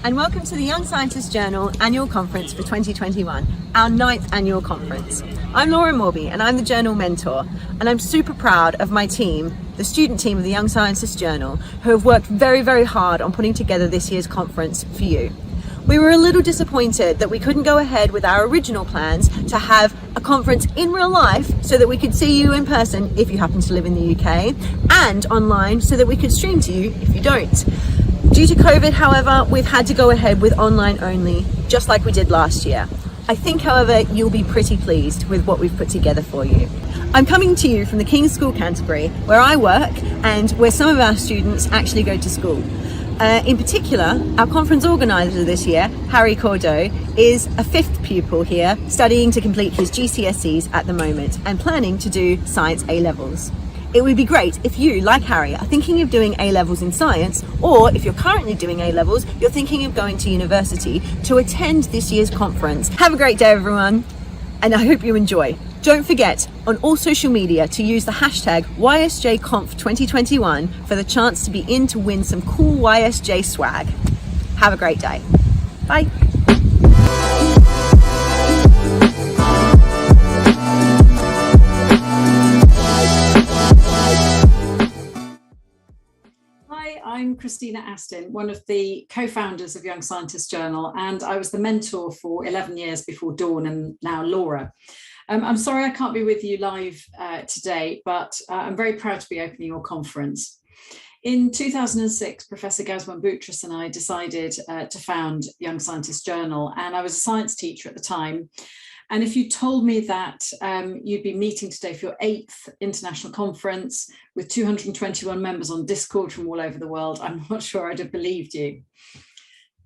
And welcome to the Young Scientist Journal Annual Conference for 2021, our 9th annual conference. I'm Laura Morby and I'm the Journal Mentor, and I'm super proud of my team, the student team of the Young Scientist Journal, who have worked very, very hard on putting together this year's conference for you. We were a little disappointed that we couldn't go ahead with our original plans to have a conference in real life so that we could see you in person if you happen to live in the UK, and online so that we could stream to you if you don't. Due to COVID, however, we've had to go ahead with online only, just like we did last year. I think, however, you'll be pretty pleased with what we've put together for you. I'm coming to you from the King's School Canterbury, where I work and where some of our students actually go to school. In particular, our conference organiser this year, Harry Cordeau, is a 5th pupil here, studying to complete his GCSEs at the moment and planning to do Science A-levels. It would be great if you, like Harry, are thinking of doing A-levels in science, or if you're currently doing A-levels, you're thinking of going to university, to attend this year's conference. Have a great day, everyone, and I hope you enjoy. Don't forget on all social media to use the hashtag YSJConf2021 for the chance to be in to win some cool YSJ swag. Have a great day. Bye. I'm Christina Astin, one of the co-founders of Young Scientist Journal, and I was the mentor for 11 years before Dawn and now Laura. I'm sorry I can't be with you live today, but I'm very proud to be opening your conference. In 2006, Professor Gazwan Boutros and I decided to found Young Scientist Journal, and I was a science teacher at the time. And if you told me that you'd be meeting today for your 8th international conference with 221 members on Discord from all over the world, I'm not sure I'd have believed you.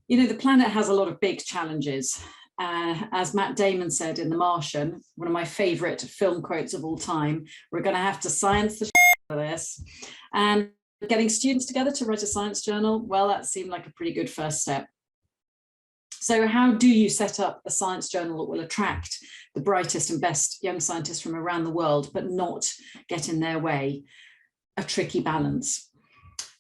You know, the planet has a lot of big challenges. As Matt Damon said in The Martian, one of my favorite film quotes of all time, we're going to have to science the shit for this. And getting students together to write a science journal, well, that seemed like a pretty good first step. So how do you set up a science journal that will attract the brightest and best young scientists from around the world, but not get in their way? A tricky balance.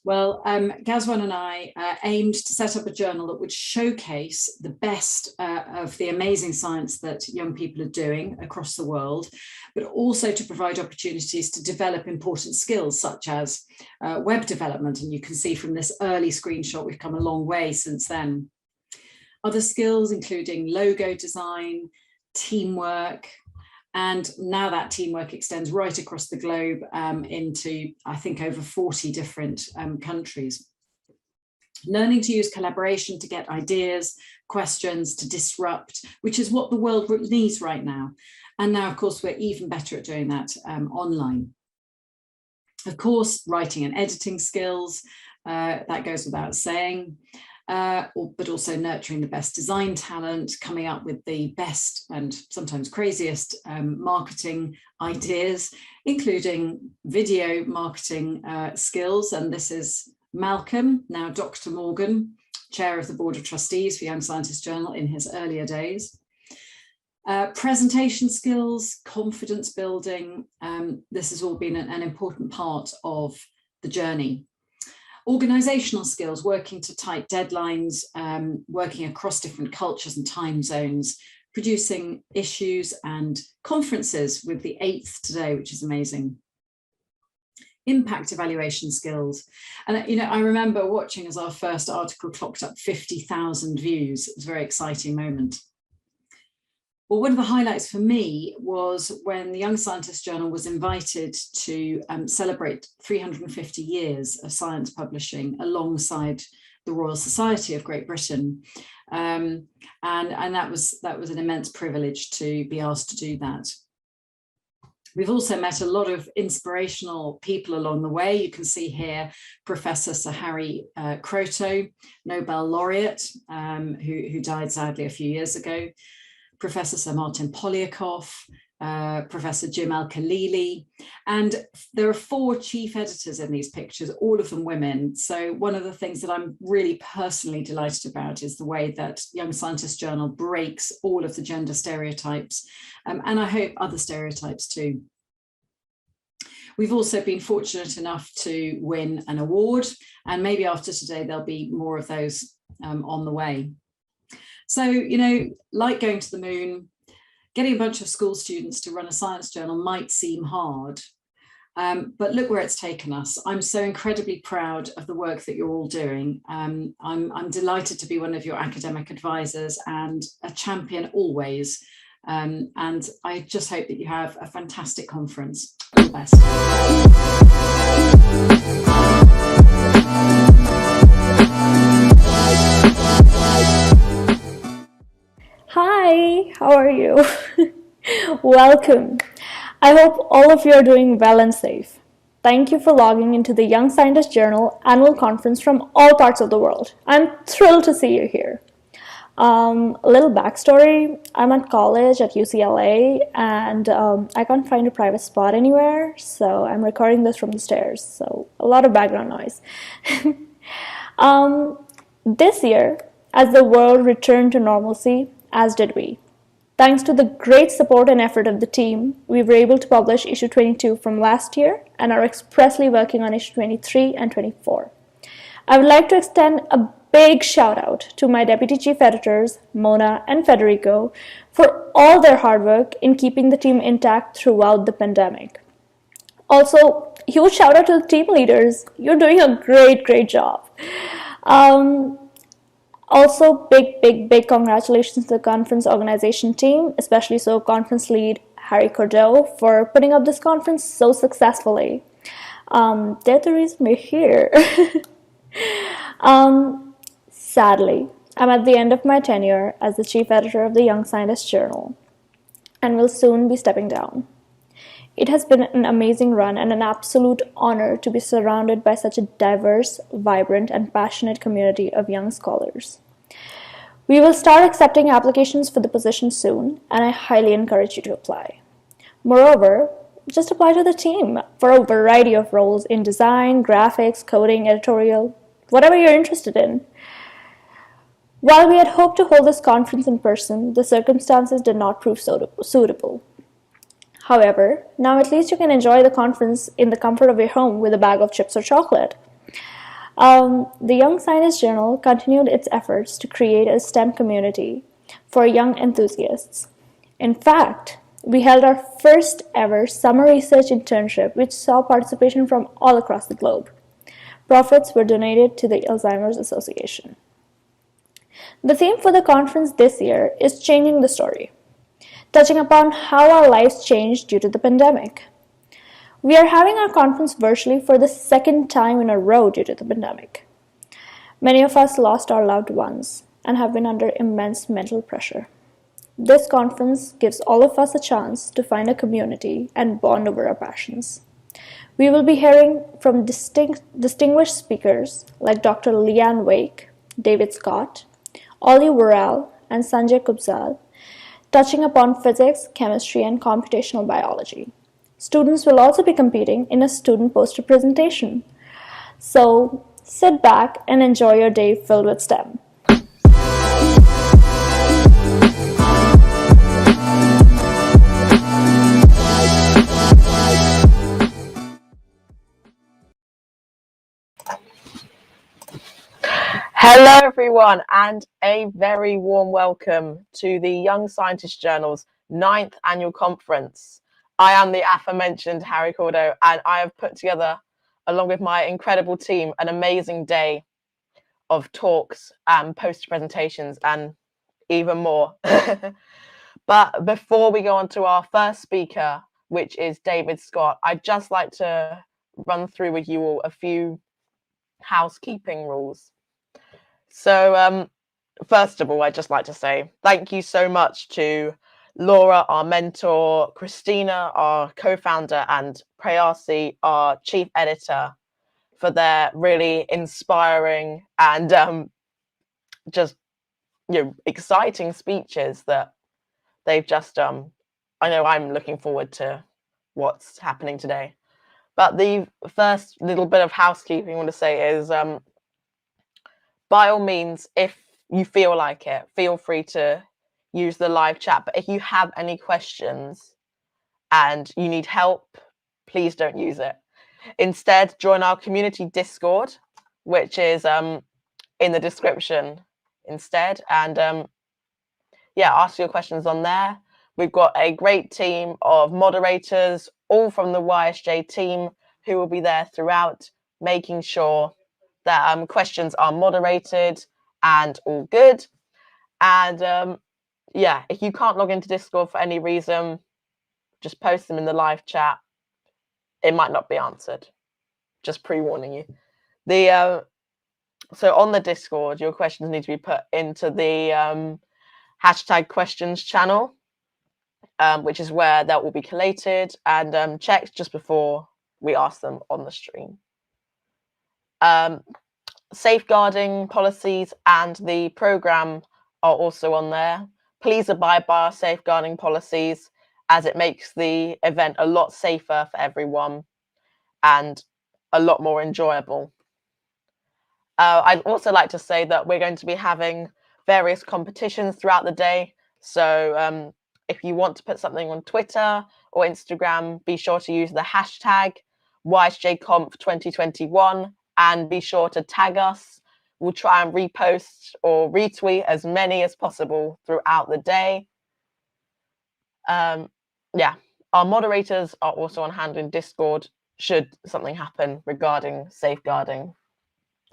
Well, Gazwan and I aimed to set up a journal that would showcase the best of the amazing science that young people are doing across the world, but also to provide opportunities to develop important skills such as web development. And you can see from this early screenshot, we've come a long way since then. Other skills including logo design, teamwork, and now that teamwork extends right across the globe into, I think, over 40 different countries. Learning to use collaboration to get ideas, questions, to disrupt, which is what the world needs right now. And now, of course, we're even better at doing that online. Of course, writing and editing skills, that goes without saying. but also nurturing the best design talent, coming up with the best and sometimes craziest marketing ideas, including video marketing skills. And this is Malcolm, now Dr. Morgan, chair of the Board of Trustees for Young Scientist Journal in his earlier days. Presentation skills, confidence building, this has all been an important part of the journey. Organizational skills, working to tight deadlines, working across different cultures and time zones, producing issues and conferences with the 8th today, which is amazing. Impact evaluation skills. And I remember watching as our first article clocked up 50,000 views. It was a very exciting moment. Well, one of the highlights for me was when the Young Scientist Journal was invited to celebrate 350 years of science publishing alongside the Royal Society of Great Britain. And that was an immense privilege to be asked to do that. We've also met a lot of inspirational people along the way. You can see here Professor Sir Harry Kroto, Nobel laureate, who died sadly a few years ago. Professor Sir Martin Polyakov, Professor Jim Al-Khalili, and there are 4 chief editors in these pictures, all of them women. So one of the things that I'm really personally delighted about is the way that Young Scientist Journal breaks all of the gender stereotypes, and I hope other stereotypes too. We've also been fortunate enough to win an award, and maybe after today there'll be more of those on the way. So, like going to the moon, getting a bunch of school students to run a science journal might seem hard, but look where it's taken us. I'm so incredibly proud of the work that you're all doing. I'm delighted to be one of your academic advisors and a champion always. And I just hope that you have a fantastic conference. All the best. Hi, how are you? Welcome. I hope all of you are doing well and safe. Thank you for logging into the Young Scientist Journal annual conference from all parts of the world. I'm thrilled to see you here. A little backstory, I'm at college at UCLA and I can't find a private spot anywhere, so I'm recording this from the stairs, so a lot of background noise. This year, as the world returned to normalcy, as did we. Thanks to the great support and effort of the team, we were able to publish issue 22 from last year and are expressly working on issue 23 and 24. I would like to extend a big shout out to my deputy chief editors, Mona and Federico, for all their hard work in keeping the team intact throughout the pandemic. Also, huge shout out to the team leaders. You're doing a great job. Also, big congratulations to the conference organization team, especially so conference lead Harry Cordeau for putting up this conference so successfully. They're the reason we're here. Sadly, I'm at the end of my tenure as the chief editor of the Young Scientist Journal and will soon be stepping down. It has been an amazing run and an absolute honor to be surrounded by such a diverse, vibrant, and passionate community of young scholars. We will start accepting applications for the position soon, and I highly encourage you to apply. Moreover, just apply to the team for a variety of roles in design, graphics, coding, editorial, whatever you're interested in. While we had hoped to hold this conference in person, the circumstances did not prove suitable. However, now at least you can enjoy the conference in the comfort of your home with a bag of chips or chocolate. The Young Scientist Journal continued its efforts to create a STEM community for young enthusiasts. In fact, we held our first ever summer research internship, which saw participation from all across the globe. Profits were donated to the Alzheimer's Association. The theme for the conference this year is Changing the Story, touching upon how our lives changed due to the pandemic. We are having our conference virtually for the second time in a row due to the pandemic. Many of us lost our loved ones and have been under immense mental pressure. This conference gives all of us a chance to find a community and bond over our passions. We will be hearing from distinguished speakers like Dr. Leanne Wake, David Scott, Ollie Worrall, and Sanjay Kubsad, touching upon physics, chemistry, and computational biology. Students will also be competing in a student poster presentation. So sit back and enjoy your day filled with STEM. Hello everyone, and a very warm welcome to the Young Scientist Journal's 9th annual conference. I am the aforementioned Harry Cordo, and I have put together, along with my incredible team, an amazing day of talks and poster presentations and even more. But before we go on to our first speaker, which is David Scott, I'd just like to run through with you all a few housekeeping rules. So first of all, I'd just like to say thank you so much to Laura, our mentor, Christina, our co-founder, and Prayasi, our chief editor, for their really inspiring and just exciting speeches that they've just I know I'm looking forward to what's happening today. But the first little bit of housekeeping I want to say is by all means, if you feel like it, feel free to use the live chat. But if you have any questions and you need help, please don't use it. Instead, join our community Discord, which is in the description instead. And ask your questions on there. We've got a great team of moderators, all from the YSJ team, who will be there throughout, making sure that questions are moderated and all good. And if you can't log into Discord for any reason, just post them in the live chat. It might not be answered. Just pre-warning you. So on the Discord, your questions need to be put into the hashtag questions channel, which is where that will be collated and checked just before we ask them on the stream. Safeguarding policies and the program are also on there. Please abide by our safeguarding policies, as it makes the event a lot safer for everyone and a lot more enjoyable. I'd also like to say that we're going to be having various competitions throughout the day. So if you want to put something on Twitter or Instagram, be sure to use the hashtag YSJConf2021 and be sure to tag us. We'll try and repost or retweet as many as possible throughout the day. Our moderators are also on hand in Discord should something happen regarding safeguarding.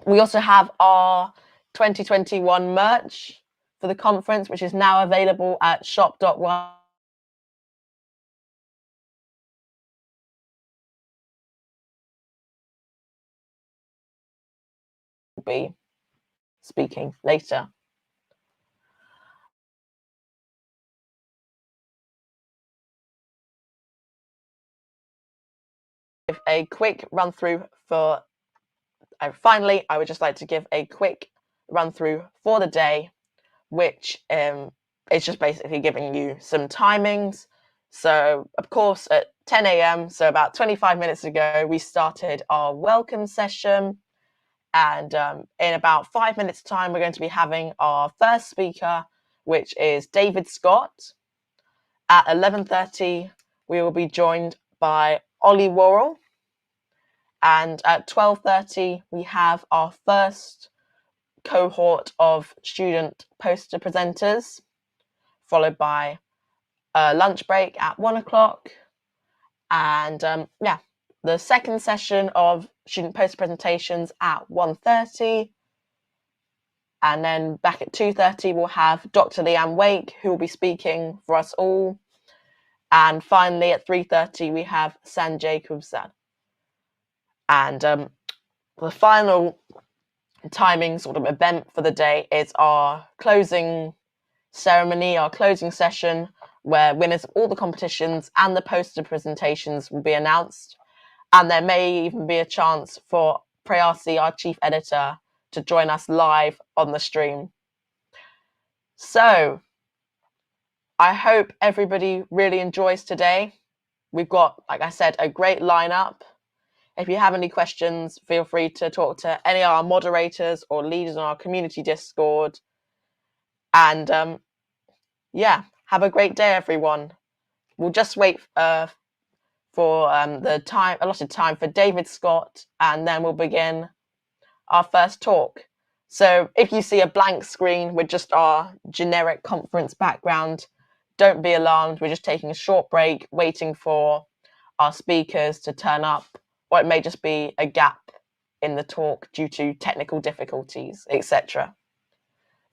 We also have our 2021 merch for the conference, which is now available at shop.1. Be speaking later. A quick run through for finally, I would just like to give a quick run through for the day, which is just basically giving you some timings. So of course at 10 a.m, so about 25 minutes ago, we started our welcome session. And in about 5 minutes time, we're going to be having our first speaker, which is David Scott. At 11:30, we will be joined by Ollie Worrall. And at 12:30, we have our first cohort of student poster presenters, followed by a lunch break at 1 o'clock. And the second session of student poster presentations at 1:30. And then back at 2:30, we'll have Dr. Leanne Wake, who will be speaking for us all. And finally, at 3:30, we have Sanjay Kubsad. And the final timing sort of event for the day is our closing ceremony, our closing session, where winners of all the competitions and the poster presentations will be announced. And there may even be a chance for Prayasi, our chief editor, to join us live on the stream. So I hope everybody really enjoys today. We've got, like I said, a great lineup. If you have any questions, feel free to talk to any of our moderators or leaders on our community Discord. And yeah, have a great day, everyone. We'll just wait for the allotted time for David Scott, and then we'll begin our first talk. So if you see a blank screen with just our generic conference background, don't be alarmed. We're just taking a short break, waiting for our speakers to turn up, or it may just be a gap in the talk due to technical difficulties, etc.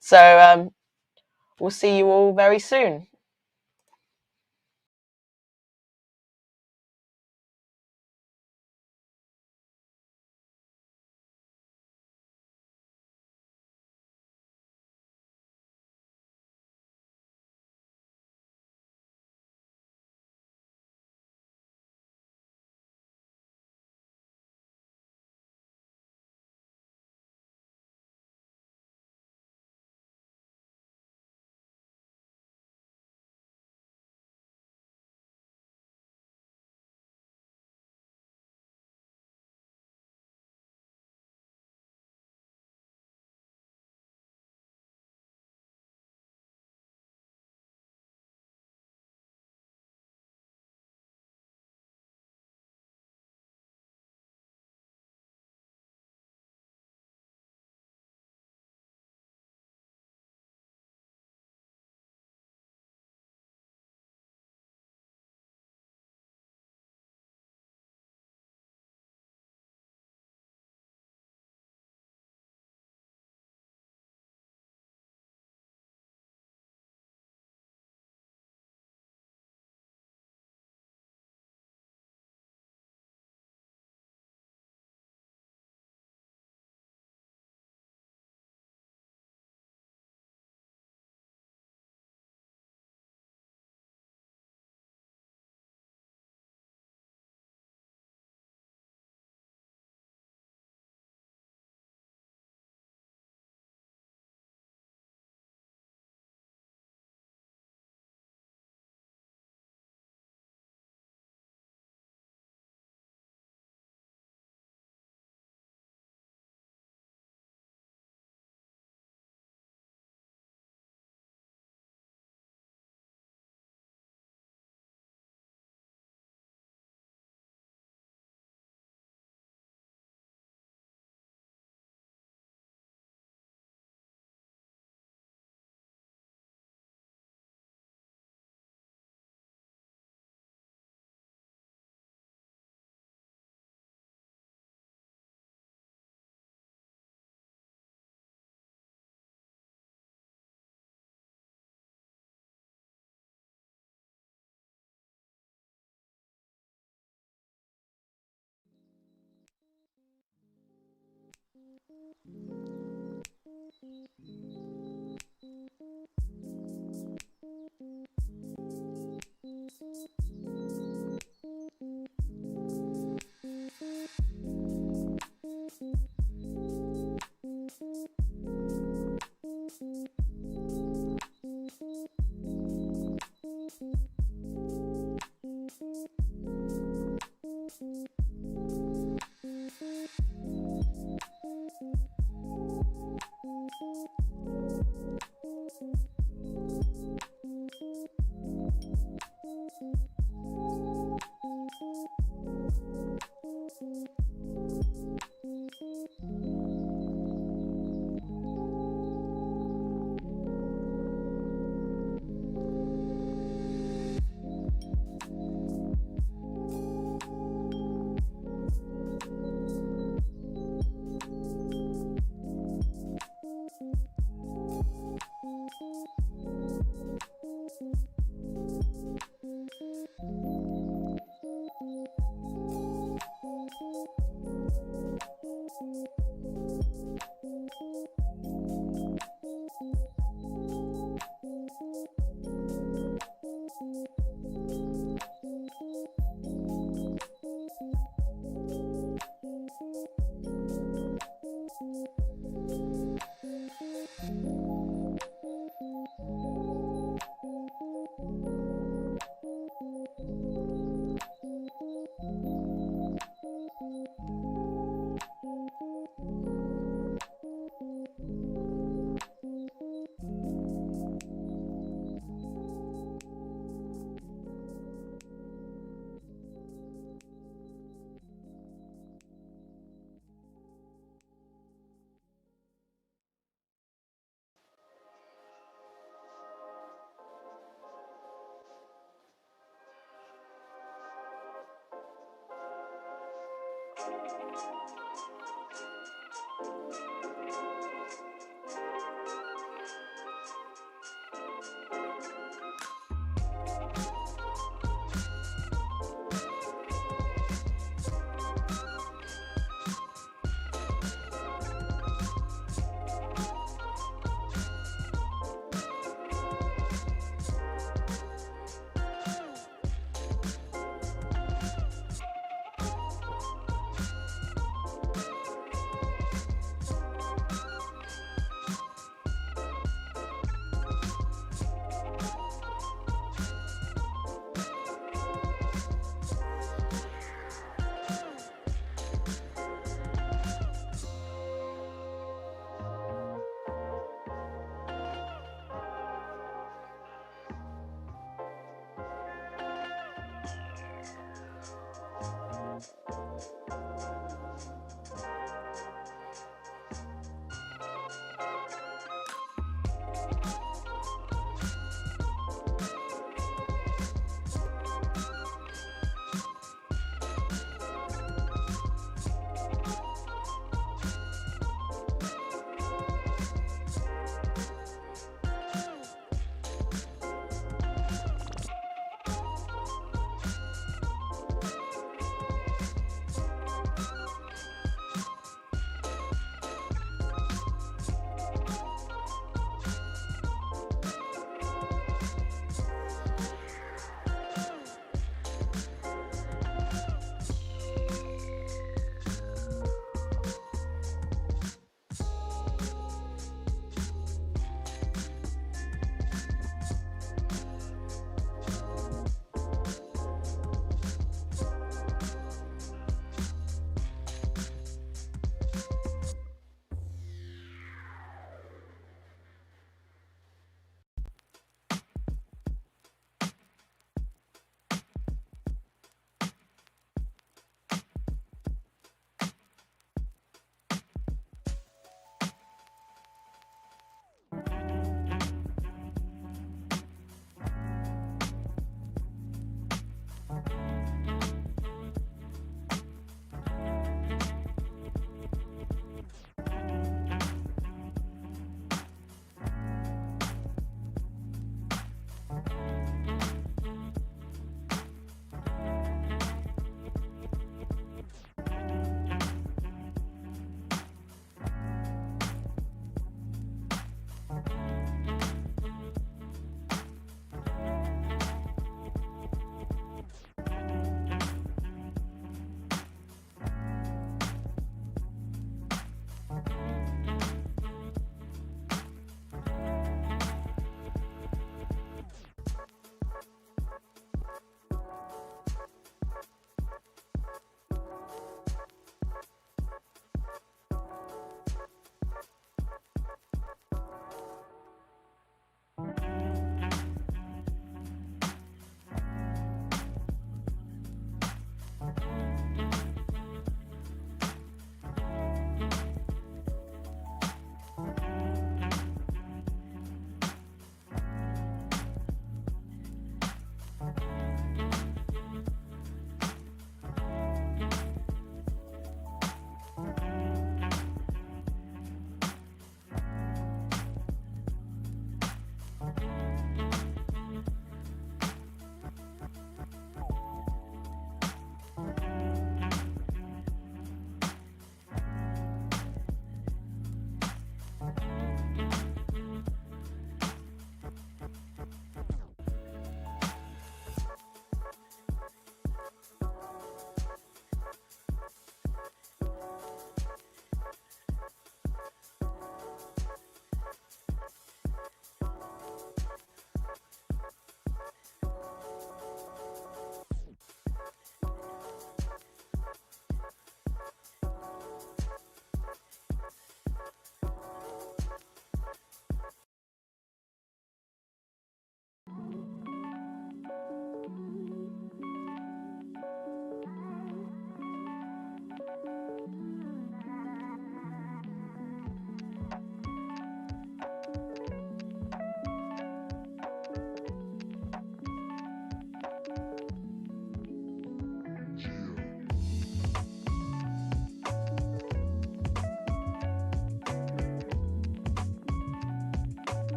So we'll see you all very soon.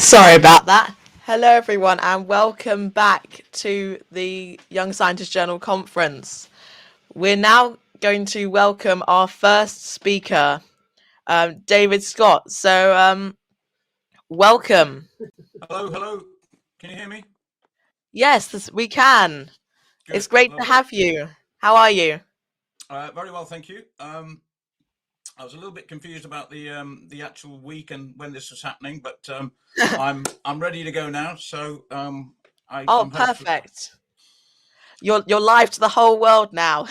Sorry about that. Hello, everyone, and welcome back to the Young Scientist Journal conference. We're now going to welcome our first speaker, David Scott. So, welcome. Hello. Can you hear me? Yes, we can. Good. It's great Lovely. to have you. How are you? Very well, thank you. I was a little bit confused about the actual week and when this was happening, but I'm ready to go now. So I'm perfect. You're live to the whole world now.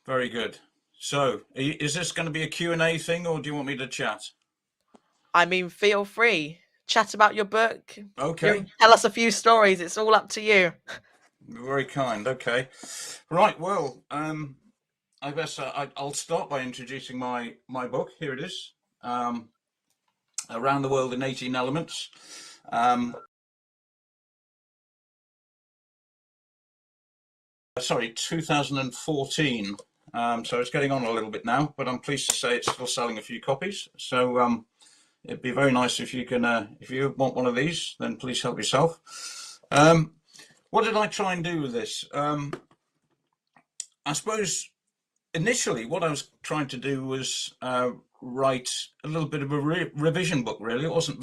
Very good. So is this going to be a Q&A thing, or do you want me to chat? I mean, feel free. Chat about your book. Okay. Tell us a few stories. It's all up to you. Very kind. Okay. Right. Well, I guess I'll start by introducing my book. Here it is. Around the World in 18 Elements. Sorry, 2014. So it's getting on a little bit now, but I'm pleased to say it's still selling a few copies. So it'd be very nice if you can, if you want one of these, then please help yourself. What did I try and do with this? I suppose initially what I was trying to do was write a little bit of a revision book, really. It wasn't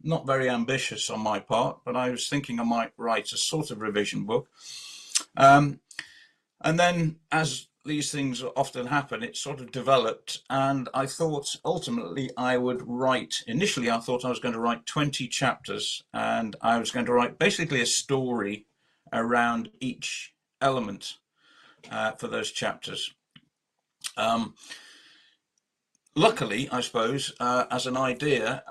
not very ambitious on my part, but I was thinking I might write a sort of revision book. And then, as these things often happen, it sort of developed, and I thought ultimately I would write, initially I thought I was going to write 20 chapters, and I was going to write basically a story around each element for those chapters. Luckily, I suppose, as an idea,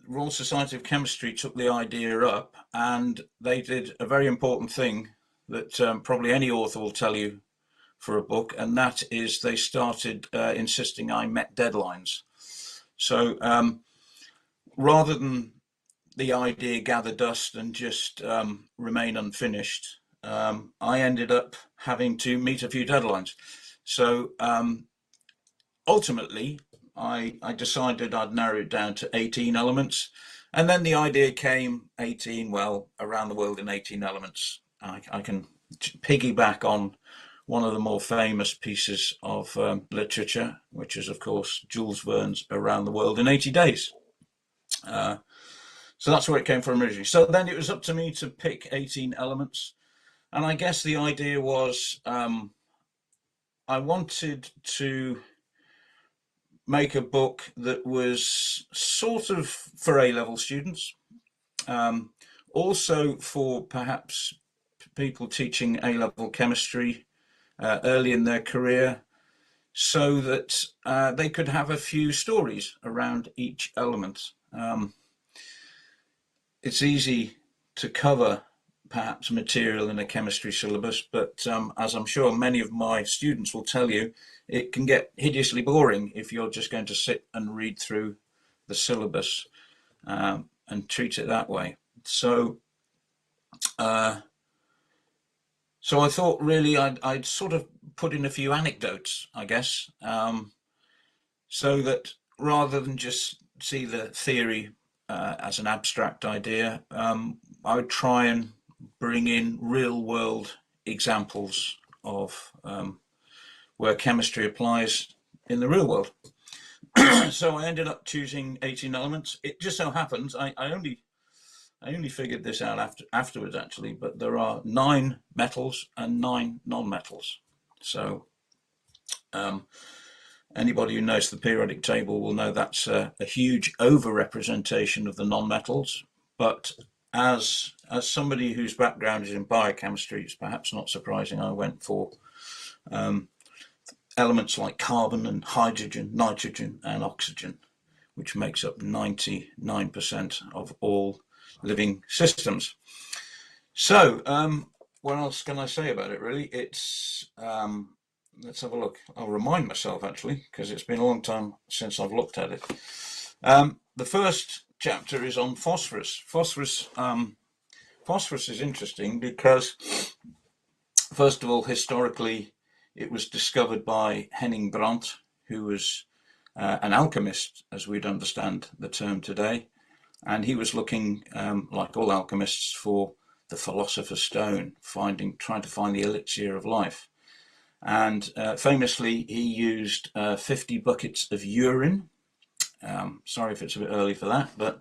Royal Society of Chemistry took the idea up, and they did a very important thing that probably any author will tell you for a book, and that is they started insisting I met deadlines. So rather than the idea gather dust and just remain unfinished, I ended up having to meet a few deadlines. So ultimately, I decided I'd narrow it down to 18 elements. And then the idea came 18, well, around the world in 18 elements. I can piggyback on one of the more famous pieces of literature, which is, of course, Jules Verne's Around the World in 80 Days. So that's where it came from originally. So then it was up to me to pick 18 elements. And I guess the idea was I wanted to make a book that was sort of for A-level students, also for perhaps people teaching A-level chemistry early in their career, so that they could have a few stories around each element. It's easy to cover perhaps material in a chemistry syllabus, but as I'm sure many of my students will tell you, it can get hideously boring if you're just going to sit and read through the syllabus and treat it that way. So so I thought really I'd sort of put in a few anecdotes, I guess, so that rather than just see the theory as an abstract idea, I would try and bring in real world examples of where chemistry applies in the real world. So I ended up choosing 18 elements. It just so happens I only figured this out afterwards, actually, but there are 9 metals and 9 non-metals. So anybody who knows the periodic table will know that's a huge over-representation of the non-metals. But as somebody whose background is in biochemistry, it's perhaps not surprising I went for elements like carbon and hydrogen, nitrogen and oxygen, which makes up 99% of all living systems. So what else can I say about it, really? It's let's have a look. I'll remind myself, actually, because it's been a long time since I've looked at it. The first chapter is on phosphorus. Phosphorus is interesting because, first of all, historically, it was discovered by Henning Brandt, who was an alchemist, as we'd understand the term today. and he was looking, like all alchemists, for the philosopher's stone, trying to find the elixir of life. And famously, he used 50 buckets of urine. Sorry if it's a bit early for that, but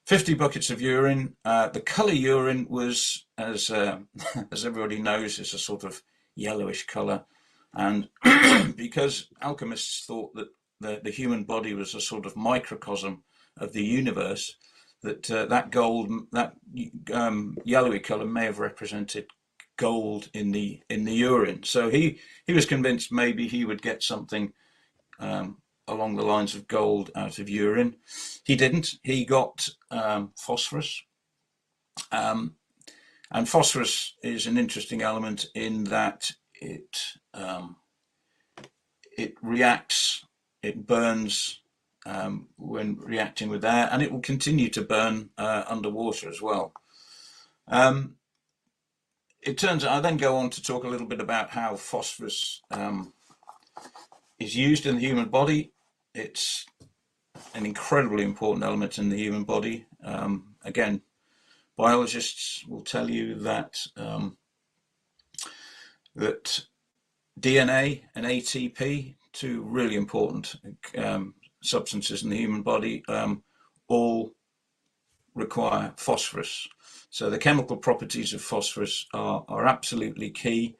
50 buckets of urine. The colour urine was, as as everybody knows, is a sort of yellowish colour. And because alchemists thought that the human body was a sort of microcosm of the universe, that yellowy colour may have represented gold in the urine. So he was convinced maybe he would get something along the lines of gold out of urine. He didn't. He got phosphorus. And phosphorus is an interesting element in that it reacts, it burns when reacting with air, and it will continue to burn underwater as well. It turns out, I then go on to talk a little bit about how phosphorus is used in the human body. It's an incredibly important element in the human body. Again, biologists will tell you that that DNA and ATP, two really important substances in the human body, all require phosphorus. So the chemical properties of phosphorus are absolutely key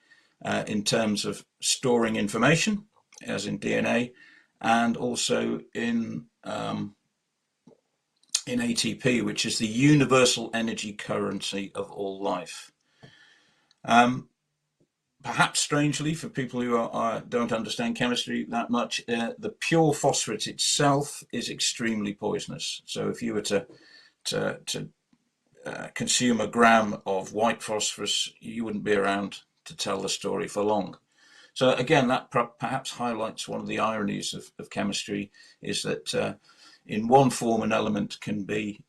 in terms of storing information, as in DNA, and also in ATP, which is the universal energy currency of all life. Perhaps strangely, for people who don't understand chemistry that much, the pure phosphorus itself is extremely poisonous. So if you were to consume a gram of white phosphorus, you wouldn't be around to tell the story for long. So again, that perhaps highlights one of the ironies of chemistry, is that in one form an element can be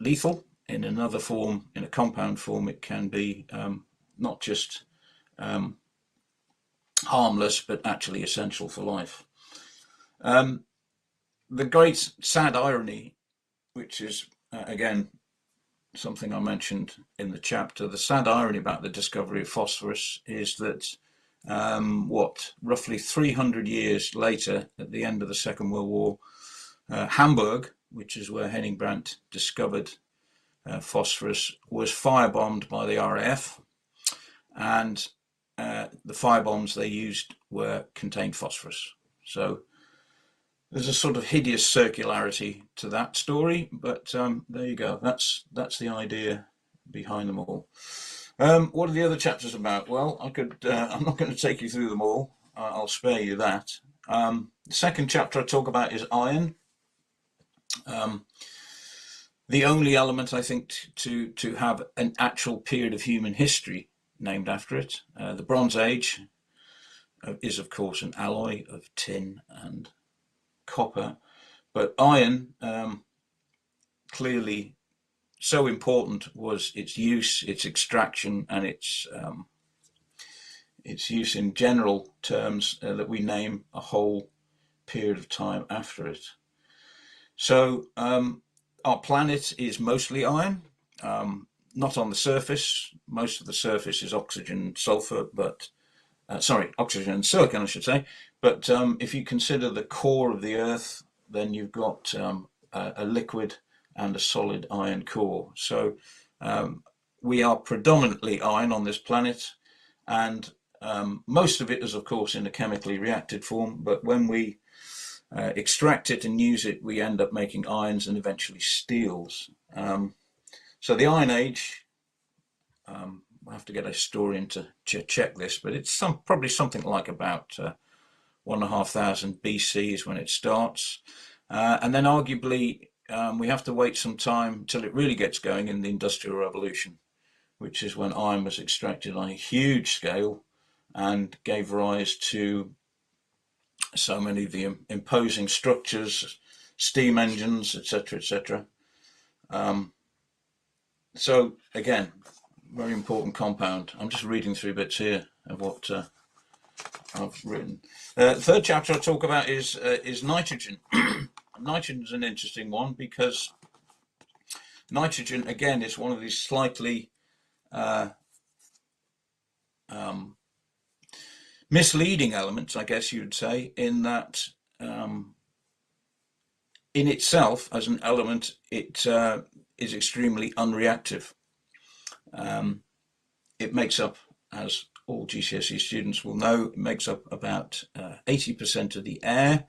lethal, in another form, in a compound form, it can be not just harmless, but actually essential for life. The great sad irony, which is again something I mentioned in the chapter, the sad irony about the discovery of phosphorus is that roughly 300 years later, at the end of the Second World War, Hamburg, which is where Henning Brandt discovered phosphorus, was firebombed by the RAF, and the firebombs they used contained phosphorus. So there's a sort of hideous circularity to that story, but there you go. That's the idea behind them all. What are the other chapters about? Well, I'm not going to take you through them all. I'll spare you that. The second chapter I talk about is iron. The only element, I think, to have an actual period of human history named after it. The Bronze Age is, of course, an alloy of tin and copper, but iron, clearly so important was its use, its extraction, and its use in general terms, that we name a whole period of time after it. So our planet is mostly iron, not on the surface. Most of the surface is oxygen and sulfur, but oxygen and silicon, I should say. But if you consider the core of the Earth, then you've got a liquid and a solid iron core. So we are predominantly iron on this planet, and most of it is, of course, in a chemically reacted form. But when we extract it and use it, we end up making irons and eventually steels. So the Iron Age, I have to get a historian to check this, but it's probably something like about 1,500 BC is when it starts. And then arguably we have to wait some time till it really gets going in the Industrial Revolution, which is when iron was extracted on a huge scale and gave rise to so many of the imposing structures, steam engines, etc., etc. So again, very important compound. I'm just reading through bits here of what I've written. The third chapter I talk about is nitrogen. Nitrogen is an interesting one because Nitrogen, again, is one of these slightly misleading elements, I guess you'd say, in that in itself, as an element, it is extremely unreactive. It makes up, as all GCSE students will know, it makes up about 80% of the air.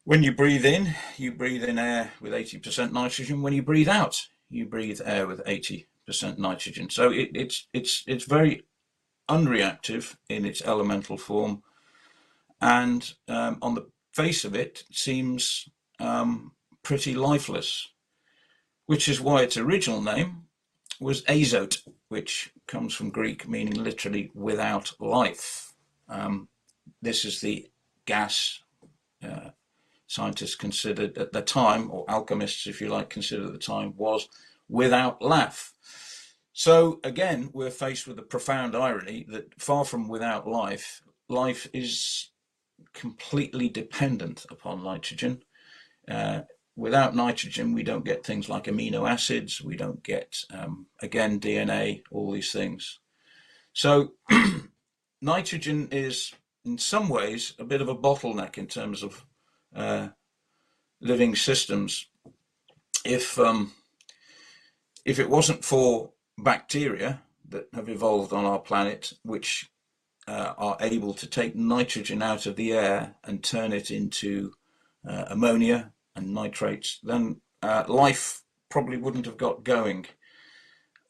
When you breathe in air with 80% nitrogen. When you breathe out, you breathe air with 80% nitrogen. So it's very unreactive in its elemental form, and on the face of it seems pretty lifeless, which is why its original name was azote, which comes from Greek meaning literally without life. This is the gas scientists considered at the time, or alchemists if you like, considered at the time, was without life. So again, we're faced with a profound irony that far from without life, life is completely dependent upon nitrogen. Without nitrogen, we don't get things like amino acids, we don't get, again, DNA, all these things. So nitrogen is, in some ways, a bit of a bottleneck in terms of living systems. If it wasn't for bacteria that have evolved on our planet, which are able to take nitrogen out of the air and turn it into ammonia and nitrates, then life probably wouldn't have got going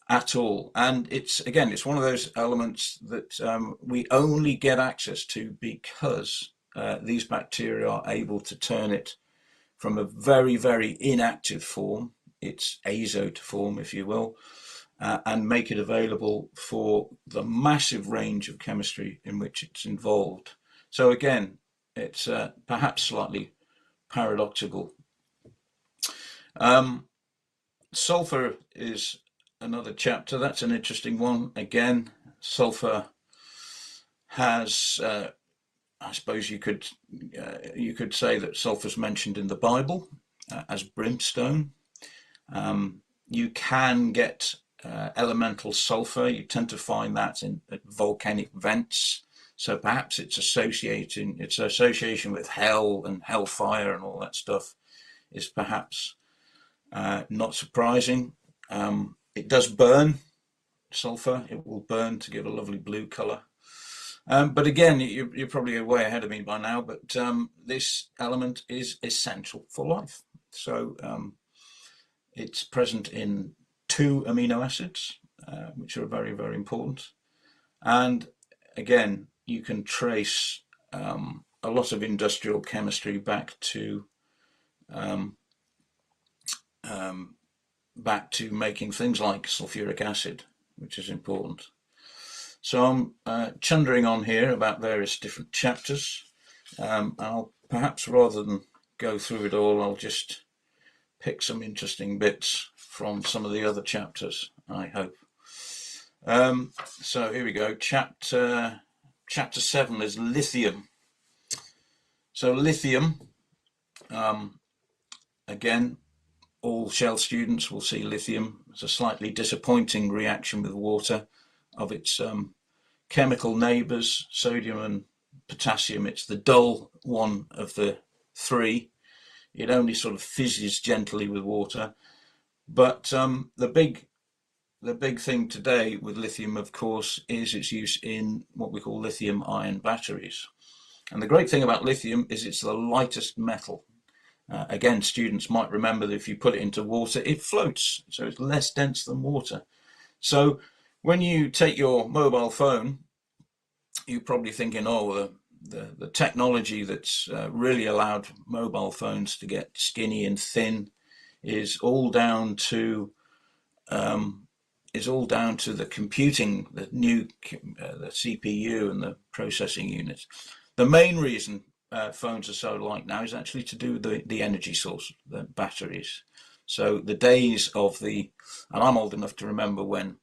at all. And it's one of those elements that we only get access to because these bacteria are able to turn it from a very, very inactive form, its azote form, if you will, and make it available for the massive range of chemistry in which it's involved. So again, it's perhaps slightly paradoxical. Sulfur is another chapter. That's an interesting one. Again, sulfur has, I suppose you could say that sulfur is mentioned in the Bible as brimstone. You can get elemental sulfur. You tend to find that at volcanic vents. So perhaps its association with hell and hellfire and all that stuff is perhaps not surprising. It does burn, sulfur. It will burn to give a lovely blue color. But again, you're probably way ahead of me by now, but this element is essential for life. So it's present in 2 amino acids, which are very, very important. And again, you can trace a lot of industrial chemistry back to making things like sulfuric acid, which is important. So I'm chundering on here about various different chapters. I'll perhaps, rather than go through it all, I'll just pick some interesting bits from some of the other chapters, I hope. So here we go. Chapter 7 is lithium. So lithium, again, all Shell students will see lithium as a slightly disappointing reaction with water of its chemical neighbours, sodium and potassium. It's the dull one of the 3. It only sort of fizzes gently with water. But the big thing today with lithium, of course, is its use in what we call lithium-ion batteries. And the great thing about lithium is it's the lightest metal. Again, students might remember that if you put it into water, it floats, so it's less dense than water. So when you take your mobile phone, you're probably thinking, oh, the technology that's really allowed mobile phones to get skinny and thin is all down to the computing, the the CPU and the processing units. The main reason phones are so light now is actually to do with the energy source, the batteries. So the days of and I'm old enough to remember when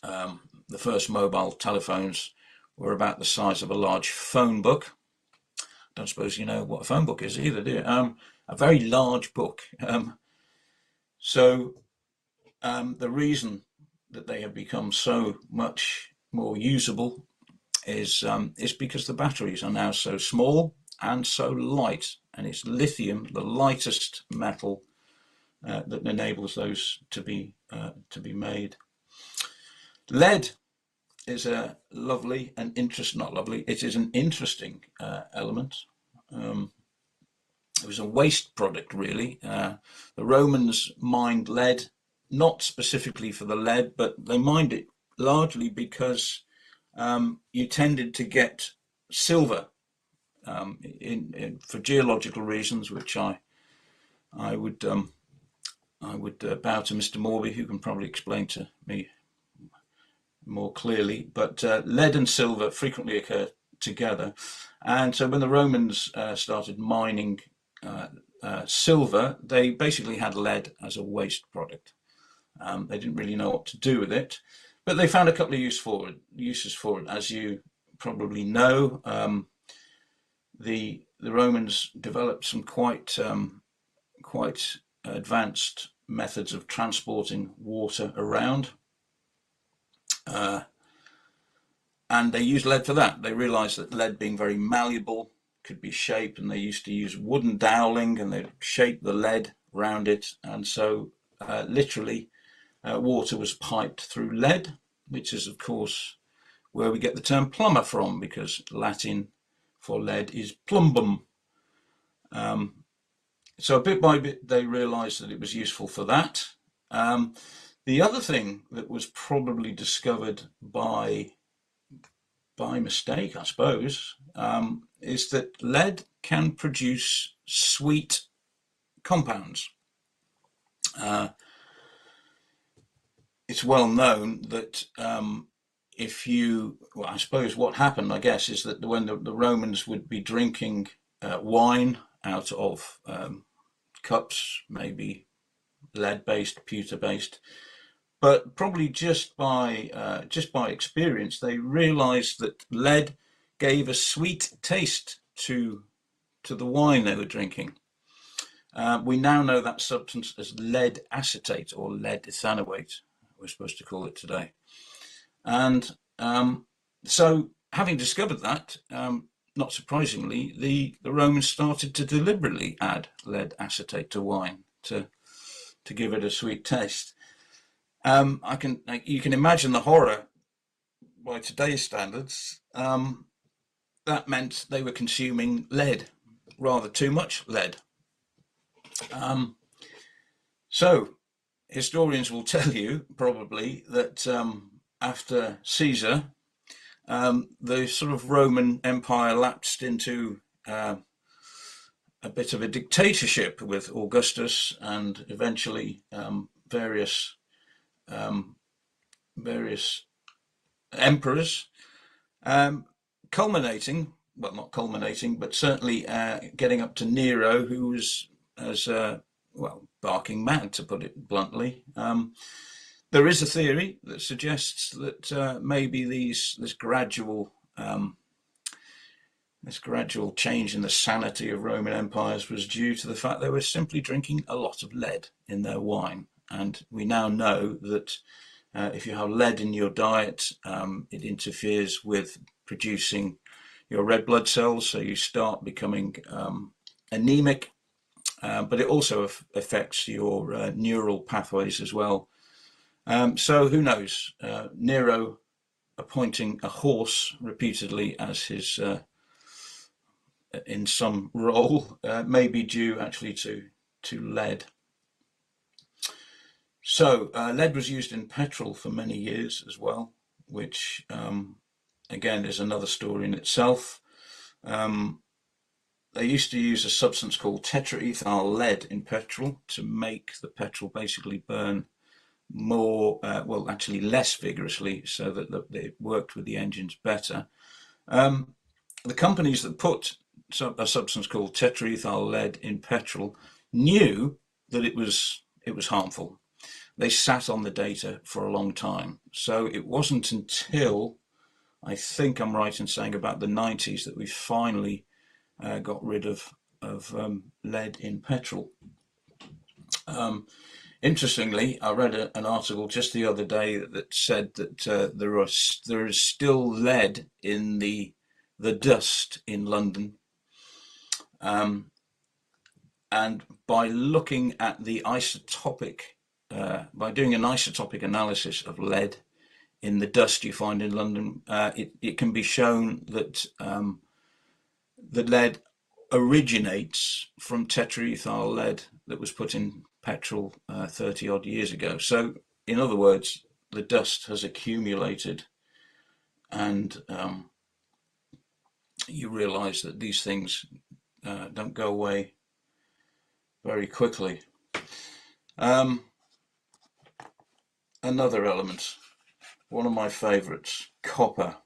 the first mobile telephones were about the size of a large phone book. Don't suppose you know what a phone book is either, do you? A very large book. So the reason that they have become so much more usable is because the batteries are now so small and so light, and it's lithium, the lightest metal, that enables those to be made. Lead is a lovely and it is an interesting element. It was a waste product, really. The Romans mined lead, not specifically for the lead, but they mined it largely because you tended to get silver for geological reasons, which I would bow to Mr. Morby, who can probably explain to me more clearly. But lead and silver frequently occur together, and so when the Romans started mining silver, they basically had lead as a waste product. They didn't really know what to do with it, but they found a couple of uses for it. As you probably know, the Romans developed some quite advanced methods of transporting water around, and they used lead for that. They realized that lead, being very malleable, could be shaped, and they used to use wooden doweling, and they'd shape the lead around it, and so literally water was piped through lead, which is of course where we get the term plumber from, because Latin for lead is plumbum. So bit by bit they realized that it was useful for that. The other thing that was probably discovered by mistake, I suppose, is that lead can produce sweet compounds. It's well known that I suppose what happened, I guess, is that when the Romans would be drinking wine out of cups, maybe lead-based, pewter-based, but probably just by experience, they realised that lead gave a sweet taste to the wine they were drinking. We now know that substance as lead acetate, or lead ethanoate, we're supposed to call it today. And so, having discovered that, not surprisingly, the Romans started to deliberately add lead acetate to wine to give it a sweet taste. You can imagine the horror by today's standards. That meant they were consuming lead, rather too much lead. So historians will tell you probably that after Caesar, the sort of Roman Empire lapsed into a bit of a dictatorship with Augustus and eventually various emperors, culminating, well, not culminating, but certainly getting up to Nero, who was barking mad, to put it bluntly. There is a theory that suggests that maybe this gradual change in the sanity of Roman empires was due to the fact they were simply drinking a lot of lead in their wine. And we now know that if you have lead in your diet, it interferes with producing your red blood cells, so you start becoming anemic, but it also affects your neural pathways as well. So who knows? Nero appointing a horse repeatedly as his in some role may be due actually to lead. So lead was used in petrol for many years as well, which again is another story in itself. They used to use a substance called tetraethyl lead in petrol to make the petrol basically burn more, actually less vigorously, so that it worked with the engines better. The companies that put a substance called tetraethyl lead in petrol knew that it was harmful. They sat on the data for a long time. So it wasn't until, I think I'm right in saying, about the 90s that we finally got rid of lead in petrol. Interestingly, I read an article just the other day that said that there is still lead in the dust in London, and by looking at the by doing an isotopic analysis of lead in the dust you find in London, it can be shown that the lead originates from tetraethyl lead that was put in petrol 30 odd years ago. So in other words, the dust has accumulated, and you realize that these things don't go away very quickly. Another element, one of my favorites, copper.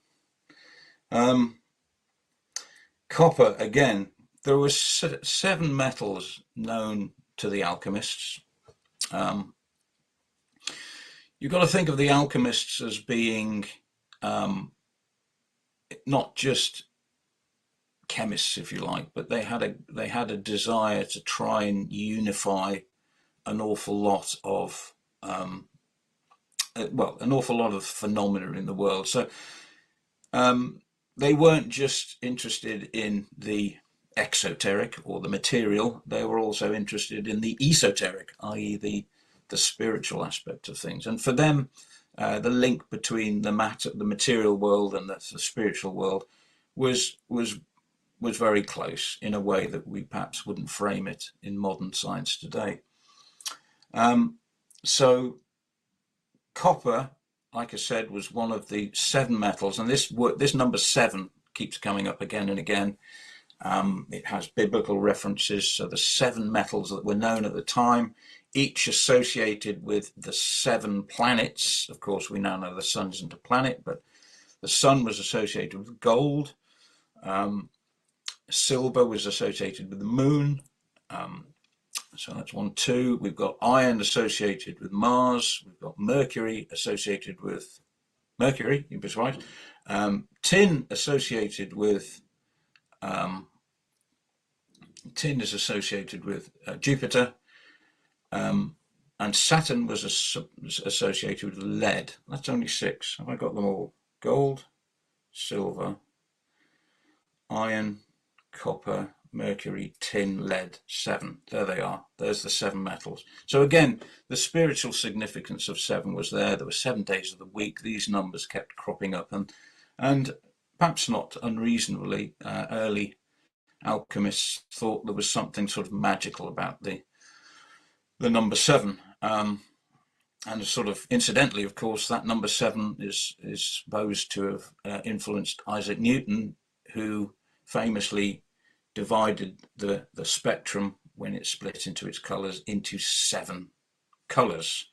Copper, again, there were 7 metals known to the alchemists. You've got to think of the alchemists as being not just chemists, if you like, but they had a desire to try and unify an awful lot of an awful lot of phenomena in the world. So they weren't just interested in the exoteric or the material, they were also interested in the esoteric, i.e. the spiritual aspect of things. And for them, the link between the material world and the spiritual world was very close, in a way that we perhaps wouldn't frame it in modern science today. So copper, like I said, was one of the 7 metals, and this number 7 keeps coming up again and again. It has biblical references, so the 7 metals that were known at the time, each associated with the 7 planets. Of course, we now know the sun isn't a planet, but the sun was associated with gold. Silver was associated with the moon. So that's 1, 2. We've got iron associated with Mars. We've got Mercury associated with Mercury, you'd be right. Tin associated with tin is associated with Jupiter, and Saturn was associated with lead. That's only 6. Have I got them all? Gold, silver, iron, copper, mercury, tin, lead, 7. There they are. There's the 7 metals. So again, the spiritual significance of 7 was there. There were 7 days of the week. These numbers kept cropping up, and perhaps not unreasonably, early alchemists thought there was something sort of magical about the number 7. And sort of incidentally, of course, that number 7 is supposed to have influenced Isaac Newton, who famously divided the spectrum, when it split into its colours, into 7 colours.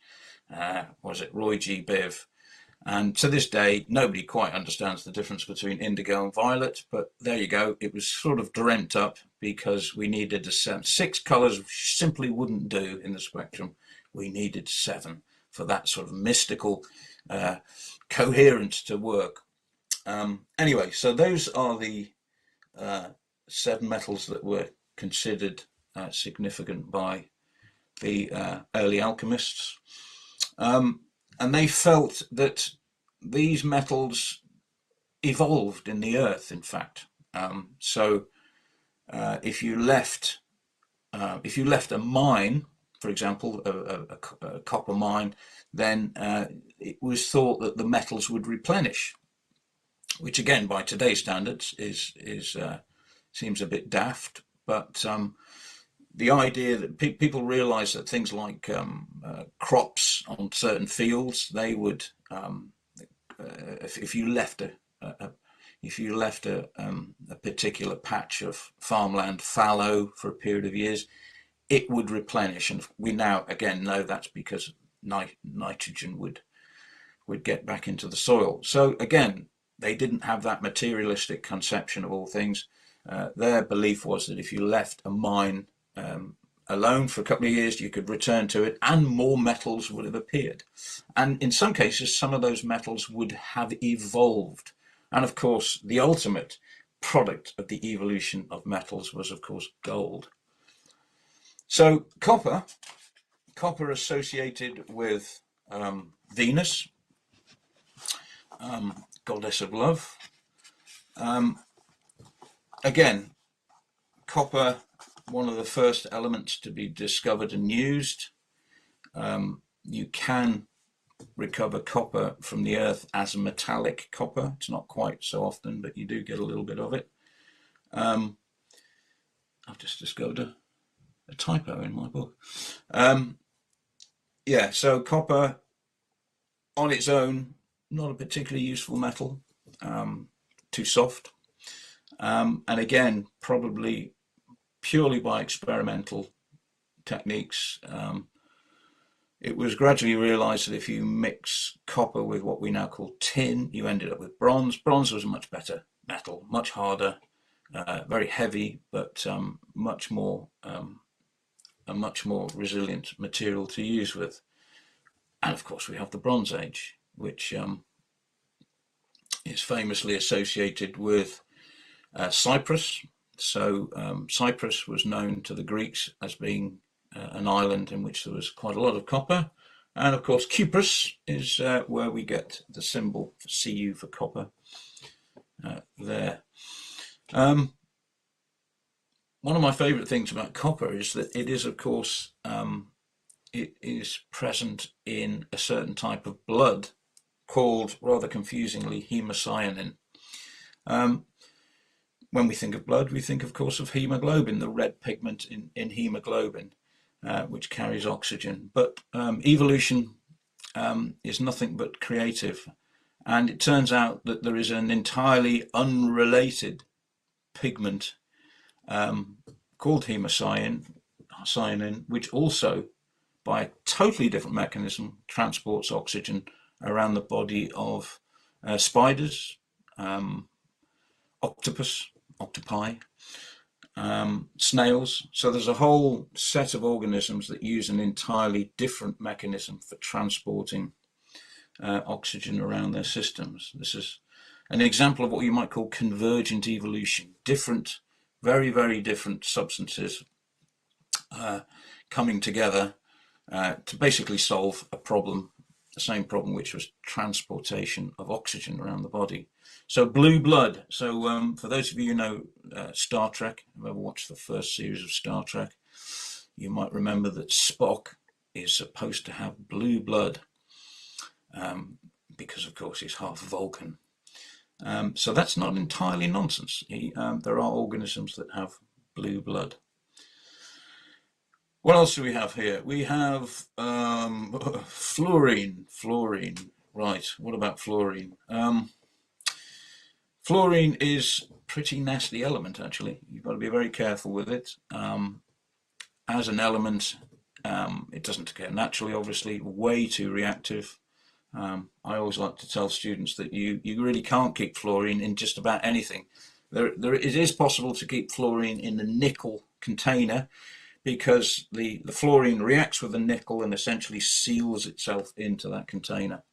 Was it Roy G. Biv? And to this day, nobody quite understands the difference between indigo and violet, but there you go. It was sort of dreamt up because we needed 6 colours simply wouldn't do in the spectrum. We needed 7 for that sort of mystical coherence to work. Anyway, so those are the 7 metals that were considered significant by the early alchemists. And they felt that these metals evolved in the earth, in fact. So if you left a mine, for example, a copper mine, then it was thought that the metals would replenish, which again, by today's standards, seems a bit daft. But the idea that people realize that things like crops on certain fields, they would, if you left a particular patch of farmland fallow for a period of years, it would replenish. And we now again know that's because nitrogen would get back into the soil. So again, they didn't have that materialistic conception of all things. Their belief was that if you left a mine alone for a couple of years, you could return to it and more metals would have appeared. And in some cases, some of those metals would have evolved. And of course, the ultimate product of the evolution of metals was, of course, gold. So copper copper associated with Venus, goddess of love. Again, copper, one of the first elements to be discovered and used. You can recover copper from the earth as a metallic copper. It's not quite so often, but you do get a little bit of it. I've just discovered a typo in my book. Yeah, so copper on its own, not a particularly useful metal, too soft. And again, probably purely by experimental techniques. It was gradually realized that if you mix copper with what we now call tin, you ended up with bronze. Bronze was a much better metal, much harder, very heavy, but a much more resilient material to use with. And of course, we have the Bronze Age, which is famously associated with Cyprus. So Cyprus was known to the Greeks as being an island in which there was quite a lot of copper. And of course, Cyprus is where we get the symbol for Cu for copper there. One of my favorite things about copper is that it is, of course, it is present in a certain type of blood called, rather confusingly, hemocyanin. When we think of blood, we think, of course, of hemoglobin, the red pigment in hemoglobin, which carries oxygen. But evolution is nothing but creative. And it turns out that there is an entirely unrelated pigment called hemocyanin, which also, by a totally different mechanism, transports oxygen around the body of spiders, octopi, snails. So there's a whole set of organisms that use an entirely different mechanism for transporting oxygen around their systems. This is an example of what you might call convergent evolution. Different, very, very different substances coming together to basically solve a problem, the same problem, which was transportation of oxygen around the body. So blue blood. So for those of you who know Star Trek, who ever watched the first series of Star Trek, you might remember that Spock is supposed to have blue blood because, of course, he's half Vulcan. So that's not entirely nonsense. There are organisms that have blue blood. What else do we have here? We have fluorine. Fluorine. Right. What about fluorine? Fluorine is a pretty nasty element, actually. You've got to be very careful with it. As an element, it doesn't occur naturally, obviously, way too reactive. I always like to tell students that you really can't keep fluorine in just about anything. It is possible to keep fluorine in the nickel container, because the fluorine reacts with the nickel and essentially seals itself into that container.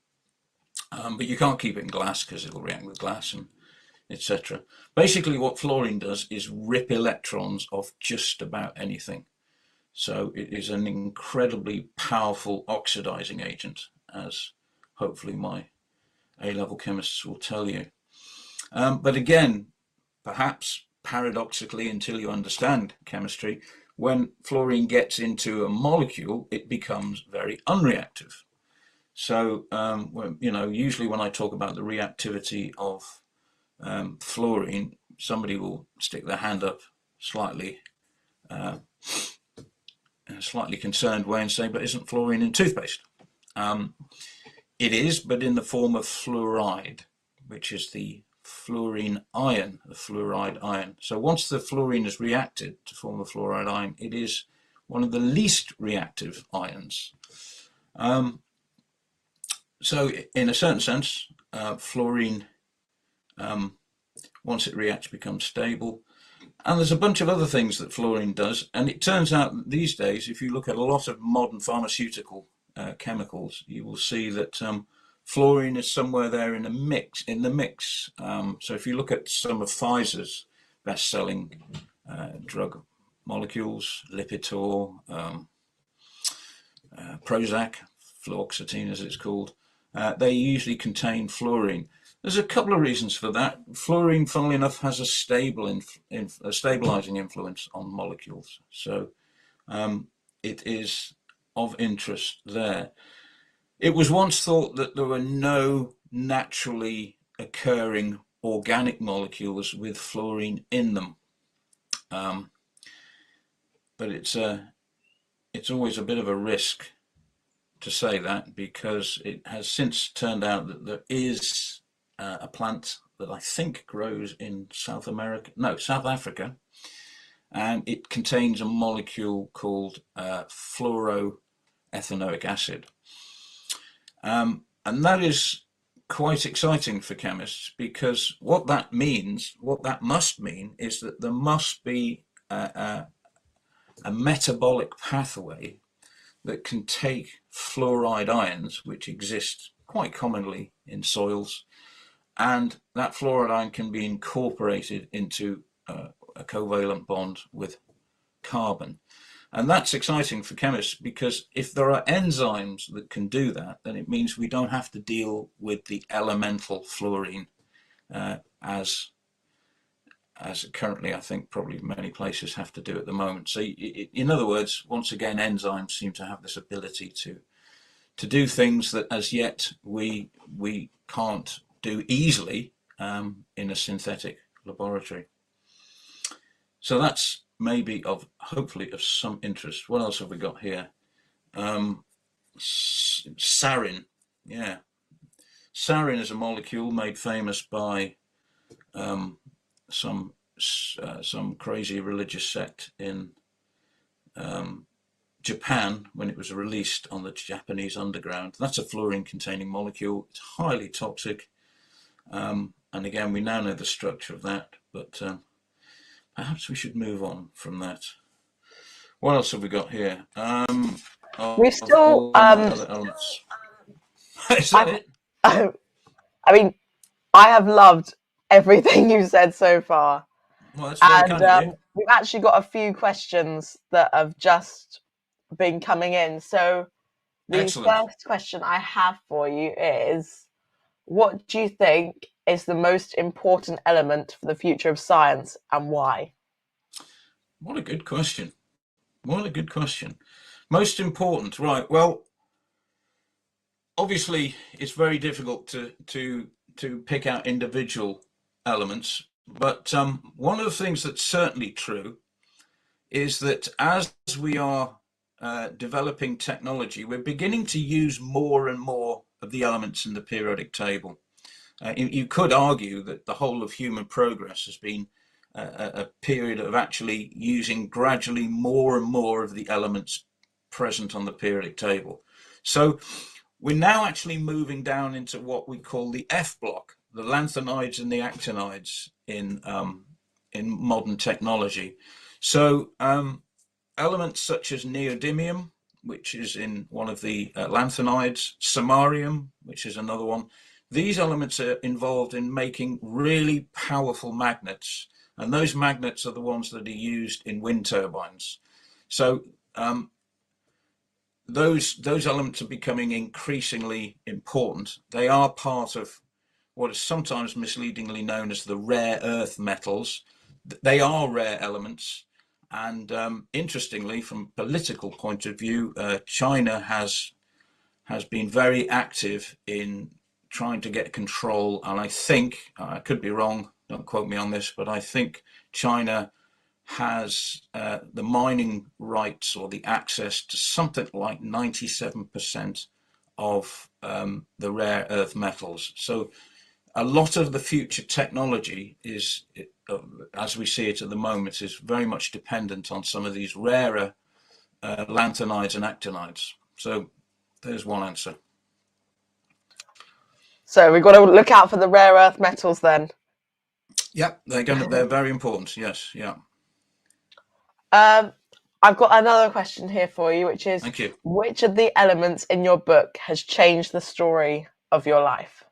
But you can't keep it in glass because it'll react with glass and etc. Basically, what fluorine does is rip electrons off just about anything. So it is an incredibly powerful oxidizing agent, as hopefully my A-level chemists will tell you. But again, perhaps paradoxically, until you understand chemistry, when fluorine gets into a molecule, it becomes very unreactive. So, usually when I talk about the reactivity of fluorine, somebody will stick their hand up slightly, in a slightly concerned way and say, but isn't fluorine in toothpaste? It is, but in the form of fluoride, which is the fluorine ion, the fluoride ion. So once the fluorine is reacted to form the fluoride ion, it is one of the least reactive ions. So in a certain sense, fluorine, once it reacts, becomes stable. And there's a bunch of other things that fluorine does. And it turns out that these days, if you look at a lot of modern pharmaceutical chemicals, you will see that fluorine is somewhere there in the mix. So if you look at some of Pfizer's best-selling drug molecules, Lipitor, Prozac, fluoxetine as it's called, they usually contain fluorine. There's a couple of reasons for that. Fluorine, funnily enough, has a stabilizing influence on molecules. So it is of interest there. It was once thought that there were no naturally occurring organic molecules with fluorine in them. But it's always a bit of a risk to say that, because it has since turned out that there is a plant that I think grows in South Africa, and it contains a molecule called fluoroethanoic acid. And that is quite exciting for chemists, because what that must mean is that there must be a metabolic pathway that can take fluoride ions, which exist quite commonly in soils, and that fluoride ion can be incorporated into a covalent bond with carbon. And that's exciting for chemists, because if there are enzymes that can do that, then it means we don't have to deal with the elemental fluorine as currently I think probably many places have to do at the moment. So in other words, once again, enzymes seem to have this ability to do things that as yet we can't do easily in a synthetic laboratory. So that's maybe hopefully of some interest. What else have we got here? Sarin. Yeah. Sarin is a molecule made famous by some crazy religious sect in Japan when it was released on the Japanese underground. That's a fluorine-containing molecule. It's highly toxic, and again, we now know the structure of that. But perhaps we should move on from that. What else have we got here? We still other elements. Is that it? I mean, I have loved everything you said so far. Well, that's very kind of you. We've actually got a few questions that have just been coming in. So the Excellent. first question I have for you is, what do you think is the most important element for the future of science, and why? What a good question. What a good question. Most important, right? Well, obviously, it's very difficult to pick out individual elements, but one of the things that's certainly true is that as we are developing technology, we're beginning to use more and more of the elements in the periodic table. You could argue that the whole of human progress has been a period of actually using gradually more and more of the elements present on the periodic table. So we're now actually moving down into what we call the F block, the lanthanides and the actinides in modern technology. So elements such as neodymium, which is in one of the lanthanides, samarium, which is another one. These elements are involved in making really powerful magnets, and those magnets are the ones that are used in wind turbines. So those elements are becoming increasingly important. They are part of what is sometimes misleadingly known as the rare earth metals. They are rare elements, and interestingly, from a political point of view, China has been very active in trying to get control, and I think, I could be wrong, don't quote me on this, but I think China has the mining rights or the access to something like 97% of the rare earth metals. So a lot of the future technology is, as we see it at the moment, is very much dependent on some of these rarer lanthanides and actinides. So there's one answer. So we've got to look out for the rare earth metals then. Yep, they're very important. Yes, yeah. I've got another question here for you, which is, Thank you. Which of the elements in your book has changed the story of your life?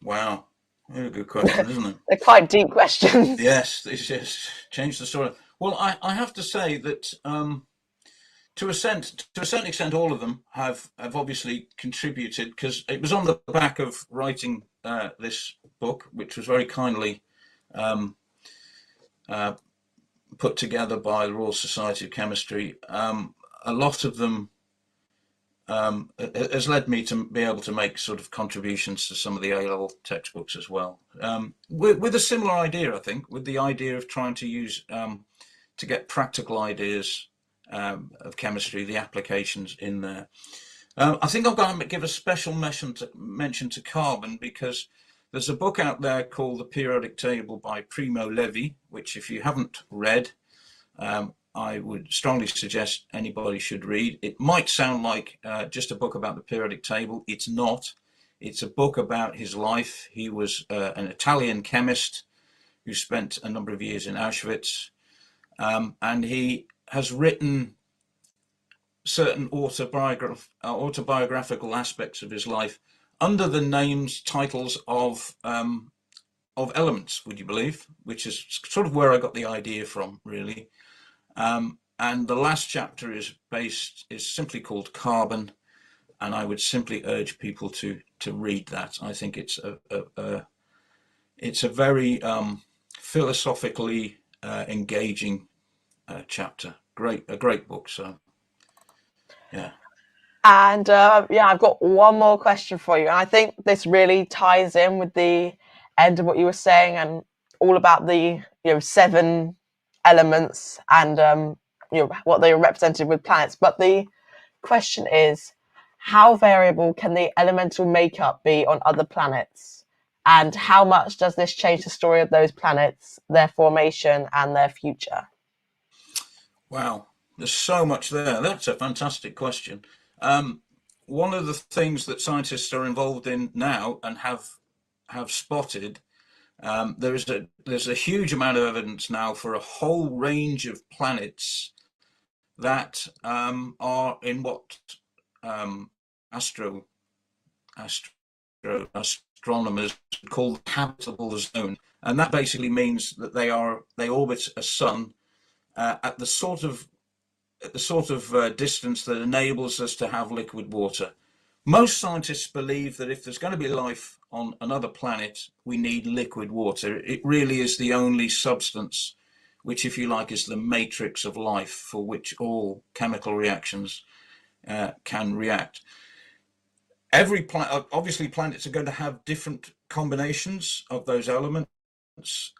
Wow, very good question, isn't it? They're quite deep questions. Yes, this has changed the story. Well, I have to say that to a certain extent, all of them have obviously contributed, because it was on the back of writing this book, which was very kindly put together by the Royal Society of Chemistry. A lot of them has led me to be able to make sort of contributions to some of the A-level textbooks as well, with a similar idea, I think, with the idea of trying to use to get practical ideas of chemistry, the applications in there. I think I'm going to give a special mention to carbon, because there's a book out there called The Periodic Table by Primo Levi, which, if you haven't read, I would strongly suggest anybody should read. It might sound like just a book about the periodic table. It's not. It's a book about his life. He was an Italian chemist who spent a number of years in Auschwitz, and he has written certain autobiographical aspects of his life under the titles of elements, would you believe, which is sort of where I got the idea from, really. And the last chapter is simply called Carbon, and I would simply urge people to read that. I think it's a very philosophically engaging chapter. A great book. So yeah. And yeah, I've got one more question for you, and I think this really ties in with the end of what you were saying, and all about the 7 elements and what they are represented with planets. But the question is, how variable can the elemental makeup be on other planets, and how much does this change the story of those planets, their formation and their future? Wow, there's so much there. That's a fantastic question. One of the things that scientists are involved in now and have spotted, there's a huge amount of evidence now for a whole range of planets that are in what astronomers call the habitable zone, and that basically means that they orbit a sun at the sort of distance that enables us to have liquid water. Most scientists believe that if there's going to be life on another planet, we need liquid water. It really is the only substance which, if you like, is the matrix of life for which all chemical reactions can react. Every planet, obviously, planets are going to have different combinations of those elements.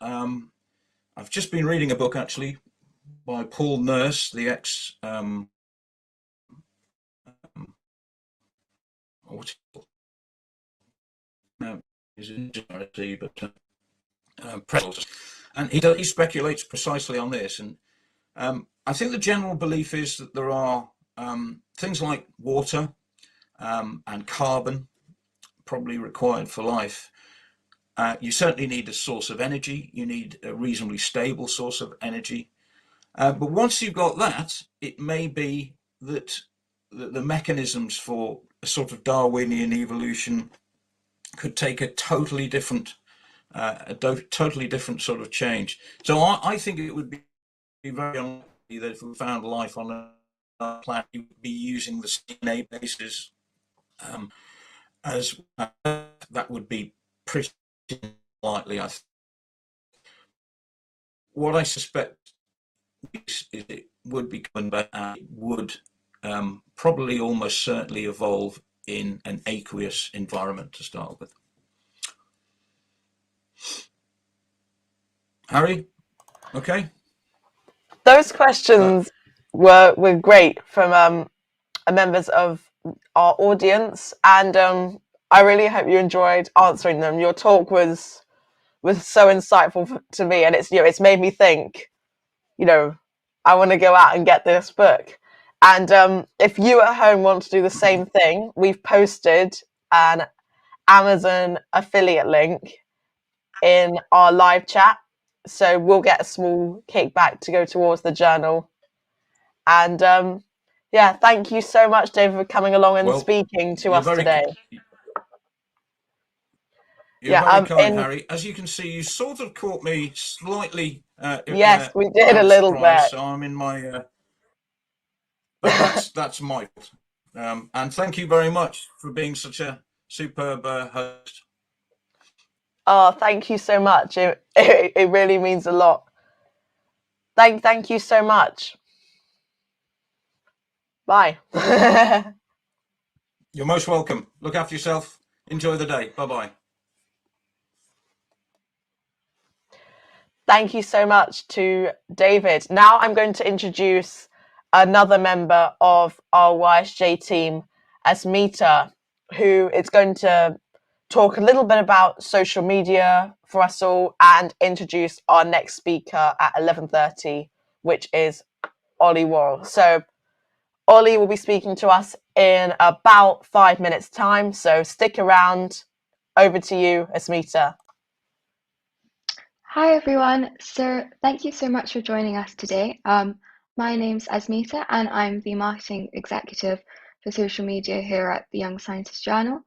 I've just been reading a book, actually, by Paul Nurse, the ex and he speculates precisely on this. And I think the general belief is that there are things like water and carbon probably required for life. You certainly need a source of energy. You need a reasonably stable source of energy. But once you've got that, it may be that the mechanisms for a sort of Darwinian evolution could take a totally different sort of change. So I think it would be very unlikely that if we found life on a planet, we would be using the DNA bases as that would be pretty likely. What I suspect is it would be common, but it would probably almost certainly evolve in an aqueous environment to start with. Harry, okay? Those questions were great from members of our audience, and I really hope you enjoyed answering them. Your talk was so insightful to me, and it's made me think, I want to go out and get this book. And if you at home want to do the same thing, we've posted an Amazon affiliate link in our live chat, so we'll get a small kickback to go towards the journal. And yeah, thank you so much, David, for coming along and speaking to us today. You're very kind, Harry. As you can see, you sort of caught me slightly. Yes, we did a little bit. So I'm in my. But that's my fault. And thank you very much for being such a superb host. Oh, thank you so much. It really means a lot. Thank you so much. Bye. You're most welcome. Look after yourself. Enjoy the day. Bye-bye. Thank you so much to David. Now I'm going to introduce another member of our YSJ team, Asmita, who is going to talk a little bit about social media for us all and introduce our next speaker at 11:30, which is Ollie Worrall. So Ollie will be speaking to us in about 5 minutes' time, so stick around. Over to you, Asmita. Hi everyone, so thank you so much for joining us today. My name's Asmita and I'm the marketing executive for social media here at the Young Scientist Journal.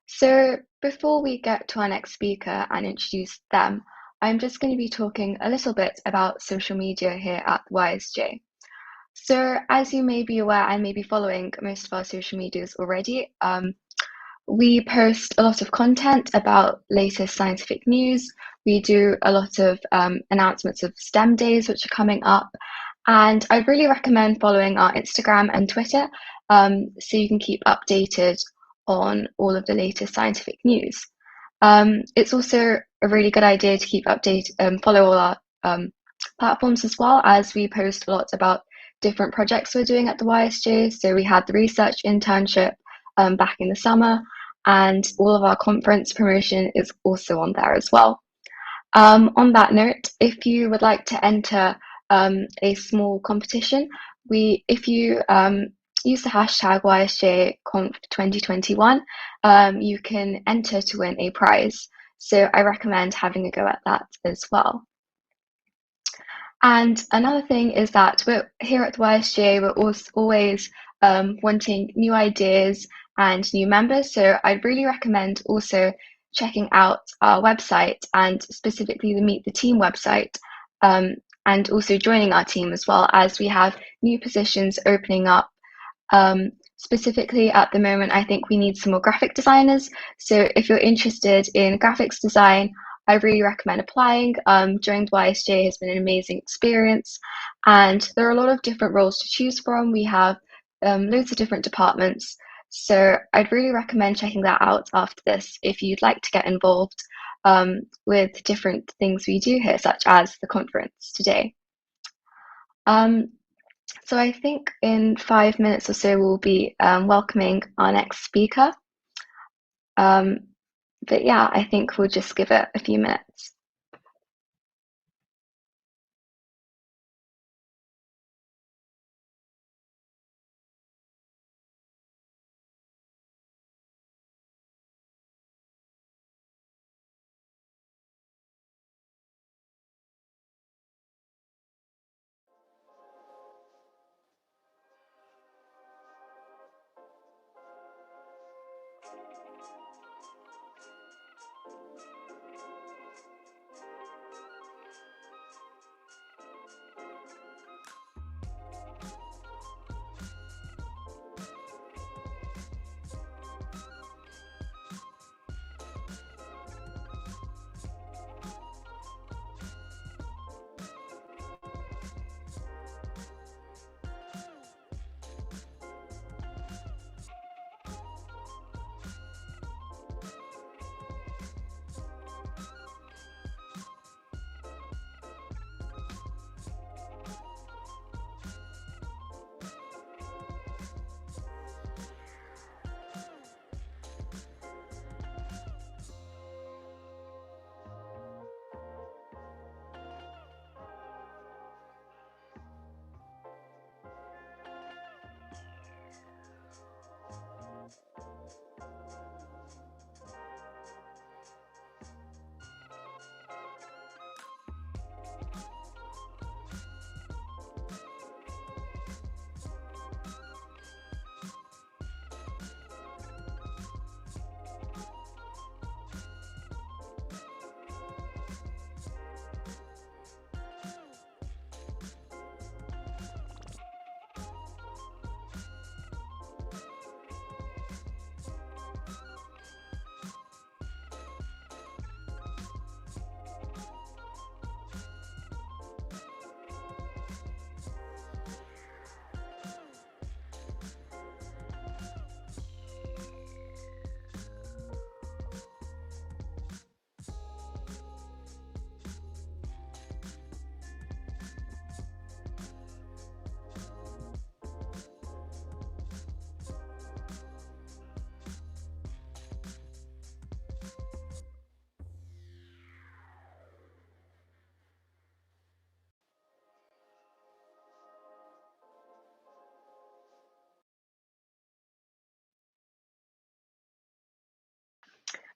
So before we get to our next speaker and introduce them, I'm just going to be talking a little bit about social media here at YSJ. So as you may be aware and may be following most of our social medias already, we post a lot of content about latest scientific news. We do a lot of announcements of STEM days, which are coming up. And I'd really recommend following our Instagram and Twitter so you can keep updated on all of the latest scientific news. It's also a really good idea to keep updated, follow all our platforms as well, as we post a lot about different projects we're doing at the YSJ. So we had the research internship back in the summer, and all of our conference promotion is also on there as well. On that note, if you would like to enter a small competition, if you use the hashtag YSJConf2021, you can enter to win a prize. So I recommend having a go at that as well. And another thing is that we're here at the YSJ, we're always wanting new ideas and new members. So I'd really recommend also checking out our website and specifically the Meet the Team website, and also joining our team as well, as we have new positions opening up. Specifically at the moment, I think we need some more graphic designers. So if you're interested in graphics design, I really recommend applying. Joining the YSJ has been an amazing experience, and there are a lot of different roles to choose from. We have loads of different departments, so I'd really recommend checking that out after this if you'd like to get involved with different things we do here, such as the conference today. So I think in 5 minutes or so we'll be welcoming our next speaker. But yeah, I think we'll just give it a few minutes.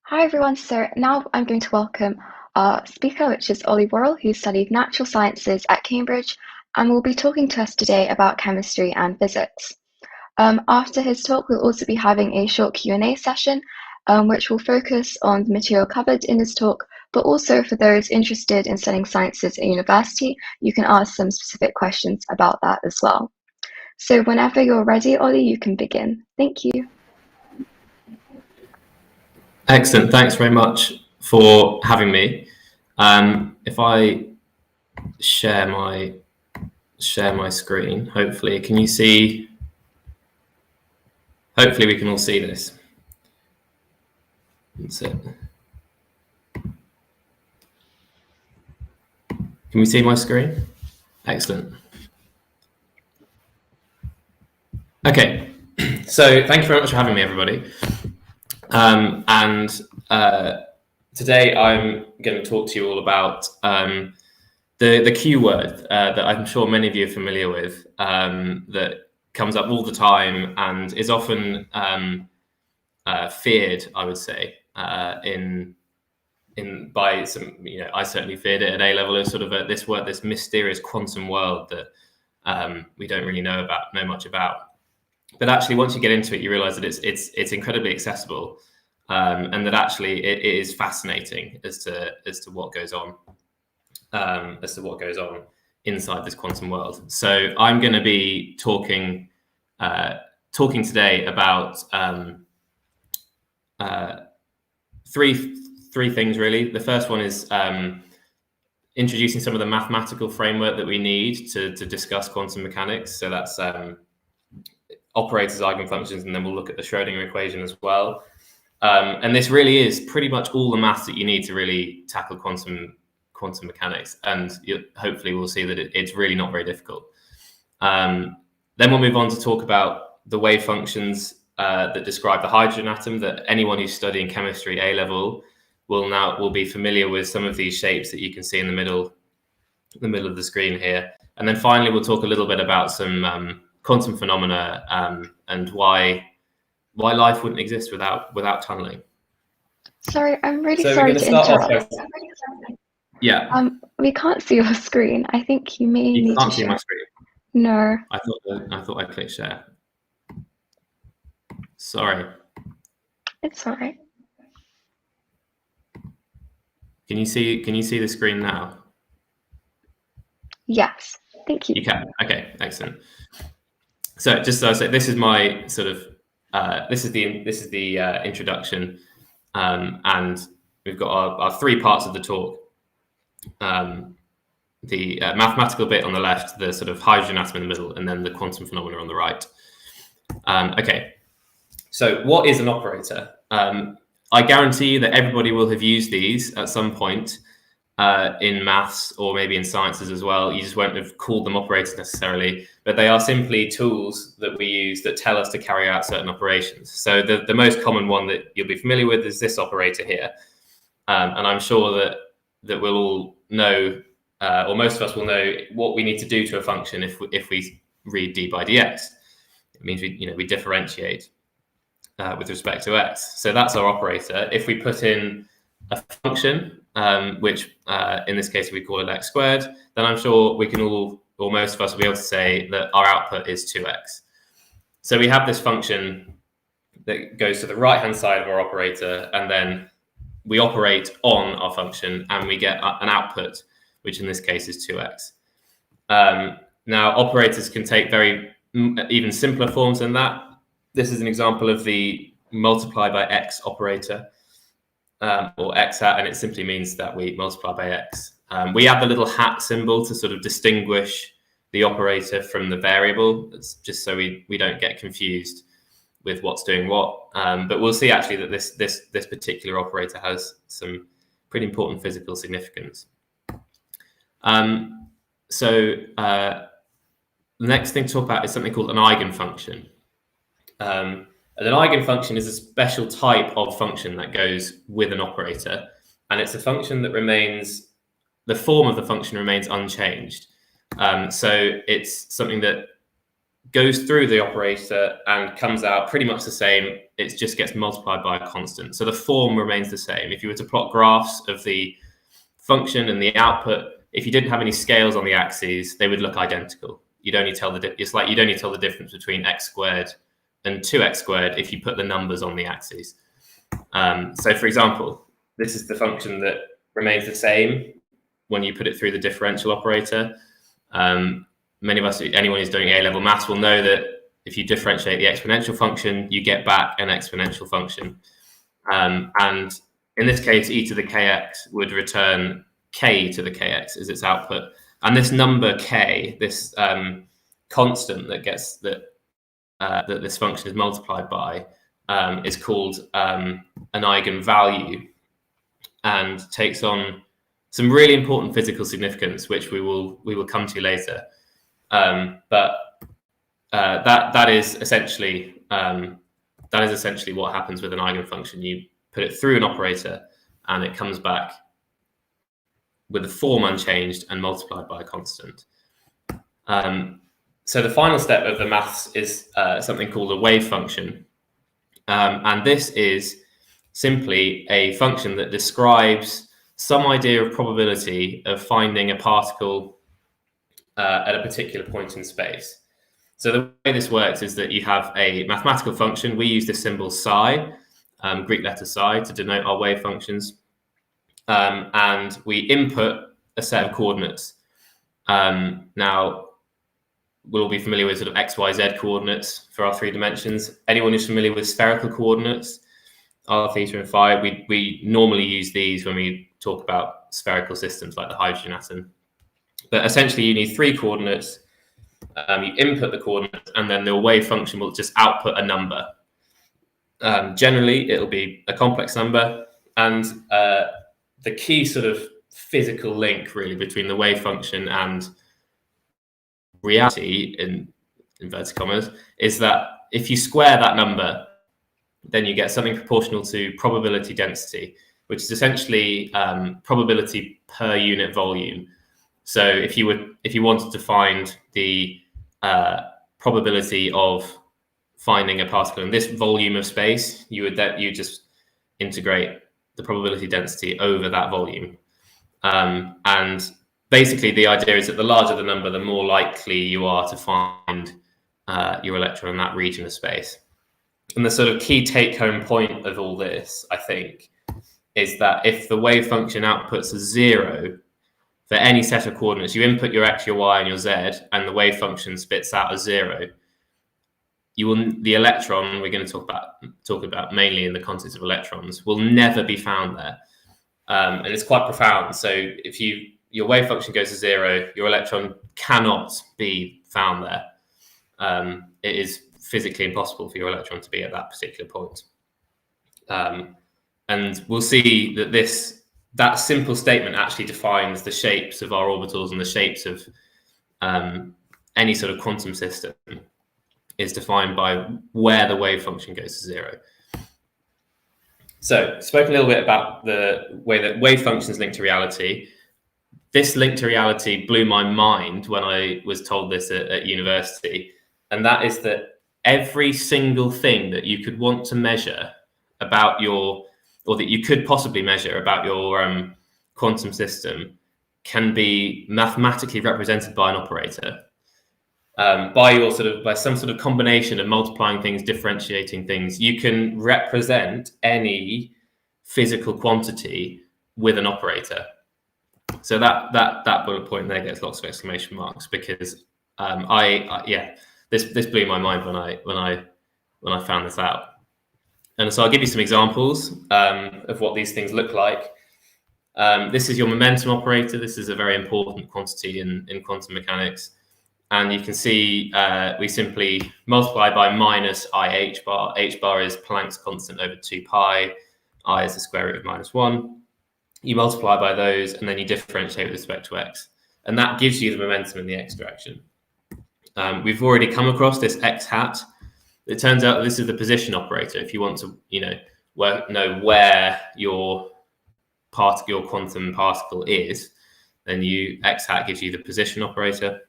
Hi everyone, so now I'm going to welcome our speaker, which is Ollie Worrall, who studied natural sciences at Cambridge and will be talking to us today about chemistry and physics. After his talk, we'll also be having a short Q&A session, which will focus on the material covered in his talk, but also for those interested in studying sciences at university, you can ask some specific questions about that as well. So whenever you're ready, Ollie, you can begin. Thank you. Excellent. Thanks very much for having me. If I share my screen, hopefully, can you see? Hopefully, we can all see this. That's it. Can we see my screen? Excellent. Okay. So thank you very much for having me, everybody. Today I'm going to talk to you all about the Q word that I'm sure many of you are familiar with, that comes up all the time and is often feared, I would say, by some. I certainly feared it at A level as sort of this mysterious quantum world that we don't really know much about. But actually, once you get into it, you realize that it's incredibly accessible, and that actually it is fascinating as to what goes on, inside this quantum world. So I'm going to be talking today about three things really. The first one is introducing some of the mathematical framework that we need to discuss quantum mechanics. So that's operators, eigenfunctions, and then we'll look at the Schrödinger equation as well. And this really is pretty much all the maths that you need to really tackle quantum mechanics. And hopefully we'll see that it's really not very difficult. Then we'll move on to talk about the wave functions that describe the hydrogen atom, that anyone who's studying chemistry A level will be familiar with some of these shapes that you can see in the middle of the screen here. And then finally, we'll talk a little bit about some quantum phenomena and why life wouldn't exist without tunneling. Sorry, I'm really sorry to interrupt. Yeah. We can't see your screen. I think you may need to share. You can't see my screen? No. I thought I clicked share. Sorry. It's all right. Can you see the screen now? Yes. Thank you. You can. Okay, excellent. So just so I say, this is my sort of this is the introduction, and we've got our three parts of the talk. The mathematical bit on the left, the sort of hydrogen atom in the middle, and then the quantum phenomena on the right. Okay, so what is an operator? I guarantee that everybody will have used these at some point in maths or maybe in sciences as well. You just won't have called them operators necessarily, but they are simply tools that we use that tell us to carry out certain operations. So the most common one that you'll be familiar with is this operator here. And I'm sure that we'll all know, or most of us will know, what we need to do to a function if we read d by dx. It means we differentiate with respect to x. So that's our operator. If we put in a function, which in this case we call it x squared, then I'm sure we can all, or most of us will be able to say that our output is 2x. So we have this function that goes to the right-hand side of our operator, and then we operate on our function and we get an output, which in this case is 2x. Now, operators can take even simpler forms than that. This is an example of the multiply by x operator, or x hat, and it simply means that we multiply by x. We add the little hat symbol to sort of distinguish the operator from the variable. It's just so we don't get confused with what's doing what. But we'll see actually that this particular operator has some pretty important physical significance. So the next thing to talk about is something called an eigenfunction. And an eigenfunction is a special type of function that goes with an operator, and it's a function that the form of the function remains unchanged. So it's something that goes through the operator and comes out pretty much the same. It just gets multiplied by a constant. So the form remains the same. If you were to plot graphs of the function and the output, if you didn't have any scales on the axes, they would look identical. You'd only tell it's like you'd only tell the difference between x squared and 2x squared if you put the numbers on the axes. So for example, this is the function that remains the same when you put it through the differential operator. Many of us, anyone who's doing A-level maths will know that if you differentiate the exponential function, you get back an exponential function. And in this case, e to the kx would return k to the kx as its output. And this number k, this constant that gets that this function is multiplied by, is called an eigenvalue, and takes on some really important physical significance, which we will come to later. But that is essentially what happens with an eigenfunction. You put it through an operator, and it comes back with the form unchanged and multiplied by a constant. So the final step of the maths is something called a wave function. And this is simply a function that describes some idea of probability of finding a particle at a particular point in space. So the way this works is that you have a mathematical function. We use the symbol psi, Greek letter psi, to denote our wave functions. And we input a set of coordinates. Now, we'll be familiar with sort of x, y, z coordinates for our 3 dimensions. Anyone who's familiar with spherical coordinates, r, theta, and phi, we normally use these when we talk about spherical systems like the hydrogen atom. But essentially, you need 3 coordinates. You input the coordinates, and then the wave function will just output a number. Generally, it'll be a complex number. And the key sort of physical link, really, between the wave function and reality, in inverted commas, is that if you square that number, then you get something proportional to probability density, which is essentially probability per unit volume. So if you wanted to find the probability of finding a particle in this volume of space, you just integrate the probability density over that volume. And basically the idea is that the larger the number, the more likely you are to find your electron in that region of space. And the sort of key take-home point of all this, I think, is that if the wave function outputs a 0 for any set of coordinates, you input your x, your y, and your z, and the wave function spits out a 0, the electron, we're going to talk about mainly in the context of electrons, will never be found there. And it's quite profound. So if your wave function goes to 0, your electron cannot be found there. It is physically impossible for your electron to be at that particular point. And we'll see that that simple statement actually defines the shapes of our orbitals, and the shapes of any sort of quantum system is defined by where the wave function goes to 0. So, spoken a little bit about the way that wave functions link to reality. This link to reality blew my mind when I was told this at university, and that is that every single thing that you could want to measure about or that you could possibly measure about your quantum system can be mathematically represented by an operator, by some sort of combination of multiplying things, differentiating things. You can represent any physical quantity with an operator. So that bullet point there gets lots of exclamation marks, because this blew my mind when I found this out. And so I'll give you some examples of what these things look like. This is your momentum operator. This is a very important quantity in quantum mechanics. And you can see we simply multiply by minus IH bar. H bar is Planck's constant over 2 pi. I is the square root of -1. You multiply by those, and then you differentiate with respect to x. And that gives you the momentum in the x direction. We've already come across this x hat. It turns out this is the position operator. If you want to, know where your quantum particle is, then x hat gives you the position operator.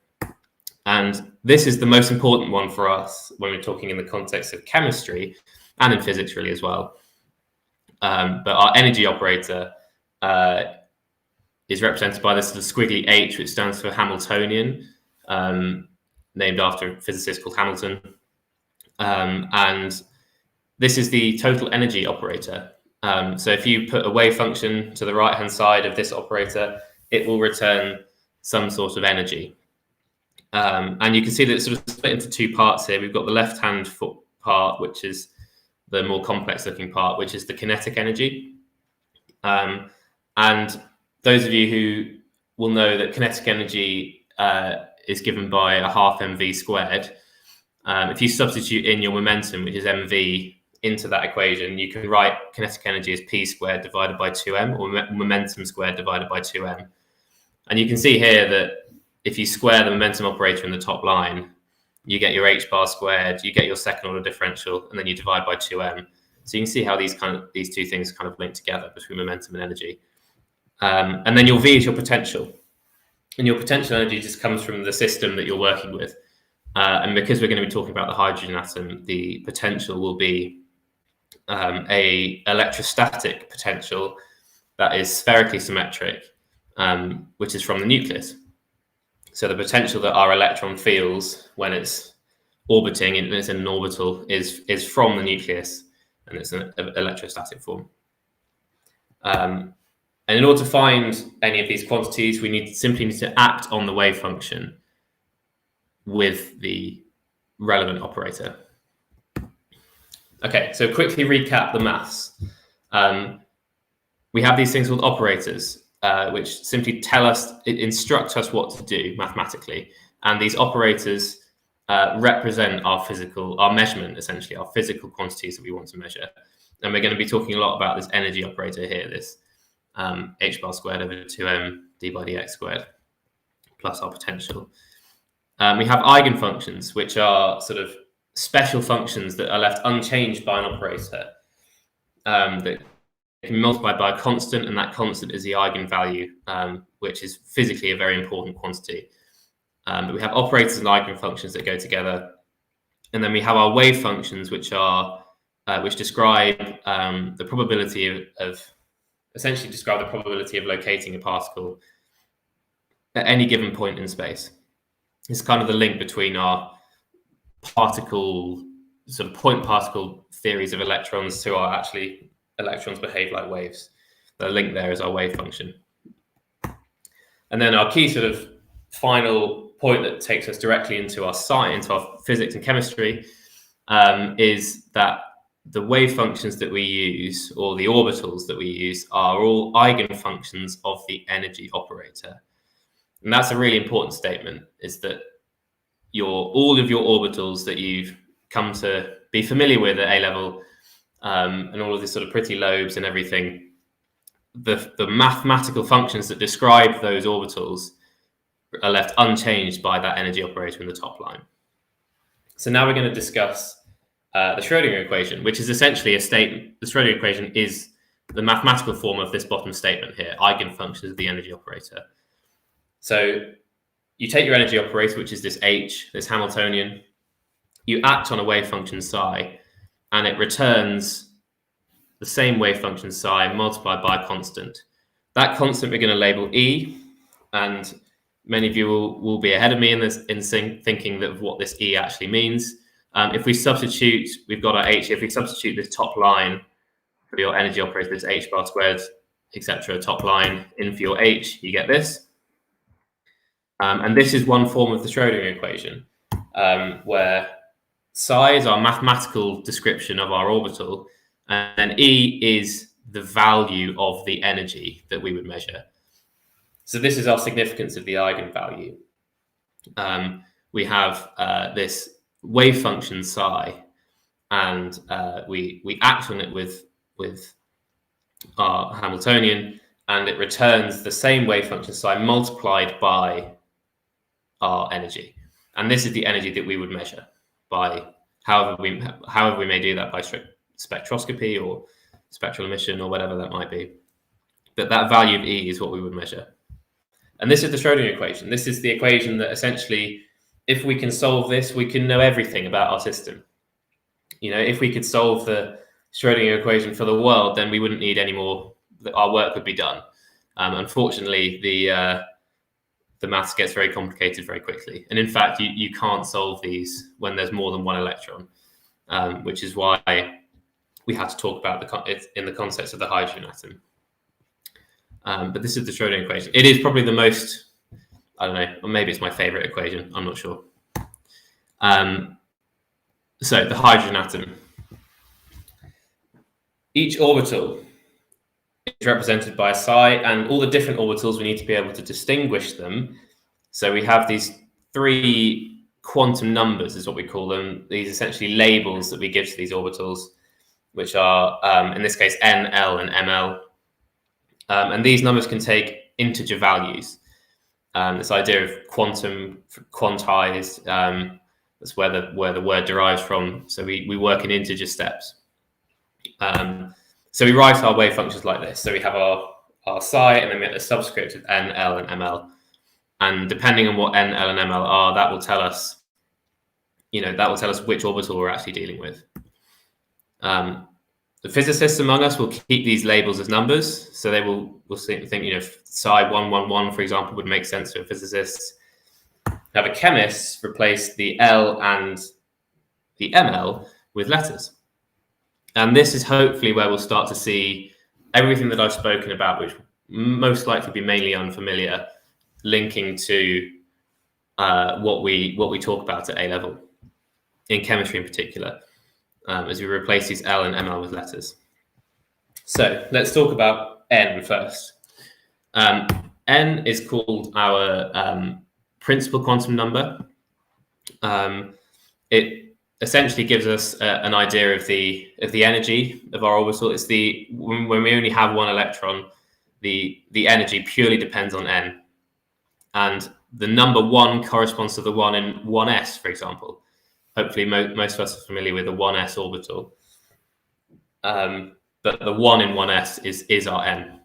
And this is the most important one for us when we're talking in the context of chemistry and in physics really as well. But our energy operator is represented by this little squiggly H, which stands for Hamiltonian, named after a physicist called Hamilton. And this is the total energy operator. So if you put a wave function to the right-hand side of this operator, it will return some sort of energy. And you can see that it's sort of split into two parts here. We've got the left-hand part, which is the more complex-looking part, which is the kinetic energy. And those of you who will know that kinetic energy is given by a half mv squared. If you substitute in your momentum, which is mv, into that equation, you can write kinetic energy as p squared divided by 2m, or momentum squared divided by 2m. And you can see here that if you square the momentum operator in the top line, you get your h bar squared, you get your second order differential, and then you divide by 2m. So you can see how these two things kind of link together between momentum and energy. And then your v is your potential. And your potential energy just comes from the system that you're working with. And because we're going to be talking about the hydrogen atom, the potential will be a electrostatic potential that is spherically symmetric, which is from the nucleus. So the potential that our electron feels when it's orbiting, and it's in an orbital, is from the nucleus, and it's an electrostatic form. And in order to find any of these quantities, we simply need to act on the wave function with the relevant operator. Okay, so quickly recap the maths. We have these things called operators, which simply instruct us what to do mathematically. And these operators represent our measurement, essentially, our physical quantities that we want to measure. And we're going to be talking a lot about this energy operator here, this h bar squared over 2m d by dx squared, plus our potential. We have eigenfunctions, which are sort of special functions that are left unchanged by an operator, that can be multiplied by a constant, and that constant is the eigenvalue, which is physically a very important quantity. But we have operators and eigenfunctions that go together. And then we have our wave functions, which describe the probability essentially describe the probability of locating a particle at any given point in space. It's kind of the link between our particle, sort of point particle theories of electrons to our actually electrons behave like waves. The link there is our wave function. And then our key sort of final point that takes us directly into our science, our physics and chemistry, is that the wave functions that we use, or the orbitals that we use, are all eigenfunctions of the energy operator. And that's a really important statement, is that all of your orbitals that you've come to be familiar with at A level, and all of these sort of pretty lobes and everything, the mathematical functions that describe those orbitals are left unchanged by that energy operator in the top line. So now we're going to discuss the Schrödinger equation, which is essentially a statement. The Schrödinger equation is the mathematical form of this bottom statement here, eigenfunctions of the energy operator. So you take your energy operator, which is this H, this Hamiltonian, you act on a wave function psi, and it returns the same wave function psi multiplied by a constant. That constant we're going to label E, and many of you will be ahead of me in this, thinking that what this E actually means. If we substitute, we've got our H, if we substitute this top line for your energy operator, this h bar squared, etc., top line in for your H, you get this. And this is one form of the Schrödinger equation, where psi is our mathematical description of our orbital, and E is the value of the energy that we would measure. So this is our significance of the eigenvalue. We have this wave function psi, and we act on it with our Hamiltonian, and it returns the same wave function psi multiplied by our energy. And this is the energy that we would measure by however we may do that, by spectroscopy or spectral emission or whatever that might be. But that value of E is what we would measure. And this is the Schrödinger equation. This is the equation that essentially if we can solve this, we can know everything about our system. You know, if we could solve the Schrodinger equation for the world, then we wouldn't need any more. Our work would be done. Unfortunately, the maths gets very complicated very quickly, and in fact, you can't solve these when there's more than one electron, which is why we had to talk about it in the context of the hydrogen atom. But this is the Schrodinger equation. It is probably the most, I don't know, or maybe it's my favorite equation. I'm not sure. So the hydrogen atom. Each orbital is represented by a psi, and all the different orbitals, we need to be able to distinguish them. So we have these 3 quantum numbers, is what we call them. These essentially labels that we give to these orbitals, which are, in this case, N, L, and ML. And these numbers can take integer values. This idea of quantized, that's where the word derives from. So we work in integer steps. So we write our wave functions like this. So we have our psi, and then we have the subscript of N, L, and ML. And depending on what N, L, and ML are, that will tell us, which orbital we're actually dealing with. The physicists among us will keep these labels as numbers. So they will think, psi 111, for example, would make sense to a physicist. Now the chemists replace the L and the ML with letters. And this is hopefully where we'll start to see everything that I've spoken about, which most likely be mainly unfamiliar, linking to what we talk about at A level, in chemistry in particular, as we replace these L and ML with letters. So let's talk about N first. N is called our principal quantum number. It essentially gives us an idea of the energy of our orbital. It's when we only have one electron, the energy purely depends on N, and the number 1 corresponds to the 1 in 1s, for example. Hopefully, most of us are familiar with the 1s orbital, but the 1 in 1s is our N,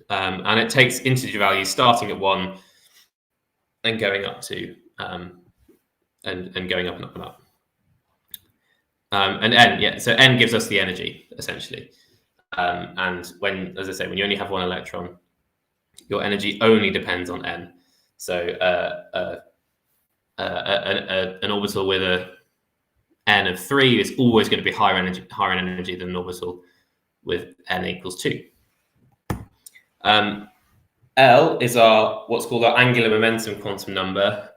and it takes integer values starting at 1 and going up to and going up and up and up. And N, so N gives us the energy, essentially. And as I say, when you only have one electron, your energy only depends on N. So an orbital with a N of 3 is always going to be higher in energy than an orbital with N equals 2. L is what's called our angular momentum quantum number.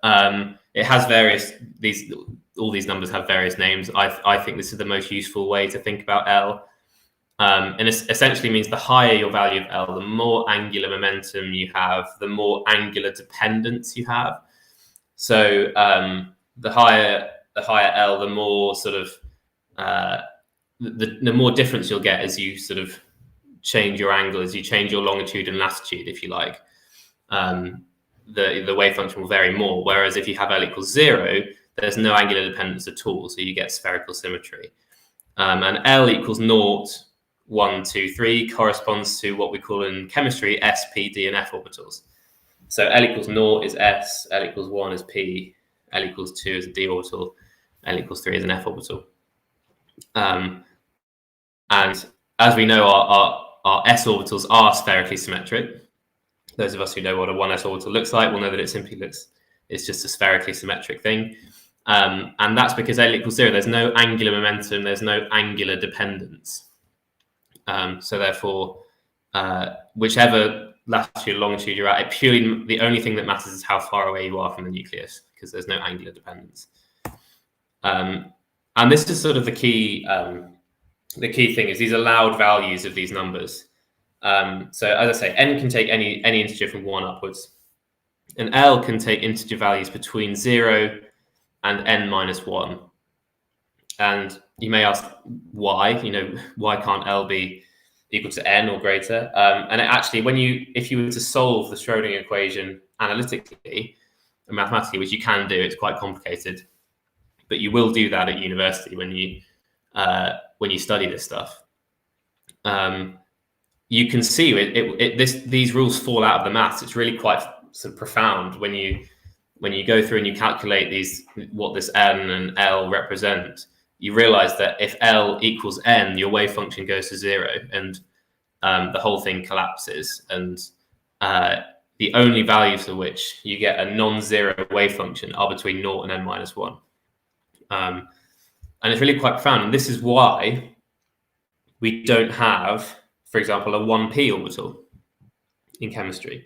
It has all these numbers have various names. I think this is the most useful way to think about L. And it essentially means the higher your value of L, the more angular momentum you have, the more angular dependence you have. So the higher L, the more sort of the more difference you'll get as you sort of change your angle, as you change your longitude and latitude, if you like. The wave function will vary more. Whereas if you have L equals 0, there's no angular dependence at all, so you get spherical symmetry. And L equals 0, 1, 2, 3 corresponds to what we call in chemistry S, P, D, and F orbitals. So L equals 0 is S, L equals 1 is P, L equals 2 is a D orbital, L equals 3 is an F orbital. And as we know, our S orbitals are spherically symmetric. Those of us who know what a 1s orbital looks like will know that it's just a spherically symmetric thing. And that's because L equals 0, there's no angular momentum, there's no angular dependence. So therefore, whichever latitude or longitude you're at, the only thing that matters is how far away you are from the nucleus, because there's no angular dependence. And this is sort of the key thing, is these allowed values of these numbers. So as I say, N can take any integer from 1 upwards, and L can take integer values between 0 and N minus 1. And you may ask why, why can't L be equal to N or greater? And actually, if you were to solve the Schrodinger equation analytically and mathematically, which you can do, it's quite complicated, but you will do that at university when you study this stuff. You can see these rules fall out of the maths. It's really quite sort of profound when you when you go through and you calculate what this n and L represent, you realize that if L equals n, your wave function goes to 0, and the whole thing collapses. And the only values for which you get a non-zero wave function are between 0 and n-1. And it's really quite profound. And this is why we don't have, for example, a 1p orbital in chemistry,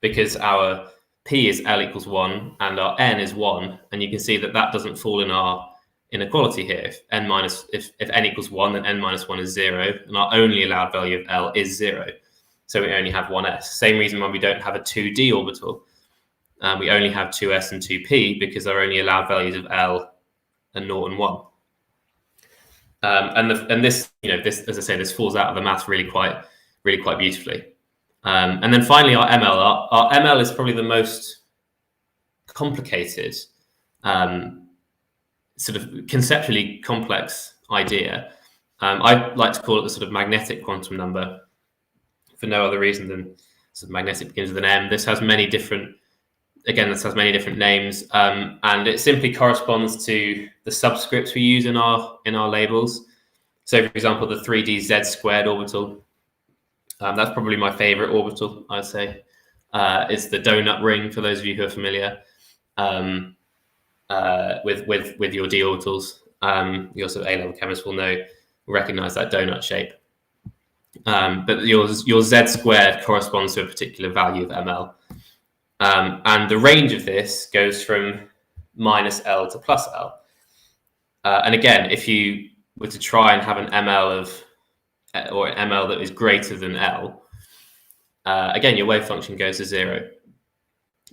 because our p is L equals 1 and our n is 1. And you can see that doesn't fall in our inequality here. If n equals 1, then n-1 is 0, and our only allowed value of L is 0. So we only have 1s. Same reason why we don't have a 2d orbital. We only have 2s and 2p, because our only allowed values of L are 0 and 1. And this, this, as I say, this falls out of the math really quite beautifully. And then finally, our ML. Our ML is probably the most complicated, sort of conceptually complex idea. I like to call it the sort of magnetic quantum number, for no other reason than sort of magnetic begins with an M. This has many different names, and it simply corresponds to the subscripts we use in our labels. So, for example, the 3D Z² orbital. That's probably my favorite orbital, I'd say. It's the donut ring, for those of you who are familiar with your d orbitals. Your sort of A-level chemists will recognize that donut shape. But your Z² corresponds to a particular value of ML. And the range of this goes from -L to +L. And again, if you were to try and have an ML or an ML that is greater than L, again, your wave function goes to 0.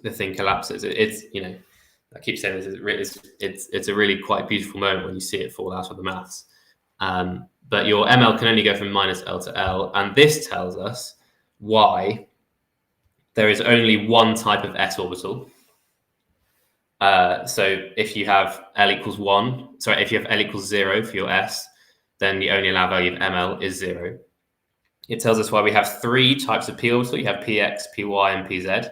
The thing collapses. I keep saying this, it's a really quite beautiful moment when you see it fall out of the maths. But your ML can only go from -L to L, and this tells us why there is only one type of s orbital. So if you have L equals 0 for your s, then the only allowed value of ML is 0. It tells us why we have 3 types of p orbital. You have px, py, and pz.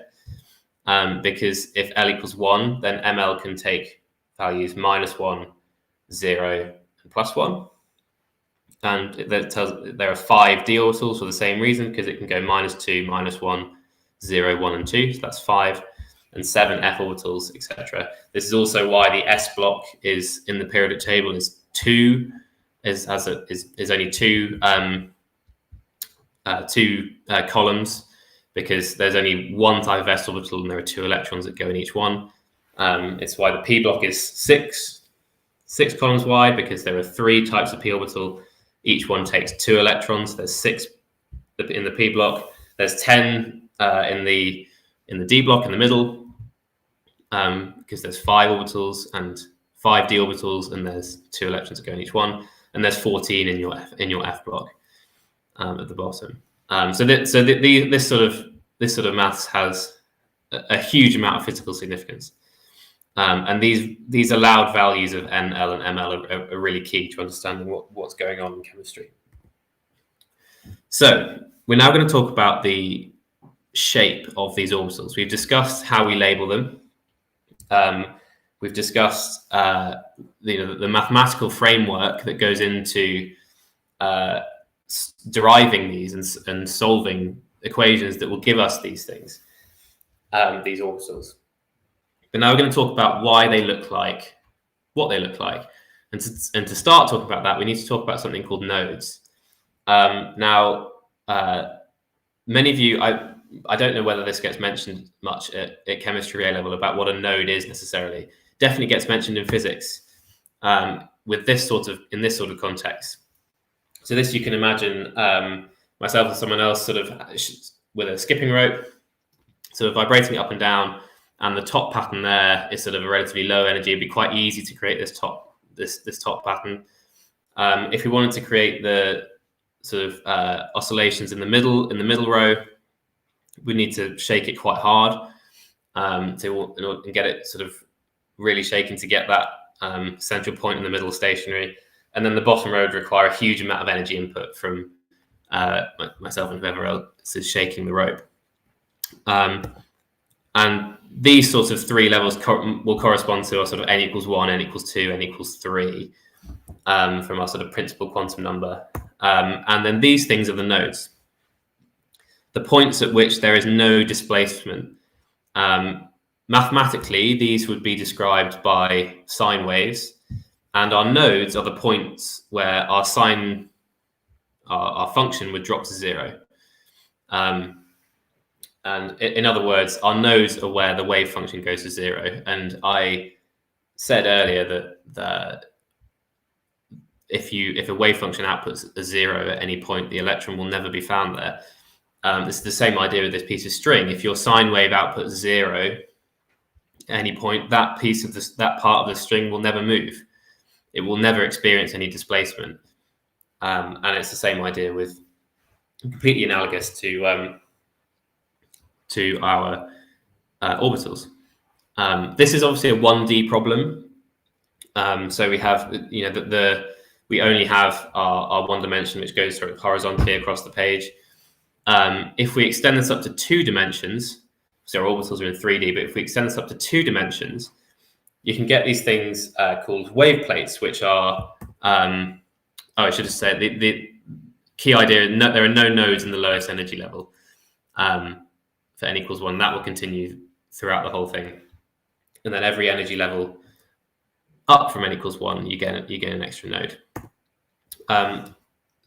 Because if L equals 1, then ML can take values -1, 0, and +1. And that tells there are 5 d orbitals for the same reason, because it can go -2, -1, 0, 1, and 2. So that's 5, and 7 f orbitals, etc. This is also why the s block is in the periodic table is 2, is only 2 columns, because there's only one type of s orbital and there are 2 electrons that go in each one. It's why the p block is 6 columns wide, because there are 3 types of p orbital. Each one takes 2 electrons. There's 6 in the p block. There's 10 in the d block in the middle, because there's 5 orbitals and 5 d orbitals, and there's 2 electrons that go in each one. And there's 14 in your f block at the bottom. This sort of maths has a huge amount of physical significance, and these allowed values of n, L, and ml are really key to understanding what's going on in chemistry. So we're now going to talk about the shape of these orbitals. We've discussed how we label them. We've discussed the mathematical framework that goes into deriving these and solving equations that will give us these things, these orbitals. But now we're going to talk about why they look like what they look like. And to start talking about that, we need to talk about something called nodes. Many of you, I don't know whether this gets mentioned much at chemistry A level about what a node is necessarily. Definitely gets mentioned in physics in this sort of context. So this, you can imagine myself and someone else sort of with a skipping rope, sort of vibrating up and down, and the top pattern there is sort of a relatively low energy. It'd be quite easy to create this top pattern. If we wanted to create the sort of oscillations in the middle row, we need to shake it quite hard and get it sort of really shaking to get that central point in the middle stationary. And then the bottom row would require a huge amount of energy input from myself and whoever else is shaking the rope. And these sorts of three levels will correspond to our sort of n equals 1, n equals 2, n equals 3 from our sort of principal quantum number. And then these things are the nodes, the points at which there is no displacement. Mathematically, these would be described by sine waves, and our nodes are the points where our function would drop to 0. And in other words, our nodes are where the wave function goes to 0. And I said earlier that if a wave function outputs a 0 at any point, the electron will never be found there. It's the same idea with this piece of string. If your sine wave outputs 0 at any point, that part of the string will never move. It will never experience any displacement. And it's the same idea with, completely analogous to our orbitals. This is obviously a 1D problem. So we have, we only have our one dimension, which goes sort of horizontally across the page. If we extend this up to 2 dimensions, so our orbitals are in 3D, but if we extend this up to 2 dimensions, you can get these things called wave plates, which are, I should have said, the key idea, there are no nodes in the lowest energy level for n equals 1. That will continue throughout the whole thing. And then every energy level up from n equals 1, you get an extra node.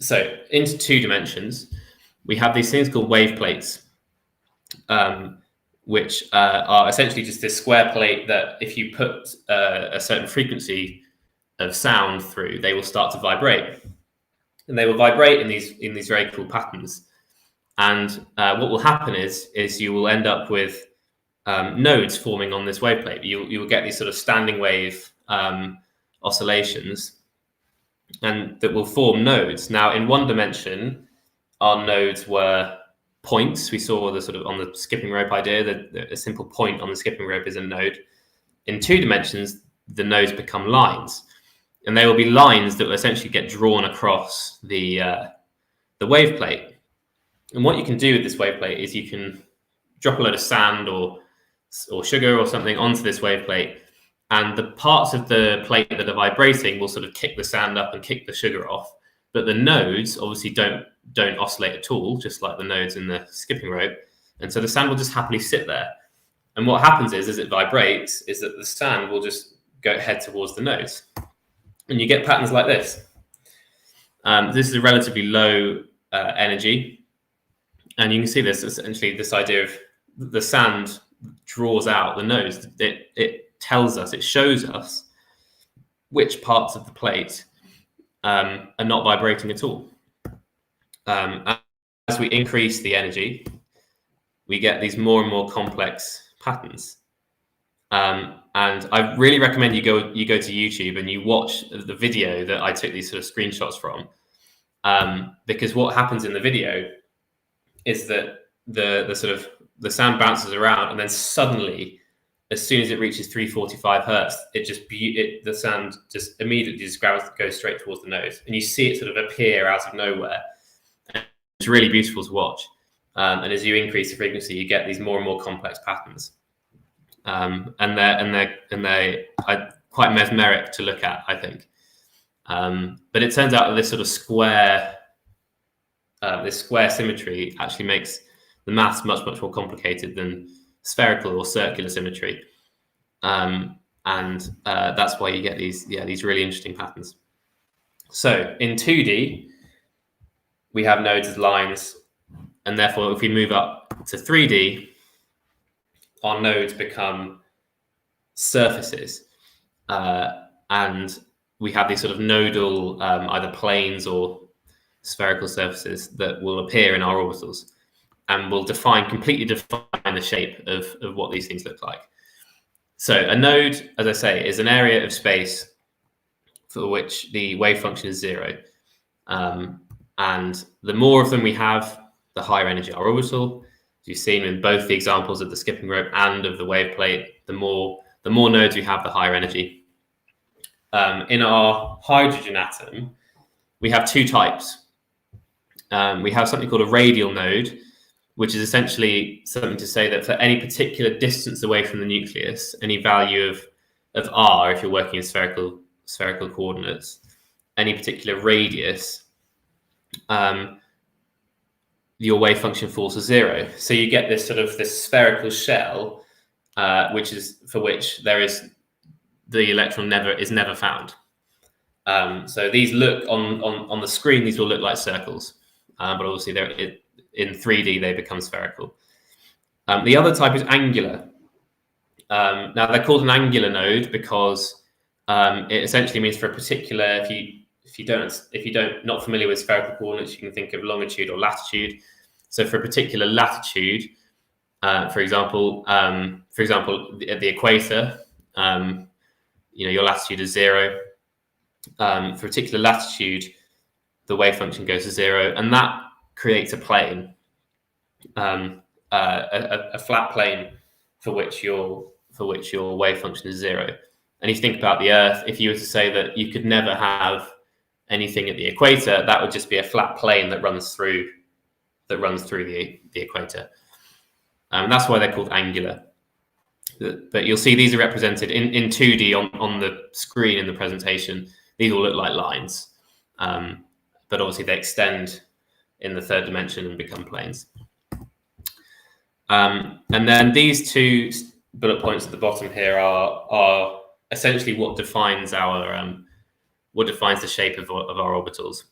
So into 2 dimensions, we have these things called wave plates, which are essentially just this square plate that if you put a certain frequency of sound through, they will start to vibrate. And they will vibrate in these very cool patterns. And what will happen is you will end up with nodes forming on this wave plate. You will get these sort of standing wave oscillations, and that will form nodes. Now, in 1 dimension, our nodes were points. We saw the sort of on the skipping rope idea that a simple point on the skipping rope is a node. In 2 dimensions, the nodes become lines, and they will be lines that will essentially get drawn across the wave plate. And what you can do with this wave plate is you can drop a load of sand or sugar or something onto this wave plate, and the parts of the plate that are vibrating will sort of kick the sand up and kick the sugar off. But the nodes obviously don't oscillate at all, just like the nodes in the skipping rope. And so the sand will just happily sit there. And what happens is, as it vibrates, is that the sand will just head towards the nodes. And you get patterns like this. This is a relatively low energy. And you can see this, essentially, this idea of the sand draws out the nodes. It tells us, it shows us which parts of the plate are not vibrating at all. As we increase the energy, we get these more and more complex patterns. And I really recommend you go to YouTube and you watch the video that I took these sort of screenshots from, because what happens in the video is that the sound bounces around, and then suddenly, as soon as it reaches 345 hertz, the sound just immediately just goes straight towards the nose, and you see it sort of appear out of nowhere. And it's really beautiful to watch. And as you increase the frequency, you get these more and more complex patterns. And they are quite mesmeric to look at, I think. But it turns out that this sort of square symmetry actually makes the maths much more complicated than spherical or circular symmetry, and that's why you get these really interesting patterns. So in 2D, we have nodes as lines, and therefore, if we move up to 3D, our nodes become surfaces, and we have these sort of nodal either planes or spherical surfaces that will appear in our orbitals, and will completely define the shape of what these things look like. So a node, as I say, is an area of space for which the wave function is 0. And the more of them we have, the higher energy our orbital. As you've seen in both the examples of the skipping rope and of the wave plate, the more nodes we have, the higher energy. In our hydrogen atom, we have 2 types. We have something called a radial node, which is essentially something to say that for any particular distance away from the nucleus, any value of r, if you're working in spherical coordinates, any particular radius, your wave function falls to 0. So you get this sort of this spherical shell, which is for which there is the electron is never found. So these look on the screen, these will look like circles, but obviously they're in 3D they become spherical. The other type is angular. Now they're called an angular node because it essentially means for a particular, if you don't not familiar with spherical coordinates, you can think of longitude or latitude. So for a particular latitude, for example, at the equator, your latitude is 0. For a particular latitude, the wave function goes to 0, and that creates a plane, a flat plane for which your wave function is 0. And if you think about the Earth, if you were to say that you could never have anything at the equator, that would just be a flat plane that runs through the equator. That's why they're called angular. But you'll see these are represented in 2D on the screen in the presentation. These all look like lines, but obviously they extend in the third dimension and become planes. And then these two bullet points at the bottom here are essentially what defines the shape of our orbitals.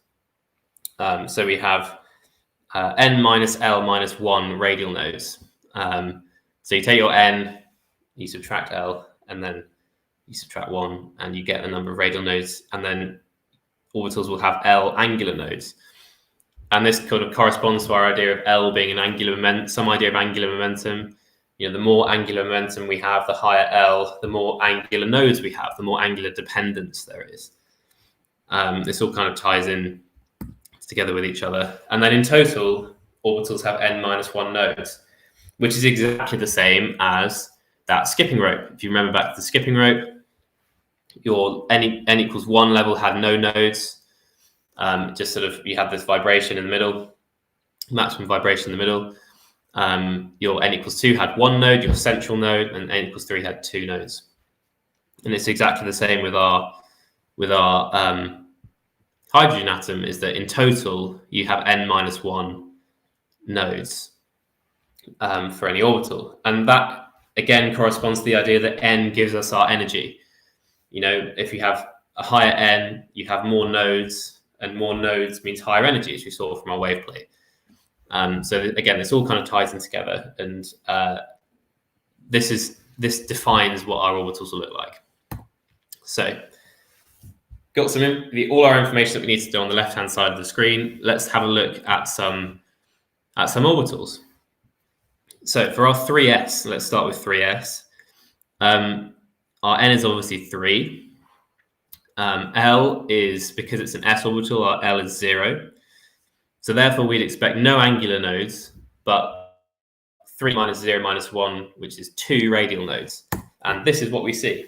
So we have n minus L minus 1 radial nodes. So you take your n, you subtract L, and then you subtract 1, and you get a number of radial nodes, and then orbitals will have L angular nodes. And this kind of corresponds to our idea of L being an angular momentum, some idea of angular momentum. The more angular momentum we have, the higher L, the more angular nodes we have, the more angular dependence there is. This all kind of ties in together with each other. And then in total, orbitals have n minus 1 nodes, which is exactly the same as that skipping rope. If you remember back to the skipping rope, your n equals 1 level had no nodes. Just sort of, you have this vibration in the middle, maximum vibration in the middle. Your n equals 2 had 1 node, your central node, and n equals 3 had 2 nodes. And it's exactly the same with our hydrogen atom, is that in total you have n minus 1 nodes for any orbital. And that again corresponds to the idea that n gives us our energy. If you have a higher n, you have more nodes, and more nodes means higher energy, as we saw from our wave plate. So again, this all kind of ties in together, and this defines what our orbitals will look like. So got all our information that we need to do on the left-hand side of the screen. Let's have a look at some orbitals. So for our 3s, let's start with 3s. Our n is obviously 3. L is, because it's an s orbital, our L is 0. So therefore, we'd expect no angular nodes, but 3 minus 0 minus 1, which is 2 radial nodes. And this is what we see.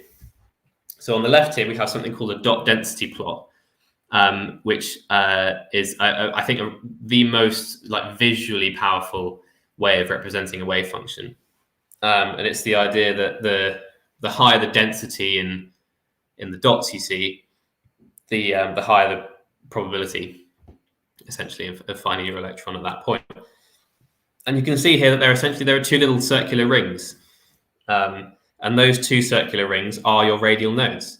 So on the left here, we have something called a dot density plot, which is, I think, the most visually powerful way of representing a wave function. And it's the idea that the higher the density in the dots you see, the higher the probability, essentially, of finding your electron at that point. And you can see here that there are 2 little circular rings. And those 2 circular rings are your radial nodes.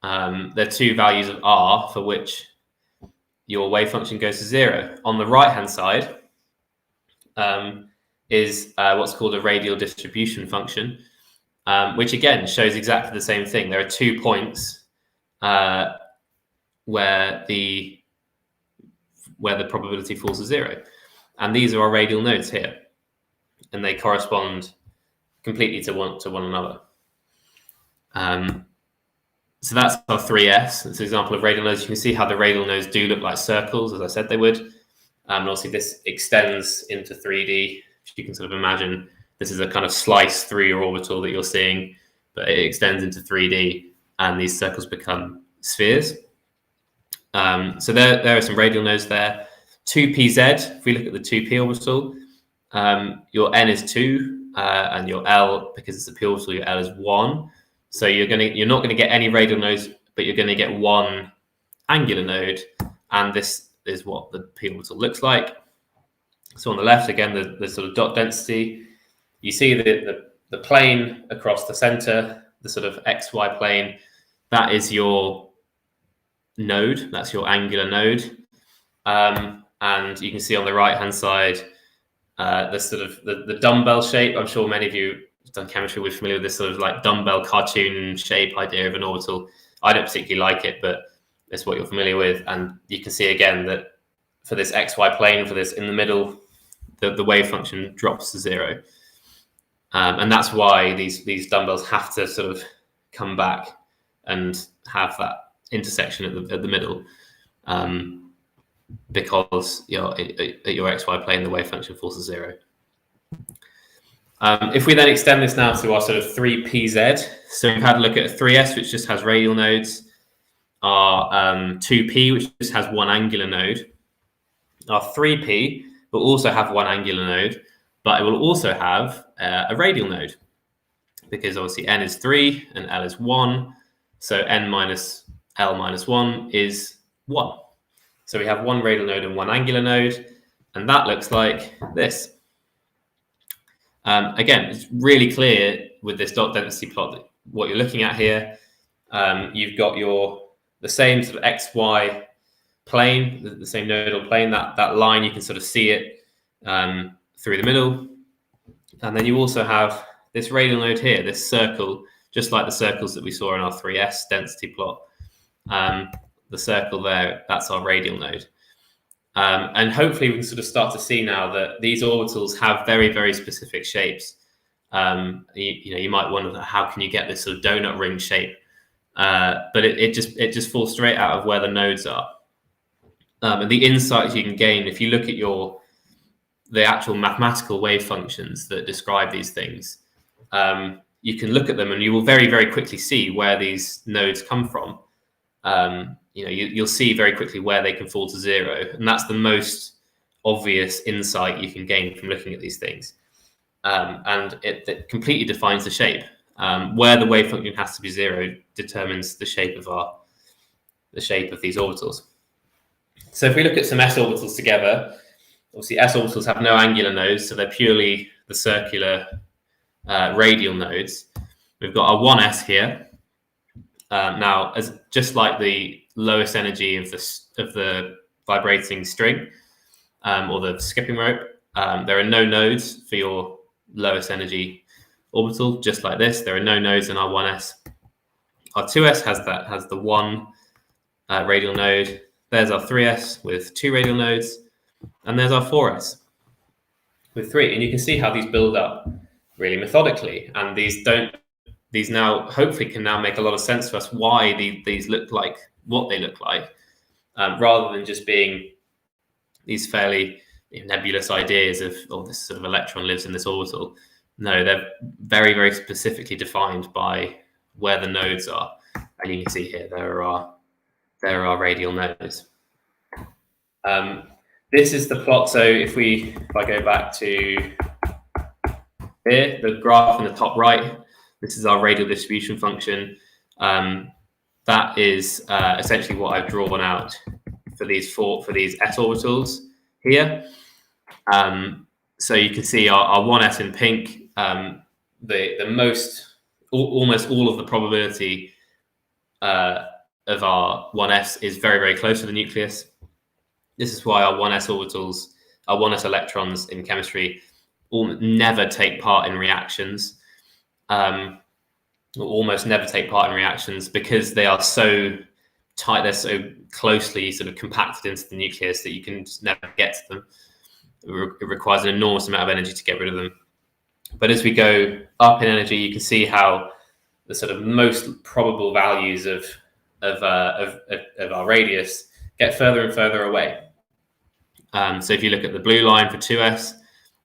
They're 2 values of r for which your wave function goes to 0. On the right-hand side is what's called a radial distribution function, which again shows exactly the same thing. There are 2 points where the probability falls to 0. And these are our radial nodes here. And they correspond completely to one another. So that's our 3s. It's an example of radial nodes. You can see how the radial nodes do look like circles, as I said they would. And obviously this extends into 3D. You can sort of imagine this is a kind of slice through your orbital that you're seeing, but it extends into 3D, and these circles become spheres. So there are some radial nodes there. 2pz, if we look at the 2p orbital, your N is 2, and your L, because it's a p orbital, your L is 1. So you're not going to get any radial nodes, but you're going to get one angular node, and this is what the p orbital looks like. So on the left, again, the sort of dot density. You see the plane across the center, the sort of XY plane. That is your node. That's your angular node. And you can see on the right-hand side, the sort of the dumbbell shape. I'm sure many of you who've done chemistry will be familiar with this sort of like dumbbell cartoon shape idea of an orbital. I don't particularly like it, but it's what you're familiar with. And you can see again that for this XY plane, for this in the middle, the wave function drops to 0. And that's why these dumbbells have to sort of come back and have that intersection at the middle, because at your XY plane, the wave function falls to 0. If we then extend this now to our sort of 3PZ, so we've had a look at a 3S, which just has radial nodes, our 2P, which just has one angular node. Our 3P will also have one angular node, but it will also have a radial node, because obviously N is 3 and L is 1. So N minus L minus 1 is 1. So we have one radial node and one angular node, and that looks like this. Again, it's really clear with this dot density plot that what you're looking at here. You've got the same sort of XY plane, the same nodal plane. That line, you can sort of see it through the middle. And then you also have this radial node here, this circle, just like the circles that we saw in our 3S density plot. The circle there, that's our radial node. And hopefully we can sort of start to see now that these orbitals have very, very specific shapes. You might wonder, how can you get this sort of donut ring shape? But it just falls straight out of where the nodes are. And the insights you can gain if you look at the actual mathematical wave functions that describe these things, you can look at them and you will very, very quickly see where these nodes come from. You'll see very quickly where they can fall to 0, and that's the most obvious insight you can gain from looking at these things. And it completely defines the shape. Where the wave function has to be 0 determines the shape of these orbitals. So if we look at some s orbitals together, obviously s orbitals have no angular nodes, so they're purely the circular radial nodes. We've got our 1s here. Now, as just like the lowest energy of the vibrating string or the skipping rope, there are no nodes for your lowest energy orbital. Just like this, there are no nodes in our 1s. Our 2s has the 1 radial node. There's our 3s with 2 radial nodes, and there's our 4s with 3. And you can see how these build up really methodically, and these now hopefully can now make a lot of sense to us why these look like what they look like, rather than just being these fairly nebulous ideas of, this sort of electron lives in this orbital. No, they're very, very specifically defined by where the nodes are. And you can see here, there are radial nodes. This is the plot. So if I go back to here, the graph in the top right, this is our radial distribution function. That is essentially what I've drawn out for these s orbitals here. So you can see our 1s in pink. Almost all of the probability of our 1s is very, very close to the nucleus. This is why our 1s orbitals, our 1s electrons in chemistry, never take part in reactions. Almost never take part in reactions because they are so tight, they're so closely sort of compacted into the nucleus that you can just never get to them. It requires an enormous amount of energy to get rid of them. But as we go up in energy, you can see how the sort of most probable values of our radius get further and further away. So if you look at the blue line for 2s,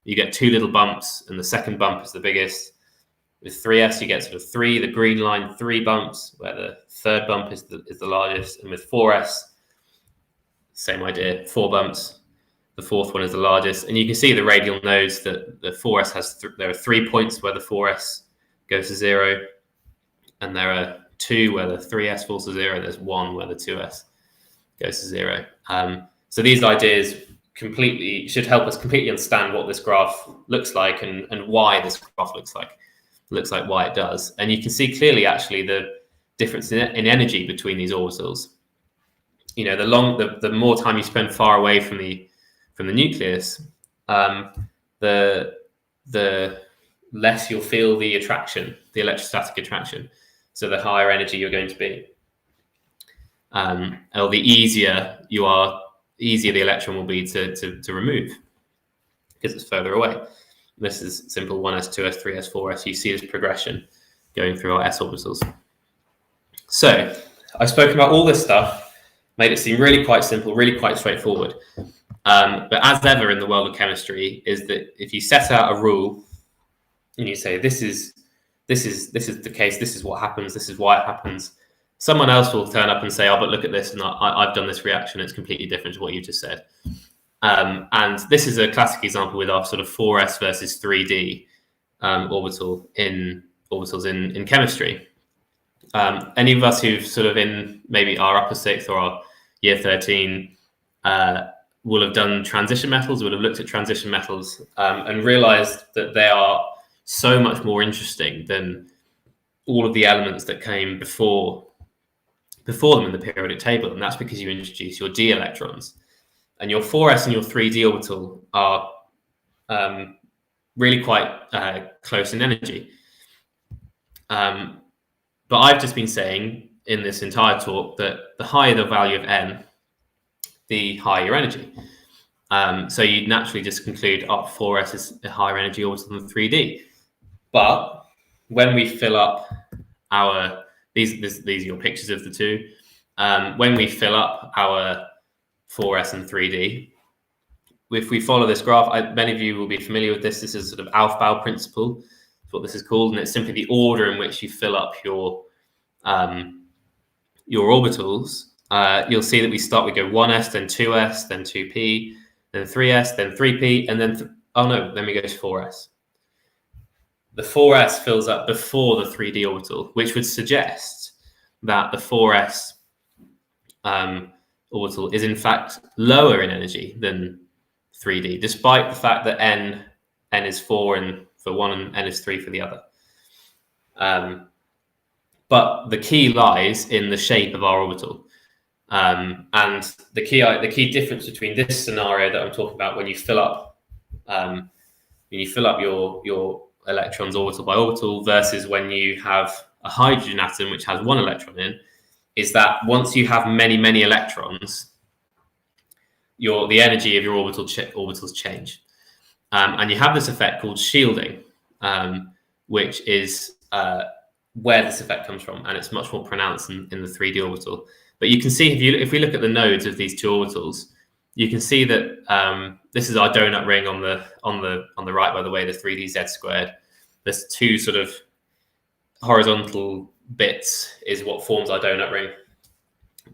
you get 2 little bumps, and the second bump is the biggest. With 3s, you get sort of 3, the green line, 3 bumps, where the third bump is the largest. And with 4s, same idea, 4 bumps. The fourth one is the largest. And you can see the radial nodes that the 4s has, there are 3 points where the 4s goes to 0. And there are 2 where the 3s falls to 0. There's 1 where the 2s goes to 0. So these ideas should help us completely understand what this graph looks like and why this graph looks like why it does. And you can see clearly actually the difference in energy between these orbitals. You know, the more time you spend far away from the nucleus, the less you'll feel the attraction, the electrostatic attraction. So the higher energy you're going to be, or the easier the electron will be to remove because it's further away. This is simple 1s, 2s, 3s, 4s. You see this progression going through our s orbitals. So I've spoken about all this stuff, made it seem really quite simple, really quite straightforward. But as ever in the world of chemistry, is that if you set out a rule and you say this is the case, this is what happens, this is why it happens, someone else will turn up and say, oh, but look at this, and I've done this reaction, it's completely different to what you just said. And this is a classic example with our sort of 4s versus 3D orbitals in chemistry. Any of us who've sort of in maybe our upper sixth or our year 13 will have done transition metals, will have looked at transition metals and realized that they are so much more interesting than all of the elements that came before them in the periodic table. And that's because you introduce your d electrons. And your 4s and your 3d orbital are really quite close in energy. But I've just been saying in this entire talk that the higher the value of n, the higher your energy. So you'd naturally just conclude, 4s is a higher energy orbital than 3d. But when we fill up these are your pictures of the two. When we fill up our 4s and 3d, if we follow this graph, many of you will be familiar with this. This is sort of Aufbau principle. That's what this is called, and it's simply the order in which you fill up your orbitals. You'll see that we go 1s, then 2s, then 2p, then 3s, then 3p, and then then we go to 4s. The 4s fills up before the 3d orbital, which would suggest that the 4s orbital is in fact lower in energy than 3d, despite the fact that n is 4 and for one and n is 3 for the other. But the key lies in the shape of our orbital. And the key difference between this scenario that I'm talking about, when you fill up your electrons orbital by orbital, versus when you have a hydrogen atom which has one electron in, is that once you have many electrons, the energy of your orbitals change, and you have this effect called shielding, which is where this effect comes from, and it's much more pronounced in the 3D orbital. But you can see if we look at the nodes of these two orbitals, you can see that this is our donut ring on the right. By the way, the 3D z squared. There's two sort of horizontal bits is what forms our donut ring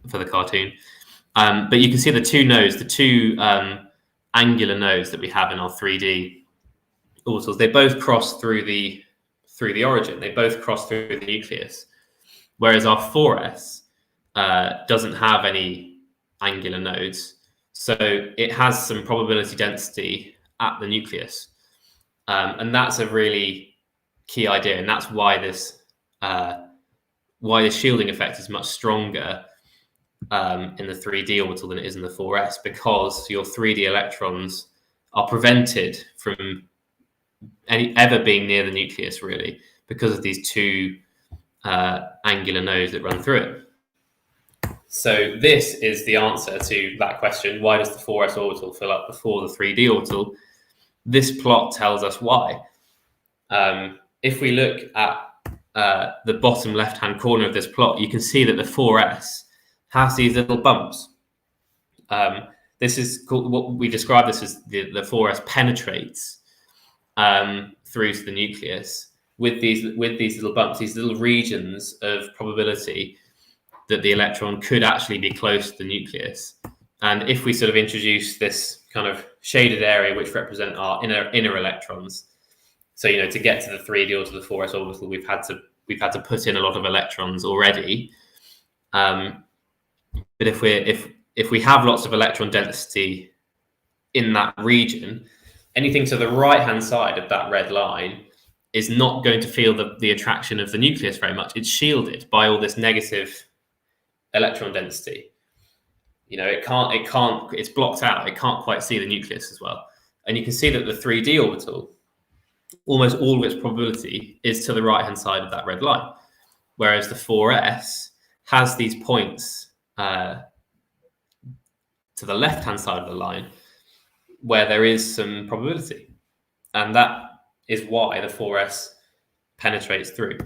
for the cartoon. But you can see the two nodes, the two angular nodes that we have in our 3D orbitals. They both cross through the origin. They both cross through the nucleus, whereas our 4s doesn't have any angular nodes, so it has some probability density at the nucleus, and that's a really key idea, and that's why this shielding effect is much stronger in the 3D orbital than it is in the 4s, because your 3D electrons are prevented from ever being near the nucleus, really, because of these two angular nodes that run through it. So this is the answer to that question: why does the 4s orbital fill up before the 3D orbital? This plot tells us why. If we look at the bottom left-hand corner of this plot, you can see that the 4s has these little bumps. This is called, what we describe this as the 4s penetrates through to the nucleus with these little bumps, these little regions of probability that the electron could actually be close to the nucleus And if we sort of introduce this kind of shaded area, which represent our inner electrons, so to get to the 3d or to the 4s orbital, we've had to put in a lot of electrons already. But if we have lots of electron density in that region, anything to the right hand side of that red line is not going to feel the attraction of the nucleus very much. It's shielded by all this negative electron density. It's blocked out. It can't quite see the nucleus as well. And you can see that the 3d orbital, almost all of its probability is to the right hand side of that red line, whereas the 4s has these points to the left hand side of the line where there is some probability, and that is why the 4s penetrates through.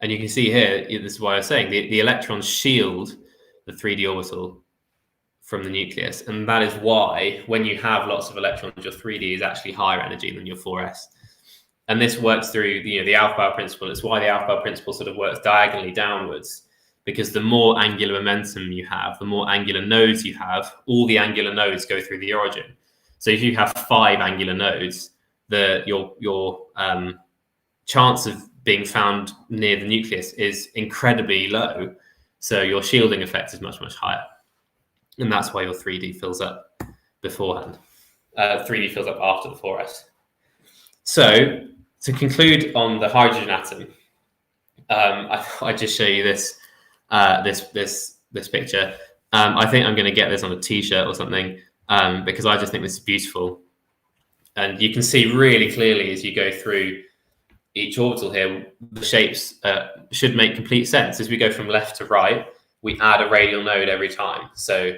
And you can see here, this is why I was saying the electrons shield the 3d orbital from the nucleus, and that is why when you have lots of electrons, your 3d is actually higher energy than your 4s. And this works through the Aufbau principle. It's why the Aufbau principle sort of works diagonally downwards, because the more angular momentum you have, the more angular nodes you have, all the angular nodes go through the origin. So if you have 5 angular nodes, your chance of being found near the nucleus is incredibly low. So your shielding effect is much, much higher. And that's why your 3D fills up beforehand. 3D fills up after the 4s. So to conclude on the hydrogen atom, I just show you this picture. I think I'm going to get this on a t-shirt or something, because I just think this is beautiful. And you can see really clearly as you go through each orbital here, the shapes should make complete sense. As we go from left to right, we add a radial node every time. So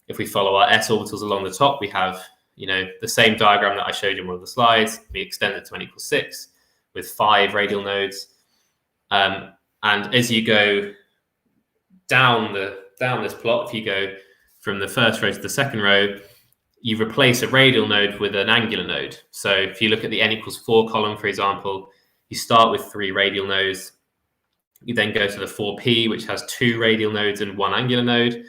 if we follow our s orbitals along the top, we have the same diagram that I showed you in one of the slides. We extend it to n = 6 with 5 radial nodes. And as you go down this plot, if you go from the first row to the second row, you replace a radial node with an angular node. So if you look at the n = 4 column, for example, you start with 3 radial nodes. You then go to the 4p, which has 2 radial nodes and 1 angular node,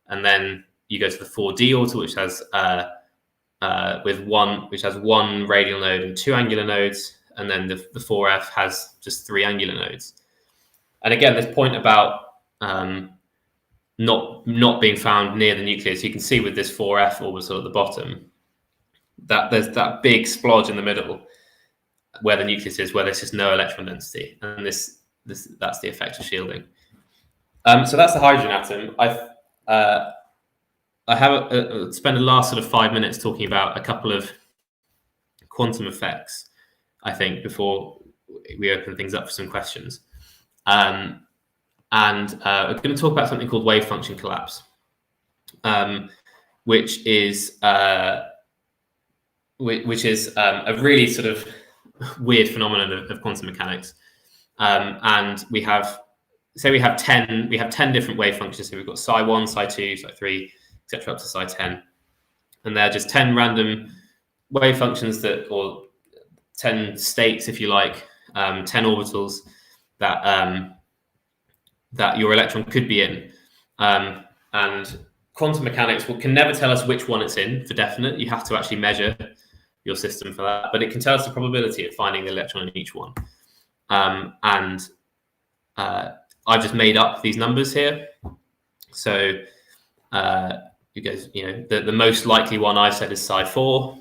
and then you go to the 4d orbital, which has one radial node and 2 angular nodes, and then the 4f has just 3 angular nodes. And again, this point about not being found near the nucleus, you can see with this 4f orbital at the bottom that there's that big splodge in the middle where the nucleus is, where there's just no electron density, and that's the effect of shielding. So that's the hydrogen atom. I have spent the last sort of 5 minutes talking about a couple of quantum effects, I think, before we open things up for some questions. And we're going to talk about something called wave function collapse, which is a really sort of weird phenomenon of quantum mechanics. And we have 10 different wave functions. So we've got psi1, psi2, psi3, etc. up to psi10, and they're just 10 random wave functions or 10 states, if you like, 10 orbitals that your electron could be in. And quantum mechanics can never tell us which one it's in for definite. You have to actually measure your system for that, but it can tell us the probability of finding the electron in each one. And I've just made up these numbers here. So the most likely one I've said is psi4.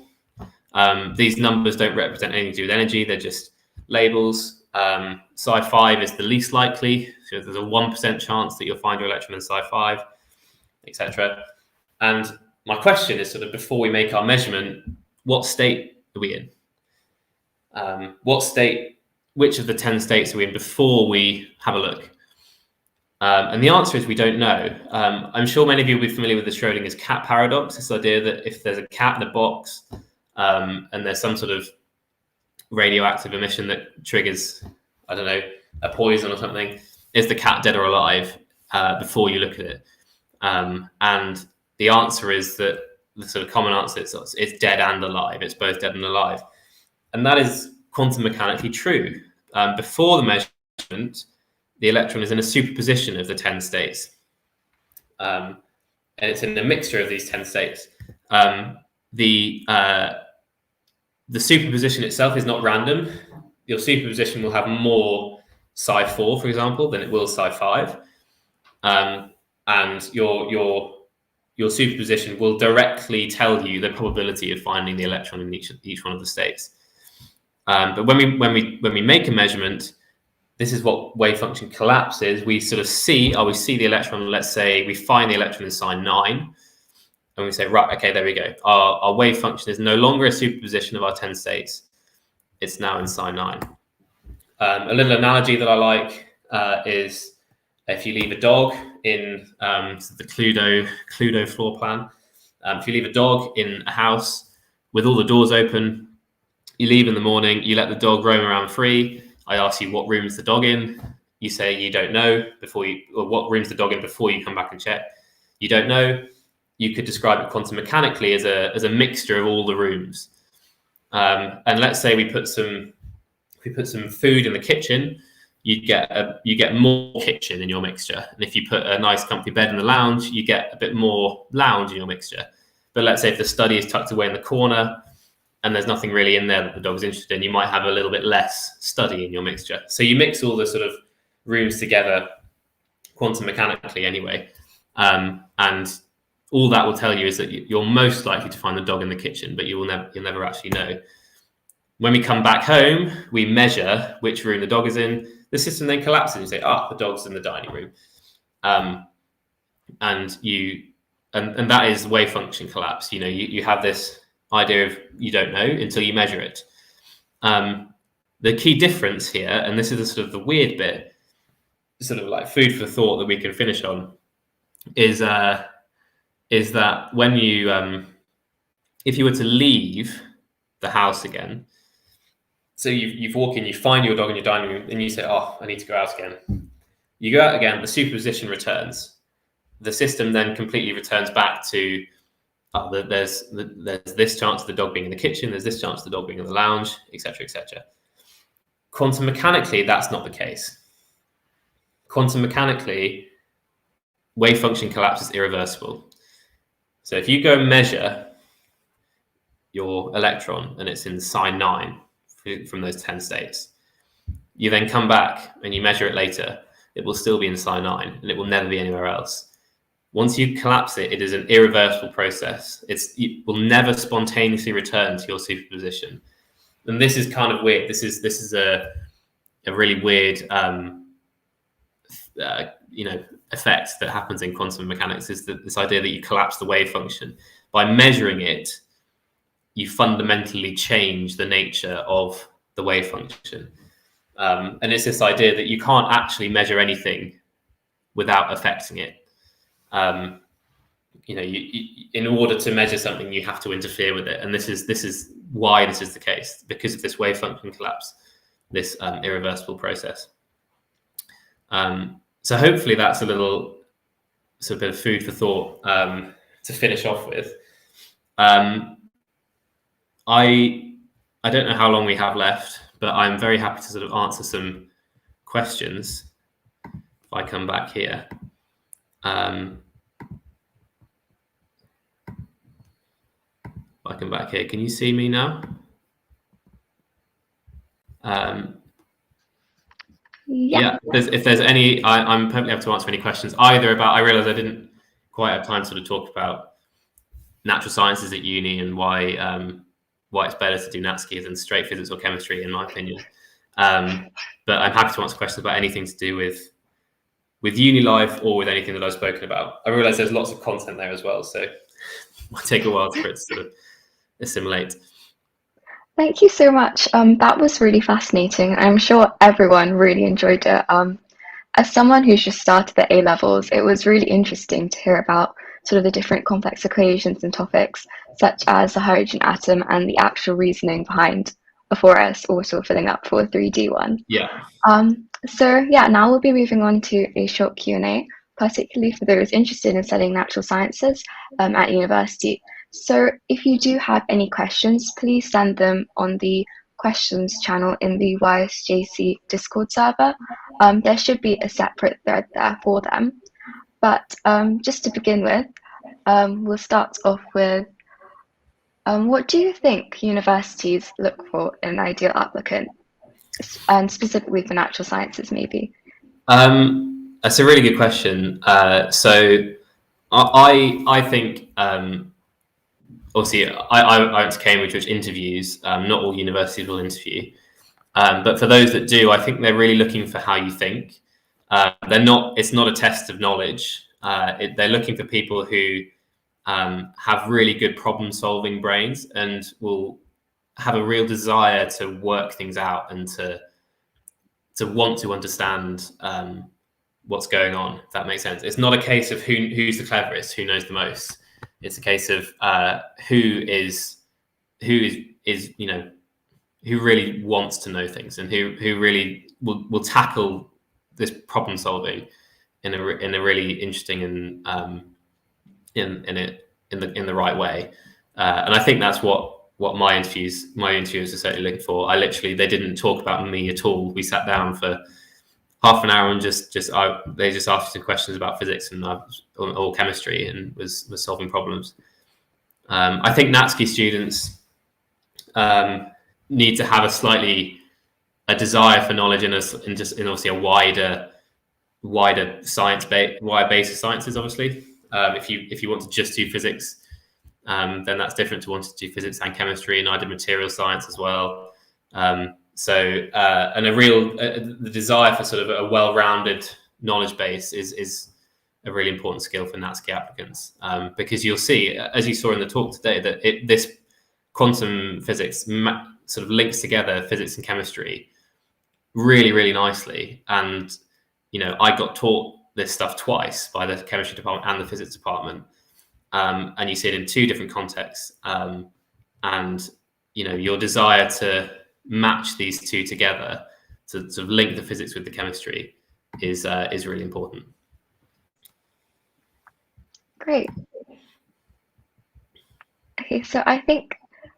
These numbers don't represent anything to do with energy. They're just labels. Psi5 is the least likely. So there's a 1% chance that you'll find your electron in psi5, etc. And my question is sort of, before we make our measurement, what state are we in? Which of the 10 states are we in before we have a look? And the answer is we don't know. I'm sure many of you will be familiar with the Schrodinger's cat paradox, this idea that if there's a cat in a box and there's some sort of radioactive emission that triggers, I don't know, a poison or something, is the cat dead or alive before you look at it? And the answer is that the sort of common answer is it's dead and alive. It's both dead and alive. And that is quantum mechanically true. Before the measurement, the electron is in a superposition of the 10 states. and it's in a mixture of these 10 states. The superposition itself is not random. Your superposition will have more psi4, for example, than it will psi5. And your superposition will directly tell you the probability of finding the electron in each one of the states. But when we make a measurement, this is what wave function collapse is. We sort of see the electron. Let's say we find the electron in sign 9. And we say, right, okay, there we go. Our wave function is no longer a superposition of our 10 states. It's now in sign 9. A little analogy that I like is if you leave a dog in the Cluedo floor plan. If you leave a dog in a house with all the doors open, you leave in the morning, you let the dog roam around free. I ask you what room's the dog in. You say you don't know or what room's the dog in before you come back and check. You don't know. You could describe it quantum mechanically as a mixture of all the rooms. And let's say we put some food in the kitchen, you get more kitchen in your mixture. And if you put a nice comfy bed in the lounge, you get a bit more lounge in your mixture. But let's say if the study is tucked away in the corner and there's nothing really in there that the dog's interested in, you might have a little bit less study in your mixture. So you mix all the sort of rooms together quantum mechanically anyway. And all that will tell you is that you're most likely to find the dog in the kitchen, but you'll never actually know. When we come back home, we measure which room the dog is in. The system then collapses and you say, the dog's in the dining room. And that is wave function collapse. You have this idea of you don't know until you measure it. The key difference here, and this is the sort of the weird bit, sort of like food for thought that we can finish on, is that when you, if you were to leave the house again, so you walk in, you find your dog in your dining room, and you say, I need to go out again. You go out again, the superposition returns. The system then completely returns back to, there's this chance of the dog being in the kitchen, there's this chance of the dog being in the lounge, etc., etc. Quantum mechanically, that's not the case. Quantum mechanically, wave function collapse is irreversible. So if you go measure your electron and it's in sign 9 from those 10 states, you then come back and you measure it later, it will still be in sign 9 and it will never be anywhere else. Once you collapse it, it is an irreversible process. It will never spontaneously return to your superposition. And this is kind of weird. This is a really weird effect that happens in quantum mechanics, is that this idea that you collapse the wave function. By measuring it, you fundamentally change the nature of the wave function. And it's this idea that you can't actually measure anything without affecting it. In order to measure something, you have to interfere with it. And this is why this is the case, because of this wave function collapse, this irreversible process. So hopefully that's a little sort of bit of food for thought to finish off with. I don't know how long we have left, but I'm very happy to sort of answer some questions if I come back here. If I come back here, can you see me now? Yeah. If there's any, I'm perfectly happy to answer any questions either about. I realise I didn't quite have time to sort of talk about natural sciences at uni and why it's better to do NatSci than straight physics or chemistry, in my opinion. But I'm happy to answer questions about anything to do with uni life or with anything that I've spoken about. I realise there's lots of content there as well, so it might take a while for it to sort of assimilate. Thank you so much. That was really fascinating. I'm sure everyone really enjoyed it. As someone who's just started the A-levels, it was really interesting to hear about sort of the different complex equations and topics, such as the hydrogen atom and the actual reasoning behind a 4s also filling up for a 3D one. Yeah. So yeah, now we'll be moving on to a short Q&A, particularly for those interested in studying natural sciences at university. So if you do have any questions, please send them on the questions channel in the YSJC Discord server. There should be a separate thread there for them. But just to begin with, we'll start off with what do you think universities look for in an ideal applicant, and specifically for natural sciences, maybe? That's a really good question. So I think obviously I went to Cambridge, which interviews. Not all universities will interview, but for those that do, I think they're really looking for how you think. They're not. It's not a test of knowledge. They're looking for people who have really good problem-solving brains and will have a real desire to work things out and to want to understand what's going on. If that makes sense. It's not a case of who's the cleverest, who knows the most. It's a case of who really wants to know things and who really will tackle this problem solving in a really interesting and in the right way. And I think that's what my interviewers are certainly looking for. They didn't talk about me at all. We sat down for half an hour and they just asked some questions about physics or chemistry and was solving problems. I think NatSci students need to have a desire for knowledge in obviously a wider base of sciences. Obviously, if you want to just do physics, then that's different to wanting to do physics and chemistry. And I did material science as well. The desire for sort of a well-rounded knowledge base is a really important skill for NatSci applicants, because you'll see, as you saw in the talk today, that this quantum physics sort of links together physics and chemistry really, really nicely. And, I got taught this stuff twice by the chemistry department and the physics department. And you see it in two different contexts. And, your desire to match these two together to sort of link the physics with the chemistry is really important. Great. Okay, so I think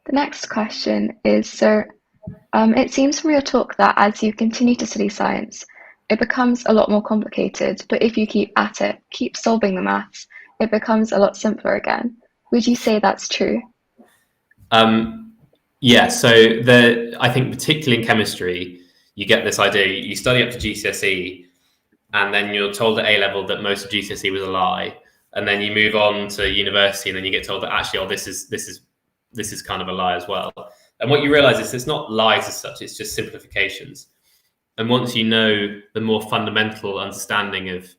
the next question is, it seems from your talk that as you continue to study science, it becomes a lot more complicated, but if you keep at it, keep solving the maths, it becomes a lot simpler again. Would you say that's true? Yeah, so I think particularly in chemistry, you get this idea, you study up to GCSE, and then you're told at A-level that most of GCSE was a lie, and then you move on to university, and then you get told that actually, this is kind of a lie as well. And what you realize is it's not lies as such, it's just simplifications. And once you know the more fundamental understanding of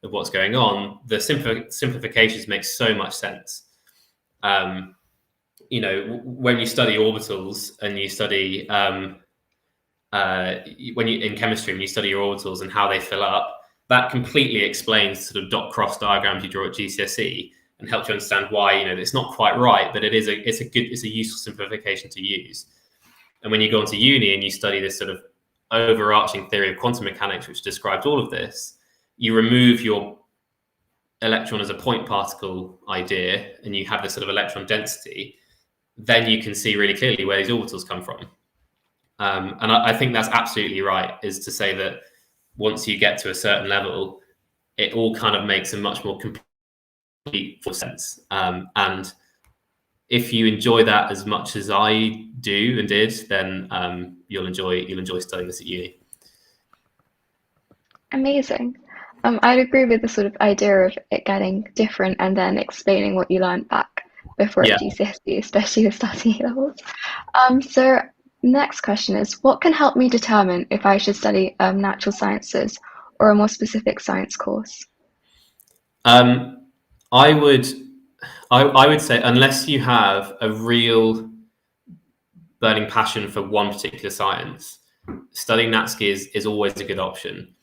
what's going on, the simplifications make so much sense. When you study orbitals and you study in chemistry, when you study your orbitals and how they fill up, that completely explains sort of dot cross diagrams you draw at GCSE and helps you understand why it's not quite right, but it's a useful simplification to use. And when you go into uni and you study this sort of overarching theory of quantum mechanics, which describes all of this, you remove your electron as a point particle idea and you have this sort of electron density, then you can see really clearly where these orbitals come from. And I think that's absolutely right, is to say that once you get to a certain level, it all kind of makes a much more complete sense. And if you enjoy that as much as I do and did, then you'll enjoy studying this at uni. Amazing. I'd agree with the sort of idea of it getting different and then explaining what you learned back before at GCSE, especially with starting A-levels. So next question is, what can help me determine if I should study natural sciences or a more specific science course? I would say, unless you have a real burning passion for one particular science, studying NatSci is always a good option.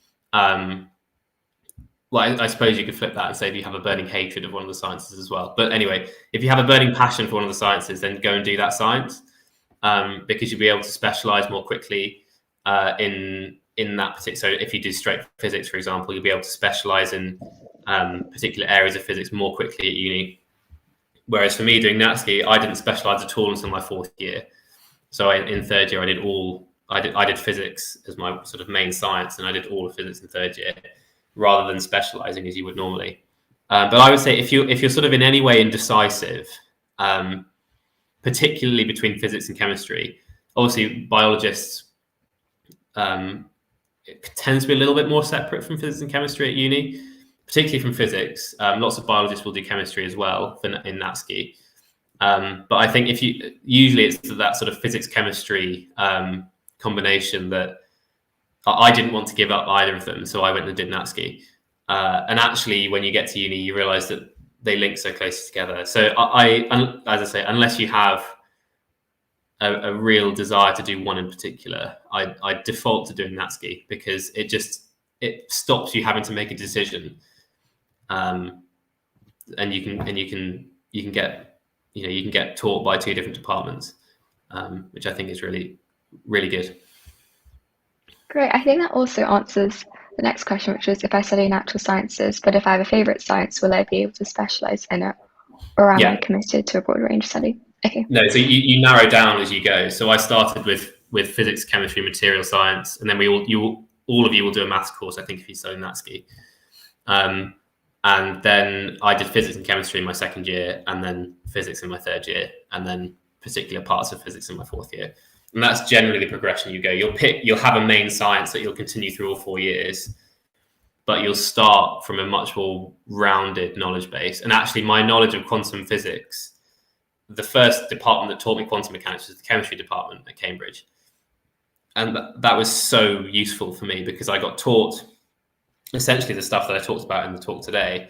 I suppose you could flip that and say if you have a burning hatred of one of the sciences as well. But anyway, if you have a burning passion for one of the sciences, then go and do that science, because you'll be able to specialize more quickly in that particular. So if you do straight physics, for example, you'll be able to specialize in particular areas of physics more quickly at uni. Whereas for me doing NatSci, I didn't specialize at all until my fourth year. So in third year, I did physics as my sort of main science, and I did all of physics in third year, rather than specializing as you would normally. But I would say if you're sort of in any way indecisive, particularly between physics and chemistry, obviously biologists, it tends to be a little bit more separate from physics and chemistry at uni, particularly from physics. Lots of biologists will do chemistry as well in NatSci. But I think usually it's that sort of physics chemistry combination that I didn't want to give up either of them, so I went and did NatSci. And actually, when you get to uni, you realise that they link so closely together. So as I say, unless you have a real desire to do one in particular, I default to doing NatSci because it stops you having to make a decision, and you can get taught by two different departments, which I think is really, really good. Great. I think that also answers the next question, which was if I study natural sciences, but if I have a favourite science, will I be able to specialise in it, or am I committed to a broad range study? Okay. No, so you narrow down as you go. So I started with physics, chemistry, material science, and then all of you will do a maths course, I think, if you study NatSci. And then I did physics and chemistry in my second year, and then physics in my third year, and then particular parts of physics in my fourth year. And that's generally the progression you go. You'll have a main science that you'll continue through all 4 years, but you'll start from a much more rounded knowledge base. And actually, my knowledge of quantum physics, the first department that taught me quantum mechanics was the chemistry department at Cambridge. And that was so useful for me because I got taught essentially the stuff that I talked about in the talk today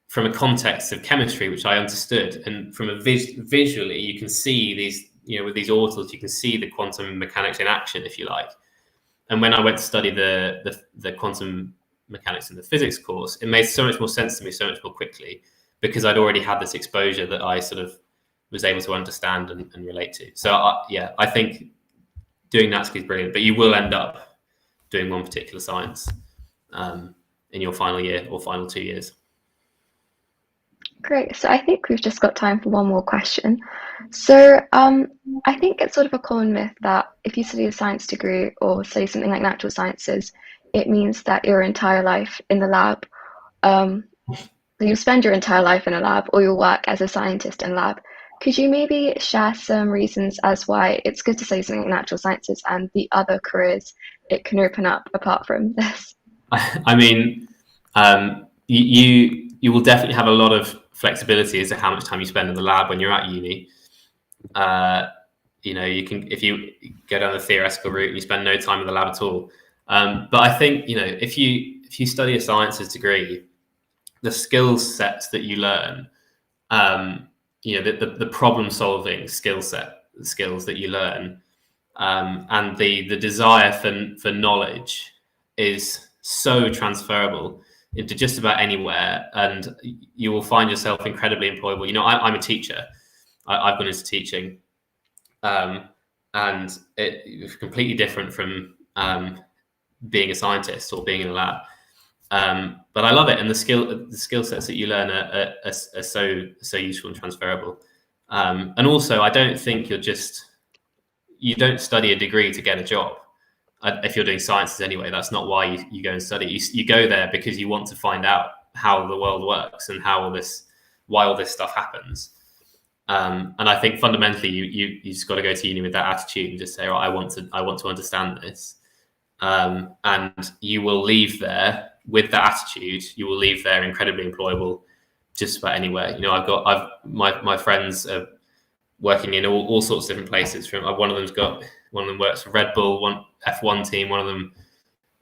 from a context of chemistry, which I understood. And from a visually, you can see these, with these orbitals, you can see the quantum mechanics in action, if you like. And when I went to study the quantum mechanics in the physics course, it made so much more sense to me so much more quickly because I'd already had this exposure that I sort of was able to understand and relate to. So I think doing NatSci is brilliant, but you will end up doing one particular science in your final year or final 2 years. Great. So I think we've just got time for one more question. So I think it's sort of a common myth that if you study a science degree or study something like natural sciences, it means that your entire life in the lab, you spend your entire life in a lab or you'll work as a scientist in a lab. Could you maybe share some reasons as why it's good to study something like natural sciences and the other careers it can open up apart from this? I mean, you will definitely have a lot of flexibility as to how much time you spend in the lab when you're at uni. You can, if you go down the theoretical route and you spend no time in the lab at all. But I think, if you study a sciences degree, the skill sets that you learn, the problem solving skills that you learn, and the desire for knowledge is so transferable into just about anywhere, and you will find yourself incredibly employable. I'm a teacher. I've gone into teaching, and it's completely different from being a scientist or being in a lab. But I love it, and the skill sets that you learn are so useful and transferable. And also, I don't think you don't study a degree to get a job. If you're doing sciences anyway, that's not why you go and study. You go there because you want to find out how the world works and why all this stuff happens. And I think fundamentally, you just got to go to uni with that attitude and just say, I want to understand this. And you will leave there with that attitude. You will leave there incredibly employable, just about anywhere. My friends are working in all sorts of different places. One of them works for Red Bull, one F1 team. One of them,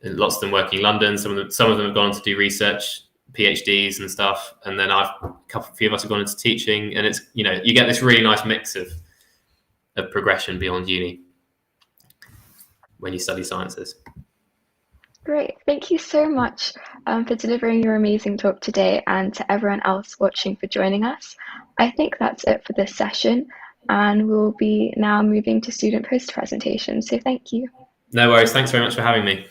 lots of them working in London. Some of them have gone on to do research, PhDs and stuff. And then a few of us have gone into teaching. And it's you get this really nice mix of progression beyond uni when you study sciences. Great. Thank you so much for delivering your amazing talk today, and to everyone else watching for joining us. I think that's it for this session, and we'll be now moving to student post presentation. So thank you. No worries. Thanks very much for having me.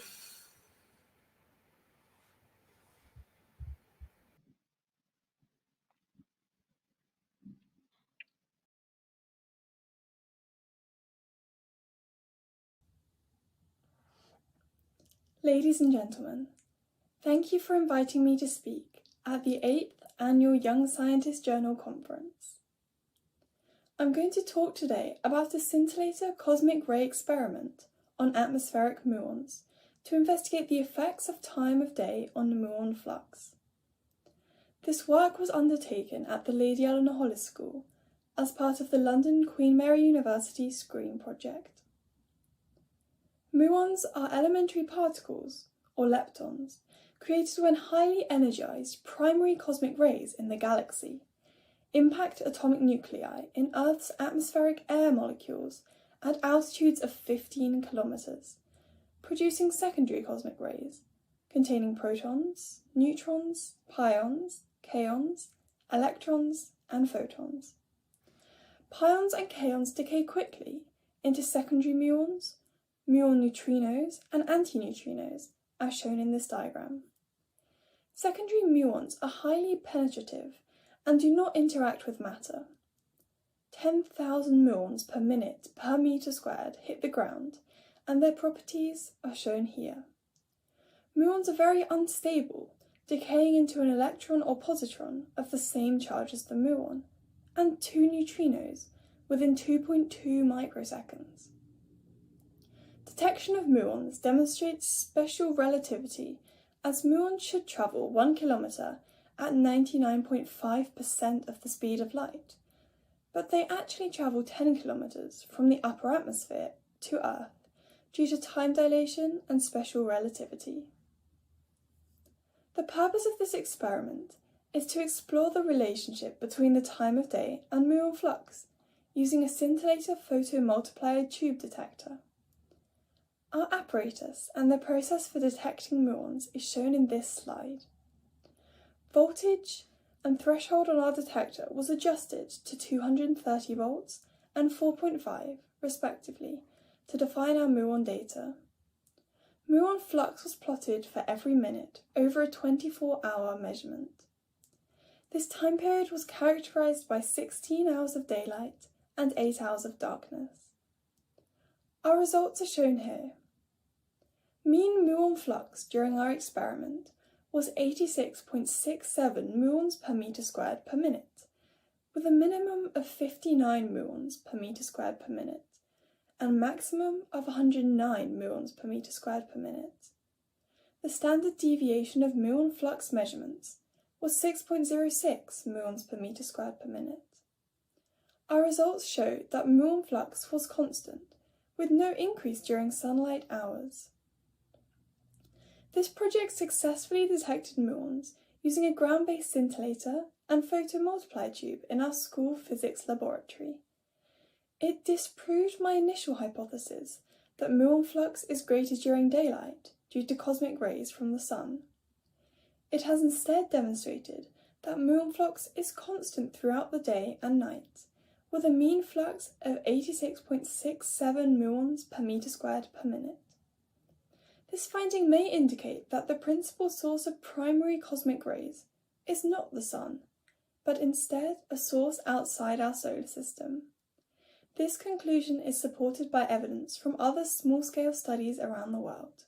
Ladies and gentlemen, thank you for inviting me to speak at the 8th Annual Young Scientist Journal Conference. I'm going to talk today about a scintillator cosmic ray experiment on atmospheric muons to investigate the effects of time of day on the muon flux. This work was undertaken at the Lady Eleanor Hollis School as part of the London Queen Mary University SCREEN project. Muons are elementary particles, or leptons, created when highly energized primary cosmic rays in the galaxy impact atomic nuclei in Earth's atmospheric air molecules at altitudes of 15 kilometers, producing secondary cosmic rays containing protons, neutrons, pions, kaons, electrons, and photons. Pions and kaons decay quickly into secondary muons, muon neutrinos, and antineutrinos, as shown in this diagram. Secondary muons are highly penetrative and do not interact with matter. 10,000 muons per minute per meter squared hit the ground, and their properties are shown here. Muons are very unstable, decaying into an electron or positron of the same charge as the muon, and 2 neutrinos within 2.2 microseconds. Detection of muons demonstrates special relativity, as muons should travel 1 kilometer at 99.5% of the speed of light, but they actually travel 10 kilometers from the upper atmosphere to Earth due to time dilation and special relativity. The purpose of this experiment is to explore the relationship between the time of day and muon flux using a scintillator photomultiplier tube detector. Our apparatus and the process for detecting muons is shown in this slide. Voltage and threshold on our detector was adjusted to 230 volts and 4.5 respectively to define our muon data. Muon flux was plotted for every minute over a 24-hour measurement. This time period was characterized by 16 hours of daylight and 8 hours of darkness. Our results are shown here. Mean muon flux during our experiment was 86.67 muons per meter squared per minute, with a minimum of 59 muons per meter squared per minute, and maximum of 109 muons per meter squared per minute. The standard deviation of muon flux measurements was 6.06 muons per meter squared per minute. Our results showed that muon flux was constant, with no increase during sunlight hours. This project successfully detected muons using a ground-based scintillator and photomultiplier tube in our school physics laboratory. It disproved my initial hypothesis that muon flux is greater during daylight due to cosmic rays from the sun. It has instead demonstrated that muon flux is constant throughout the day and night, with a mean flux of 86.67 muons per meter squared per minute. This finding may indicate that the principal source of primary cosmic rays is not the sun, but instead a source outside our solar system. This conclusion is supported by evidence from other small-scale studies around the world.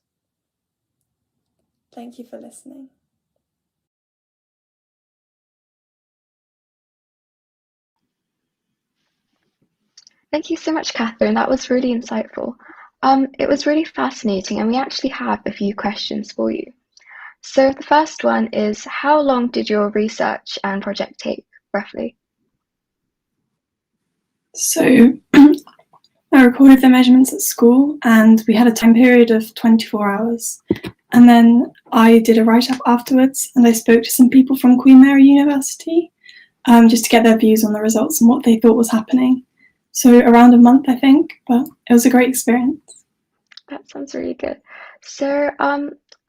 Thank you for listening. Thank you so much, Catherine. That was really insightful. It was really fascinating, and we actually have a few questions for you. So the first one is, how long did your research and project take, roughly? So I recorded the measurements at school, and we had a time period of 24 hours. And then I did a write-up afterwards, and I spoke to some people from Queen Mary University just to get their views on the results and what they thought was happening. So around a month, I think, but it was a great experience. That sounds really good. So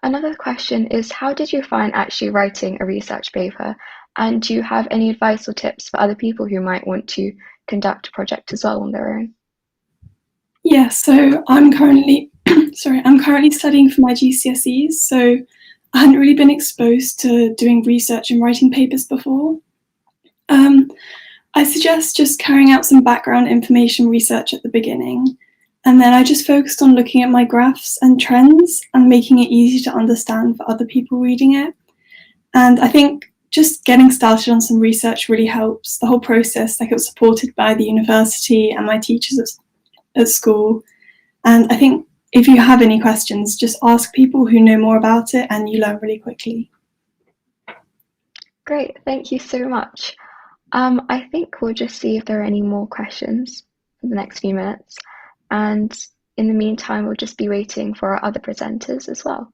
another question is, how did you find actually writing a research paper? And do you have any advice or tips for other people who might want to conduct a project as well on their own? Yeah, so I'm currently studying for my GCSEs, so I hadn't really been exposed to doing research and writing papers before. I suggest just carrying out some background information research at the beginning, and then I just focused on looking at my graphs and trends and making it easy to understand for other people reading it. And I think just getting started on some research really helps. The whole process, like, it was supported by the university and my teachers at school. And I think if you have any questions, just ask people who know more about it and you learn really quickly. Great, thank you so much. I think we'll just see if there are any more questions for the next few minutes. And in the meantime, we'll just be waiting for our other presenters as well.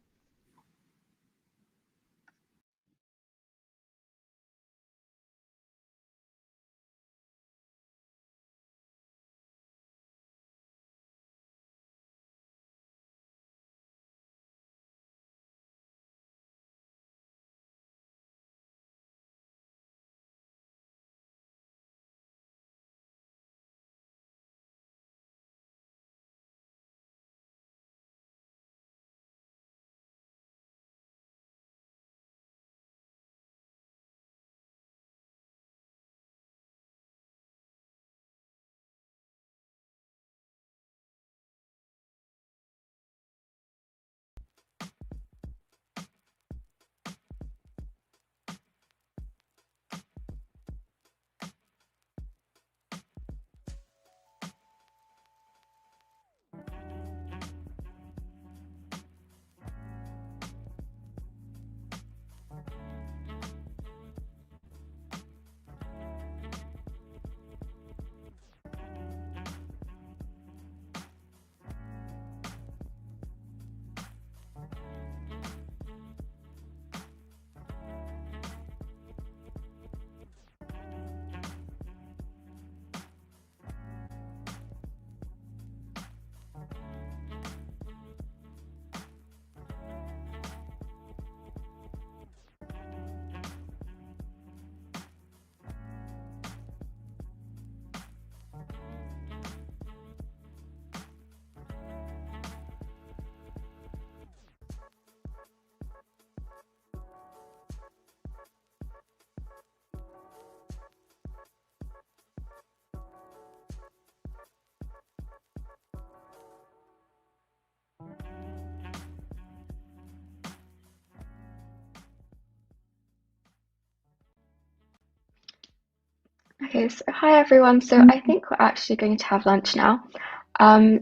Okay, so hi everyone. So I think we're actually going to have lunch now.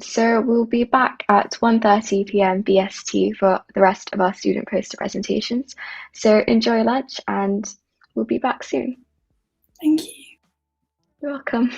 So we'll be back at 1:30 p.m. BST for the rest of our student poster presentations. So enjoy lunch and we'll be back soon. Thank you. You're welcome.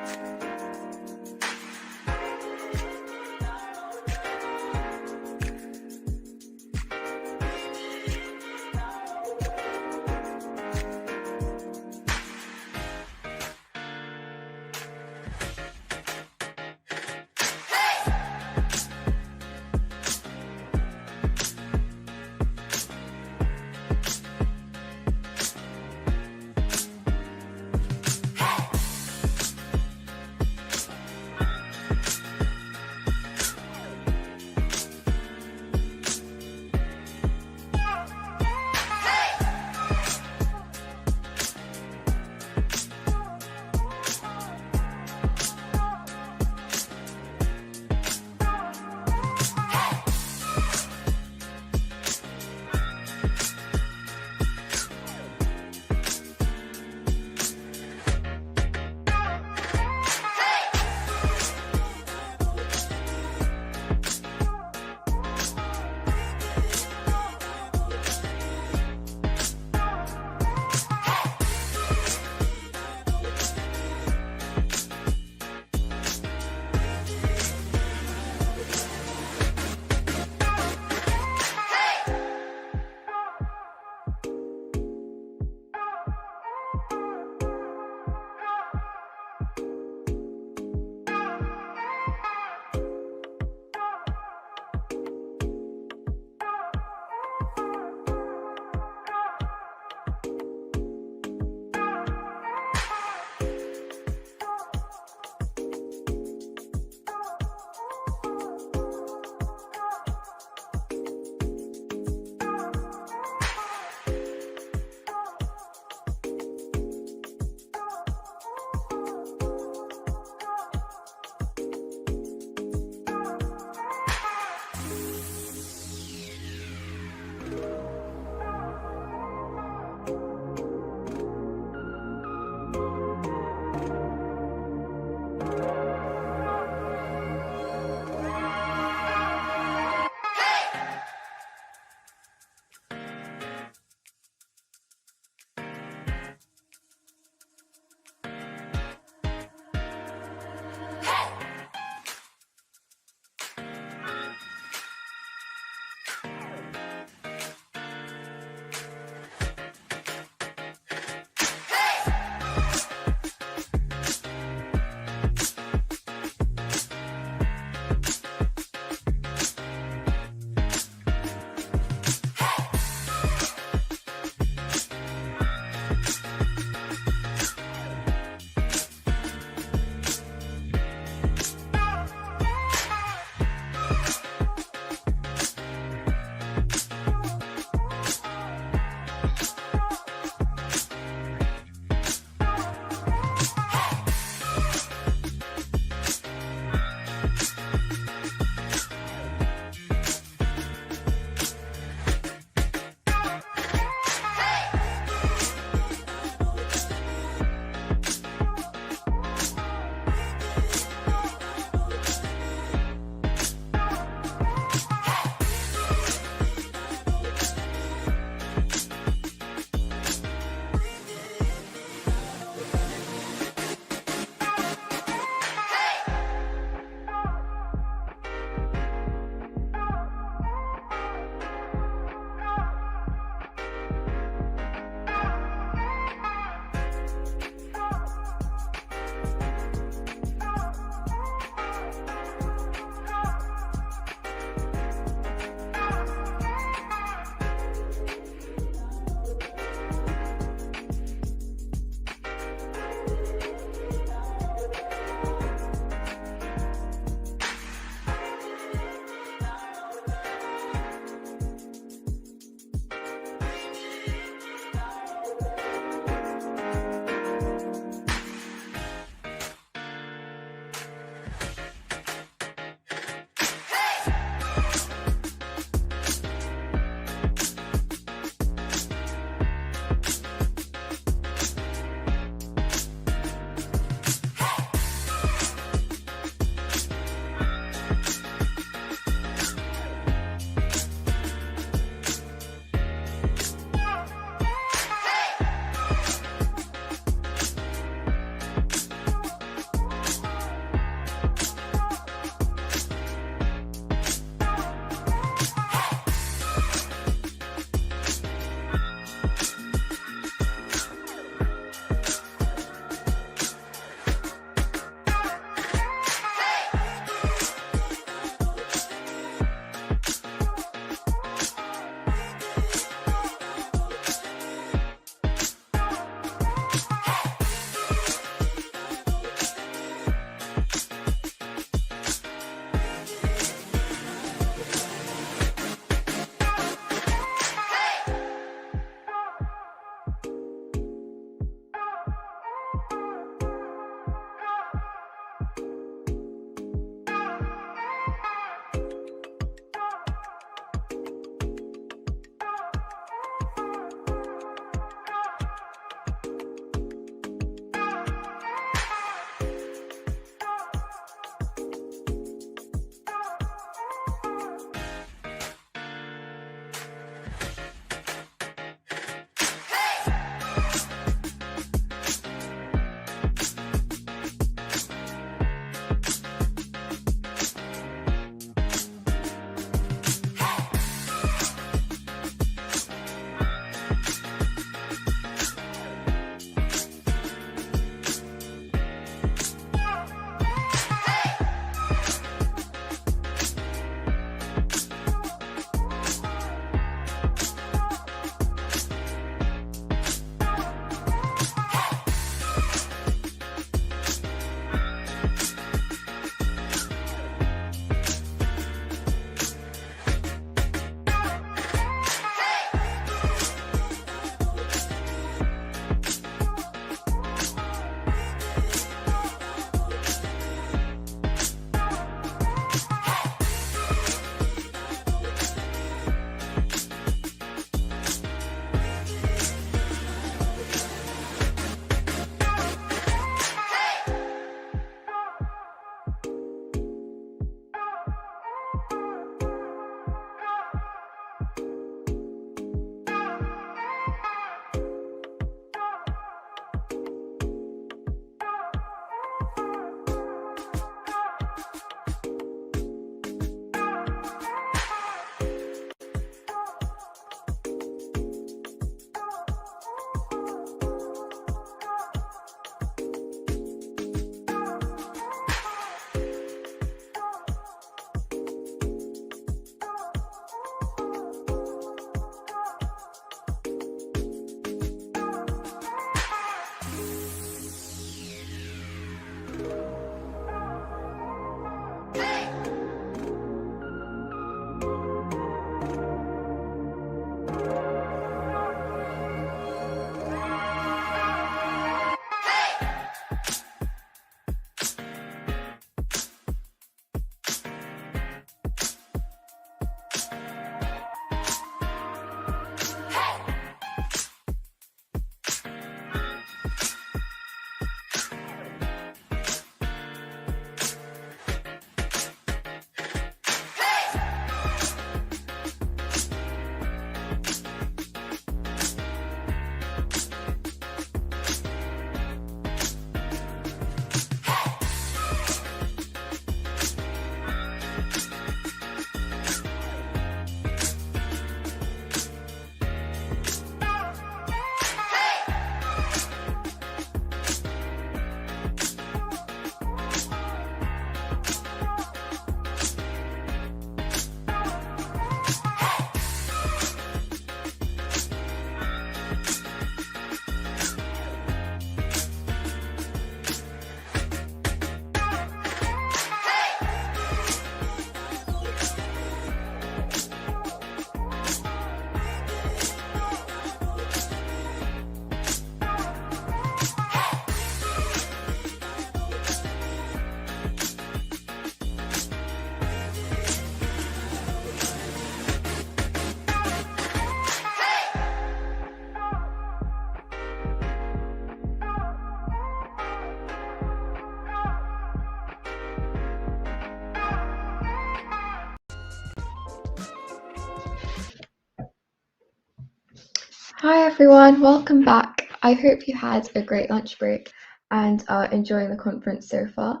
Hi everyone, welcome back. I hope you had a great lunch break and are enjoying the conference so far.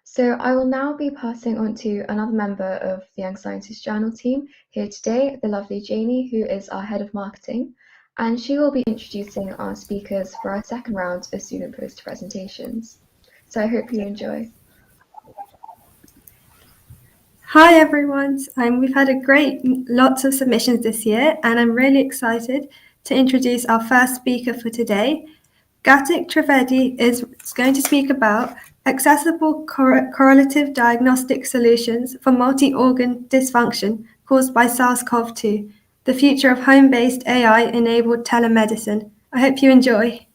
So I will now be passing on to another member of the Young Scientist Journal team here today, the lovely Janie, who is our head of marketing, and she will be introducing our speakers for our second round of student poster presentations. So I hope you enjoy. Hi everyone, we've had lots of submissions this year, and I'm really excited to introduce our first speaker for today. Gatik Trivedi is going to speak about accessible correlative diagnostic solutions for multi-organ dysfunction caused by SARS-CoV-2, the future of home-based AI-enabled telemedicine. I hope you enjoy.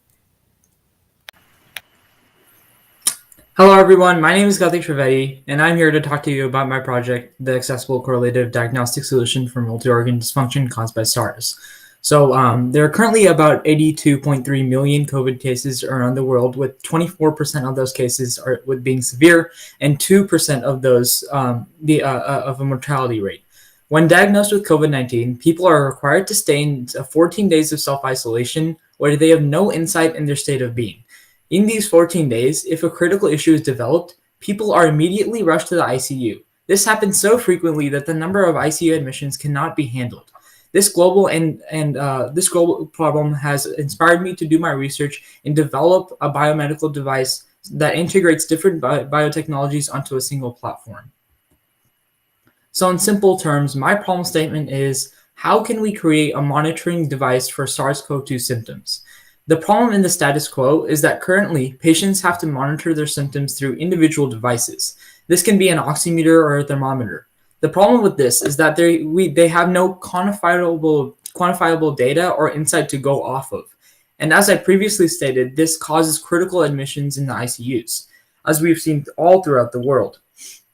Hello everyone, my name is Gatik Trivedi, and I'm here to talk to you about my project, the Accessible Correlative Diagnostic Solution for Multi-Organ Dysfunction Caused by SARS. So there are currently about 82.3 million COVID cases around the world, with 24% of those cases with being severe, and 2% of those of a mortality rate. When diagnosed with COVID-19, people are required to stay in 14 days of self-isolation where they have no insight in their state of being. In these 14 days, if a critical issue is developed, people are immediately rushed to the ICU. This happens so frequently that the number of ICU admissions cannot be handled. This global problem has inspired me to do my research and develop a biomedical device that integrates different biotechnologies onto a single platform. So in simple terms, my problem statement is, how can we create a monitoring device for SARS-CoV-2 symptoms? The problem in the status quo is that currently patients have to monitor their symptoms through individual devices. This can be an oximeter or a thermometer. The problem with this is that they have no quantifiable data or insight to go off of. And as I previously stated, this causes critical admissions in the ICUs, as we've seen all throughout the world.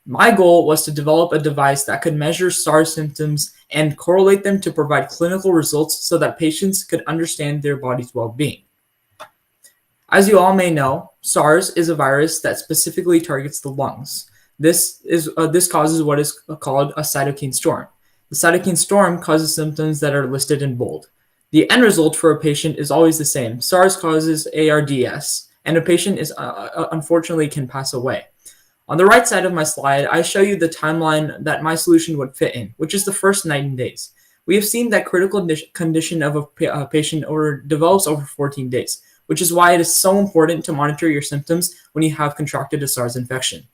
My goal was to develop a device that could measure SARS symptoms and correlate them to provide clinical results so that patients could understand their body's well-being. As you all may know, SARS is a virus that specifically targets the lungs. This causes what is called a cytokine storm. The cytokine storm causes symptoms that are listed in bold. The end result for a patient is always the same. SARS causes ARDS, and a patient unfortunately can pass away. On the right side of my slide, I show you the timeline that my solution would fit in, which is the first 90 days. We have seen that critical condition of a patient develops over 14 days, which is why it is so important to monitor your symptoms when you have contracted a SARS infection.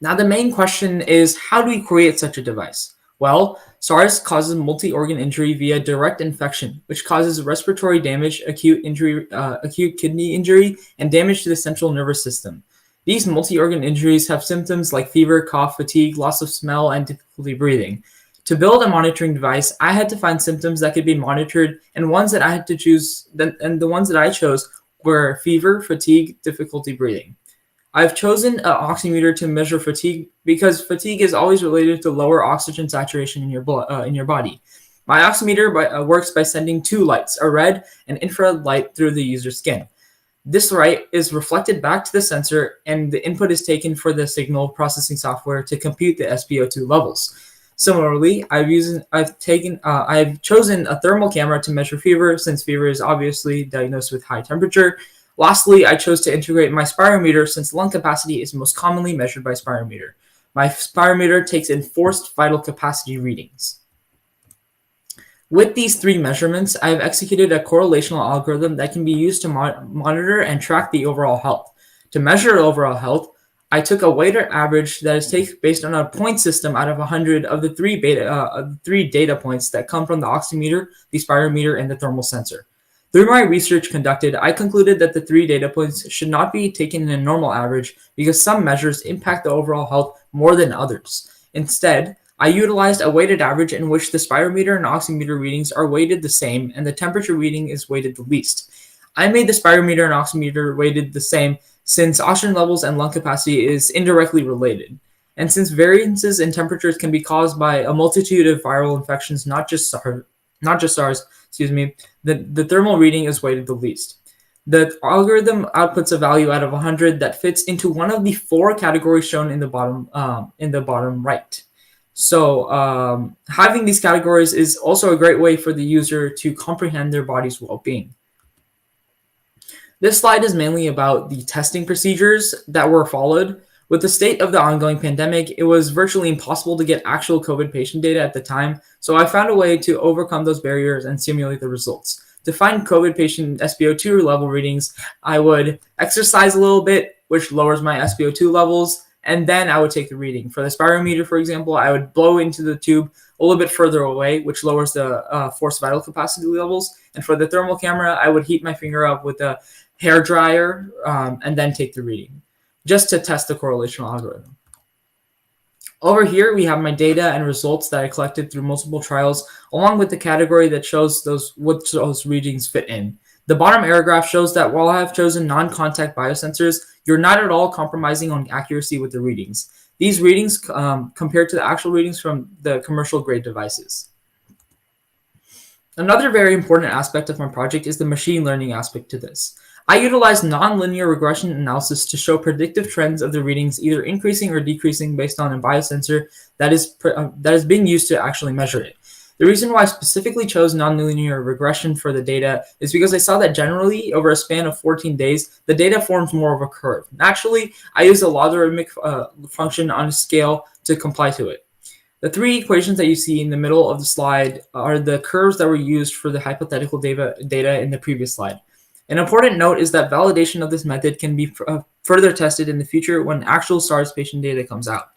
Now, the main question is, how do we create such a device? Well, SARS causes multi-organ injury via direct infection, which causes respiratory damage, acute kidney injury, and damage to the central nervous system. These multi-organ injuries have symptoms like fever, cough, fatigue, loss of smell, and difficulty breathing. To build a monitoring device, I had to find symptoms that could be monitored, and ones that I had to choose, and the ones that I chose were fever, fatigue, difficulty breathing. I've chosen an oximeter to measure fatigue because fatigue is always related to lower oxygen saturation in your body. My oximeter works by sending two lights, a red and infrared light, through the user's skin. This light is reflected back to the sensor, and the input is taken for the signal processing software to compute the SpO2 levels. Similarly, I've chosen a thermal camera to measure fever, since fever is obviously diagnosed with high temperature. Lastly, I chose to integrate my spirometer, since lung capacity is most commonly measured by spirometer. My spirometer takes in forced vital capacity readings. With these three measurements, I have executed a correlational algorithm that can be used to monitor and track the overall health. To measure overall health, I took a weighted average that is taken based on a point system out of 100 of the three data points that come from the oximeter, the spirometer, and the thermal sensor. Through my research conducted, I concluded that the three data points should not be taken in a normal average because some measures impact the overall health more than others. Instead, I utilized a weighted average in which the spirometer and oximeter readings are weighted the same and the temperature reading is weighted the least. I made the spirometer and oximeter weighted the same since oxygen levels and lung capacity is indirectly related. And since variances in temperatures can be caused by a multitude of viral infections, not just SARS, the thermal reading is weighted the least. The algorithm outputs a value out of 100 that fits into one of the four categories shown in the bottom right. So having these categories is also a great way for the user to comprehend their body's well-being. This slide is mainly about the testing procedures that were followed. With the state of the ongoing pandemic, it was virtually impossible to get actual COVID patient data at the time, so I found a way to overcome those barriers and simulate the results. To find COVID patient SpO2 level readings, I would exercise a little bit, which lowers my SpO2 levels, and then I would take the reading. For the spirometer, for example, I would blow into the tube a little bit further away, which lowers the forced vital capacity levels. And for the thermal camera, I would heat my finger up with a hair dryer and then take the reading, just to test the correlational algorithm. Over here, we have my data and results that I collected through multiple trials, along with the category that shows what those readings fit in. The bottom arrow graph shows that while I have chosen non-contact biosensors, you're not at all compromising on accuracy with the readings. These readings compared to the actual readings from the commercial grade devices. Another very important aspect of my project is the machine learning aspect to this. I utilized nonlinear regression analysis to show predictive trends of the readings either increasing or decreasing based on a biosensor that is being used to actually measure it. The reason why I specifically chose nonlinear regression for the data is because I saw that generally over a span of 14 days, the data forms more of a curve. Naturally, I used a logarithmic function on a scale to comply to it. The three equations that you see in the middle of the slide are the curves that were used for the hypothetical data in the previous slide. An important note is that validation of this method can be further tested in the future when actual SARS patient data comes out.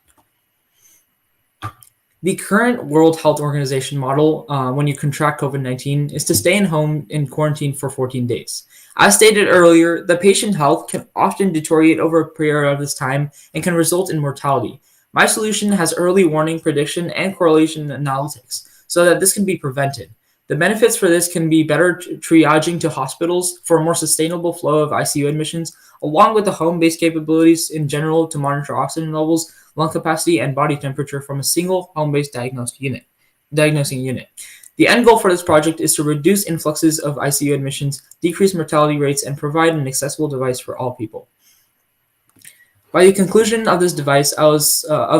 The current World Health Organization model when you contract COVID-19 is to stay in home in quarantine for 14 days. As stated earlier, the patient health can often deteriorate over a period of this time and can result in mortality. My solution has early warning prediction and correlation analytics so that this can be prevented. The benefits for this can be better triaging to hospitals for a more sustainable flow of ICU admissions, along with the home-based capabilities in general to monitor oxygen levels, lung capacity, and body temperature from a single home-based diagnosing unit. The end goal for this project is to reduce influxes of ICU admissions, decrease mortality rates, and provide an accessible device for all people. By the conclusion of this device, of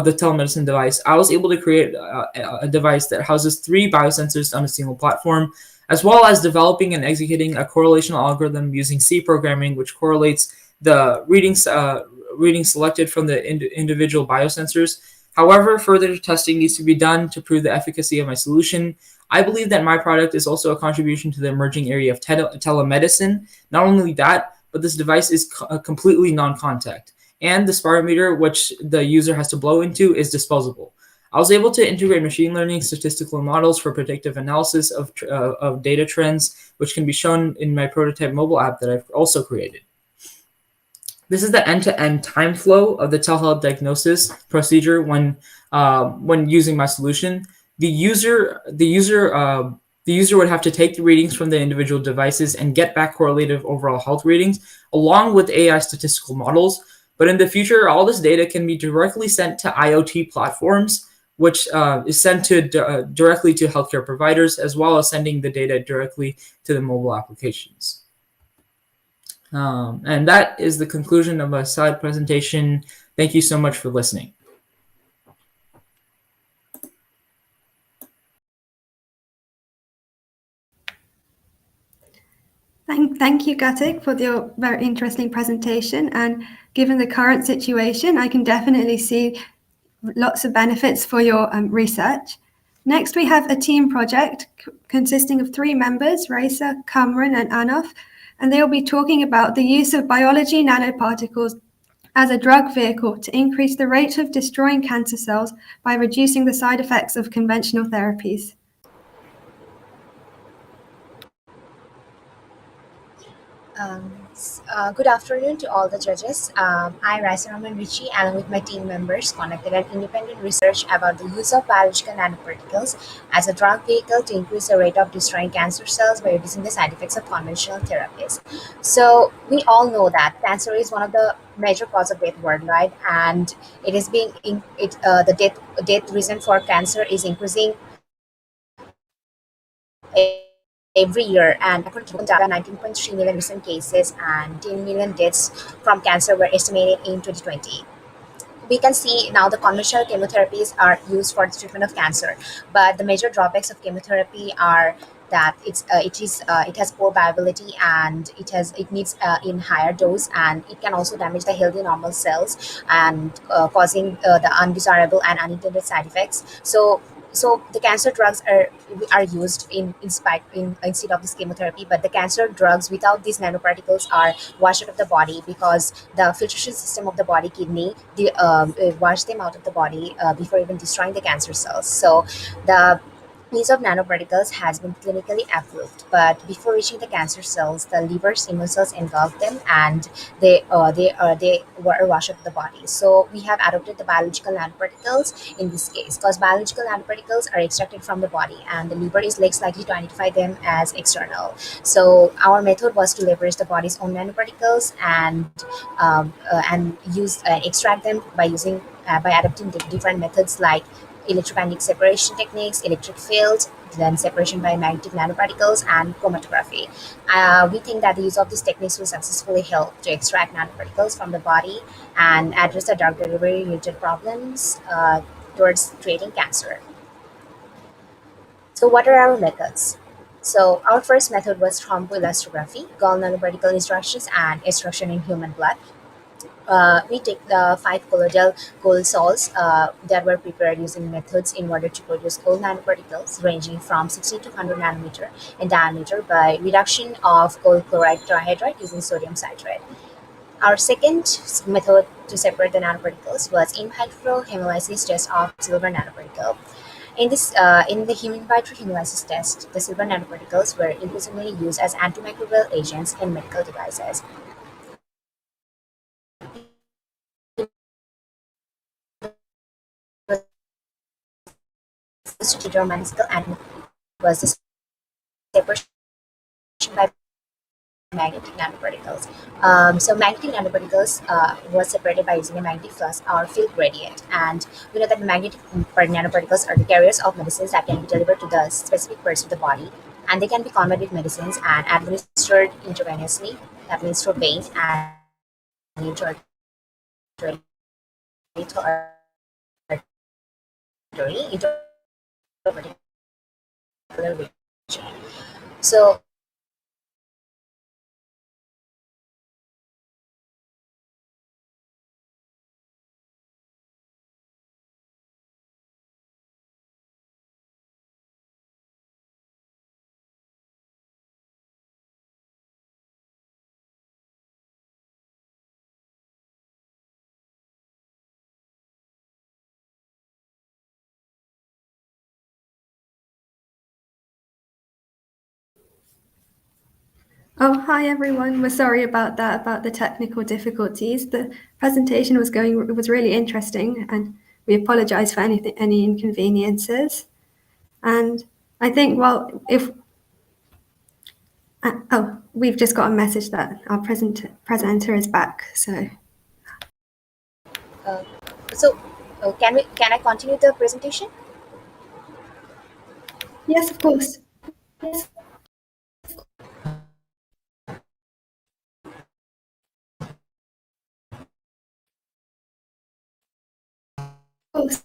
the telemedicine device, I was able to create a device that houses 3 biosensors on a single platform, as well as developing and executing a correlational algorithm using C programming, which correlates the readings selected from the individual biosensors. However, further testing needs to be done to prove the efficacy of my solution. I believe that my product is also a contribution to the emerging area of telemedicine. Not only that, but this device is completely non-contact. And the spirometer, which the user has to blow into, is disposable. I was able to integrate machine learning statistical models for predictive analysis of data trends, which can be shown in my prototype mobile app that I've also created. This is the end-to-end time flow of the telehealth diagnosis procedure when using my solution. The user would have to take the readings from the individual devices and get back correlative overall health readings, along with AI statistical models. But in the future, all this data can be directly sent to IoT platforms, which is sent directly to healthcare providers, as well as sending the data directly to the mobile applications. And that is the conclusion of my slide presentation. Thank you so much for listening. Thank you, Gatik, for your very interesting presentation. And given the current situation, I can definitely see lots of benefits for your research. Next, we have a team project consisting of 3 members, Raisa, Kamran, and Anaf, and they will be talking about the use of biology nanoparticles as a drug vehicle to increase the rate of destroying cancer cells by reducing the side effects of conventional therapies. Good afternoon to all the judges. I'm Raisa Rahman Richie, along with my team members, conducted an independent research about the use of biological nanoparticles as a drug vehicle to increase the rate of destroying cancer cells by reducing the side effects of conventional therapies. So we all know that cancer is one of the major cause of death worldwide, and it is the death reason for cancer is increasing every year, and according to data, 19.3 million recent cases and 10 million deaths from cancer were estimated in 2020. we can see now the conventional chemotherapies are used for the treatment of cancer, but the major drawbacks of chemotherapy are that it has poor viability, and it needs in higher dose, and it can also damage the healthy normal cells, and causing the undesirable and unintended side effects. So the cancer drugs are used instead of this chemotherapy, but the cancer drugs without these nanoparticles are washed out of the body, because the filtration system of the body kidney wash them out of the body before even destroying the cancer cells. So the use of nanoparticles has been clinically approved, but before reaching the cancer cells, the liver's immune cells engulf them, and they wash up the body. So we have adopted the biological nanoparticles in this case, because biological nanoparticles are extracted from the body, and the liver is less likely to identify them as external. So our method was to leverage the body's own nanoparticles and use extract them by adapting different methods like electromagnetic separation techniques, electric fields, then separation by magnetic nanoparticles, and chromatography. We think that the use of these techniques will successfully help to extract nanoparticles from the body and address the drug delivery related problems towards treating cancer. So, what are our methods? So, our first method was thromboelastography, gall nanoparticle instructions, and extraction in human blood. We take the 5 colloidal gold salts that were prepared using methods in order to produce gold nanoparticles ranging from 60 to 100 nanometer in diameter by reduction of gold chloride trihydride using sodium citrate. Our second method to separate the nanoparticles was in vitro hemolysis test of silver nanoparticle. In the in vitro hemolysis test, the silver nanoparticles were increasingly used as antimicrobial agents in medical devices. Medical and was the separation by magnetic nanoparticles. So magnetic nanoparticles was separated by using a magnetic flux or field gradient, and we know that the magnetic nanoparticles are the carriers of medicines that can be delivered to the specific parts of the body, and they can be converted medicines and administered intravenously, that means through vein, and into into a particular region. So Oh, hi everyone. We're sorry about that, about the technical difficulties. The presentation was really interesting, and we apologize for any inconveniences. And I think, well, if we've just got a message that our presenter is back. So uh, can I continue the presentation? yes, of course. Yes, of course.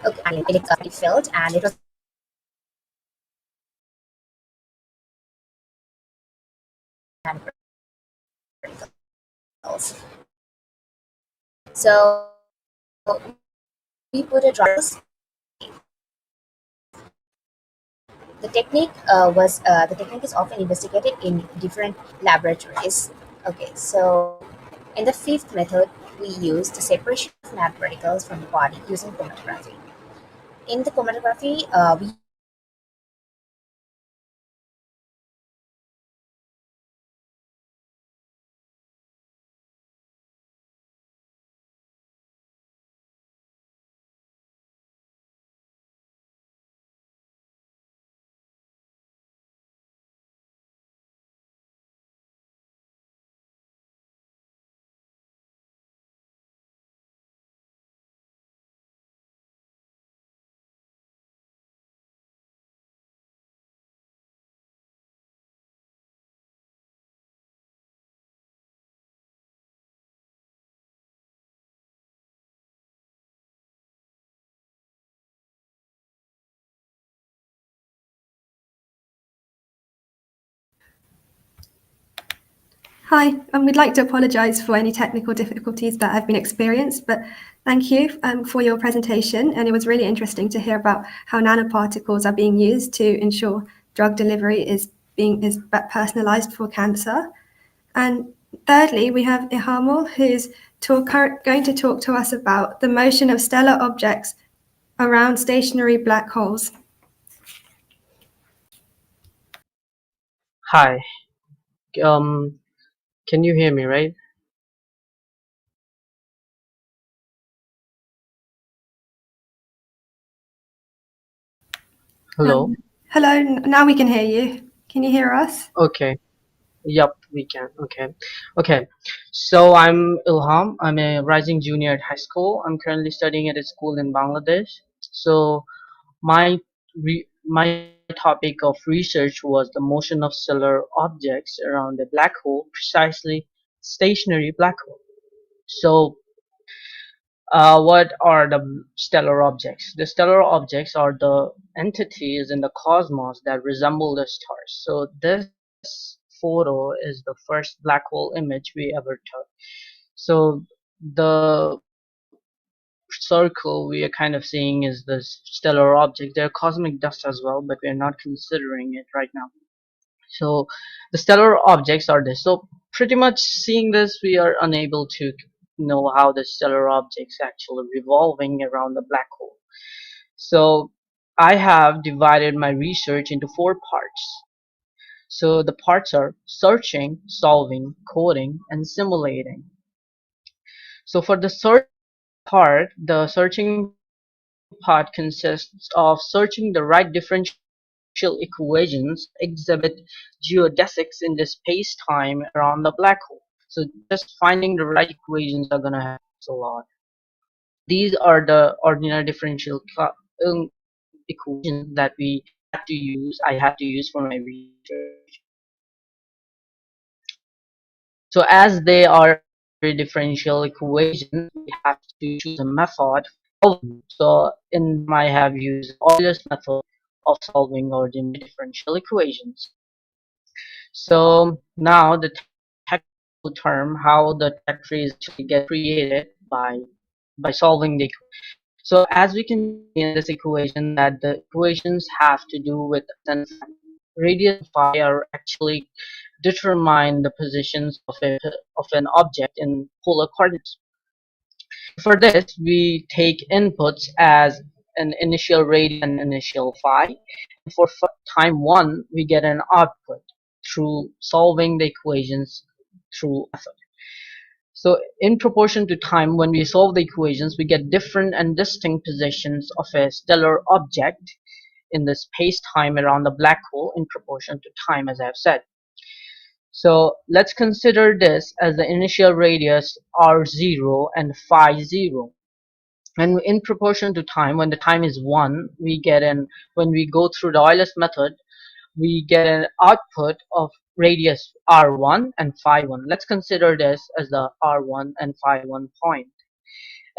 Okay, and electric field, and it was nanoparticles. So we put a drug. The technique is often investigated in different laboratories. Okay, so in the fifth method, we use the separation of nanoparticles from the body using chromatography. In the chromatography, we Hi, and we'd like to apologise for any technical difficulties that have been experienced, but thank you for your presentation, and it was really interesting to hear about how nanoparticles are being used to ensure drug delivery is personalised for cancer. And thirdly, we have Ihamul, who's going to talk to us about the motion of stellar objects around stationary black holes. Hi, can you hear me, right? Hello? Hello, now we can hear you. Can you hear us? Okay, yep, we can. Okay. So I'm Ilham. I'm a rising junior at high school. I'm currently studying at a school in Bangladesh. So my topic of research was the motion of stellar objects around a black hole, precisely stationary black hole. So what are the stellar objects? The stellar objects are the entities in the cosmos that resemble the stars. So this photo is the first black hole image we ever took. So the circle we are kind of seeing is this stellar object. They're cosmic dust as well, but we're not considering it right now. So the stellar objects are this. So pretty much seeing this, we are unable to know how the stellar objects actually revolving around the black hole. So I have divided my research into 4 parts. So the parts are searching, solving, coding, and simulating. So for the search part, the searching part consists of searching the right differential equations that exhibit geodesics in the space-time around the black hole. So just finding the right equations are gonna help us a lot. These are the ordinary differential equations that I had to use for my research. So as they are ordinary differential equations, we have to choose a method for solving. So in I have used Euler's method of solving ordinary differential equations. So now the technical term, how the trajectories actually get created by solving the equation. So as we can see in this equation that the equations have to do with radius and phi are actually determine the positions of an object in polar coordinates. For this, we take inputs as an initial radius and initial phi. For time 1, we get an output through solving the equations through method. So in proportion to time, when we solve the equations, we get different and distinct positions of a stellar object in the space-time around the black hole in proportion to time, as I have said. So let's consider this as the initial radius r0 and phi 0. And in proportion to time, when the time is 1, when we go through the Euler's method, we get an output of radius r1 and phi 1. Let's consider this as the r1 and phi 1 point.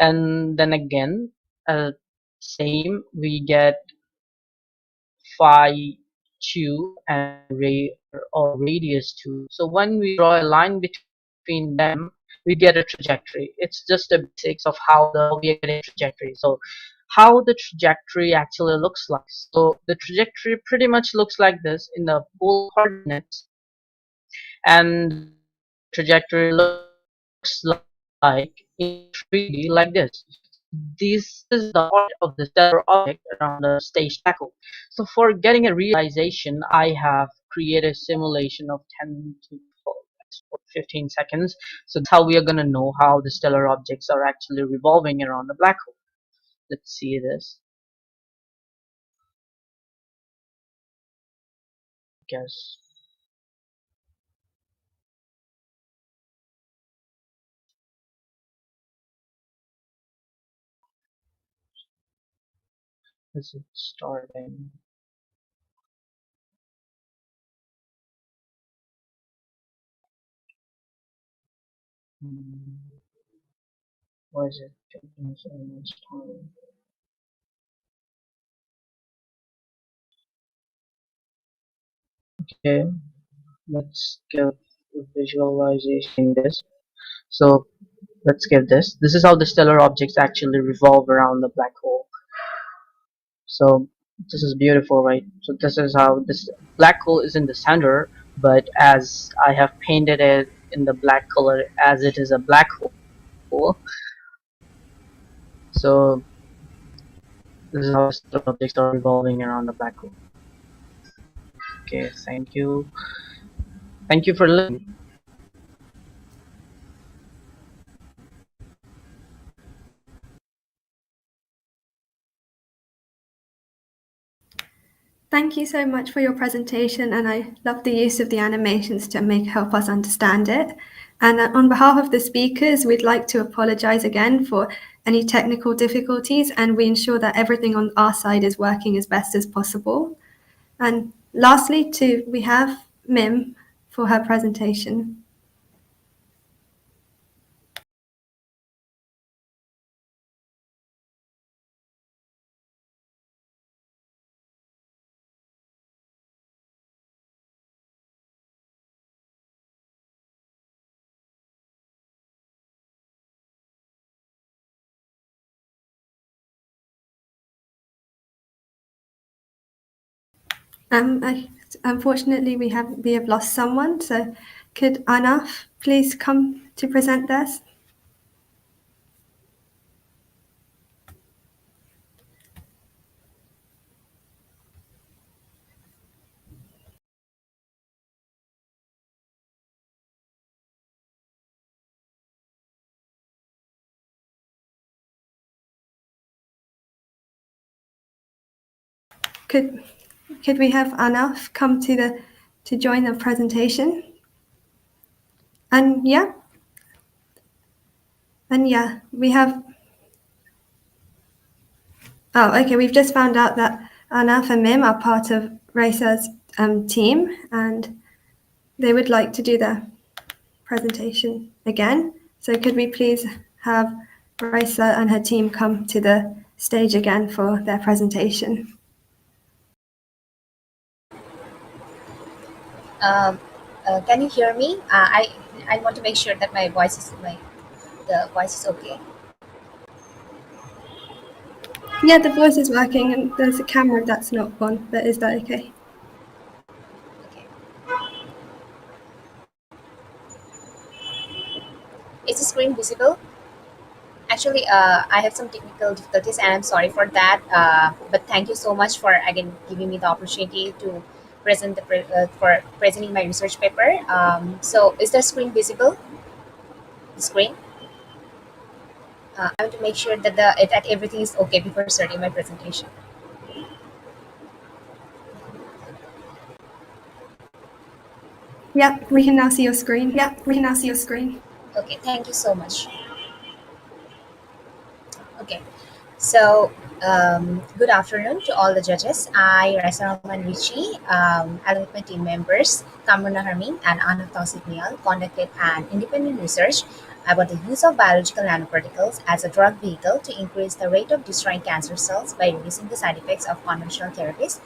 And then again, same, we get phi 2 and radius 2. So when we draw a line between them, we get a trajectory. It's just the basics of how we are getting trajectory. So how the trajectory actually looks like. So the trajectory pretty much looks like this in the polar coordinates, and trajectory looks like in 3D like this. This is the orbit of the stellar object around the stage black hole. So for getting a realization, I have created a simulation of 10 to 15 seconds. So that's how we are going to know how the stellar objects are actually revolving around the black hole. Let's see this. Guess. Is it starting? Why is it taking so much time? Okay, let's give visualization in this. So let's give this. This is how the stellar objects actually revolve around the black hole. So this is beautiful, right? So this is how this black hole is in the center, but as I have painted it in the black color as it is a black hole. So this is how the stellar objects are revolving around the black hole. Okay, thank you. Thank you for listening. Thank you so much for your presentation, and I love the use of the animations to help us understand it. And on behalf of the speakers, we'd like to apologize again for any technical difficulties, and we ensure that everything on our side is working as best as possible. And lastly, we have Mim for her presentation. Unfortunately, we have lost someone. So, could Anaf please come to present this? Could we have Anaf come to join the presentation? And yeah, we have. Oh, okay. We've just found out that Anaf and Mim are part of Raisa's team, and they would like to do the presentation again. So could we please have Raisa and her team come to the stage again for their presentation? Can you hear me? I want to make sure that the voice is okay. Yeah, the voice is working, and there's a camera that's not on. But is that okay? Okay. Is the screen visible? Actually, I have some technical difficulties, and I'm sorry for that. But thank you so much for again giving me the opportunity to for presenting my research paper. So, is the screen visible? The screen. I want to make sure that that everything is okay before starting my presentation. Yeah, we can now see your screen. Yeah, we can now see your screen. Okay, thank you so much. Okay, so good afternoon to all the judges. I, Raisa Rahman Richi, along with my team members, Kamruna Harmin and Anna Tausif Nial, conducted an independent research about the use of biological nanoparticles as a drug vehicle to increase the rate of destroying cancer cells by reducing the side effects of conventional therapies.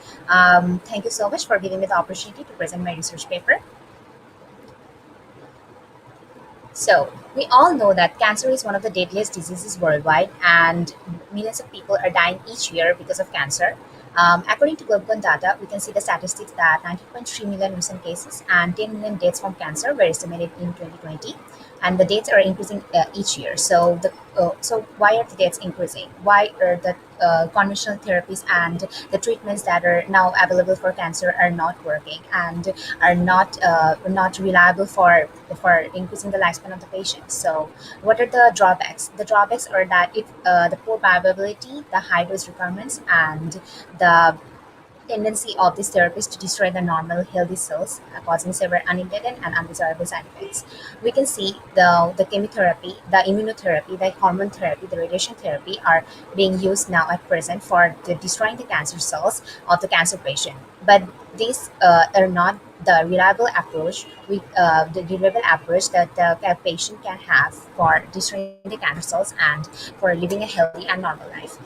Thank you so much for giving me the opportunity to present my research paper. So, we all know that cancer is one of the deadliest diseases worldwide, and millions of people are dying each year because of cancer. According to global data, we can see the statistics that 19.3 million recent cases and 10 million deaths from cancer were estimated in 2020, and the deaths are increasing each year. So why are the deaths increasing? Why are the conventional therapies and the treatments that are now available for cancer are not working and are not reliable for increasing the lifespan of the patient? So, what are the drawbacks? The drawbacks are that if the poor bioavailability, the high dose requirements, and the tendency of these therapies to destroy the normal healthy cells, causing several unintended and undesirable side effects. We can see the chemotherapy, the immunotherapy, the hormone therapy, the radiation therapy are being used now at present for destroying the cancer cells of the cancer patient. But these are not the reliable approach, the reliable approach that the patient can have for destroying the cancer cells and for living a healthy and normal life.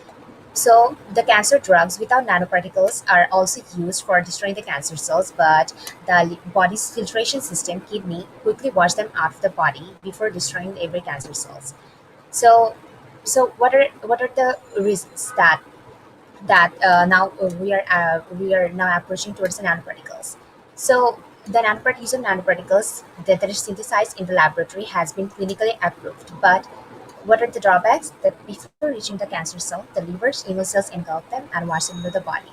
So the cancer drugs without nanoparticles are also used for destroying the cancer cells, but the body's filtration system, kidney, quickly wash them out of the body before destroying every cancer cells. So, what are the reasons that now we are now approaching towards the nanoparticles? So the use of nanoparticles that is synthesized in the laboratory has been clinically approved, but what are the drawbacks? That before reaching the cancer cell, the liver's immune cells engulf them and wash them into the body.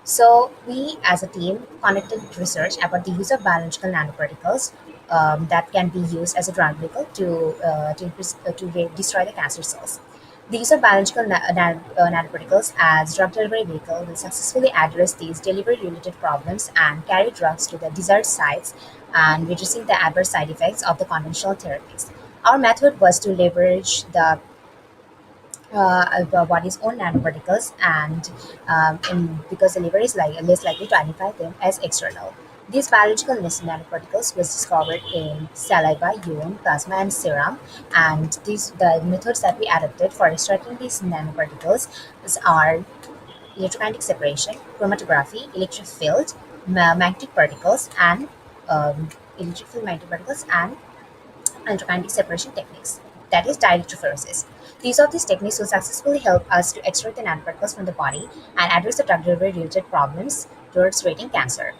So we, as a team, conducted research about the use of biological nanoparticles that can be used as a drug vehicle to destroy the cancer cells. The use of biological nanoparticles as drug delivery vehicle will successfully address these delivery-related problems and carry drugs to the desired sites and reducing the adverse side effects of the conventional therapies. Our method was to leverage the body's own nanoparticles, and because the liver is less likely to identify them as external. These biological nanoparticles was discovered in saliva, urine, plasma, and serum, and the methods that we adopted for extracting these nanoparticles are electrokinetic separation, chromatography, electric field, magnetic particles, and um, electric field magnetic particles, and electrokinetic separation techniques, that is direct electrophoresis. These of these techniques will successfully help us to extract the nanoparticles from the body and address the drug delivery related problems towards treating cancer.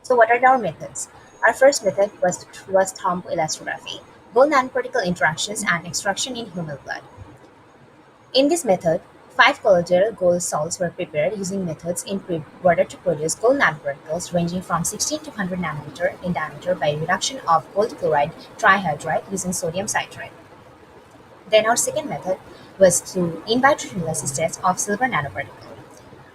So what are our methods? Our first method was thromboelastography, gold nanoparticle interactions and extraction in human blood. In this method, 5 colloidal gold salts were prepared using methods in order to produce gold nanoparticles ranging from 16 to 100 nanometer in diameter by reduction of gold chloride trihydride using sodium citrate. Then our second method was to in vitro hemolysis test of silver nanoparticle.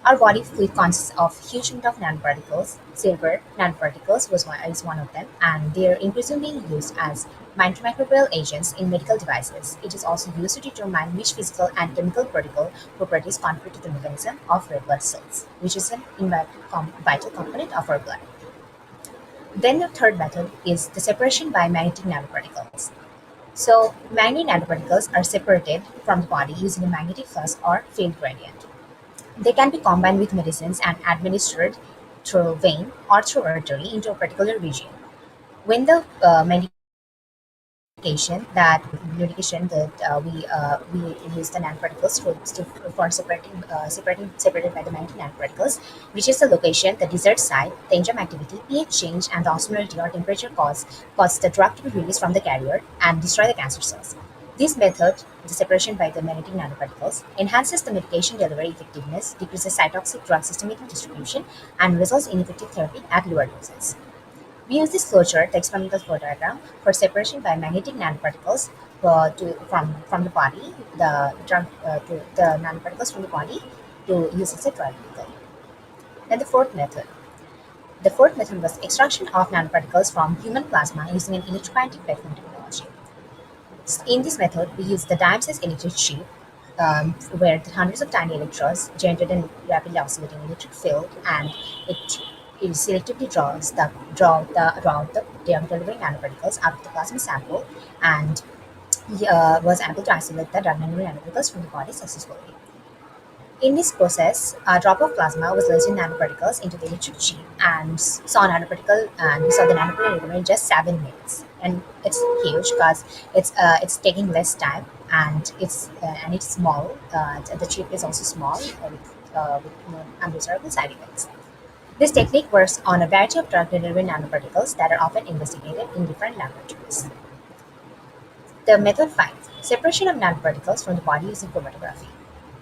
Our body fluid consists of huge amount of nanoparticles. Silver nanoparticles is one of them, and they are increasingly used as microbial agents in medical devices. It is also used to determine which physical and chemical particle properties contribute to the mechanism of red blood cells, which is an vital component of our blood. Then the third method is the separation by magnetic nanoparticles. So magnetic nanoparticles are separated from the body using a magnetic flux or field gradient. They can be combined with medicines and administered through vein or through artery into a particular region. When the medication that we use the nanoparticles for separated by the magnetic nanoparticles, which is the location, the desired site, the enzyme activity, pH change, and the osmolarity or temperature cause the drug to be released from the carrier and destroy the cancer cells. This method, the separation by the magnetic nanoparticles, enhances the medication delivery effectiveness, decreases cytotoxic drug systemic distribution, and results in effective therapy at lower doses. We use this flowchart, the experimental flow diagram, for separation by magnetic nanoparticles from the body, to the nanoparticles from the body to use as a drug vehicle. Then the fourth method. The fourth method was extraction of nanoparticles from human plasma using an electrokinetic vacuum technology. In this method, we use the dime-sized electric sheet, where the hundreds of tiny electrodes generate a rapidly oscillating electric field, and it selectively draws the delivering nanoparticles out of the plasma sample, and was able to isolate the drug nanoparticles from the body successfully. In this process, a drop of plasma was laced in nanoparticles into the electric sheet and we saw the nanoparticle in just 7 minutes. And it's huge because it's taking less time, and it's small. The chip is also small with undesirable side effects. This technique works on a variety of drug delivery nanoparticles that are often investigated in different laboratories. The method 5, separation of nanoparticles from the body using chromatography.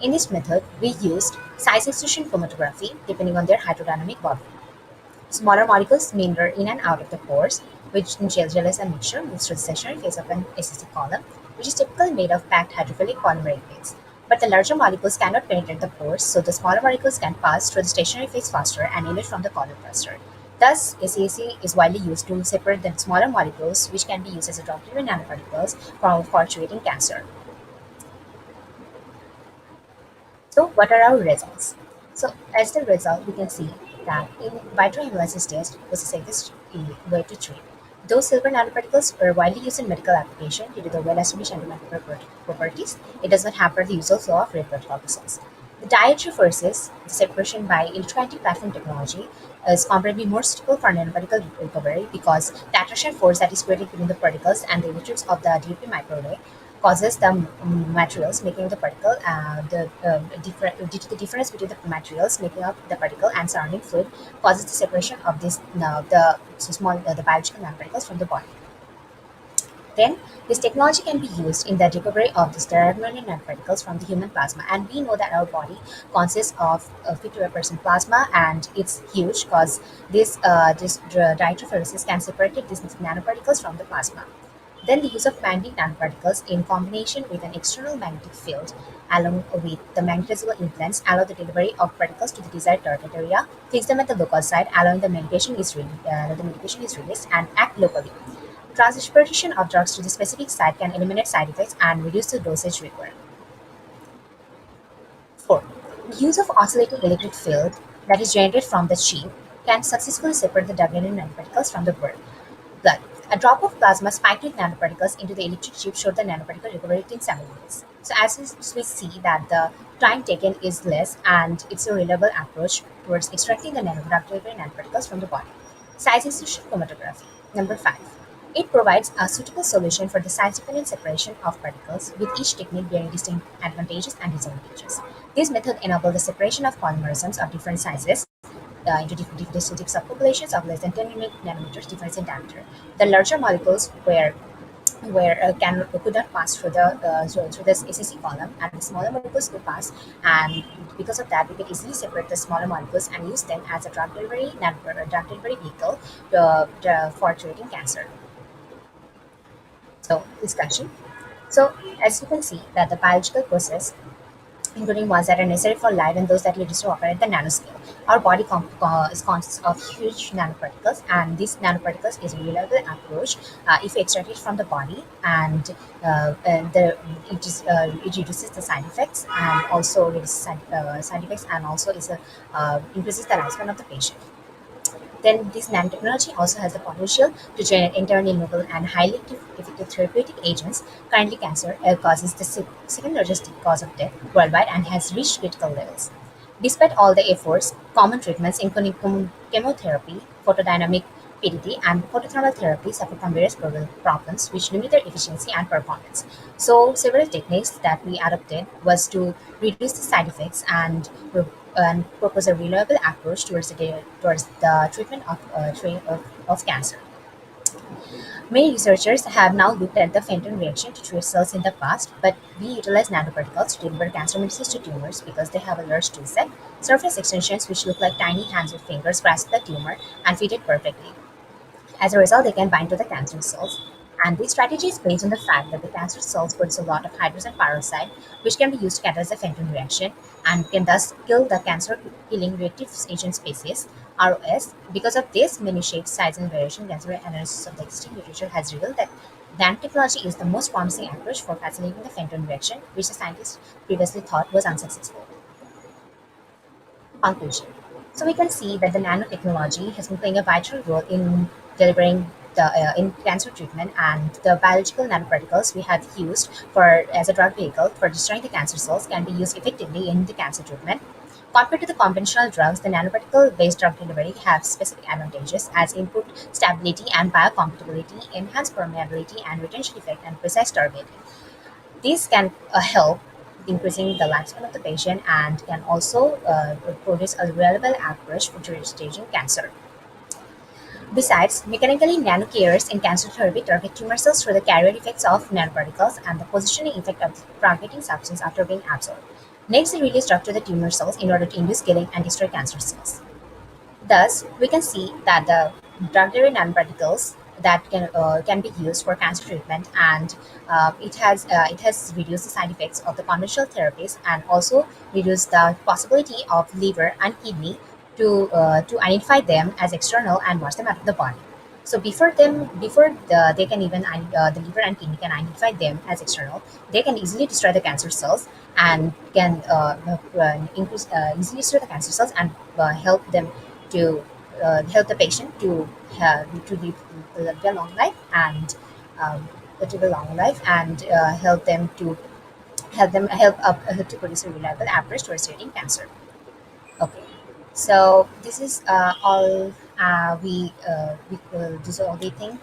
In this method, we used size exclusion chromatography depending on their hydrodynamic boundary. Smaller molecules meander in and out of the pores, which in gel-gel-less mixture moves through the stationary phase of an SSC column, which is typically made of packed hydrophilic polymeric plates. But the larger molecules cannot penetrate the pores, so the smaller molecules can pass through the stationary phase faster and emit from the column faster. Thus, SAC is widely used to separate the smaller molecules, which can be used as a drug delivery nanoparticles for treating cancer. So, what are our results? So, as the result, we can see that in vitro hemolysis test was the safest way to treat. Though silver nanoparticles were widely used in medical application due to the well-established antimicrobial properties, it does not hamper the usual flow of red blood corpuscles. The dietary versus the separation by electrolytic platform technology is comparably more suitable for nanoparticle recovery because the attraction force that is created between the particles and the electrons of the DUP microarray causes the materials making the particle due to the difference between the materials making up the particle and surrounding fluid causes the separation of the biological nanoparticles from the body. Then, this technology can be used in the recovery of the sterile nanoparticles from the human plasma. And we know that our body consists of 51% plasma, and it's huge because this dietrophoresis can separate these nanoparticles from the plasma. Then the use of magnetic nanoparticles in combination with an external magnetic field along with the magnetizable implants allow the delivery of particles to the desired target area, fix them at the local site, allowing the medication is released and act locally. Transportation of drugs to the specific site can eliminate side effects and reduce the dosage required. 4. The use of oscillating electric field that is generated from the chip can successfully separate the targeted nanoparticles from the blood. A drop of plasma spiked with nanoparticles into the electric chip showed the nanoparticle recovery in 7 minutes. So as we see that the time taken is less and it's a reliable approach towards extracting the nanoparticles from the body. Size institution chromatography. Number 5. It provides a suitable solution for the size-dependent separation of particles, with each technique bearing distinct advantages and disadvantages. This method enables the separation of polymorphisms of different sizes into different subpopulations of less than 10 nanometers difference in diameter. The larger molecules could not pass through this SSE column, and the smaller molecules could pass, and because of that, we can easily separate the smaller molecules and use them as a drug delivery vehicle for treating cancer. So, discussion. So, as you can see, that the biological process, including ones that are necessary for life and those that lead us to operate at the nanoscale. Our body consists of huge nanoparticles, and these nanoparticles is a reliable approach if extracted from the body, and it reduces the side effects and also reduces side effects and also increases the lifespan of the patient. Then this nanotechnology also has the potential to generate internally novel and highly effective therapeutic agents. Currently, cancer causes the second largest cause of death worldwide and has reached critical levels. Despite all the efforts, common treatments including chemotherapy, photodynamic PDT, and photothermal therapy suffer from various problems which limit their efficiency and performance. So, several techniques that we adopted was to reduce the side effects and propose a reliable approach towards the treatment of cancer. Many researchers have now looked at the Fenton reaction to treat cells in the past, but we utilize nanoparticles to deliver cancer medicines to tumors because they have a large tool set, surface extensions which look like tiny hands with fingers grasp the tumor and fit it perfectly. As a result, they can bind to the cancer cells. And this strategy is based on the fact that the cancer cells produce a lot of hydrogen peroxide, which can be used to catalyze the Fenton reaction and can thus kill the cancer-killing reactive agent species, ROS. Because of this many shapes, size, and variation, cancer analysis of the existing literature has revealed that nanotechnology is the most promising approach for facilitating the Fenton reaction, which the scientists previously thought was unsuccessful. Conclusion. So we can see that the nanotechnology has been playing a vital role in delivering in cancer treatment, and the biological nanoparticles we have used as a drug vehicle for destroying the cancer cells can be used effectively in the cancer treatment. Compared to the conventional drugs, the nanoparticle-based drug delivery have specific advantages as improved stability and biocompatibility, enhanced permeability and retention effect, and precise targeting. These can help increasing the lifespan of the patient and can also produce a reliable approach for staging cancer. Besides, mechanically nanocarriers in cancer therapy target tumor cells through the carrier effects of nanoparticles and the positioning effect of the targeting substance after being absorbed. Next, they release drug to the tumor cells in order to induce killing and destroy cancer cells. Thus, we can see that the drug-derived nanoparticles that can be used for cancer treatment, and it has reduced the side effects of the conventional therapies and also reduced the possibility of liver and kidney to identify them as external and wash them out of the body. So before the liver and kidney can identify them as external, they can easily destroy the cancer cells and can easily destroy the cancer cells and help them to help the patient to live a long life and help them to produce a reliable approach to treating cancer. Okay, so this is all this is all we think.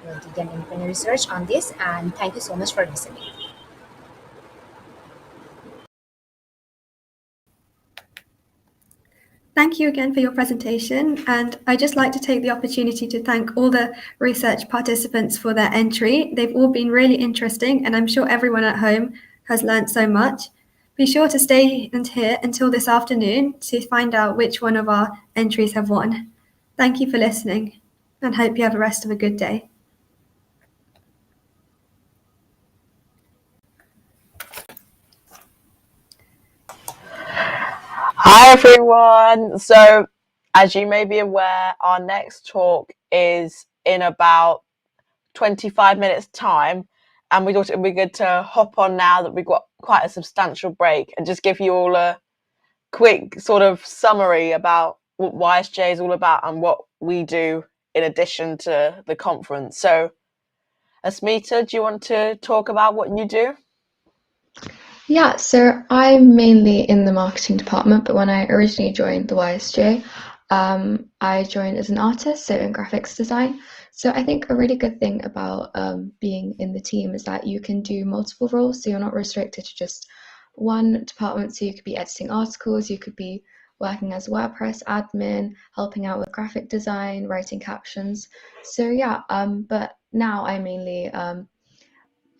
We did an independent research on this, and thank you so much for listening. Thank you again for your presentation, and I'd just like to take the opportunity to thank all the research participants for their entry. They've all been really interesting, and I'm sure everyone at home has learnt so much. Be sure to stay here until this afternoon to find out which one of our entries have won. Thank you for listening, and hope you have the rest of a good day. Hi everyone. So as you may be aware, our next talk is in about 25 minutes time, and we thought it would be good to hop on now that we've got quite a substantial break and just give you all a quick sort of summary about what YSJ is all about and what we do in addition to the conference. So Asmita, do you want to talk about what you do? Yeah, so I'm mainly in the marketing department, but when I originally joined the YSJ, I joined as an artist, so in graphics design. So I think a really good thing about being in the team is that you can do multiple roles, so you're not restricted to just one department. So you could be editing articles, you could be working as WordPress admin, helping out with graphic design, writing captions. So yeah, but now I mainly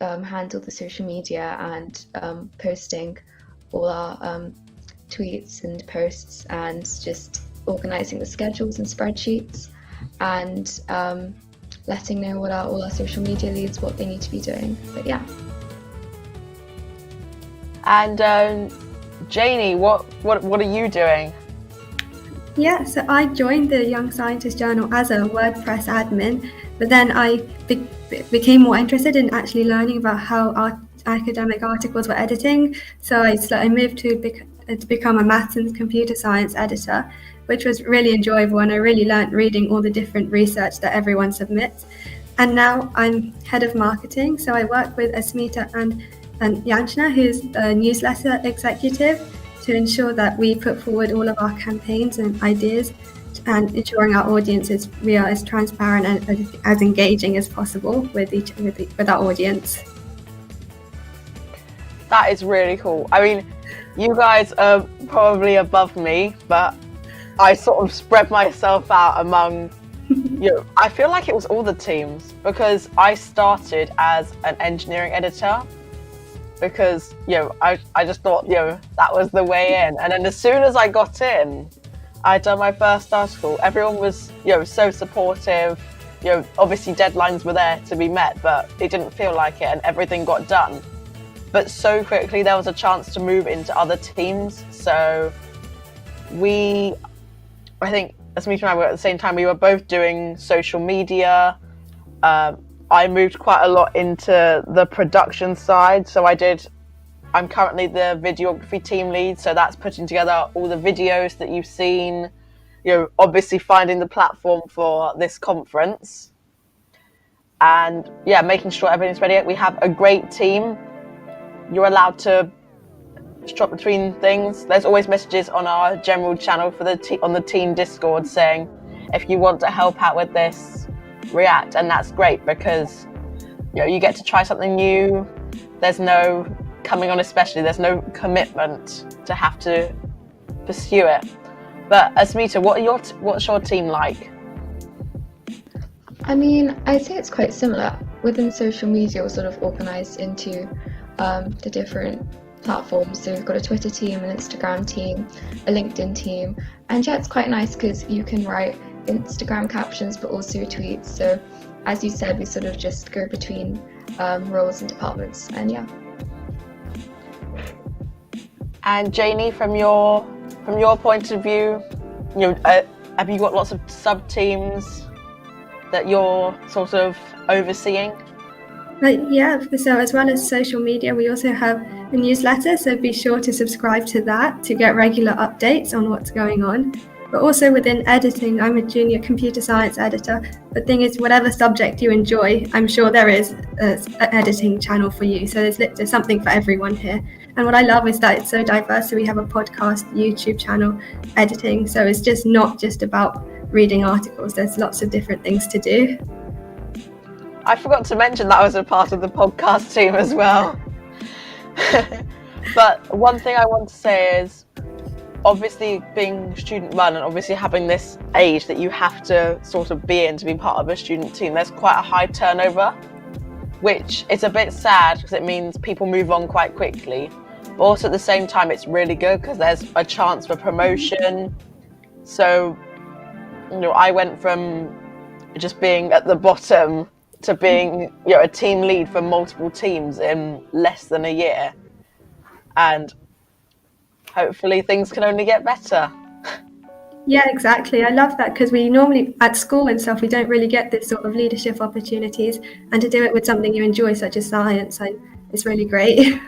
handle the social media and posting all our tweets and posts and just organizing the schedules and spreadsheets and letting know what all our social media leads, what they need to be doing. But yeah. And Janie, what are you doing? Yeah, so I joined the Young Scientist Journal as a WordPress admin, but then I became more interested in actually learning about how academic articles were editing. So I moved to become a maths and computer science editor, which was really enjoyable, and I really learned reading all the different research that everyone submits. And now I'm head of marketing, so I work with Asmita and Yanchna, who's a newsletter executive, to ensure that we put forward all of our campaigns and ideas and ensuring our audiences we are as transparent and as engaging as possible with our audience. That is really cool. I mean, you guys are probably above me, but I sort of spread myself out among I feel like it was all the teams, because I started as an engineering editor because I just thought that was the way in, and then as soon as I got in, I'd done my first article. Everyone was so supportive. Obviously deadlines were there to be met, but it didn't feel like it, and everything got done. But so quickly there was a chance to move into other teams. So I think Asmita and I were at the same time. We were both doing social media. I moved quite a lot into the production side. So I'm currently the videography team lead. So that's putting together all the videos that you've seen, obviously finding the platform for this conference and making sure everything's ready. We have a great team. You're allowed to swap between things. There's always messages on our general channel for on the team Discord saying, if you want to help out with this, react. And that's great because you get to try something new. There's no coming on, especially there's no commitment to have to pursue it. But Asmita, what's your team like? I mean, I'd say it's quite similar. Within social media, we're sort of organized into the different platforms. So we've got a Twitter team, an Instagram team, a LinkedIn team, and it's quite nice because you can write Instagram captions but also tweets. So as you said, we sort of just go between roles and departments, and And Janie, from your point of view, have you got lots of sub teams that you're sort of overseeing? So as well as social media, we also have a newsletter, so be sure to subscribe to that to get regular updates on what's going on. But also within editing, I'm a junior computer science editor. The thing is, whatever subject you enjoy, I'm sure there is an editing channel for you. So there's something for everyone here. And what I love is that it's so diverse. So we have a podcast, YouTube channel, editing. So it's just not just about reading articles. There's lots of different things to do. I forgot to mention that I was a part of the podcast team as well. But one thing I want to say is, obviously being student run and obviously having this age that you have to sort of be in to be part of a student team, there's quite a high turnover, which is a bit sad because it means people move on quite quickly. But also at the same time, it's really good because there's a chance for promotion. So, I went from just being at the bottom to being, a team lead for multiple teams in less than a year. And hopefully things can only get better. Yeah, exactly. I love that because we normally at school and stuff, we don't really get this sort of leadership opportunities, and to do it with something you enjoy, such as science, it's really great.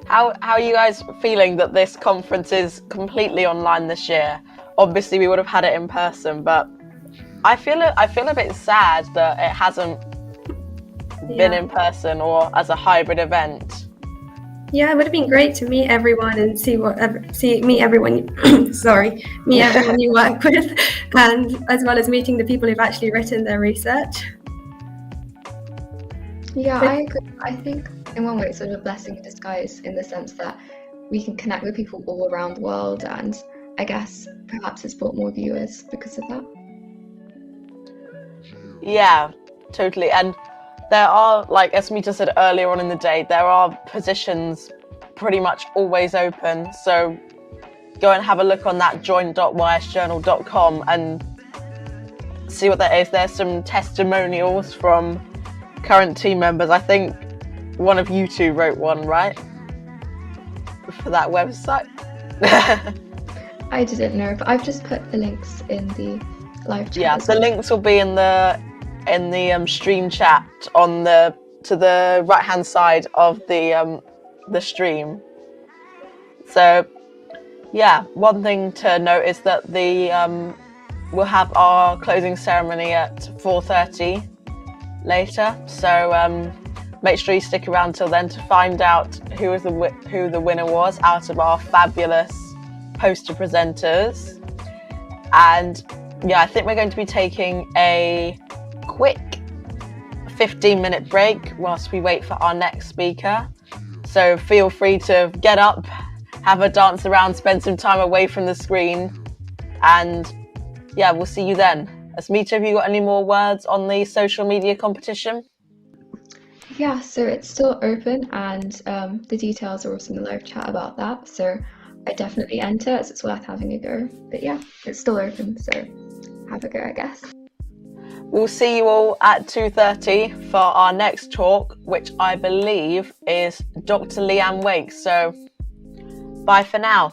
How are you guys feeling that this conference is completely online this year? Obviously we would have had it in person, but I feel a bit sad that it hasn't been in person or as a hybrid event. Yeah, it would have been great to meet everyone and meet everyone. Sorry, meet everyone you work with, and as well as meeting the people who've actually written their research. Yeah, I agree. I think in one way it's sort of a blessing in disguise in the sense that we can connect with people all around the world, and I guess perhaps it's brought more viewers because of that. Yeah, totally. And there are, like as Mita said earlier on in the day, there are positions pretty much always open. So go and have a look on that join.ysjournal.com and see what that is. There's some testimonials from current team members. I think one of you two wrote one, right? For that website. I didn't know, but I've just put the links in the live chat. Yeah, the links will be in the stream chat to the right hand side of the stream. So yeah, one thing to note is that we'll have our closing ceremony at 4:30 later. So make sure you stick around till then to find out who the winner was out of our fabulous poster presenters. And yeah, I think we're going to be taking a quick 15-minute break whilst we wait for our next speaker. So feel free to get up, have a dance around, spend some time away from the screen, and yeah, we'll see you then. Asmita, have you got any more words on the social media competition? Yeah, so it's still open, and the details are also in the live chat about that. So I definitely enter, as it's worth having a go. But yeah, it's still open, so have a go, I guess. We'll see you all at 2:30 for our next talk, which I believe is Dr. Leanne Wake. So bye for now.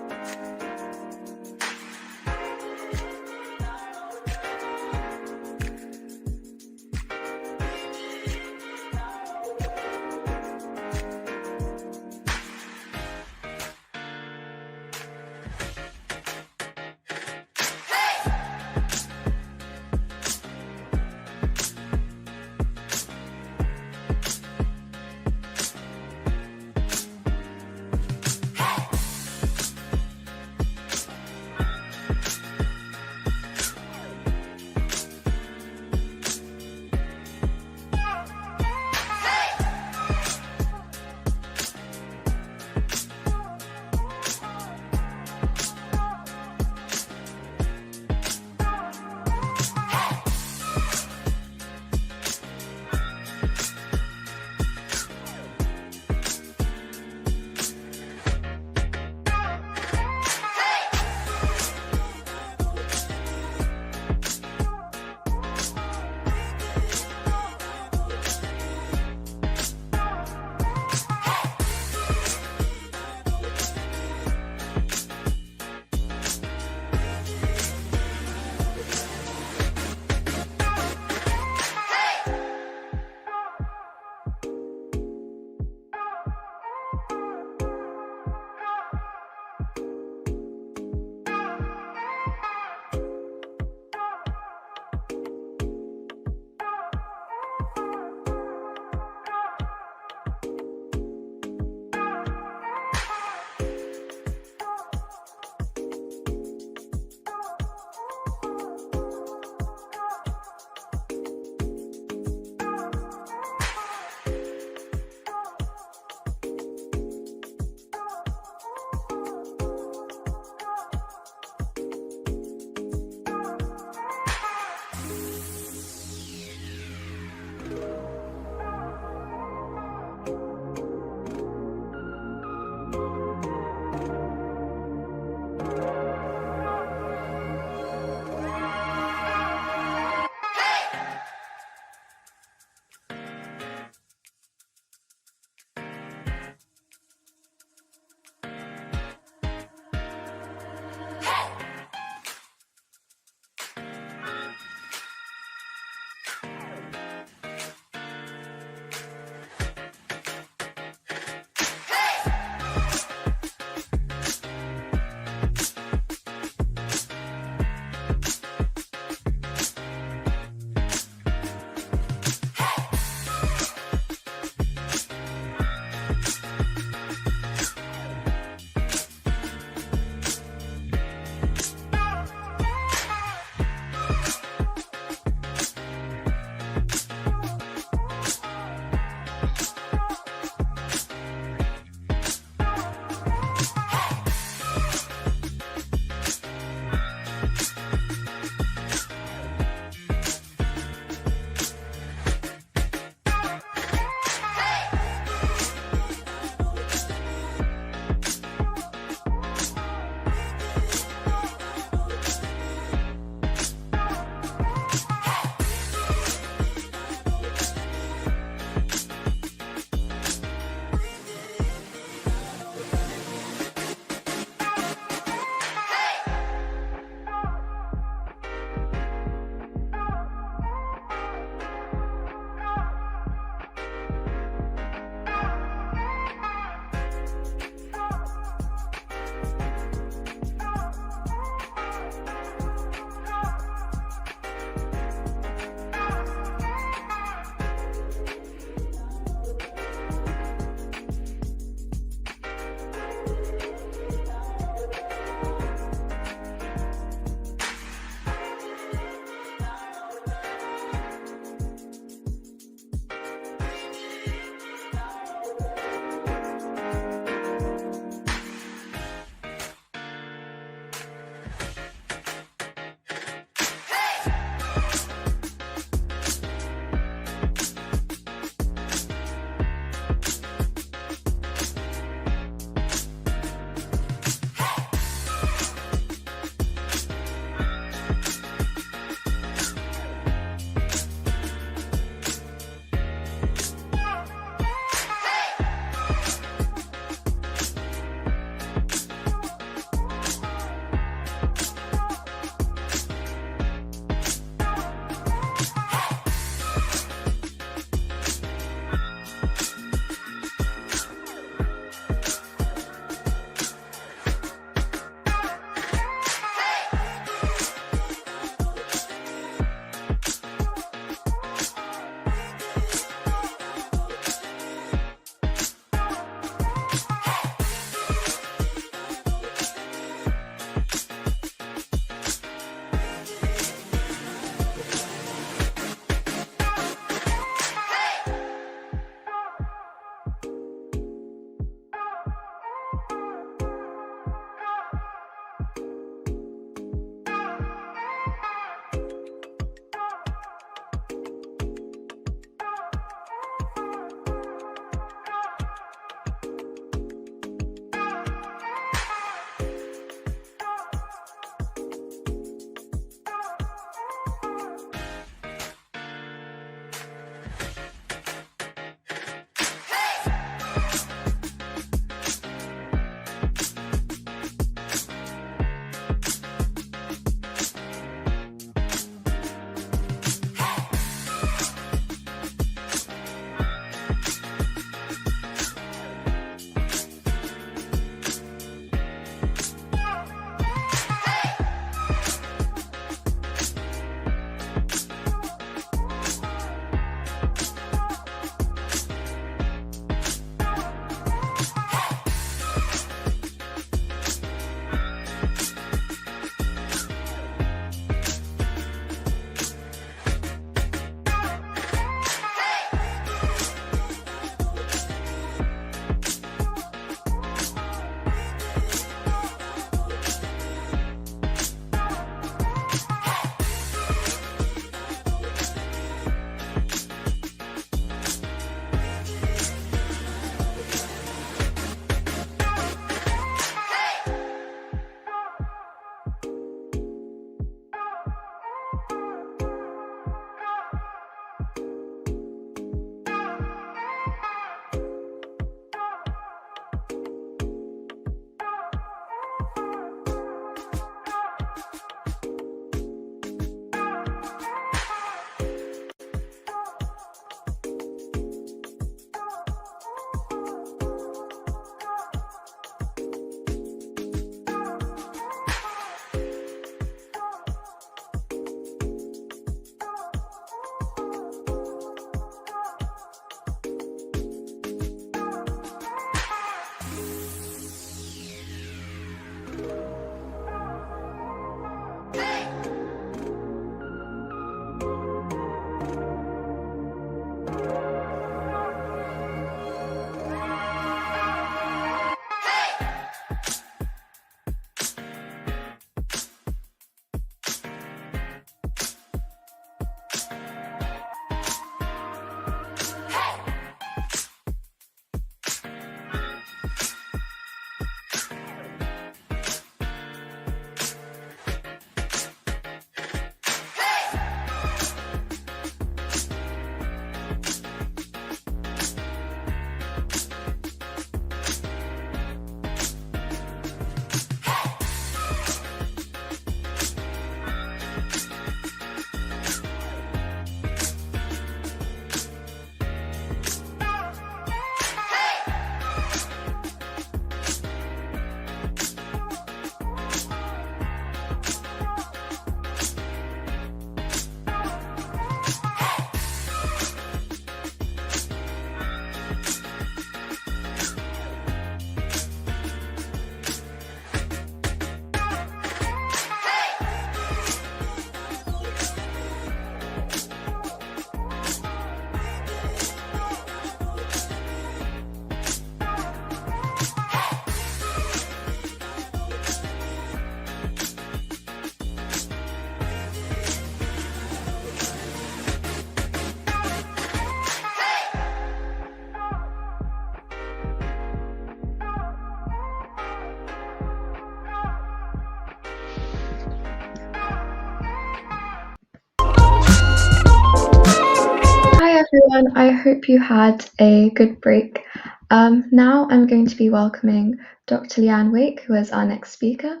everyone, I hope you had a good break. Now I'm going to be welcoming Dr. Leanne Wake, who is our next speaker.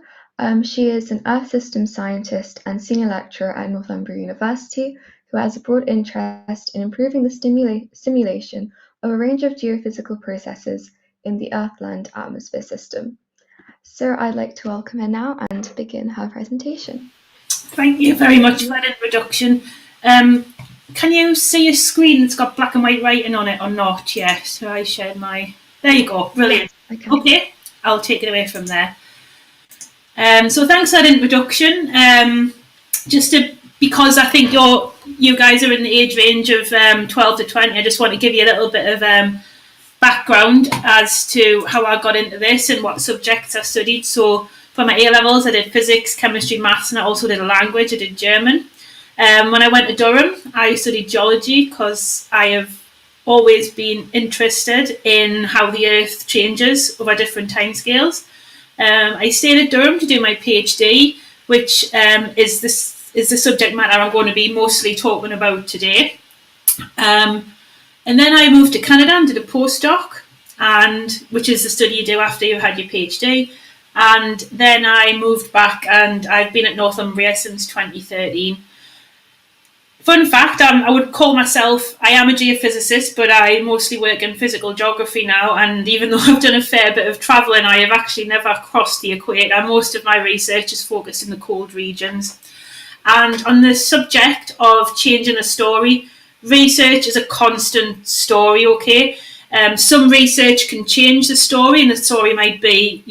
She is an Earth Systems scientist and senior lecturer at Northumbria University, who has a broad interest in improving the simulation of a range of geophysical processes in the Earth-land atmosphere system. So I'd like to welcome her now and begin her presentation. Thank you very much for that introduction. Can you see a screen that's got black and white writing on it or not? Yes, so I shared my... There you go, brilliant. Okay, I'll take it away from there. So thanks for that introduction. Because I think you guys are in the age range of 12 to 20, I just want to give you a little bit of background as to how I got into this and what subjects I studied. So for my A-levels, I did physics, chemistry, maths, and I also did a language. I did German. When I went to Durham, I studied geology because I have always been interested in how the Earth changes over different timescales. I stayed at Durham to do my PhD, which is the subject matter I'm going to be mostly talking about today. And then I moved to Canada and did a postdoc, which is the study you do after you've had your PhD. And then I moved back and I've been at Northumbria since 2013. Fun fact, I would call myself, I am a geophysicist, but I mostly work in physical geography now. And even though I've done a fair bit of travelling, I have actually never crossed the equator. Most of my research is focused in the cold regions. And on the subject of changing a story, research is a constant story, okay? Some research can change the story, and the story might be,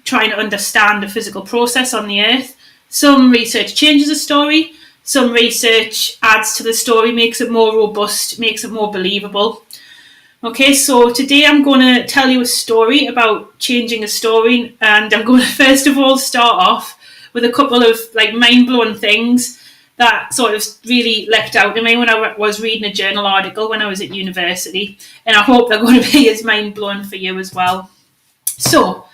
trying to understand a physical process on the Earth. Some research changes a story. Some research adds to the story, makes it more robust, makes it more believable. Okay, so today I'm going to tell you a story about changing a story, and I'm going to first of all start off with a couple of mind-blowing things that sort of really leapt out to me when I was reading a journal article when I was at university, and I hope they're going to be as mind-blowing for you as well. So,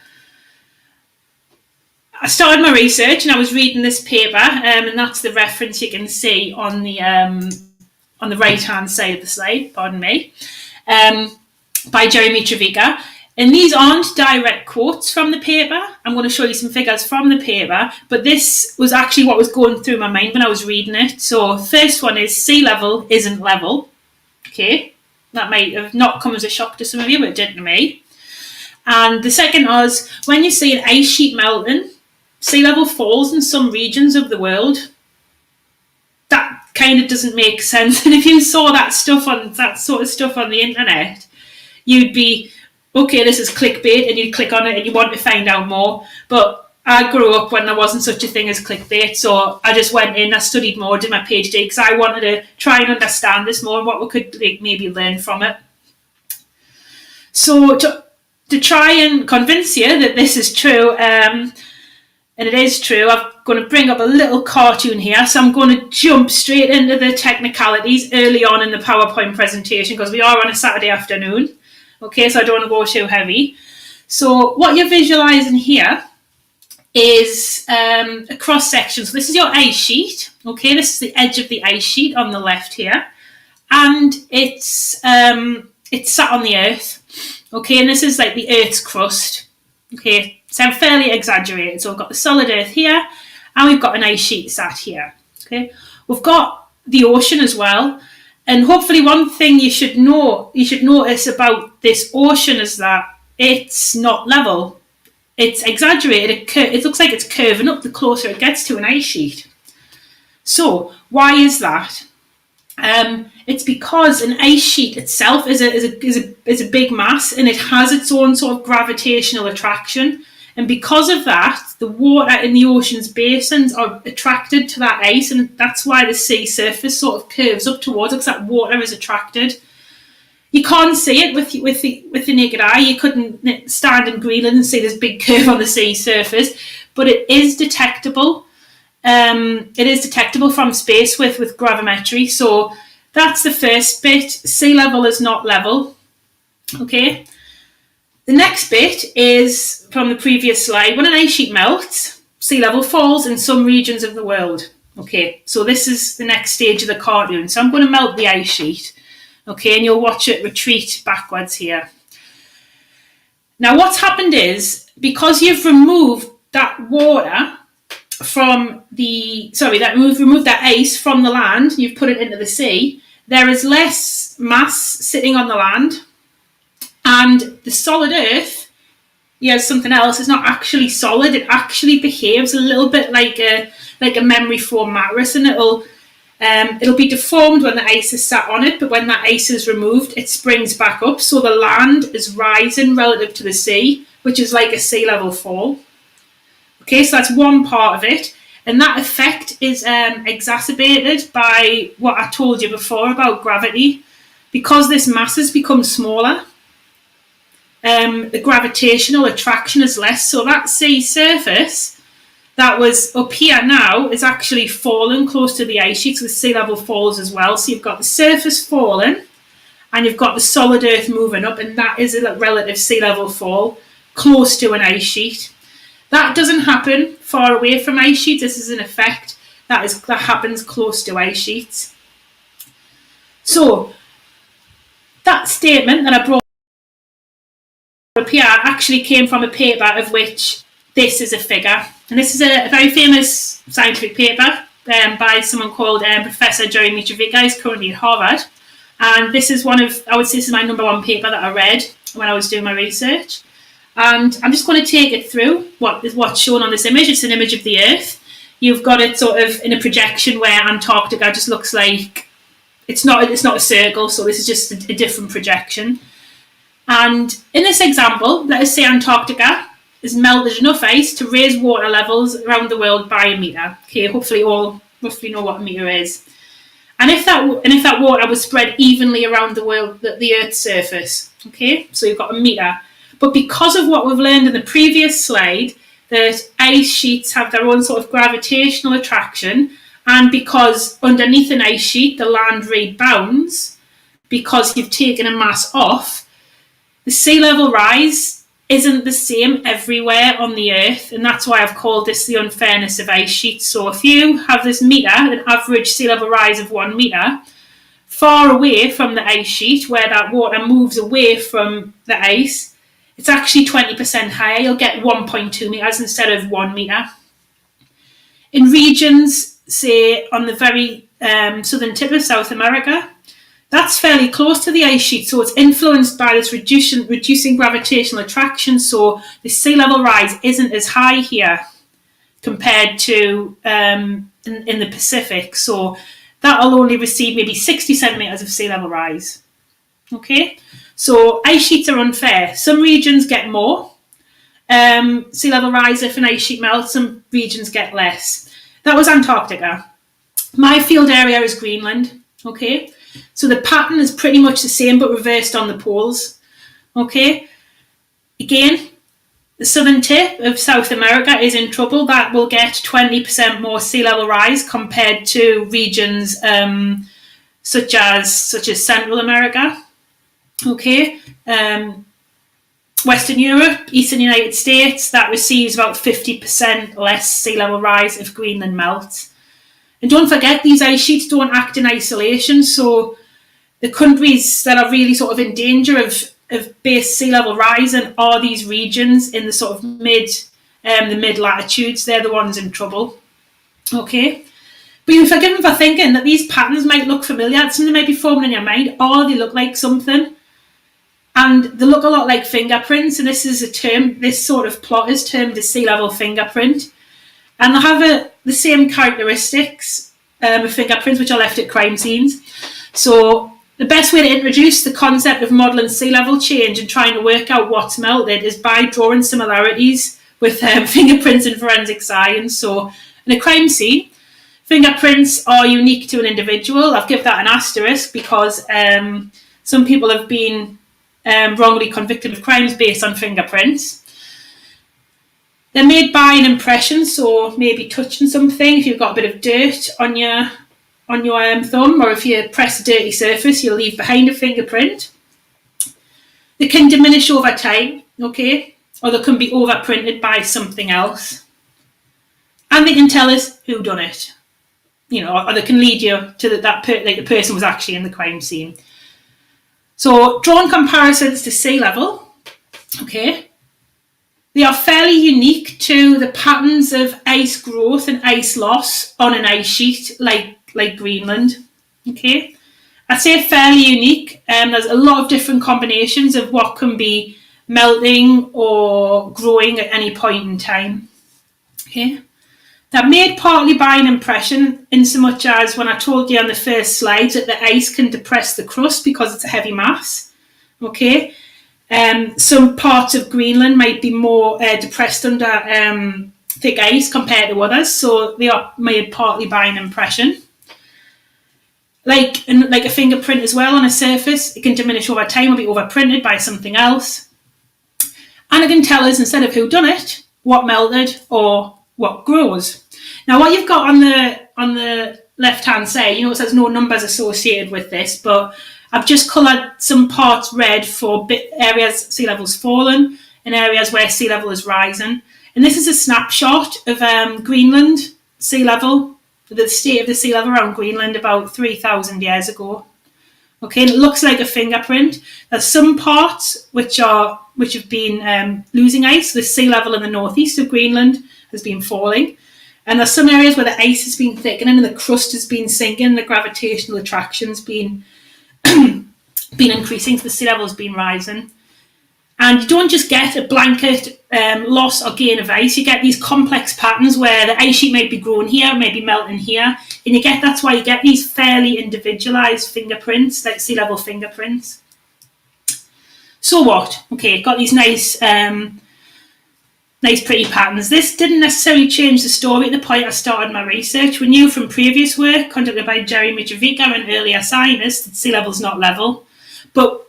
I started my research and I was reading this paper, and that's the reference you can see on the right-hand side of the slide, pardon me, by Jeremy Treviga. And these aren't direct quotes from the paper. I'm going to show you some figures from the paper, but this was actually what was going through my mind when I was reading it. So first one is sea level isn't level. Okay, that might have not come as a shock to some of you, but it did to me. And the second was, when you see an ice sheet melting, sea level falls in some regions of the world. That kind of doesn't make sense. And if you saw that sort of stuff on the internet, you'd be, okay, this is clickbait, and you'd click on it and you want to find out more. But I grew up when there wasn't such a thing as clickbait, so I just went in, I studied more, did my PhD, because I wanted to try and understand this more and what we could maybe learn from it. So to try and convince you that this is true, and it is true, I'm going to bring up a little cartoon here. So I'm going to jump straight into the technicalities early on in the PowerPoint presentation because we are on a Saturday afternoon. Okay, so I don't want to go too heavy. So what you're visualising here is a cross-section. So this is your ice sheet. Okay, this is the edge of the ice sheet on the left here. And it's sat on the Earth. Okay, and this is like the Earth's crust. Okay, so I'm fairly exaggerated. So we've got the solid Earth here, and we've got an ice sheet sat here. Okay, we've got the ocean as well, and hopefully one thing you should notice about this ocean is that it's not level. It's exaggerated. It looks like it's curving up the closer it gets to an ice sheet. So why is that? It's because an ice sheet itself is a big mass, and it has its own sort of gravitational attraction. And because of that, the water in the ocean's basins are attracted to that ice, and that's why the sea surface sort of curves up towards it, because that water is attracted. You can't see it with the naked eye. You couldn't stand in Greenland and see this big curve on the sea surface, but it is detectable. It is detectable from space with gravimetry. So that's the first bit. Sea level is not level. Okay. The next bit is from the previous slide. When an ice sheet melts, sea level falls in some regions of the world. Okay, so this is the next stage of the cartoon. So I'm going to melt the ice sheet. Okay, and you'll watch it retreat backwards here. Now what's happened is, because you've removed that water from removed that ice from the land, you've put it into the sea, there is less mass sitting on the land, and the solid earth, something else, is not actually solid. It actually behaves a little bit like a memory foam mattress, and it'll be deformed when the ice is sat on it, but when that ice is removed, it springs back up. So the land is rising relative to the sea, which is like a sea level fall. Okay, so that's one part of it. And that effect is exacerbated by what I told you before about gravity. Because this mass has become smaller, the gravitational attraction is less. So that sea surface that was up here now is actually fallen close to the ice sheet, so the sea level falls as well. So you've got the surface falling, and you've got the solid earth moving up, and that is a relative sea level fall close to an ice sheet. That doesn't happen far away from ice sheets. This is an effect that happens close to ice sheets. So that statement that I brought up here actually came from a paper of which this is a figure. And this is a very famous scientific paper by someone called Professor Jerry Mitrovica. He's currently at Harvard. And this is I would say this is my number one paper that I read when I was doing my research. And I'm just going to take it through what's shown on this image. It's an image of the Earth. You've got it sort of in a projection where Antarctica just looks like, it's not a circle, so this is just a different projection. And in this example, let us say Antarctica has melted enough ice to raise water levels around the world by a metre. Okay, hopefully all roughly know what a metre is. And if that water was spread evenly around the world, the Earth's surface, okay, so you've got a metre. But because of what we've learned in the previous slide, that ice sheets have their own sort of gravitational attraction, and because underneath an ice sheet the land rebounds, because you've taken a mass off, the sea level rise isn't the same everywhere on the Earth, and that's why I've called this the unfairness of ice sheets. So if you have this metre, an average sea level rise of 1 metre, far away from the ice sheet where that water moves away from the ice, it's actually 20% higher. You'll get 1.2 metres instead of 1 metre. In regions, say, on the very southern tip of South America, that's fairly close to the ice sheet, so it's influenced by this reducing gravitational attraction, so the sea level rise isn't as high here compared to in the Pacific, so that'll only receive maybe 60 centimetres of sea level rise. Okay, so ice sheets are unfair. Some regions get more sea level rise if an ice sheet melts, some regions get less. That was Antarctica. My field area is Greenland, okay? So the pattern is pretty much the same but reversed on the poles, okay? Again, the southern tip of South America is in trouble. That will get 20% more sea level rise compared to regions such as Central America, okay? Western Europe, Eastern United States, that receives about 50% less sea level rise if Greenland melts. And don't forget, these ice sheets don't act in isolation, so the countries that are really sort of in danger of base sea level rising are these regions in the sort of mid latitudes. They're the ones in trouble. Okay, but you forgive me for thinking that these patterns might look familiar. Something might be forming in your mind, or they look like something, and they look a lot like fingerprints. And this is a term. This sort of plot is termed a sea level fingerprint. And they have the same characteristics of fingerprints which are left at crime scenes. So the best way to introduce the concept of modelling sea level change and trying to work out what's melted is by drawing similarities with fingerprints in forensic science. So in a crime scene, fingerprints are unique to an individual. I've given that an asterisk because some people have been wrongly convicted of crimes based on fingerprints. They're made by an impression, so maybe touching something. If you've got a bit of dirt on your thumb, or if you press a dirty surface, you'll leave behind a fingerprint. They can diminish over time, okay, or they can be overprinted by something else, and they can tell us who done it, or they can lead you to the person was actually in the crime scene. So drawn comparisons to sea level, okay, they are fairly unique to the patterns of ice growth and ice loss on an ice sheet like Greenland, okay. I'd say fairly unique. There's a lot of different combinations of what can be melting or growing at any point in time, okay. They're made partly by an impression, in so much as when I told you on the first slides that the ice can depress the crust because it's a heavy mass, okay. Some parts of Greenland might be more depressed under thick ice compared to others, so they are made partly by an impression. Like a fingerprint as well on a surface, it can diminish over time or be overprinted by something else. And it can tell us, instead of who done it, what melted or what grows. Now, what you've got on the left-hand side, you notice there's no numbers associated with this, but I've just coloured some parts red for areas sea level's fallen and areas where sea level is rising. And this is a snapshot of Greenland sea level, the state of the sea level around Greenland about 3,000 years ago. Okay, and it looks like a fingerprint. There's some parts which have been losing ice. The sea level in the northeast of Greenland has been falling. And there's some areas where the ice has been thickening and the crust has been sinking, the gravitational attraction's been increasing, so the sea level has been rising. And you don't just get a blanket loss or gain of ice, you get these complex patterns where the ice sheet may be growing here, maybe melting here, and that's why you get these fairly individualised fingerprints, like sea level fingerprints. So what? Okay, got these nice pretty patterns. This didn't necessarily change the story at the point I started my research. We knew from previous work conducted by Jerry Mitrovica and earlier scientists that sea level's not level. But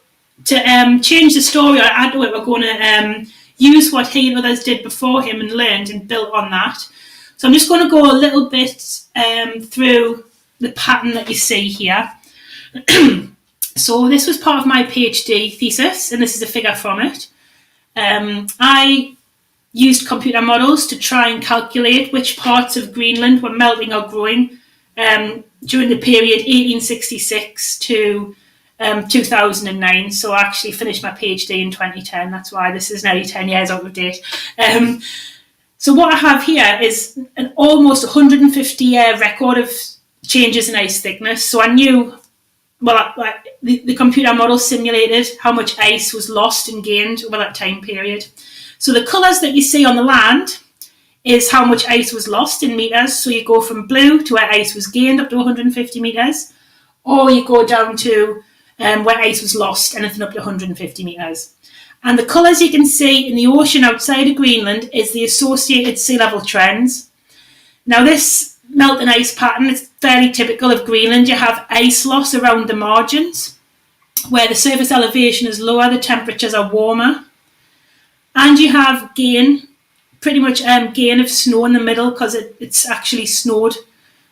to change the story or add to it, we're going to use what he and others did before him and learned and built on that. So I'm just going to go a little bit through the pattern that you see here. So this was part of my PhD thesis, and this is a figure from it. I used computer models to try and calculate which parts of Greenland were melting or growing during the period 1866 to 2009. So I actually finished my PhD in 2010. That's why this is nearly 10 years out of date. So what I have here is an almost 150-year record of changes in ice thickness. So I knew, the computer model simulated how much ice was lost and gained over that time period. So the colours that you see on the land is how much ice was lost in metres. So you go from blue to where ice was gained up to 150 metres, or you go down to where ice was lost, anything up to 150 metres. And the colours you can see in the ocean outside of Greenland is the associated sea level trends. Now this melting ice pattern is fairly typical of Greenland. You have ice loss around the margins. Where the surface elevation is lower, the temperatures are warmer. And you have gain, pretty much gain of snow in the middle because it's actually snowed.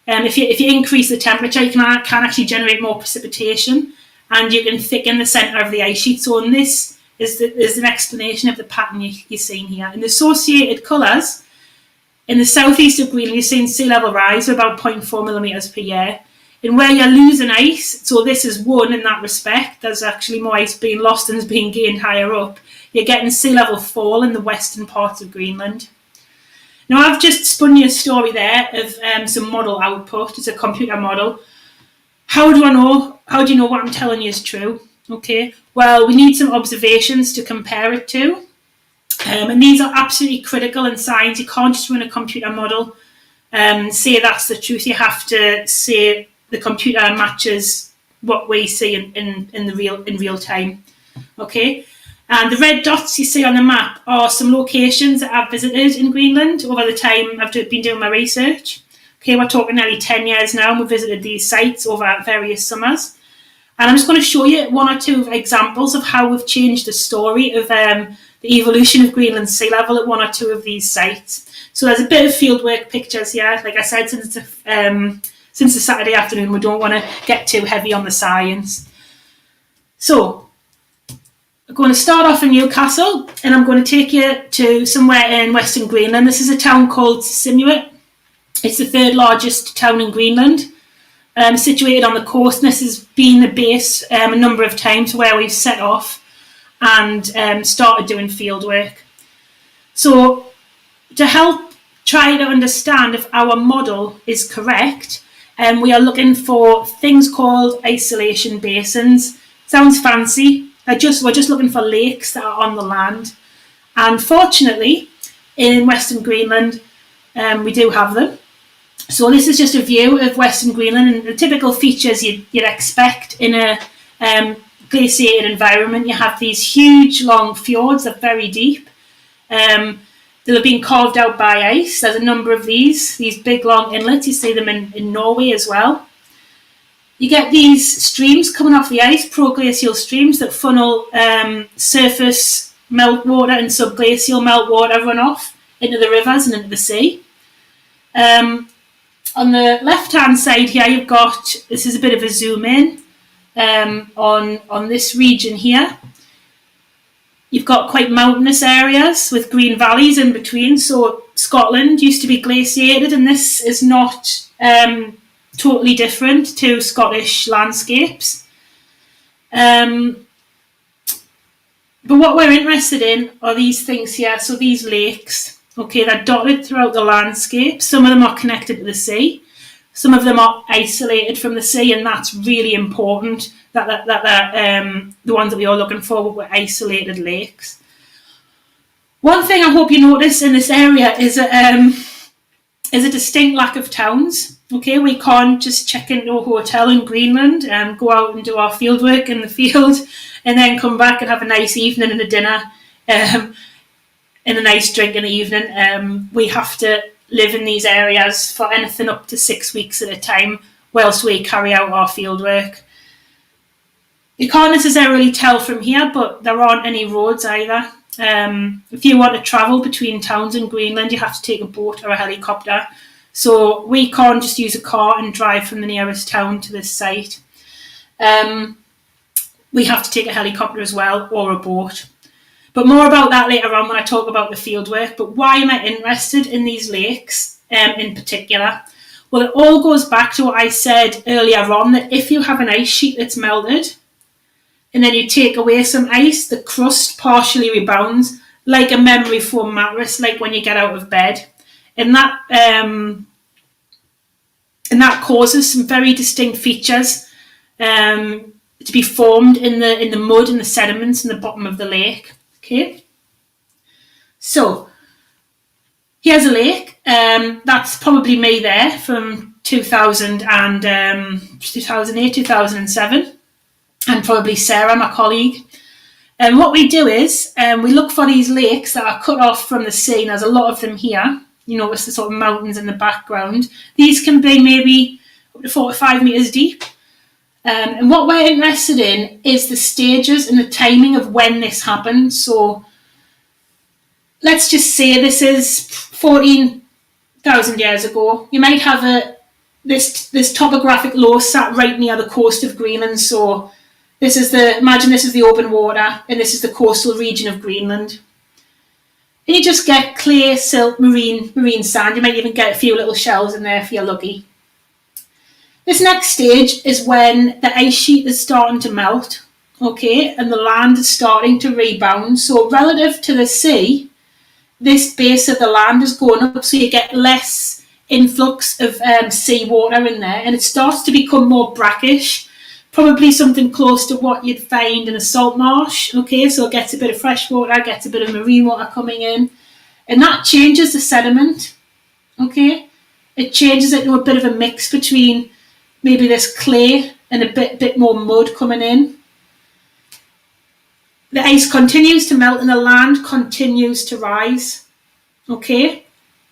If you increase the temperature, you can actually generate more precipitation, and you can thicken the centre of the ice sheet. So in this is an explanation of the pattern you're seeing here. In the associated colours, in the southeast of Greenland, you're seeing sea level rise of about 0.4 millimetres per year. And where you're losing ice, so this is one in that respect, there's actually more ice being lost than is being gained higher up. You're getting sea level fall in the western parts of Greenland. Now I've just spun you a story there of some model output. It's a computer model. How do you know what I'm telling you is true? Okay, well, we need some observations to compare it to. And these are absolutely critical in science. You can't just run a computer model and say that's the truth. You have to say the computer matches what we see in real time. Okay. And the red dots you see on the map are some locations that I've visited in Greenland over the time I've been doing my research. Okay, we're talking nearly 10 years now, and we've visited these sites over various summers. And I'm just going to show you one or two examples of how we've changed the story of the evolution of Greenland sea level at one or two of these sites. So there's a bit of fieldwork pictures here. Like I said, since the Saturday afternoon, we don't want to get too heavy on the science. So I'm going to start off in Newcastle, and I'm going to take you to somewhere in Western Greenland. This is a town called Sinuit. It's the third largest town in Greenland. situated on the coast, and this has been the base a number of times where we've set off and started doing field work. So to help try to understand if our model is correct, we are looking for things called isolation basins. Sounds fancy. We're just looking for lakes that are on the land. And fortunately, in Western Greenland, we do have them. So this is just a view of Western Greenland and the typical features you'd expect in a glaciated environment. You have these huge, long fjords that are very deep. They've been carved out by ice. There's a number of these big, long inlets. You see them in Norway as well. You get these streams coming off the ice, proglacial streams that funnel surface meltwater and subglacial meltwater runoff into the rivers and into the sea. On the left-hand side here, you've got, this is a bit of a zoom in on this region here. You've got quite mountainous areas with green valleys in between. So Scotland used to be glaciated, and this is not totally different to Scottish landscapes. But what we're interested in are these things here. So these lakes, okay, they're dotted throughout the landscape. Some of them are connected to the sea. Some of them are isolated from the sea, and that's really important that the ones that we are looking for were isolated lakes. One thing I hope you notice in this area is a distinct lack of towns. Okay, we can't just check into a hotel in Greenland and go out and do our field work in the field and then come back and have a nice evening and a dinner and a nice drink in the evening. We have to live in these areas for anything up to 6 weeks at a time whilst we carry out our field work. You can't necessarily tell from here, but there aren't any roads either. If you want to travel between towns in Greenland, you have to take a boat or a helicopter. So we can't just use a car and drive from the nearest town to this site. We have to take a helicopter as well, or a boat. But more about that later on when I talk about the field work. But why am I interested in these lakes in particular? Well, it all goes back to what I said earlier on, that if you have an ice sheet that's melted, and then you take away some ice, the crust partially rebounds like a memory foam mattress, like when you get out of bed. And that causes some very distinct features to be formed in the mud and the sediments in the bottom of the lake. Okay, so here's a lake. That's probably me there from 2008, 2007. And probably Sarah, my colleague. And what we do is we look for these lakes that are cut off from the sea. And there's a lot of them here. You notice the sort of mountains in the background. These can be maybe up to 4 to 5 metres deep. And what we're interested in is the stages and the timing of when this happened. So let's just say this is 14,000 years ago. You might have this topographic low sat right near the coast of Greenland. So imagine this is the open water, and this is the coastal region of Greenland. And you just get clear, silt, marine sand. You might even get a few little shells in there if you're lucky. This next stage is when the ice sheet is starting to melt, okay, and the land is starting to rebound. So relative to the sea, this base of the land is going up, so you get less influx of seawater in there, and it starts to become more brackish. Probably something close to what you'd find in a salt marsh, okay? So it gets a bit of fresh water, gets a bit of marine water coming in, and that changes the sediment, okay? It changes it to a bit of a mix between maybe this clay and a bit more mud coming in. The ice continues to melt and the land continues to rise, okay,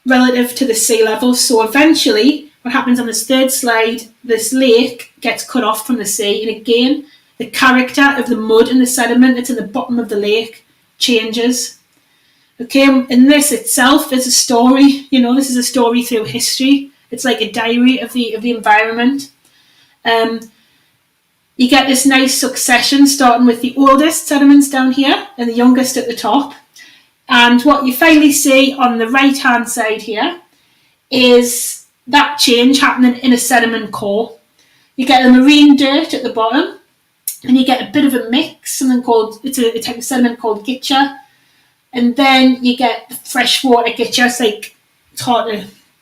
relative to the sea level. So eventually, what happens on this third slide, this lake gets cut off from the sea, and again, the character of the mud and the sediment that's in the bottom of the lake changes. Okay, and this itself is a story. You know, this is a story through history. It's like a diary of the environment. You get this nice succession starting with the oldest sediments down here and the youngest at the top. And what you finally see on the right-hand side here is that change happening in a sediment core. You get the marine dirt at the bottom, and you get a bit of a mix, something called, it's a type of sediment called gitcha, and then you get the freshwater gitcha. It's like,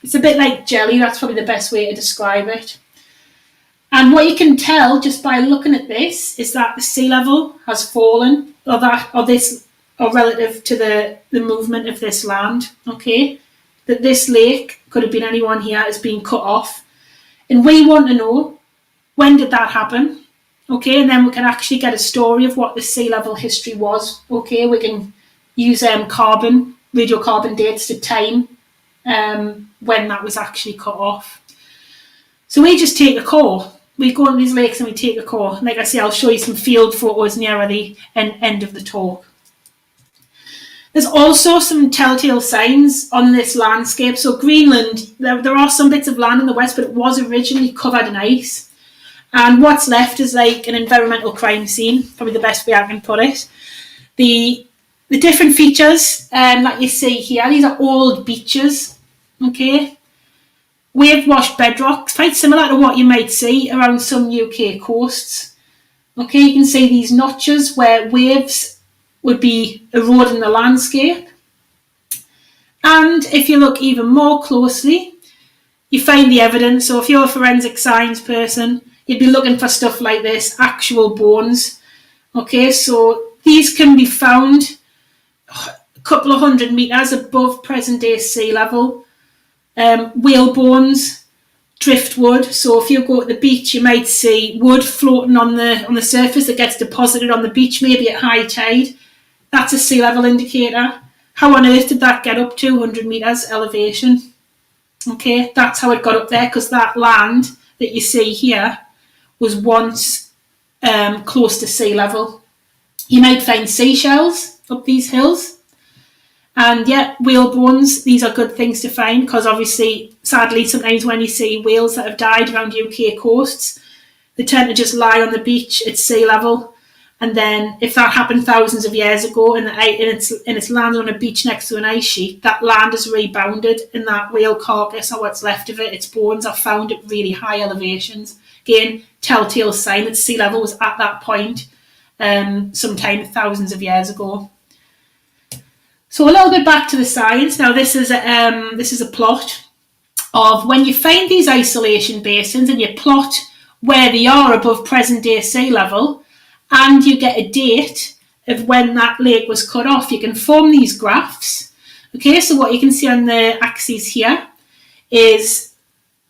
it's a bit like jelly, that's probably the best way to describe it. And what you can tell just by looking at this is that the sea level has fallen, or relative to the movement of this land, okay? That this lake, could have been anyone here, has been cut off. And we want to know, when did that happen? Okay, and then we can actually get a story of what the sea level history was. Okay, we can use radiocarbon dates to time when that was actually cut off. So we just take a core. We go into these lakes and we take a core. Like I say, I'll show you some field photos near the end of the talk. There's also some telltale signs on this landscape. So Greenland, there are some bits of land in the west, but it was originally covered in ice. And what's left is like an environmental crime scene, probably the best way I can put it. The different features that you see here, these are old beaches, okay? Wave-washed bedrock, quite similar to what you might see around some UK coasts. Okay, you can see these notches where waves would be eroding the landscape. And if you look even more closely, you find the evidence. So if you're a forensic science person, you'd be looking for stuff like this, actual bones. Okay, so these can be found a couple of 100 metres above present day sea level. Whale bones, driftwood. So if you go to the beach, you might see wood floating on the surface that gets deposited on the beach, maybe at high tide. That's a sea level indicator. How on earth did that get up to 100 metres elevation? Okay, that's how it got up there, because that land that you see here was once close to sea level. You might find seashells up these hills. And yeah, whale bones, these are good things to find, because obviously, sadly, sometimes when you see whales that have died around UK coasts, they tend to just lie on the beach at sea level. And then if that happened thousands of years ago and it's landed on a beach next to an ice sheet, that land is rebounded and that whale carcass, or what's left of it, its bones, are found at really high elevations. Again, telltale sign that sea level was at that point sometime thousands of years ago. So a little bit back to the science. Now this is a plot of when you find these isolation basins and you plot where they are above present day sea level, and you get a date of when that lake was cut off, you can form these graphs. Okay, so what you can see on the axes here is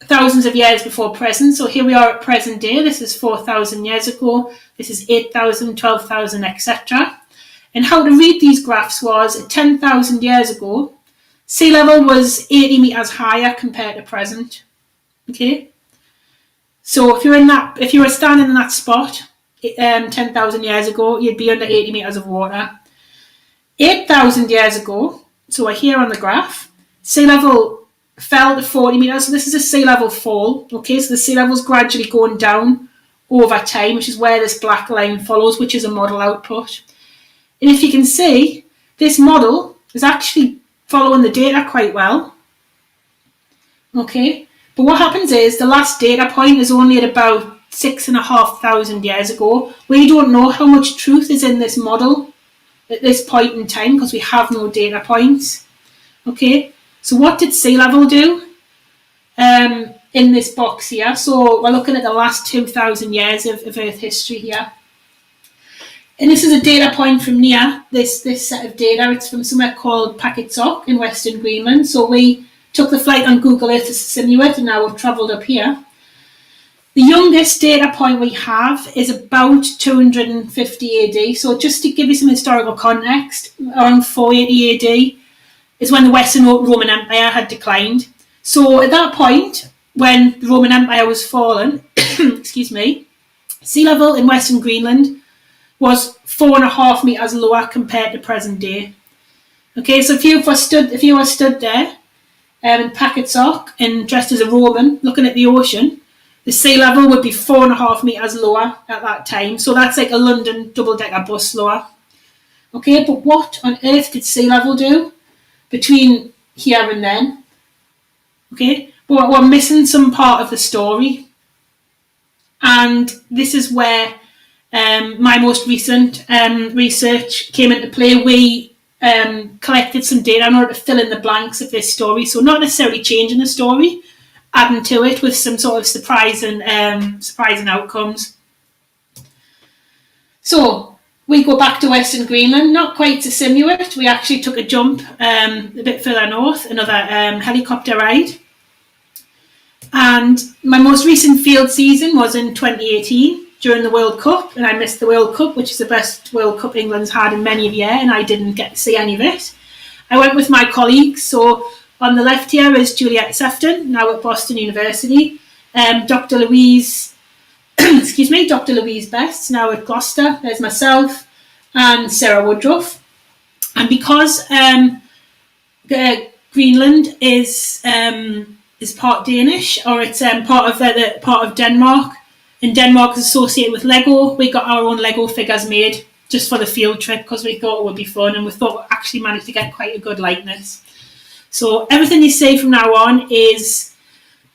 thousands of years before present. So here we are at present day. This is 4,000 years ago. This is 8,000, 12,000, etc. And how to read these graphs was, at 10,000 years ago, sea level was 80 metres higher compared to present. Okay, so if you were standing in that spot 10,000 years ago, you'd be under 80 metres of water. 8,000 years ago, so we're here on the graph, sea level fell to 40 metres. So this is a sea level fall. Okay, so the sea level's gradually going down over time, which is where this black line follows, which is a model output. And if you can see, this model is actually following the data quite well. Okay, but what happens is the last data point is only at about 6,500 years ago. We don't know how much truth is in this model at this point in time because we have no data points. Okay, so what did sea level do in this box here? So we're looking at the last 2,000 years of Earth history here. And this is a data point from near this set of data. It's from somewhere called Packetsock in Western Greenland. So we took the flight on Google Earth to simulate, and now we've travelled up here. The youngest data point we have is about 250 AD. So just to give you some historical context, around 480 AD is when the Western Roman Empire had declined. So at that point, when the Roman Empire was fallen, excuse me, sea level in Western Greenland was 4.5 metres lower compared to present day. Okay, so if you were stood there in Packetsock and dressed as a Roman looking at the ocean, the sea level would be 4.5 metres lower at that time. So that's like a London double-decker bus lower. Okay, but what on earth did sea level do between here and then? Okay, but we're missing some part of the story. And this is where my most recent research came into play. We collected some data in order to fill in the blanks of this story. So not necessarily changing the story, adding to it with some sort of surprising outcomes. So we go back to Western Greenland, not quite to Simuit. We actually took a jump a bit further north, another helicopter ride. And my most recent field season was in 2018 during the World Cup, and I missed the World Cup, which is the best World Cup England's had in many a year, and I didn't get to see any of it. I went with my colleagues. So on the left here is Juliet Sefton, now at Boston University. Dr. Louise Best, now at Gloucester. There's myself and Sarah Woodruff. And because Greenland is part Danish, or it's part of Denmark, and Denmark is associated with Lego, we got our own Lego figures made just for the field trip because we thought it would be fun, and we thought we actually managed to get quite a good likeness. So everything you see from now on is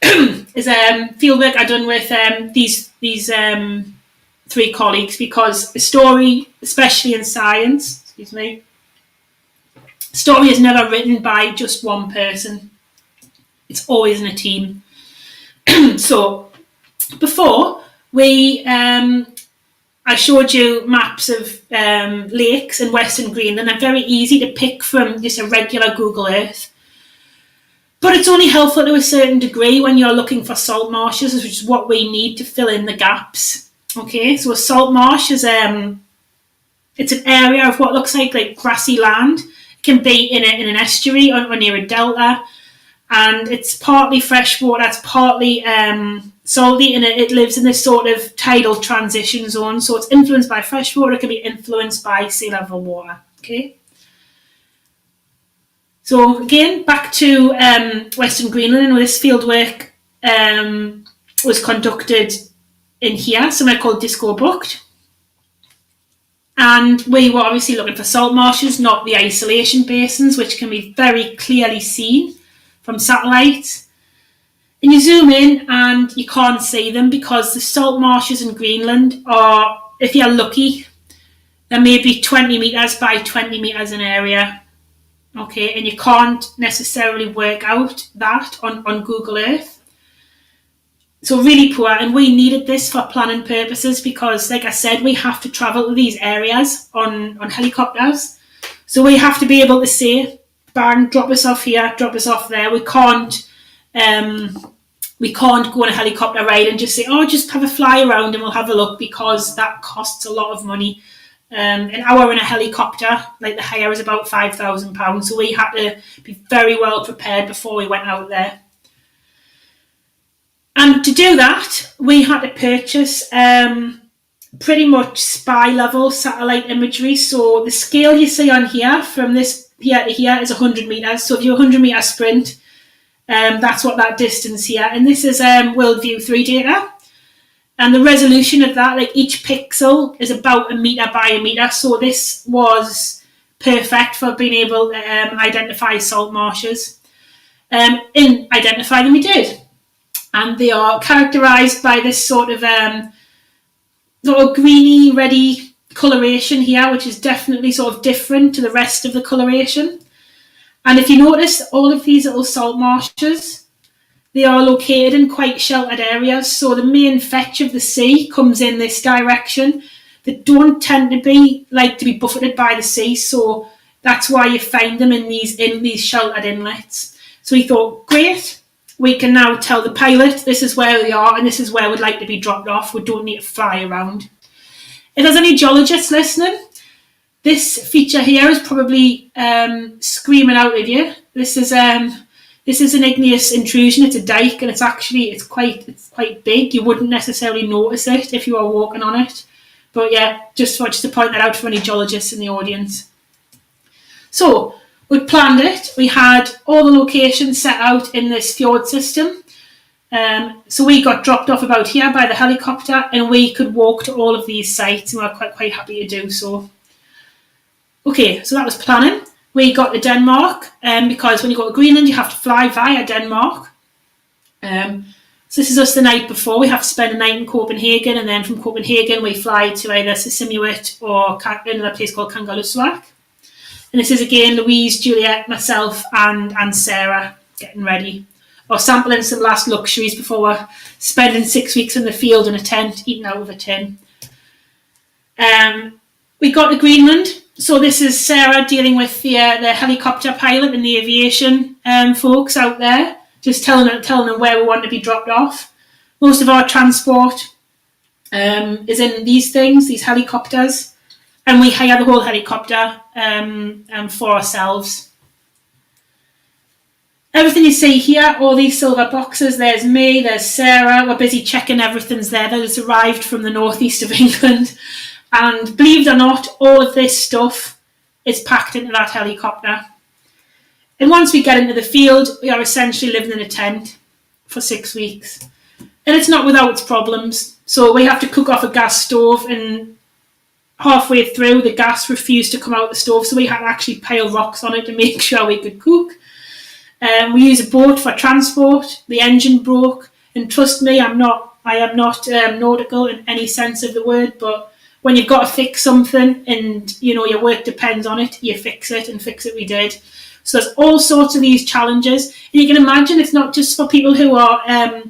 field work I've done with these three colleagues, because a story, especially in science, story is never written by just one person. It's always in a team. So before I showed you maps of lakes in Western Greenland. They're very easy to pick from just a regular Google Earth. But it's only helpful to a certain degree when you're looking for salt marshes, which is what we need to fill in the gaps. Okay, so a salt marsh is it's an area of what looks like grassy land. It can be in an estuary or near a delta, and it's partly freshwater, it's partly salty, and it lives in this sort of tidal transition zone. So it's influenced by freshwater, it can be influenced by sea level water. Okay. So again, back to Western Greenland, and this field work was conducted in here, somewhere called Disco Bucht. And we were obviously looking for salt marshes, not the isolation basins, which can be very clearly seen from satellites. And you zoom in and you can't see them because the salt marshes in Greenland are, if you're lucky, they're maybe 20 metres by 20 metres in area. Okay, and you can't necessarily work out that on Google Earth. So really poor, and we needed this for planning purposes because, like I said, we have to travel to these areas on helicopters. So we have to be able to say, bang, drop us off here, drop us off there. We can't go on a helicopter ride and just say, oh, just have a fly around and we'll have a look, because that costs a lot of money. An hour in a helicopter, like the hire, is about £5,000. So we had to be very well prepared before we went out there. And to do that, we had to purchase pretty much spy level satellite imagery. So the scale you see on here, from this here to here, is 100 metres. So if you're a 100 metre sprint, that's what that distance here. And this is WorldView 3 data. And the resolution of that, like each pixel, is about a metre by a metre. So this was perfect for being able to identify salt marshes. In identify them, we did. And they are characterised by this sort of greeny, reddy coloration here, which is definitely sort of different to the rest of the coloration. And if you notice, all of these little salt marshes, they are located in quite sheltered areas. So the main fetch of the sea comes in this direction. They don't tend to be buffeted by the sea. So that's why you find them in these sheltered inlets. So we thought, great, we can now tell the pilot this is where they are and this is where we'd like to be dropped off. We don't need to fly around. If there's any geologists listening, this feature here is probably screaming out at you. This is an igneous intrusion. It's a dike, and it's quite big. You wouldn't necessarily notice it if you were walking on it. But yeah, just to point that out for any geologists in the audience. So we planned it. We had all the locations set out in this fjord system. So we got dropped off about here by the helicopter, and we could walk to all of these sites, and we were quite happy to do so. Okay, so that was planning. We got to Denmark, because when you go to Greenland, you have to fly via Denmark. So this is us the night before. We have to spend a night in Copenhagen, and then from Copenhagen we fly to either Sisimiut or another place called Kangerlussuaq. And this is again Louise, Juliet, myself, and Sarah getting ready, or sampling some last luxuries before we're spending 6 weeks in the field in a tent, eating out of a tin. We got to Greenland. So this is Sarah dealing with the helicopter pilot and the aviation folks out there, just telling them where we want to be dropped off. Most of our transport is in these helicopters, and we hire the whole helicopter for ourselves. Everything you see here, all these silver boxes, there's me, there's Sarah. We're busy checking everything's there that has arrived from the northeast of England. And believe it or not, all of this stuff is packed into that helicopter. And once we get into the field, we are essentially living in a tent for 6 weeks. And it's not without its problems. So we have to cook off a gas stove, and halfway through, the gas refused to come out the stove, so we had to actually pile rocks on it to make sure we could cook. We use a boat for transport. The engine broke, and trust me, I am not nautical in any sense of the word, but when you've got to fix something and your work depends on it, you fix it, and fix it we did. So there's all sorts of these challenges, and you can imagine it's not just for people who are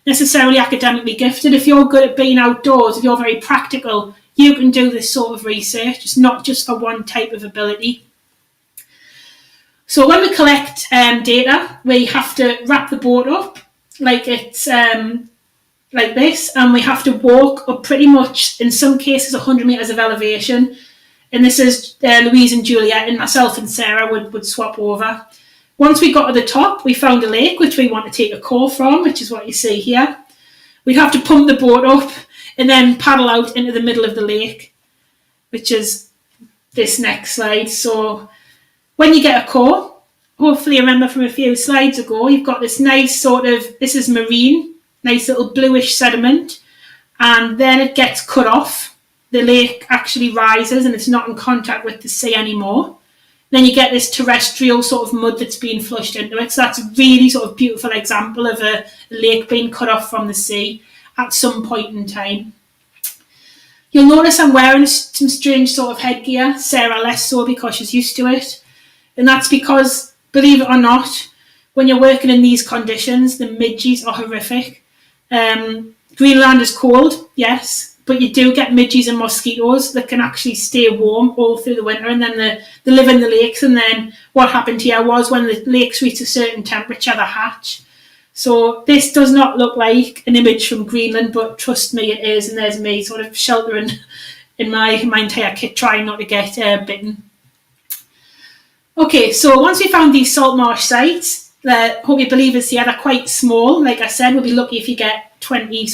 necessarily academically gifted. If you're good at being outdoors, if you're very practical, you can do this sort of research. It's not just for one type of ability. So when we collect data, we have to wrap the boat up like it's like this, and we have to walk up pretty much, in some cases, 100 metres of elevation. And this is Louise and Juliet, and myself and Sarah would swap over. Once we got to the top, we found a lake which we want to take a core from, which is what you see here. We'd have to pump the boat up and then paddle out into the middle of the lake, which is this next slide. So when you get a core, hopefully you remember from a few slides ago, you've got this nice this is marine, nice little bluish sediment, and then it gets cut off. The lake actually rises and it's not in contact with the sea anymore. Then you get this terrestrial sort of mud that's being flushed into it. So that's a really sort of beautiful example of a lake being cut off from the sea at some point in time. You'll notice I'm wearing some strange sort of headgear, Sarah less so because she's used to it. And that's because, believe it or not, when you're working in these conditions, the midges are horrific. Greenland is cold, yes, but you do get midges and mosquitoes that can actually stay warm all through the winter, and then they live in the lakes, and then what happened here was when the lakes reach a certain temperature, they hatch. So this does not look like an image from Greenland, but trust me, it is, and there's me sort of sheltering in my entire kit, trying not to get bitten. Okay, so once we found these salt marsh sites, hope you believe us here, they're quite small. Like I said, we'll be lucky if you get 20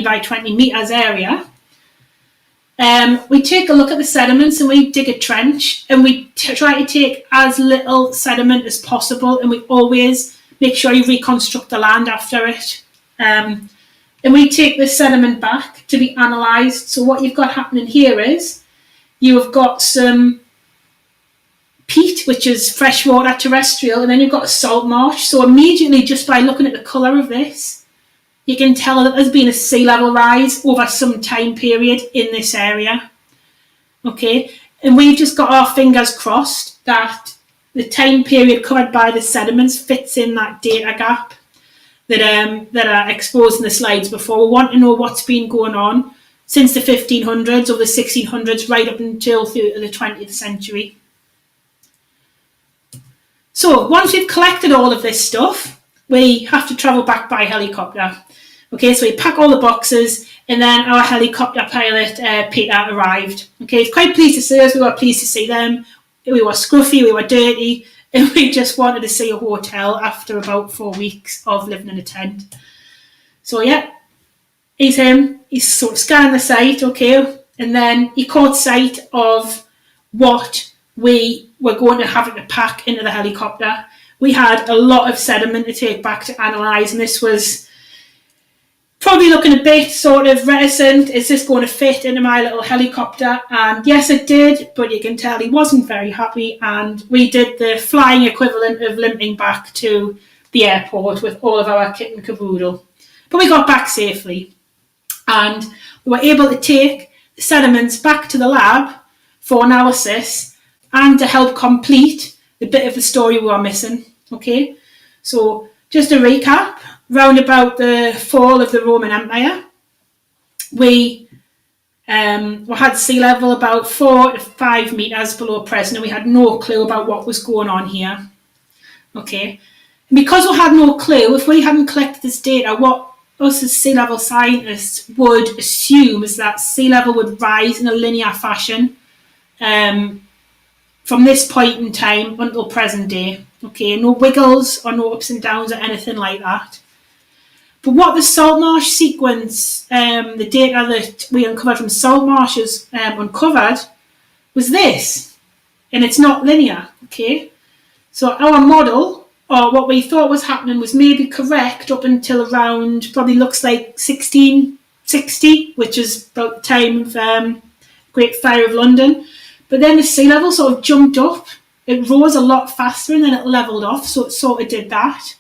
by 20 metres area. We take a look at the sediments and we dig a trench, and we try to take as little sediment as possible, and we always make sure you reconstruct the land after it. And we take this sediment back to be analysed. So what you've got happening here is you have got some peat, which is freshwater terrestrial, and then you've got a salt marsh. So immediately, just by looking at the colour of this, you can tell that there's been a sea level rise over some time period in this area. Okay, and we've just got our fingers crossed that the time period covered by the sediments fits in that data gap that are exposed in the slides before. We want to know what's been going on since the 1500s or the 1600s right up until the 20th century. So once we've collected all of this stuff, we have to travel back by helicopter. Okay, so we pack all the boxes, and then our helicopter pilot, Peter, arrived. Okay, he's quite pleased to see us. We were pleased to see them. We were scruffy, we were dirty, and we just wanted to see a hotel after about 4 weeks of living in a tent. So yeah, he's him. He's sort of scanning the site, okay, and then he caught sight of what we were going to have to pack into the helicopter. We had a lot of sediment to take back to analyse, and this was probably looking a bit sort of reticent. Is this going to fit into my little helicopter? And yes, it did, but you can tell he wasn't very happy, and we did the flying equivalent of limping back to the airport with all of our kit and caboodle. But we got back safely, and we were able to take the sediments back to the lab for analysis and to help complete the bit of the story we were missing. Okay, so just to recap, round about the fall of the Roman Empire, we had sea level about 4 to 5 meters below present, and we had no clue about what was going on here. Okay, and because we had no clue, if we hadn't collected this data, what us as sea level scientists would assume is that sea level would rise in a linear fashion from this point in time until present day. Okay, no wiggles or no ups and downs or anything like that. But what the salt marsh sequence, the data that we uncovered from salt marshes uncovered was this, and it's not linear. Okay, so our model, or what we thought was happening, was maybe correct up until around, probably looks like 1660, which is about the time of Great Fire of London. But then the sea level sort of jumped up. It rose a lot faster and then it leveled off, so it sort of did that.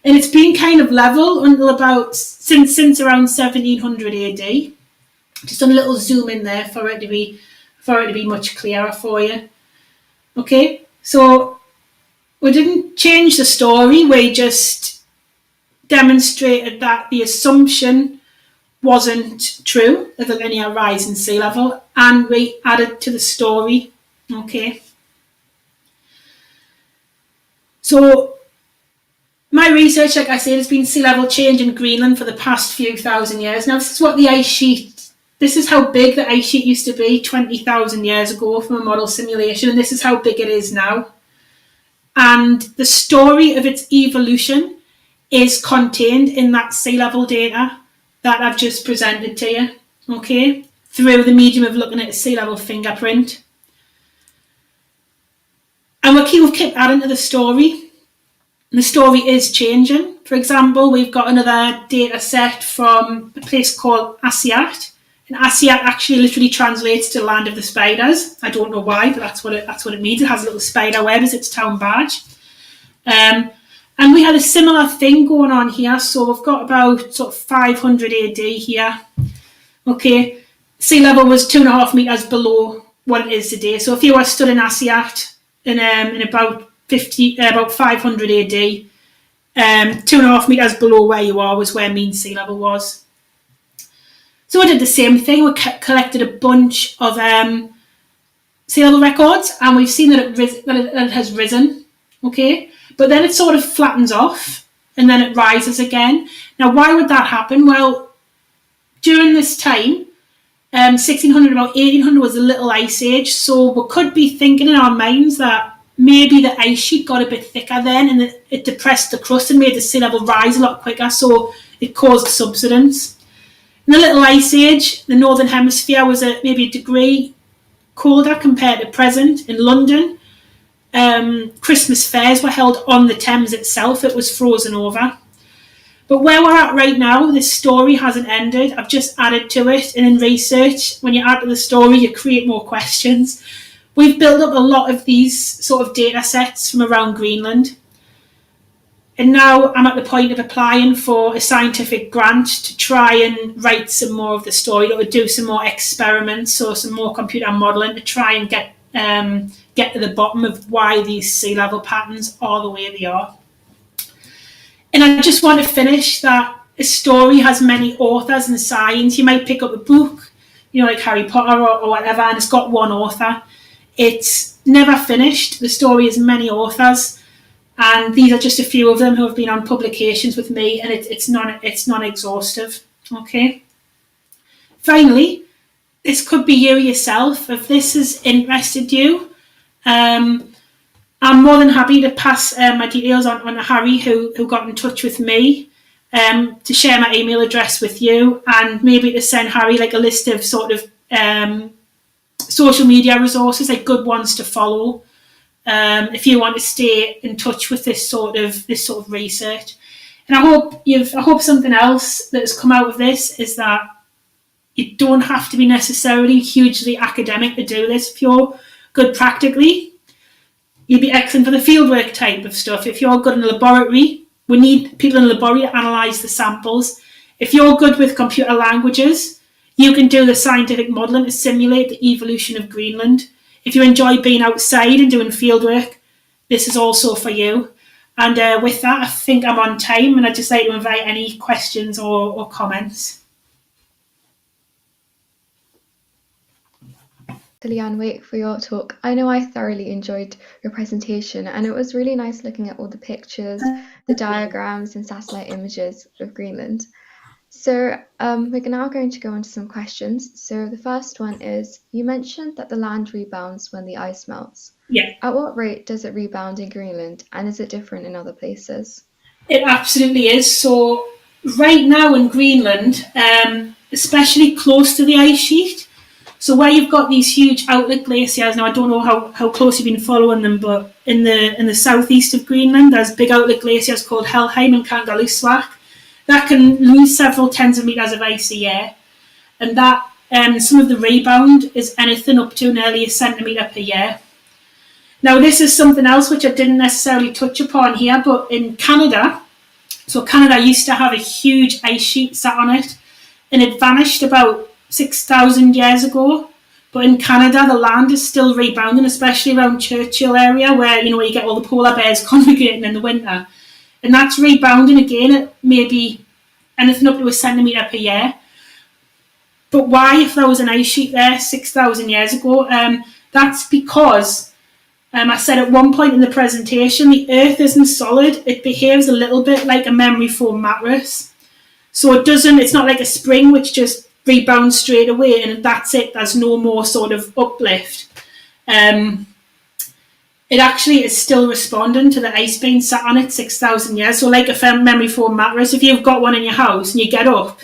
And it's been kind of level until about since around 1700 AD. Just done a little zoom in there for it to be much clearer for you. Okay, so we didn't change the story. We just demonstrated that the assumption wasn't true of a linear rise in sea level, and we added to the story. Okay, so my research, like I said, has been sea level change in Greenland for the past few thousand years. Now, this is what the ice sheet, this is how big the ice sheet used to be 20,000 years ago from a model simulation, and this is how big it is now. And the story of its evolution is contained in that sea level data that I've just presented to you, okay, through the medium of looking at a sea level fingerprint. And we'll keep adding to the story. The story is changing. For example, we've got another data set from a place called Asiat. And Asiat actually literally translates to land of the spiders. I don't know why, but that's what it means. It has a little spider web as its town badge. And we had a similar thing going on here. So we've got about sort of 500 AD here. Okay, sea level was 2.5 meters below what it is today. So if you were stood in Asiat in about 500 AD, 2.5 meters below where you are was where mean sea level was. So we did the same thing. We collected a bunch of sea level records, and we've seen that it has risen. Okay, but then it sort of flattens off and then it rises again. Now, why would that happen? Well, during this time, 1600 about 1800 was a little ice age, so we could be thinking in our minds that maybe the ice sheet got a bit thicker then, and it depressed the crust and made the sea level rise a lot quicker, so it caused subsidence. In the little ice age, the northern hemisphere was maybe a degree colder compared to present. In London, Christmas fairs were held on the Thames itself. It was frozen over. But where we're at right now, this story hasn't ended. I've just added to it, and in research, when you add to the story, you create more questions. We've built up a lot of these sort of data sets from around Greenland. And now I'm at the point of applying for a scientific grant to try and write some more of the story, to do some more experiments or some more computer modelling to try and get to the bottom of why these sea level patterns are the way they are. And I just want to finish that a story has many authors in science. You might pick up a book, like Harry Potter or whatever, and it's got one author. It's never finished. The story has many authors. And these are just a few of them who have been on publications with me, and it's non-exhaustive. Okay. Finally, this could be you yourself. If this has interested you, I'm more than happy to pass my details on to Harry, who got in touch with me, to share my email address with you, and maybe to send Harry like a list of sort of social media resources, like good ones to follow. If you want to stay in touch with this sort of research. And I hope something else that has come out of this is that you don't have to be necessarily hugely academic to do this. If you're good practically, you'd be excellent for the fieldwork type of stuff. If you're good in the laboratory, we need people in the laboratory to analyse the samples. If you're good with computer languages, you can do the scientific modelling to simulate the evolution of Greenland. If you enjoy being outside and doing fieldwork, this is also for you. And with that, I think I'm on time, and I'd just like to invite any questions or comments. Leanne Wake for your talk. I know I thoroughly enjoyed your presentation, and it was really nice looking at all the pictures, the diagrams and satellite images of Greenland. So we're now going to go on to some questions. So the first one is, you mentioned that the land rebounds when the ice melts. Yeah. At what rate does it rebound in Greenland, and is it different in other places? It absolutely is. So right now in Greenland, especially close to the ice sheet, so where you've got these huge outlet glaciers, now I don't know how close you've been following them, but in the southeast of Greenland, there's big outlet glaciers called Helheim and Kangerlussuaq that can lose several tens of metres of ice a year. And that some of the rebound is anything up to nearly a centimetre per year. Now, this is something else which I didn't necessarily touch upon here, but in Canada, so Canada used to have a huge ice sheet sat on it, and it vanished about 6,000 years ago. But in Canada, the land is still rebounding, especially around Churchill area, where you get all the polar bears congregating in the winter. And that's rebounding again at maybe anything up to a centimetre per year. But why, if there was an ice sheet there 6,000 years ago? That's because, I said at one point in the presentation, the Earth isn't solid. It behaves a little bit like a memory foam mattress. So it's not like a spring which just rebounds straight away and that's it. There's no more sort of uplift. It actually is still responding to the ice being sat on it 6,000 years. So like a memory foam mattress, if you've got one in your house and you get up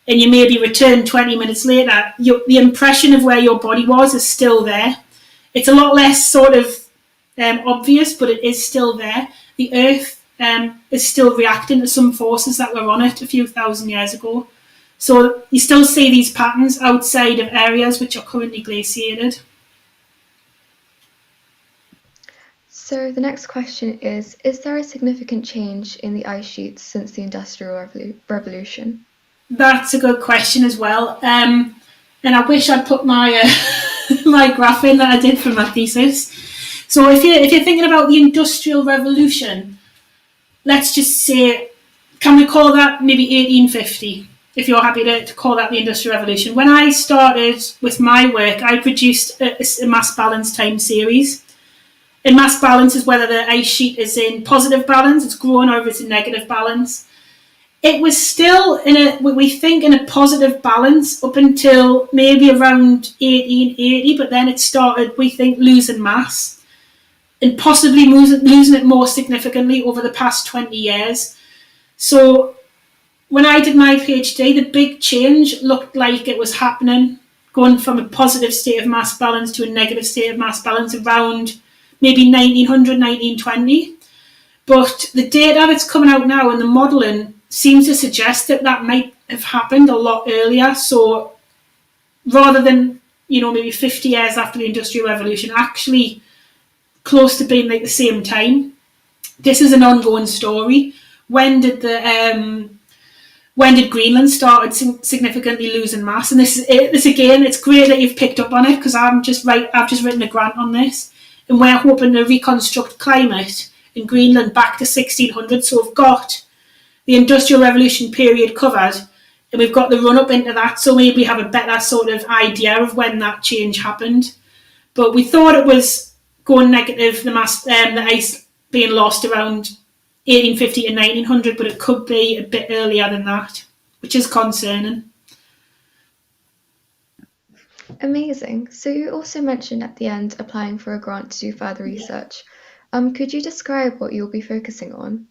and you maybe return 20 minutes later, the impression of where your body was is still there. It's a lot less sort of obvious, but it is still there. The Earth is still reacting to some forces that were on it a few thousand years ago. So you still see these patterns outside of areas which are currently glaciated. So the next question is there a significant change in the ice sheets since the Industrial Revolution? That's a good question as well. And I wish I'd put my my graph in that I did for my thesis. So if you're thinking about the Industrial Revolution, let's just say, can we call that maybe 1850? If you're happy to call that the Industrial Revolution. When I started with my work, I produced a mass balance time series. And mass balance is whether the ice sheet is in positive balance, it's growing, or if it's in negative balance. It was still in a positive balance up until maybe around 1880, but then it started, we think, losing mass and possibly losing it more significantly over the past 20 years. So when I did my PhD, the big change looked like it was happening, going from a positive state of mass balance to a negative state of mass balance around maybe 1900, 1920. But the data that's coming out now and the modelling seems to suggest that might have happened a lot earlier. So rather than, maybe 50 years after the Industrial Revolution, actually close to being like the same time. This is an ongoing story. When did Greenland start significantly losing mass? And this again, it's great that you've picked up on it because I've just written a grant on this. And we're hoping to reconstruct climate in Greenland back to 1600. So we've got the Industrial Revolution period covered, and we've got the run-up into that, so maybe we have a better sort of idea of when that change happened. But we thought it was going negative, the ice being lost around 1850 to 1900, but it could be a bit earlier than that, which is concerning. Amazing. So you also mentioned at the end applying for a grant to do further research. Could you describe what you'll be focusing on?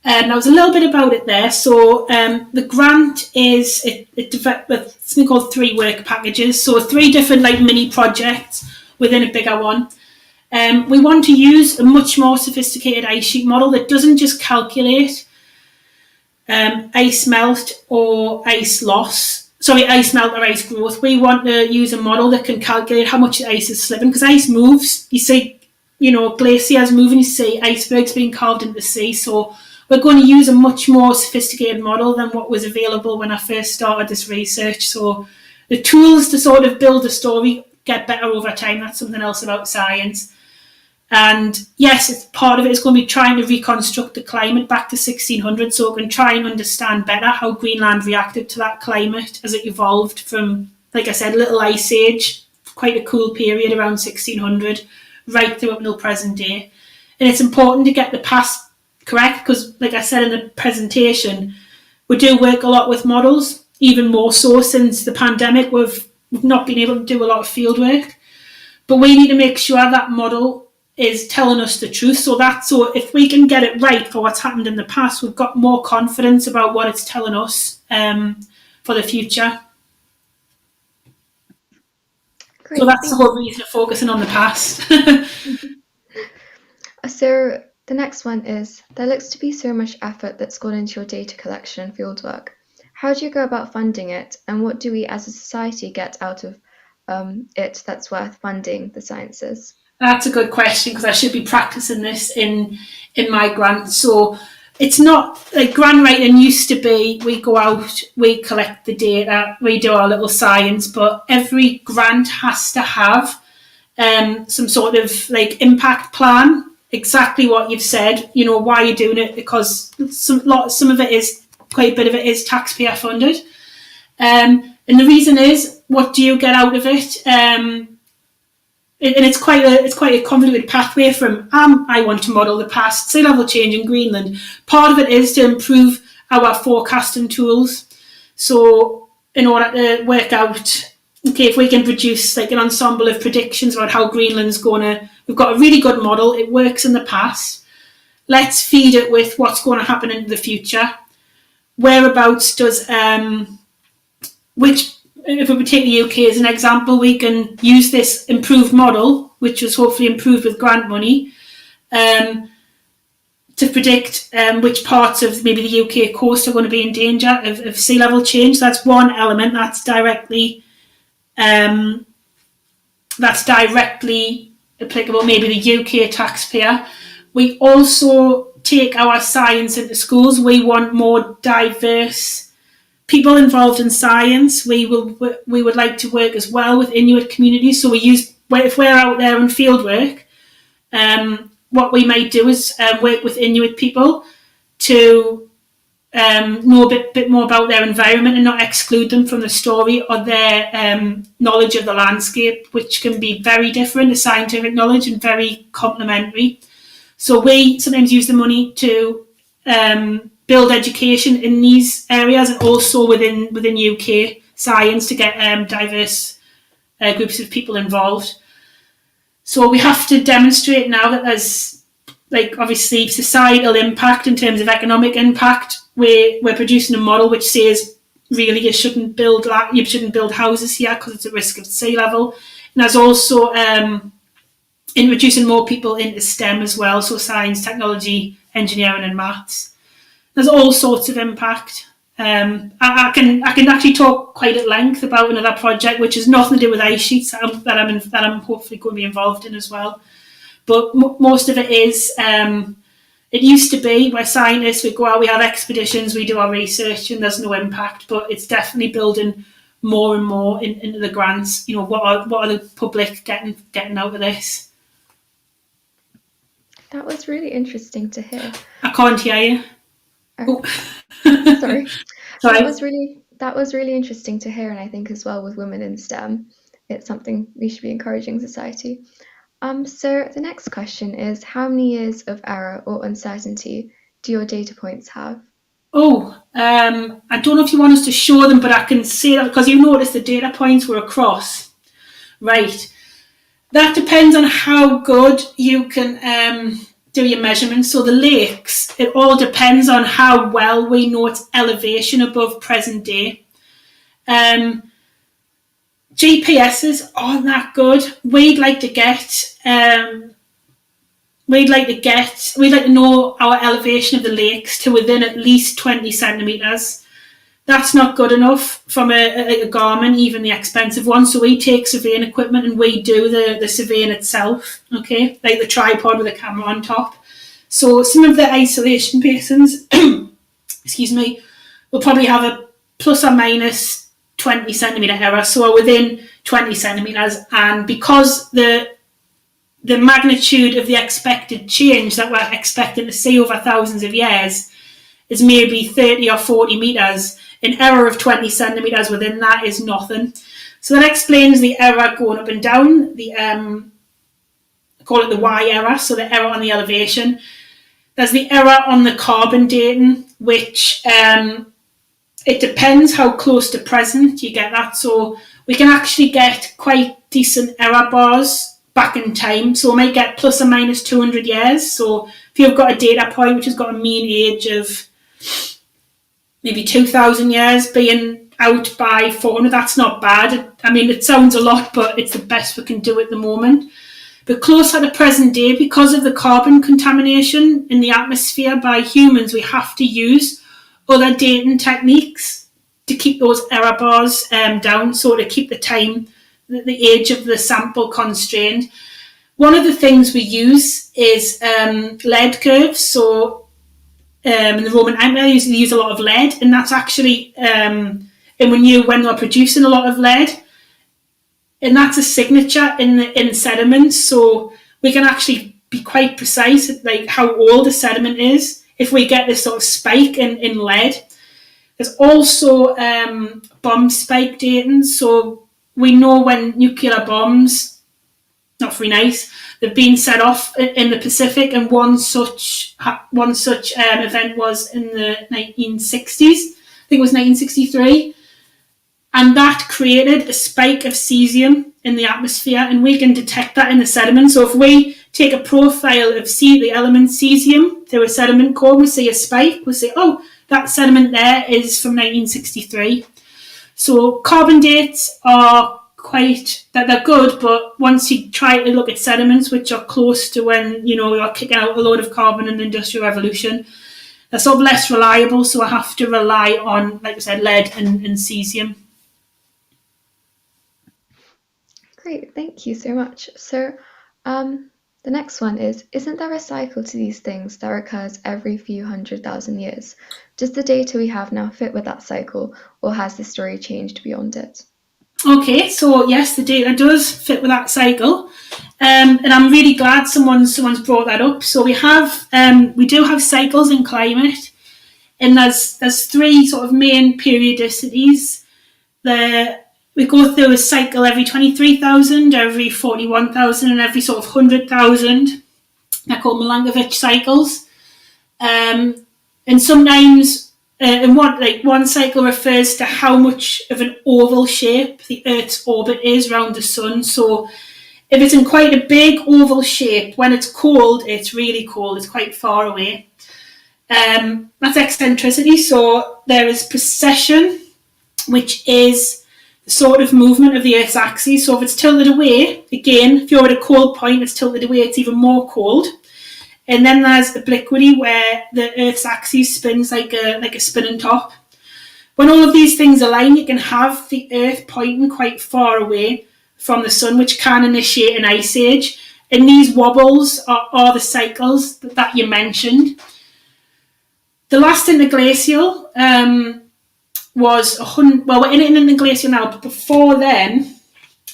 There was a little bit about it there. So the grant is it's something called 3 work packages. So 3 different mini projects within a bigger one. We want to use a much more sophisticated ice sheet model that doesn't just calculate ice melt or ice loss. Sorry, ice melt or ice growth. We want to use a model that can calculate how much the ice is slipping, because ice moves. You see, glaciers moving, you see icebergs being carved into the sea. So we're going to use a much more sophisticated model than what was available when I first started this research. So the tools to sort of build a story get better over time. That's something else about science. And yes, it's part of it is going to be trying to reconstruct the climate back to 1600, so we can try and understand better how Greenland reacted to that climate as it evolved from, like I said, little ice age, quite a cool period around 1600, right through up until present day. And it's important to get the past correct because, like I said in the presentation, we do work a lot with models, even more so since the pandemic. We've not been able to do a lot of field work, but we need to make sure that model is telling us the truth. So if we can get it right for what's happened in the past, we've got more confidence about what it's telling us for the future. Great, so that's the whole reason of focusing on the past. So the next one is, there looks to be so much effort that's gone into your data collection and fieldwork. How do you go about funding it, and what do we as a society get out of it that's worth funding the sciences? That's a good question because I should be practicing this in my grant. So it's not like grant writing used to be, we go out, we collect the data, we do our little science, but every grant has to have some sort of like impact plan, exactly what you've said, why you're doing it, because some of it is, quite a bit of it is taxpayer funded. And the reason is, what do you get out of it? And it's quite a convoluted pathway from I want to model the past sea level change in Greenland. Part of it is to improve our forecasting tools. So in order to work out, okay, if we can produce like an ensemble of predictions about how Greenland's we've got a really good model, it works in the past. Let's feed it with what's going to happen in the future. Whereabouts does if we take the UK as an example, we can use this improved model, which was hopefully improved with grant money, to predict which parts of maybe the UK coast are going to be in danger of sea level change. That's one element that's directly applicable, maybe the UK taxpayer. We also take our science into schools. We want more diverse people involved in science. We would like to work as well with Inuit communities. So if we're out there in field work, what we might do is work with Inuit people to know a bit more about their environment and not exclude them from the story or their knowledge of the landscape, which can be very different, the scientific knowledge, and very complementary. So we sometimes use the money to build education in these areas, and also within UK science to get diverse groups of people involved. So we have to demonstrate now that there's obviously societal impact in terms of economic impact. We're producing a model which says really you shouldn't build houses here because it's a risk of sea level. And there's also introducing more people into STEM as well, so science, technology, engineering and maths. There's all sorts of impact. I can actually talk quite at length about another project which has nothing to do with ice sheets that I'm hopefully going to be involved in as well. But most of it is, it used to be where scientists would go out, we have expeditions, we do our research and there's no impact, but it's definitely building more and more into the grants. What are the public getting out of this? That was really interesting to hear. I can't hear you. Oh. Sorry. Sorry. That was really interesting to hear, and I think as well with women in STEM, it's something we should be encouraging society. So the next question is, how many years of error or uncertainty do your data points have? I don't know if you want us to show them, but I can say that because you noticed the data points were across. Right. That depends on how good you can do your measurements. So the lakes, it all depends on how well we know its elevation above present day. GPSs aren't that good. We'd like to know our elevation of the lakes to within at least 20 centimetres. That's not good enough from a Garmin, even the expensive one. So we take surveying equipment and we do the surveying itself, okay? Like the tripod with a camera on top. So some of the isolation basins, excuse me, will probably have a plus or minus 20 centimetre error, so within 20 centimetres, and because the magnitude of the expected change that we're expecting to see over thousands of years is maybe 30 or 40 metres, an error of 20 centimetres within that is nothing. So that explains the error going up and down, the call it the Y error, so the error on the elevation. There's the error on the carbon dating, which it depends how close to present you get that. So we can actually get quite decent error bars back in time. So we might get plus or minus 200 years. So if you've got a data point which has got a mean age of maybe 2,000 years being out by 400, that's not bad. I mean, it sounds a lot, but it's the best we can do at the moment. But closer to present day, because of the carbon contamination in the atmosphere by humans, we have to use other dating techniques to keep those error bars down, so to keep the time, the age of the sample constrained. One of the things we use is lead curves. So in the Roman Empire, they use a lot of lead, and that's actually, and when they're producing a lot of lead, and that's a signature in sediments, so we can actually be quite precise at like how old a sediment is if we get this sort of spike in lead. There's also bomb spike dating, so we know when nuclear bombs, not very nice, they've been set off in the Pacific, and one such event was in the 1960s. I think it was 1963. And that created a spike of cesium in the atmosphere, and we can detect that in the sediment. So if we take a profile of the element cesium through a sediment core, we see a spike, we say, oh, that sediment there is from 1963. So carbon dates are they're good, but once you try to look at sediments which are close to when, you're kicking out a load of carbon in the Industrial Revolution, they're sort of less reliable, so I have to rely on, like I said, lead and cesium. Great, thank you so much. So the next one is, isn't there a cycle to these things that occurs every few 100,000 years? Does the data we have now fit with that cycle, or has the story changed beyond it? Okay, so yes, the data does fit with that cycle, and I'm really glad someone's brought that up. So we do have cycles in climate, and there's three sort of main periodicities. We go through a cycle every 23,000, every 41,000, and every sort of 100,000. They're called Milankovitch cycles. And sometimes, one cycle refers to how much of an oval shape the Earth's orbit is around the sun. So if it's in quite a big oval shape, when it's cold, it's really cold. It's quite far away. That's eccentricity. So there is precession, which is sort of movement of the Earth's axis. So if it's tilted away, again, if you're at a cold point, it's tilted away, it's even more cold. And then there's obliquity, where the Earth's axis spins like a spinning top. When all of these things align, you can have the Earth pointing quite far away from the sun, which can initiate an ice age. And these wobbles are the cycles that you mentioned. The last interglacial was we're in an interglacial now, but before then,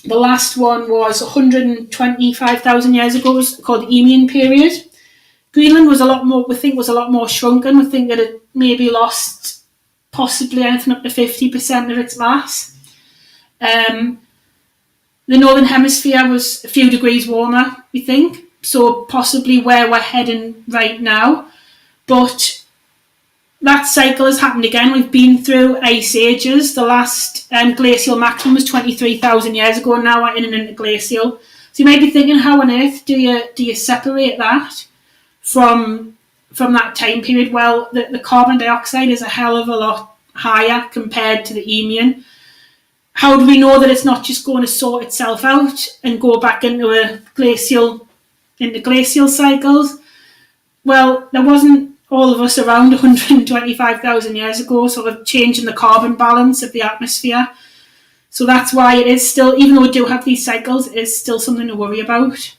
the last one was 125,000 years ago. It was called the Eemian period. Greenland was a lot more shrunken. We think that it maybe lost possibly anything up to 50% of its mass. The northern hemisphere was a few degrees warmer, we think, so possibly where we're heading right now. But that cycle has happened again. We've been through ice ages. The last glacial maximum was 23,000 years ago. Now we're in an interglacial. So you might be thinking, how on earth do you separate that from that time period? Well, the carbon dioxide is a hell of a lot higher compared to the Eemian. How do we know that it's not just going to sort itself out and go back into glacial cycles? Well, there wasn't all of us around 125,000 years ago, sort of changing the carbon balance of the atmosphere. So that's why it is still, even though we do have these cycles, it is still something to worry about.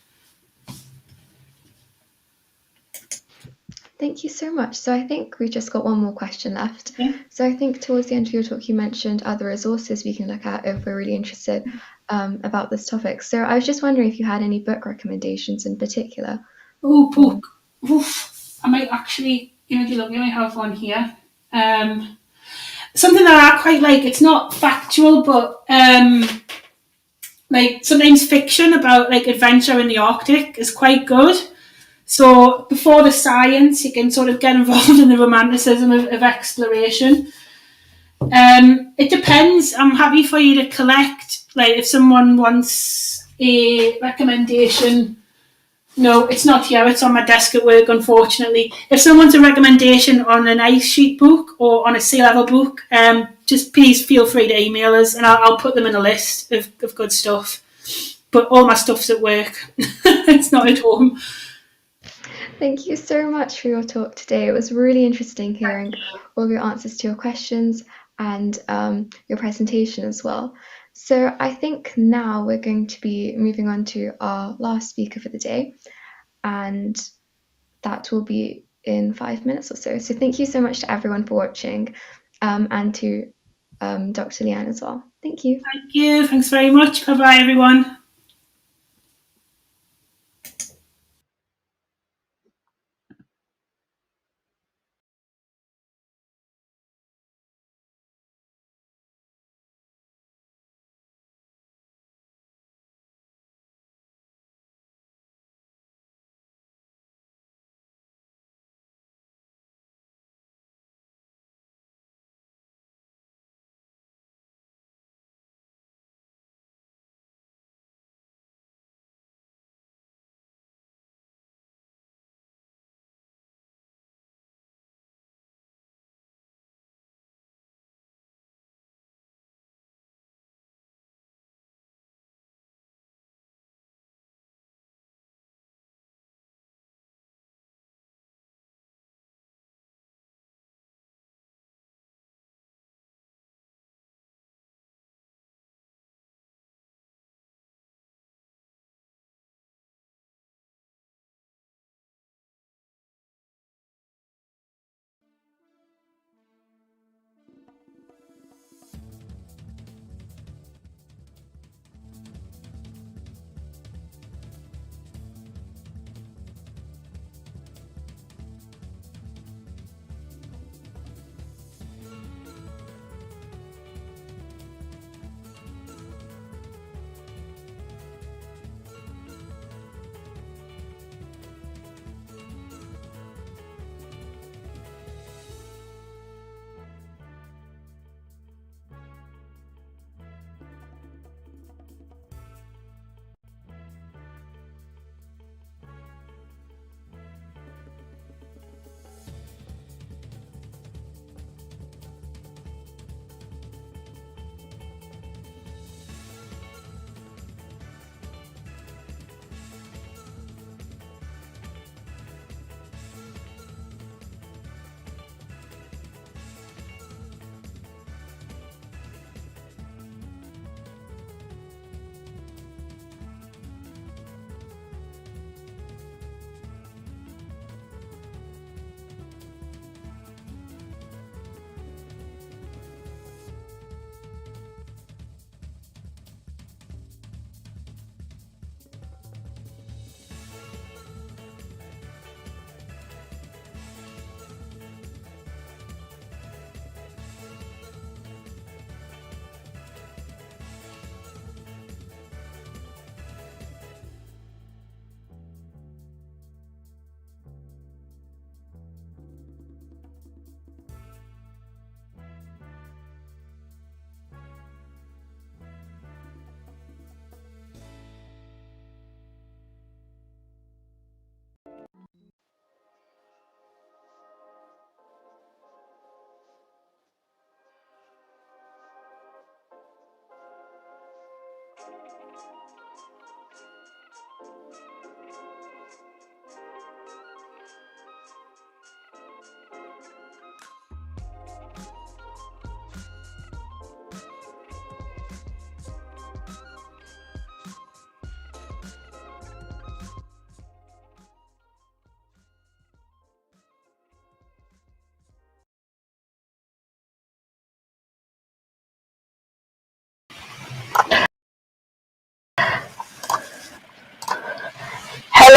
Thank you so much. So I think we've just got one more question left. Yeah. So I think towards the end of your talk, you mentioned other resources we can look at if we're really interested about this topic. So I was just wondering if you had any book recommendations in particular. Oh, book. Oof. I might actually, if you look, I might have one here. Something that I quite like. It's not factual, but like sometimes fiction about like adventure in the Arctic is quite good. So before the science, you can sort of get involved in the romanticism of exploration. It depends. I'm happy for you to collect. Like if someone wants a recommendation, no, it's not here. It's on my desk at work, unfortunately. If someone wants a recommendation on an ice sheet book or on a sea level book, just please feel free to email us, and I'll put them in a list of good stuff. But all my stuff's at work. It's not at home. Thank you so much for your talk today. It was really interesting hearing all your answers to your questions and your presentation as well. So I think now we're going to be moving on to our last speaker for the day, and that will be in 5 minutes or so. So thank you so much to everyone for watching, and to Dr. Leanne as well. Thank you. Thank you. Thanks very much. Bye-bye, everyone.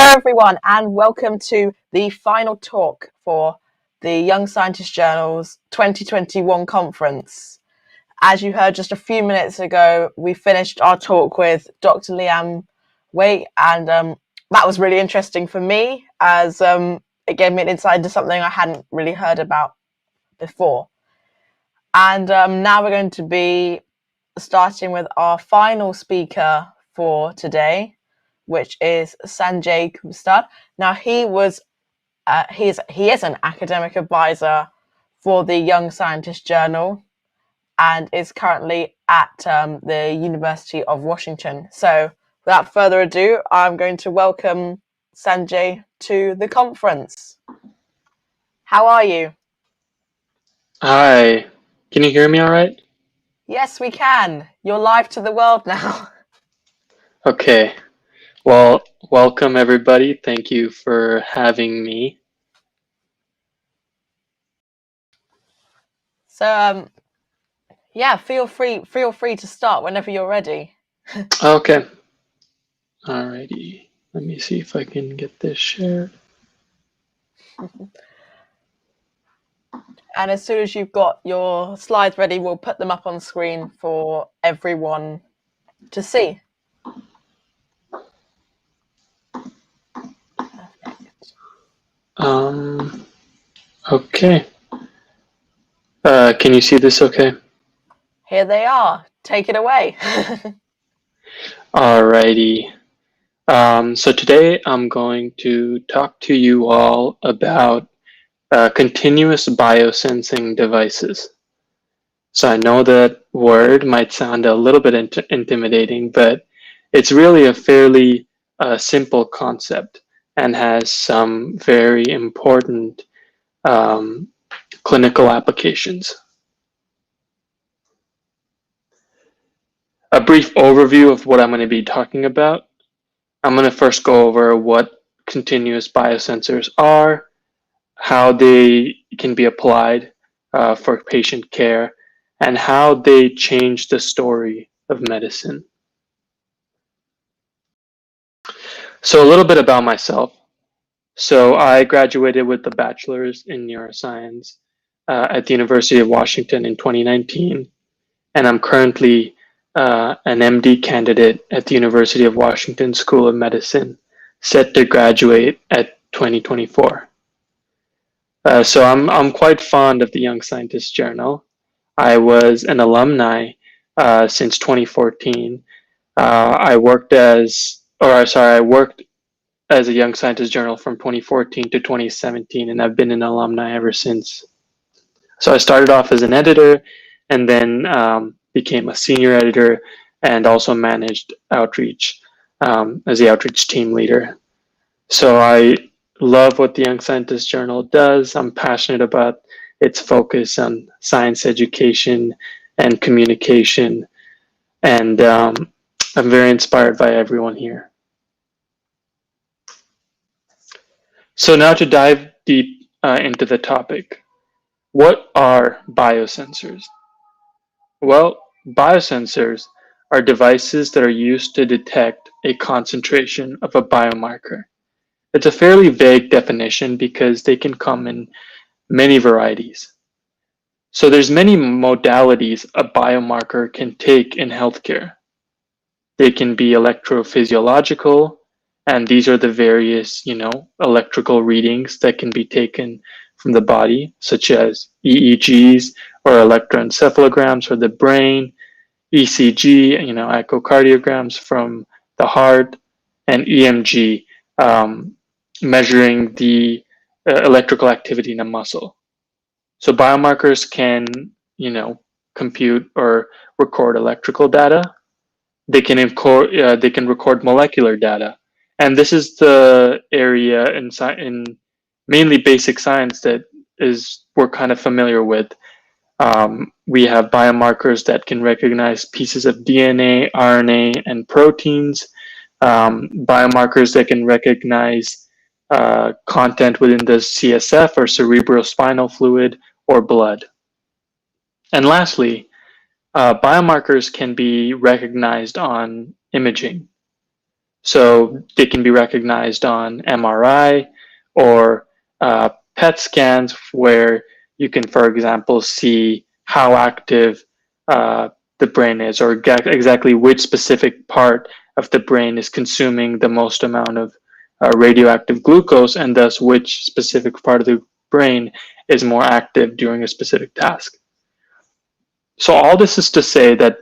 Hello, everyone, and welcome to the final talk for the Young Scientist Journal's 2021 conference. As you heard just a few minutes ago, we finished our talk with Dr. Leanne Wake, and that was really interesting for me, as it gave me an insight into something I hadn't really heard about before. And now we're going to be starting with our final speaker for today, which is Sanjay Kubsad. Now, he is an academic advisor for the Young Scientist Journal and is currently at the University of Washington. So without further ado, I'm going to welcome Sanjay to the conference. How are you? Hi, can you hear me all right? Yes, we can. You're live to the world now. Okay, well, welcome everybody. Thank you for having me. So, yeah, feel free to start whenever you're ready. Okay, alrighty. Let me see if I can get this shared. And as soon as you've got your slides ready, we'll put them up on screen for everyone to see. Okay. Can you see this okay? Here they are. Take it away. Alrighty. So today I'm going to talk to you all about continuous biosensing devices. So I know that word might sound a little bit intimidating, but it's really a fairly simple concept and has some very important clinical applications. A brief overview of what I'm going to be talking about. I'm going to first go over what continuous biosensors are, how they can be applied for patient care, and how they change the story of medicine. So a little bit about myself. So I graduated with a bachelor's in neuroscience at the University of Washington in 2019, and I'm currently an MD candidate at the University of Washington School of Medicine, set to graduate at 2024. So I'm quite fond of the Young Scientist Journal. I was an alumni since 2014. I worked as a Young Scientist Journal from 2014 to 2017, and I've been an alumni ever since. So I started off as an editor and then became a senior editor and also managed outreach as the outreach team leader. So I love what the Young Scientist Journal does. I'm passionate about its focus on science education and communication, and I'm very inspired by everyone here. So now to dive deep into the topic. What are biosensors? Well, biosensors are devices that are used to detect a concentration of a biomarker. It's a fairly vague definition because they can come in many varieties. So there's many modalities a biomarker can take in healthcare. They can be electrophysiological, and these are the various, electrical readings that can be taken from the body, such as EEGs or electroencephalograms for the brain, ECG, echocardiograms from the heart, and EMG, measuring the electrical activity in a muscle. So biomarkers can, compute or record electrical data. They can record molecular data, and this is the area in mainly basic science that we're kind of familiar with. We have biomarkers that can recognize pieces of DNA, RNA, and proteins. Biomarkers that can recognize content within the CSF or cerebrospinal fluid or blood. And lastly, biomarkers can be recognized on imaging. So they can be recognized on MRI or PET scans, where you can, for example, see how active the brain is, or exactly which specific part of the brain is consuming the most amount of radioactive glucose, and thus which specific part of the brain is more active during a specific task. So all this is to say that,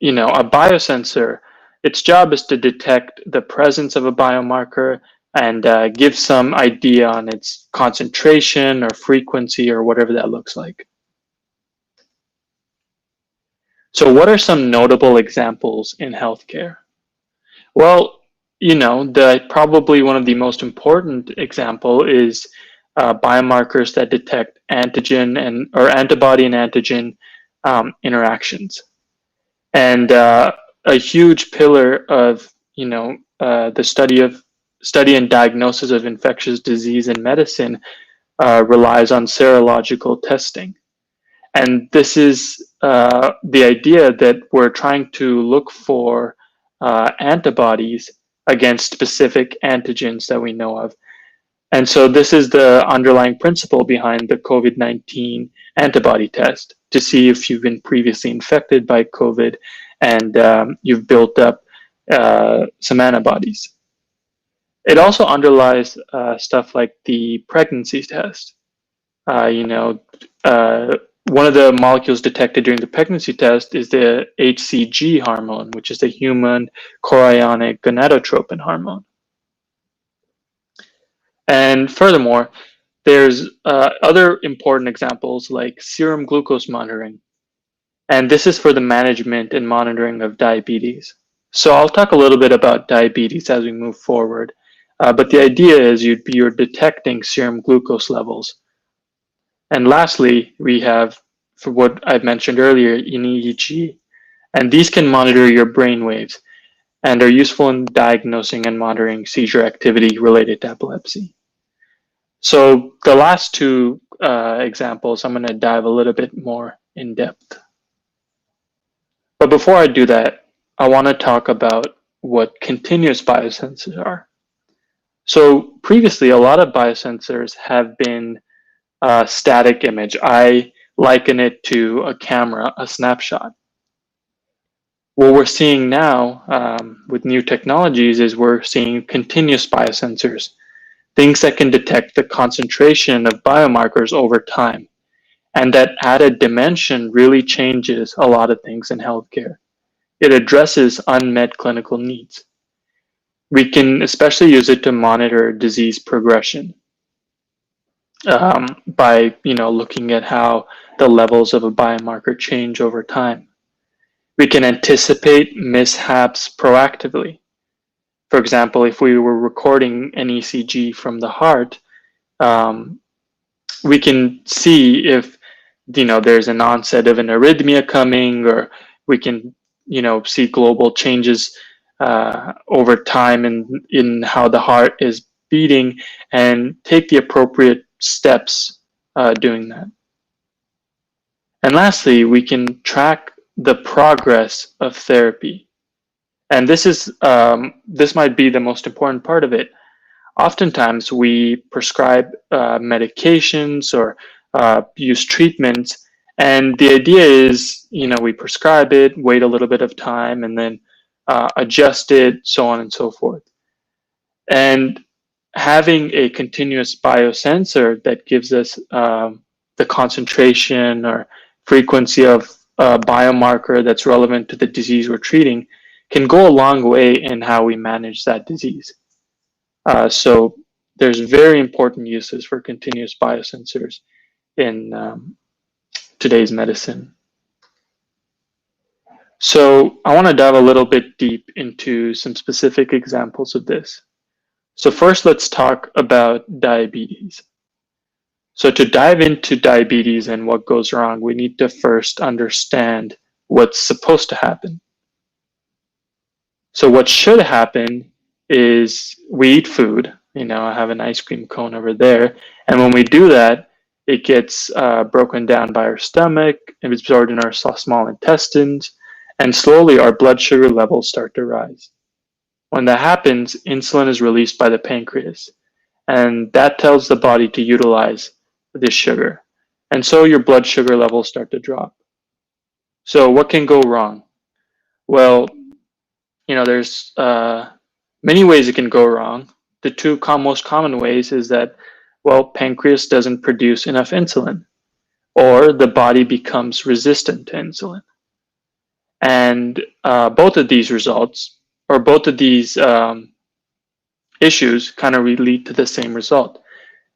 a biosensor, its job is to detect the presence of a biomarker and give some idea on its concentration or frequency or whatever that looks like. So what are some notable examples in healthcare? Well, probably one of the most important example is biomarkers that detect antigen or antibody and antigen interactions. And a huge pillar of the study and diagnosis of infectious disease in medicine relies on serological testing. And this is the idea that we're trying to look for antibodies against specific antigens that we know of. And so this is the underlying principle behind the COVID-19 antibody test, to see if you've been previously infected by COVID and you've built up some antibodies. It also underlies stuff like the pregnancy test. One of the molecules detected during the pregnancy test is the HCG hormone, which is the human chorionic gonadotropin hormone. And furthermore, there's other important examples like serum glucose monitoring. And this is for the management and monitoring of diabetes. So I'll talk a little bit about diabetes as we move forward. But the idea is you're detecting serum glucose levels. And lastly, we have, for what I've mentioned earlier, an EEG. And these can monitor your brain waves and are useful in diagnosing and monitoring seizure activity related to epilepsy. So the last two examples, I'm going to dive a little bit more in depth. But before I do that, I want to talk about what continuous biosensors are. So previously, a lot of biosensors have been static image. I liken it to a camera, a snapshot. What we're seeing now with new technologies is we're seeing continuous biosensors, things that can detect the concentration of biomarkers over time. And that added dimension really changes a lot of things in healthcare. It addresses unmet clinical needs. We can especially use it to monitor disease progression by looking at how the levels of a biomarker change over time. We can anticipate mishaps proactively. For example, if we were recording an ECG from the heart, we can see if there's an onset of an arrhythmia coming, or we can see global changes over time in how the heart is beating, and take the appropriate steps doing that. And lastly, we can track the progress of therapy. And this might be the most important part of it. Oftentimes we prescribe medications or use treatments, and the idea is, we prescribe it, wait a little bit of time, and then adjust it, so on and so forth. And having a continuous biosensor that gives us the concentration or frequency of a biomarker that's relevant to the disease we're treating can go a long way in how we manage that disease. So there's very important uses for continuous biosensors in today's medicine. So I want to dive a little bit deep into some specific examples of this. So first, let's talk about diabetes. So to dive into diabetes and what goes wrong, we need to first understand what's supposed to happen. So what should happen is we eat food. I have an ice cream cone over there. And when we do that, it gets broken down by our stomach and absorbed in our small intestines. And slowly our blood sugar levels start to rise. When that happens, insulin is released by the pancreas, and that tells the body to utilize this sugar. And so your blood sugar levels start to drop. So what can go wrong? Well, there's many ways it can go wrong. The two most common ways is that, well, pancreas doesn't produce enough insulin, or the body becomes resistant to insulin. And both of these results, or both of these issues kind of lead to the same result,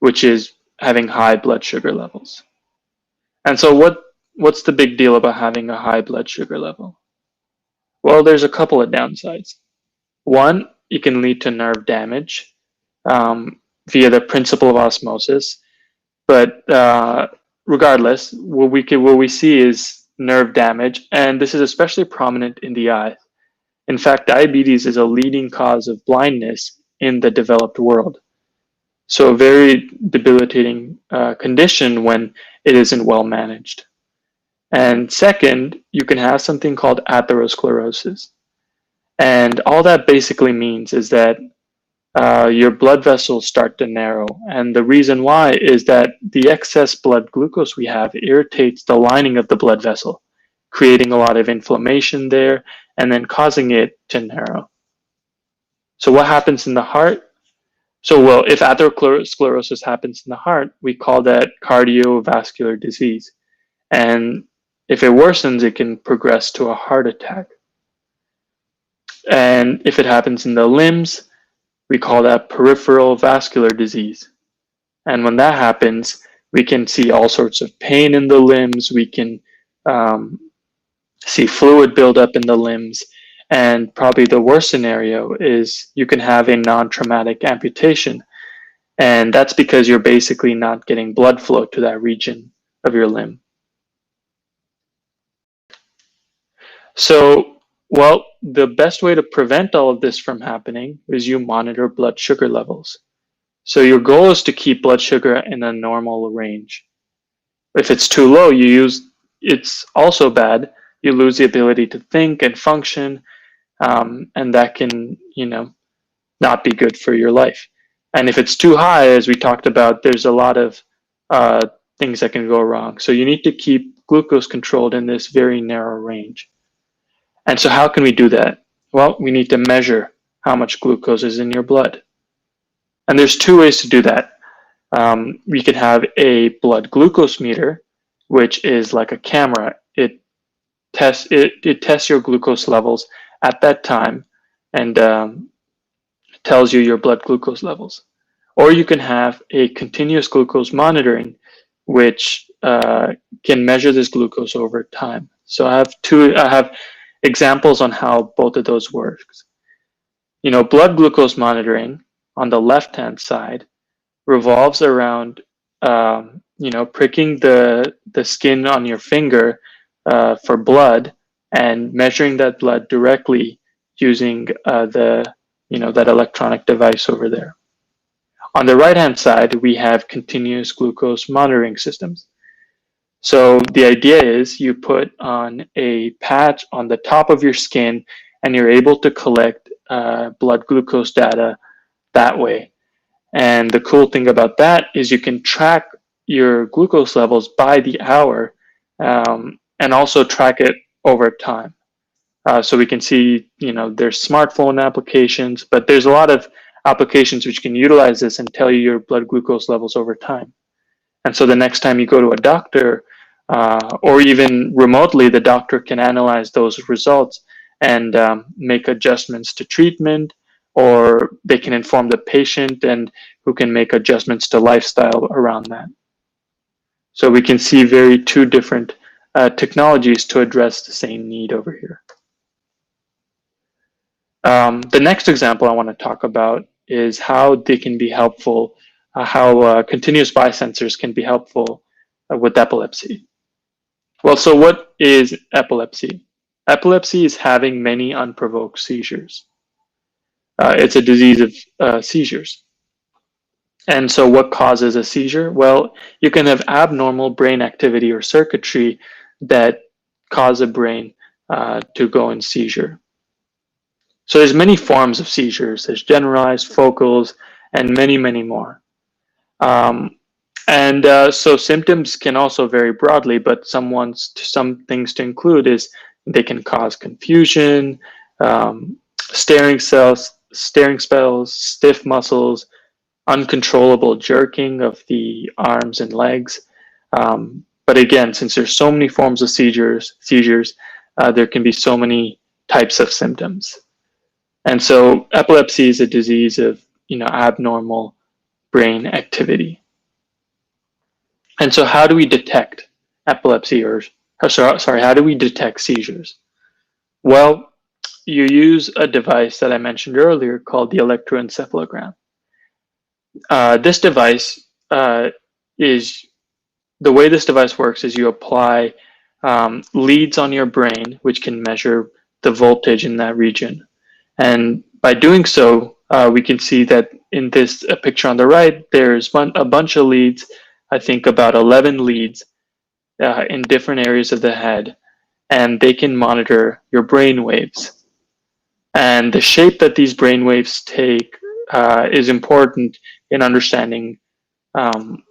which is having high blood sugar levels. And so what's the big deal about having a high blood sugar level? Well, there's a couple of downsides. One, it can lead to nerve damage via the principle of osmosis. But regardless, what we see is nerve damage, and this is especially prominent in the eye. In fact, diabetes is a leading cause of blindness in the developed world. So a very debilitating condition when it isn't well managed. And second, you can have something called atherosclerosis. And all that basically means is that your blood vessels start to narrow. And the reason why is that the excess blood glucose we have irritates the lining of the blood vessel, creating a lot of inflammation there and then causing it to narrow. So what happens in the heart? So, well, if atherosclerosis happens in the heart, we call that cardiovascular disease. And if it worsens, it can progress to a heart attack. And if it happens in the limbs, we call that peripheral vascular disease. And when that happens, we can see all sorts of pain in the limbs. We can see fluid buildup in the limbs. And probably the worst scenario is you can have a non-traumatic amputation. And that's because you're basically not getting blood flow to that region of your limb. So, well, the best way to prevent all of this from happening is you monitor blood sugar levels. So your goal is to keep blood sugar in a normal range. If it's too low, it's also bad. You lose the ability to think and function, and that can, not be good for your life. And if it's too high, as we talked about, there's a lot of things that can go wrong. So you need to keep glucose controlled in this very narrow range. And so how can we do that? Well, we need to measure how much glucose is in your blood. And there's two ways to do that. We can have a blood glucose meter, which is like a camera. It tests your glucose levels at that time and tells you your blood glucose levels. Or you can have a continuous glucose monitoring, which can measure this glucose over time. So I have examples on how both of those works. Blood glucose monitoring on the left-hand side revolves around, pricking the skin on your finger for blood and measuring that blood directly using that electronic device over there. On the right-hand side, we have continuous glucose monitoring systems. So the idea is you put on a patch on the top of your skin and you're able to collect blood glucose data that way. And the cool thing about that is you can track your glucose levels by the hour and also track it over time. So we can see, there's smartphone applications, but there's a lot of applications which can utilize this and tell you your blood glucose levels over time. And so the next time you go to a doctor, or even remotely, the doctor can analyze those results and make adjustments to treatment, or they can inform the patient and who can make adjustments to lifestyle around that. So we can see two different technologies to address the same need over here. The next example I want to talk about is how they can be helpful, how continuous biosensors can be helpful with epilepsy. Well, so what is epilepsy? Epilepsy is having many unprovoked seizures. It's a disease of seizures. And so what causes a seizure? Well, you can have abnormal brain activity or circuitry that cause a brain to go in seizure. So there's many forms of seizures. There's generalized, focals, and many, many more. So symptoms can also vary broadly, but some things to include is they can cause confusion, staring spells, stiff muscles, uncontrollable jerking of the arms and legs. But again, since there's so many forms of seizures, there can be so many types of symptoms. And so epilepsy is a disease of, abnormal brain activity. And so how do we detect epilepsy how do we detect seizures? Well, you use a device that I mentioned earlier called the electroencephalogram. This device the way this device works is you apply leads on your brain, which can measure the voltage in that region. And by doing so, we can see that in this picture on the right, there's a bunch of leads, I think about 11 leads in different areas of the head, and they can monitor your brain waves. And the shape that these brain waves take is important in understanding the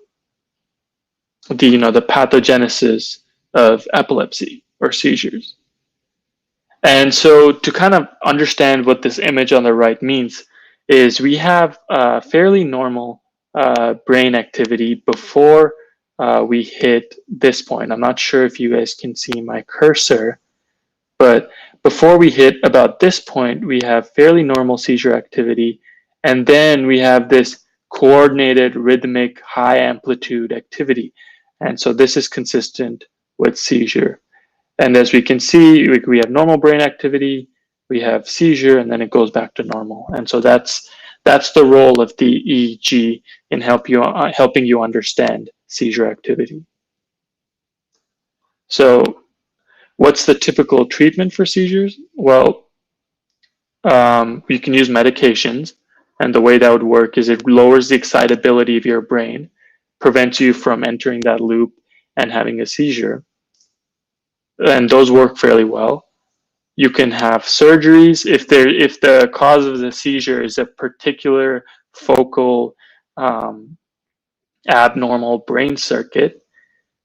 pathogenesis of epilepsy or seizures. And so to kind of understand what this image on the right means is we have fairly normal brain activity before we hit this point. I'm not sure if you guys can see my cursor, but before we hit about this point, we have fairly normal seizure activity. And then we have this coordinated, rhythmic, high amplitude activity. And so this is consistent with seizure. And as we can see, we have normal brain activity, we have seizure, and then it goes back to normal. And so that's the role of the EEG in helping you understand seizure activity. So what's the typical treatment for seizures? Well, you can use medications, and the way that would work is it lowers the excitability of your brain, prevents you from entering that loop and having a seizure. And those work fairly well. You can have surgeries if the cause of the seizure is a particular focal abnormal brain circuit.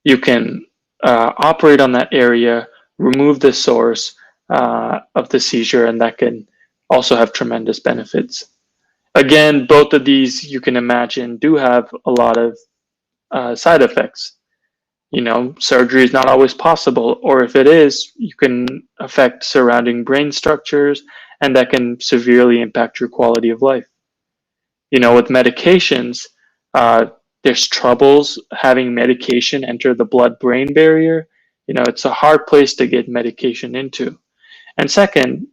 You can operate on that area, remove the source of the seizure, and that can also have tremendous benefits. Again, both of these, you can imagine, do have a lot of side effects. Surgery is not always possible, or if it is, you can affect surrounding brain structures, and that can severely impact your quality of life. With medications, there's troubles having medication enter the blood-brain barrier. It's a hard place to get medication into. And second,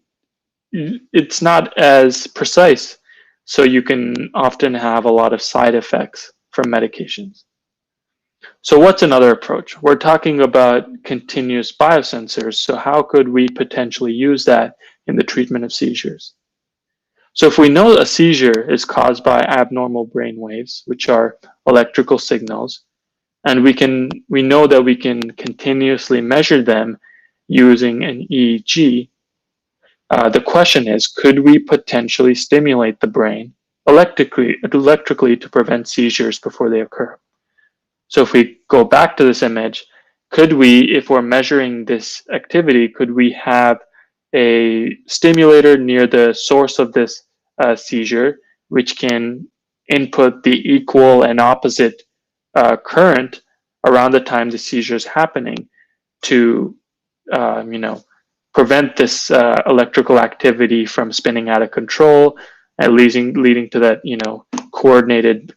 it's not as precise, so you can often have a lot of side effects from medications. So what's another approach? We're talking about continuous biosensors. So how could we potentially use that in the treatment of seizures? So if we know a seizure is caused by abnormal brain waves, which are electrical signals, and we know that we can continuously measure them using an EEG, the question is, could we potentially stimulate the brain electrically to prevent seizures before they occur? So if we go back to this image, could we, if we're measuring this activity, could we have a stimulator near the source of this seizure, which can input the equal and opposite current around the time the seizure is happening to, prevent this electrical activity from spinning out of control and leading to that, coordinated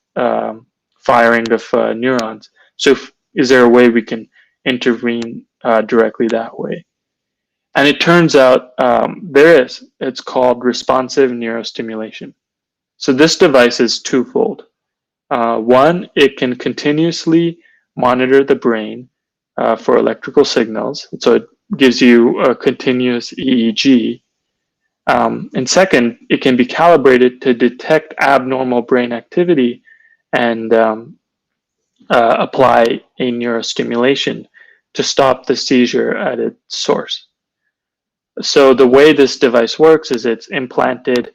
firing of neurons. So is there a way we can intervene directly that way? And it turns out there is. It's called responsive neurostimulation. So this device is twofold. One, it can continuously monitor the brain for electrical signals. So it gives you a continuous EEG. And second, it can be calibrated to detect abnormal brain activity and apply a neurostimulation to stop the seizure at its source. So the way this device works is it's implanted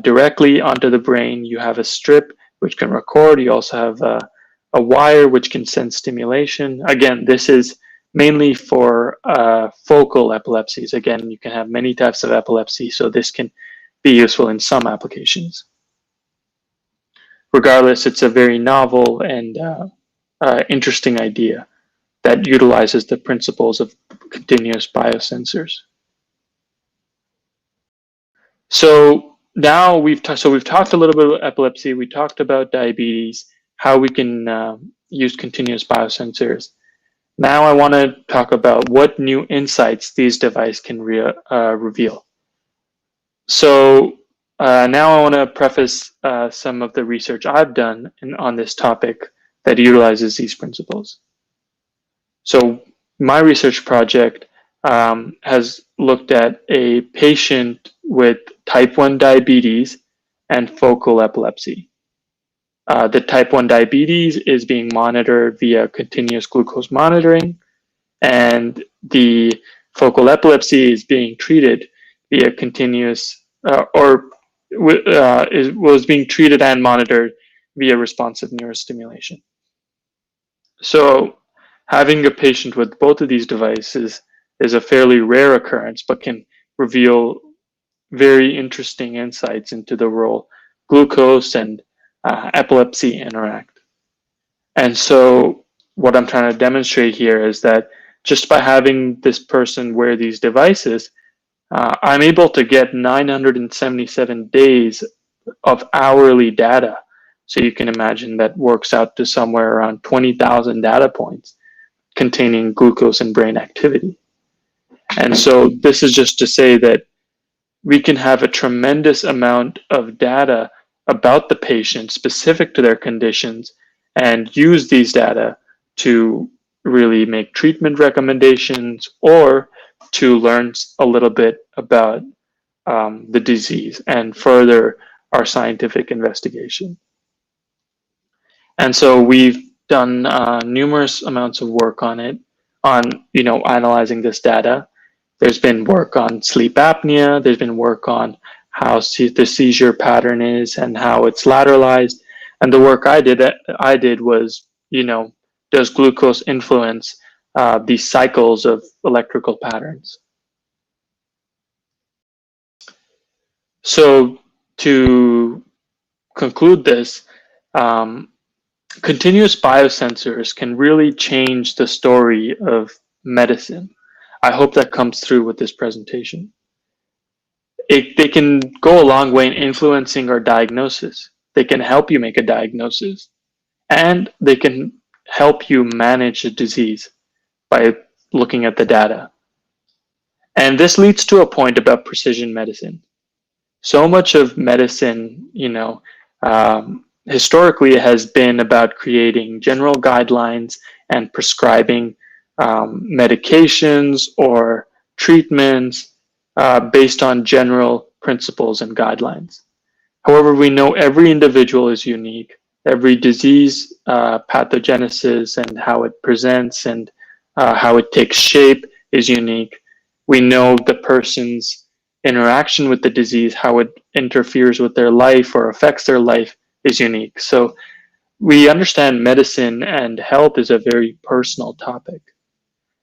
directly onto the brain. You have a strip which can record. You also have a wire which can send stimulation. Again, this is mainly for focal epilepsies. Again, you can have many types of epilepsy, so this can be useful in some applications. Regardless, it's a very novel and interesting idea that utilizes the principles of continuous biosensors. So now we've talked a little bit about epilepsy. We talked about diabetes, how we can use continuous biosensors. Now I want to talk about what new insights these devices can reveal. So now I want to preface some of the research I've done on this topic that utilizes these principles. So my research project has looked at a patient with type 1 diabetes and focal epilepsy. The type 1 diabetes is being monitored via continuous glucose monitoring, and the focal epilepsy is being treated via continuous was being treated and monitored via responsive neurostimulation. So having a patient with both of these devices is a fairly rare occurrence, but can reveal very interesting insights into the role glucose and epilepsy interact. And so what I'm trying to demonstrate here is that just by having this person wear these devices, I'm able to get 977 days of hourly data. So you can imagine that works out to somewhere around 20,000 data points containing glucose and brain activity. And so this is just to say that we can have a tremendous amount of data about the patient specific to their conditions and use these data to really make treatment recommendations or to learn a little bit about the disease and further our scientific investigation. And so we've done numerous amounts of work on it, on analyzing this data. There's been work on sleep apnea. There's been work on how the seizure pattern is and how it's lateralized. And the work I did was, does glucose influence these cycles of electrical patterns? So to conclude this, continuous biosensors can really change the story of medicine. I hope that comes through with this presentation. They can go a long way in influencing our diagnosis. They can help you make a diagnosis, and they can help you manage a disease by looking at the data. And this leads to a point about precision medicine. So much of medicine, historically has been about creating general guidelines and prescribing medications or treatments based on general principles and guidelines. However, we know every individual is unique. Every disease pathogenesis and how it presents and how it takes shape is unique. We know the person's interaction with the disease, how it interferes with their life or affects their life is unique. So we understand medicine and health is a very personal topic.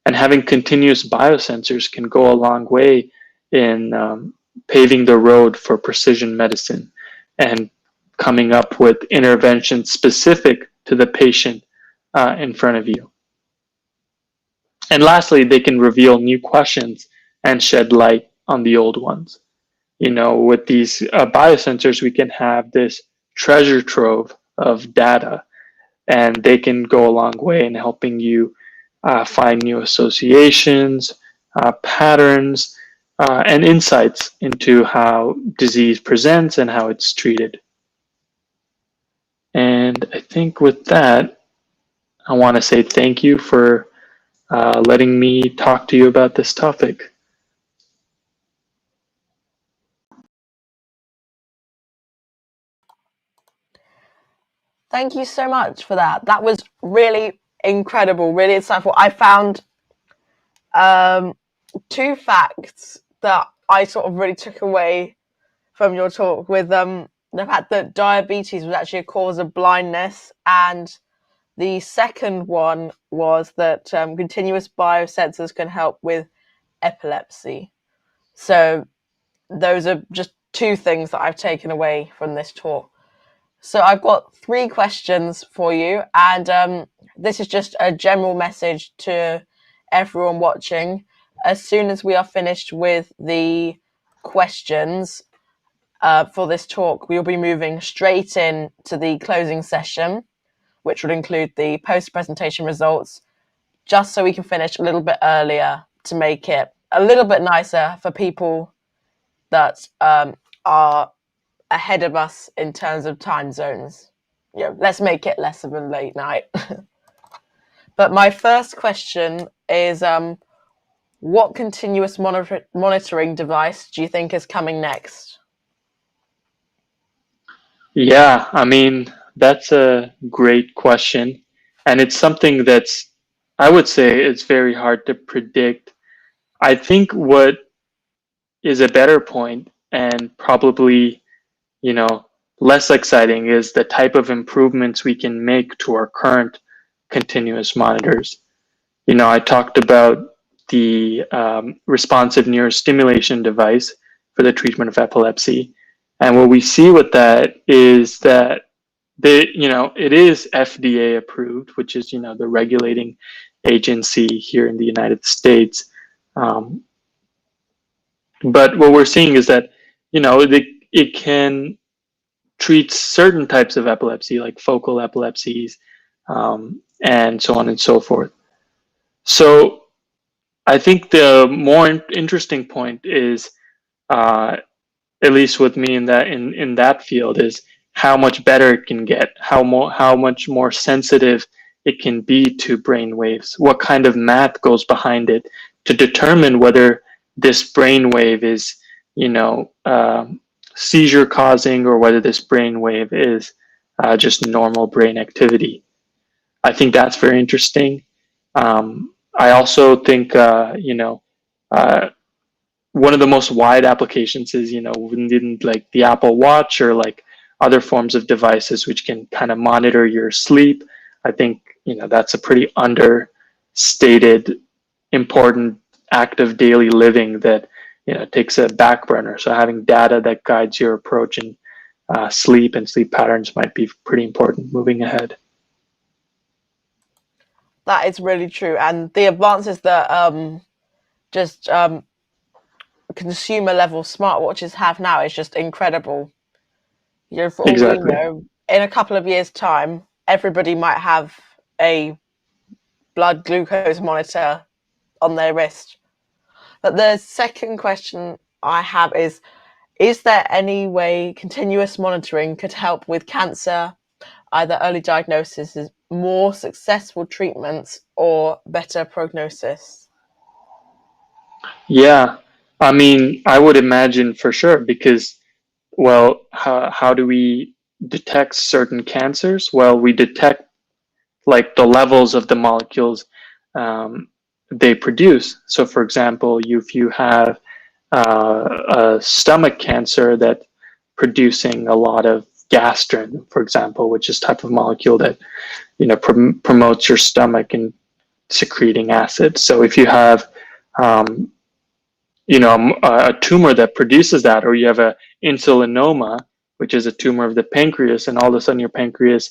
And having continuous biosensors can go a long way in paving the road for precision medicine and coming up with interventions specific to the patient in front of you. And lastly, they can reveal new questions and shed light on the old ones. With these biosensors, we can have this treasure trove of data, and they can go a long way in helping you find new associations, patterns, and insights into how disease presents and how it's treated. And I think with that, I want to say thank you for letting me talk to you about this topic. Thank you so much for that. That was really incredible, really insightful. I found 2 facts that I sort of really took away from your talk with the fact that diabetes was actually a cause of blindness, and the second one was that continuous biosensors can help with epilepsy. So those are just two things that I've taken away from this talk. So I've got 3 questions for you, and this is just a general message to everyone watching. As soon as we are finished with the questions for this talk, we'll be moving straight in to the closing session, which would include the post-presentation results, just so we can finish a little bit earlier to make it a little bit nicer for people that are ahead of us in terms of time zones. Let's make it less of a late night. But my first question is, what continuous monitoring device do you think is coming next? Yeah, I mean, that's a great question. And it's something that's, I would say, it's very hard to predict. I think what is a better point, and probably, less exciting, is the type of improvements we can make to our current continuous monitors. I talked about the responsive neurostimulation device for the treatment of epilepsy. And what we see with that is that it is FDA approved, which is, the regulating agency here in the United States. But what we're seeing is that, it can treat certain types of epilepsy, like focal epilepsies, and so on and so forth. So I think the more interesting point is, at least with me in that field, is how much better it can get, how much more sensitive it can be to brain waves, what kind of math goes behind it to determine whether this brain wave is, seizure causing, or whether this brain wave is just normal brain activity. I think that's very interesting. I also think, one of the most wide applications is, within like the Apple Watch, or like other forms of devices which can kind of monitor your sleep. I think, that's a pretty understated, important act of daily living that, takes a back burner. So having data that guides your approach in sleep and sleep patterns might be pretty important moving ahead. That is really true. And the advances that consumer level smartwatches have now is just incredible. For all Exactly. we know, in a couple of years' time, everybody might have a blood glucose monitor on their wrist. But the second question I have is there any way continuous monitoring could help with cancer, either early diagnosis, more successful treatments, or better prognosis? Yeah, I mean, I would imagine for sure, because, well, how do we detect certain cancers? Well, we detect like the levels of the molecules they produce. So, for example, if you have a stomach cancer that's producing a lot of gastrin, for example, which is type of molecule that promotes your stomach and secreting acid. So, if you have a tumor that produces that, or you have a insulinoma, which is a tumor of the pancreas, and all of a sudden your pancreas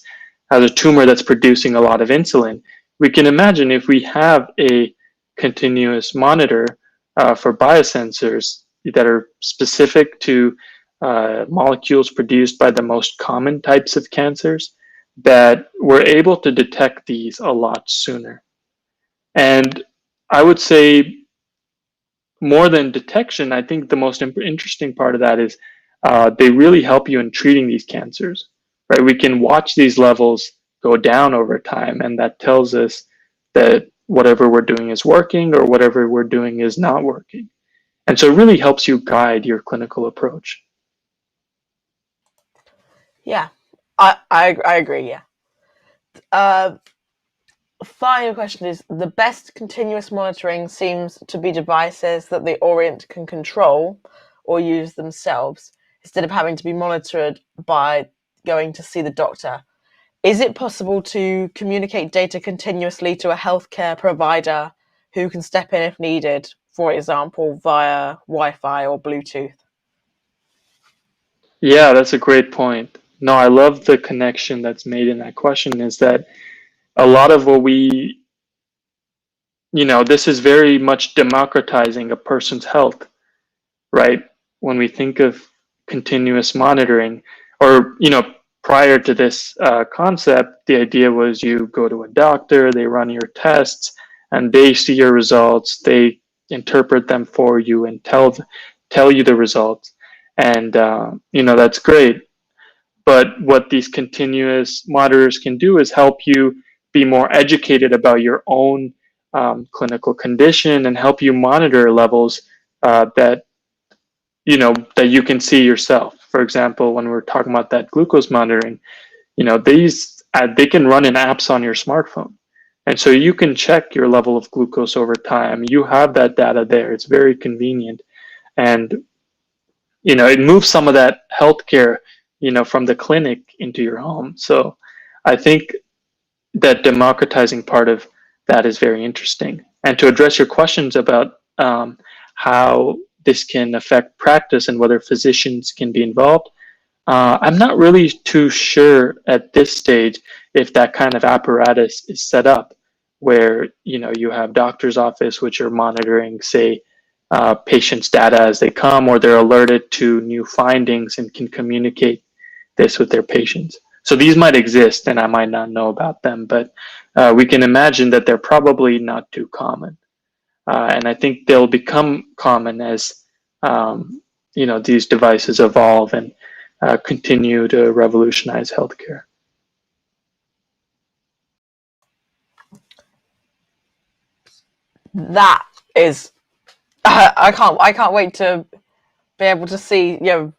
has a tumor that's producing a lot of insulin. We can imagine if we have a continuous monitor for biosensors that are specific to molecules produced by the most common types of cancers, that we're able to detect these a lot sooner. And I would say, more than detection, I think the most interesting part of that is they really help you in treating these cancers, right? We can watch these levels go down over time, and that tells us that whatever we're doing is working, or whatever we're doing is not working. And so it really helps you guide your clinical approach. Yeah, I agree, yeah. final question is, the best continuous monitoring seems to be devices that the Orient can control or use themselves instead of having to be monitored by going to see the doctor. Is it possible to communicate data continuously to a healthcare provider who can step in if needed, for example, via Wi-Fi or Bluetooth? Yeah, that's a great point. No, I love the connection that's made in that question is that a lot of what we, this is very much democratizing a person's health, right? When we think of continuous monitoring, or, prior to this concept, the idea was you go to a doctor, they run your tests, and they see your results, they interpret them for you and tell you the results. And, that's great. But what these continuous monitors can do is help you be more educated about your own clinical condition and help you monitor levels that that you can see yourself. For example, when we're talking about that glucose monitoring, these they can run in apps on your smartphone, and so you can check your level of glucose over time. You have that data there. It's very convenient, and it moves some of that healthcare, from the clinic into your home. So I think that democratizing part of that is very interesting. And to address your questions about how this can affect practice and whether physicians can be involved, I'm not really too sure at this stage if that kind of apparatus is set up where you have doctor's office which are monitoring, say, patients' data as they come, or they're alerted to new findings and can communicate this with their patients. So these might exist, and I might not know about them, but we can imagine that they're probably not too common. And I think they'll become common as these devices evolve and continue to revolutionize healthcare. That is, I can't wait to be able to see your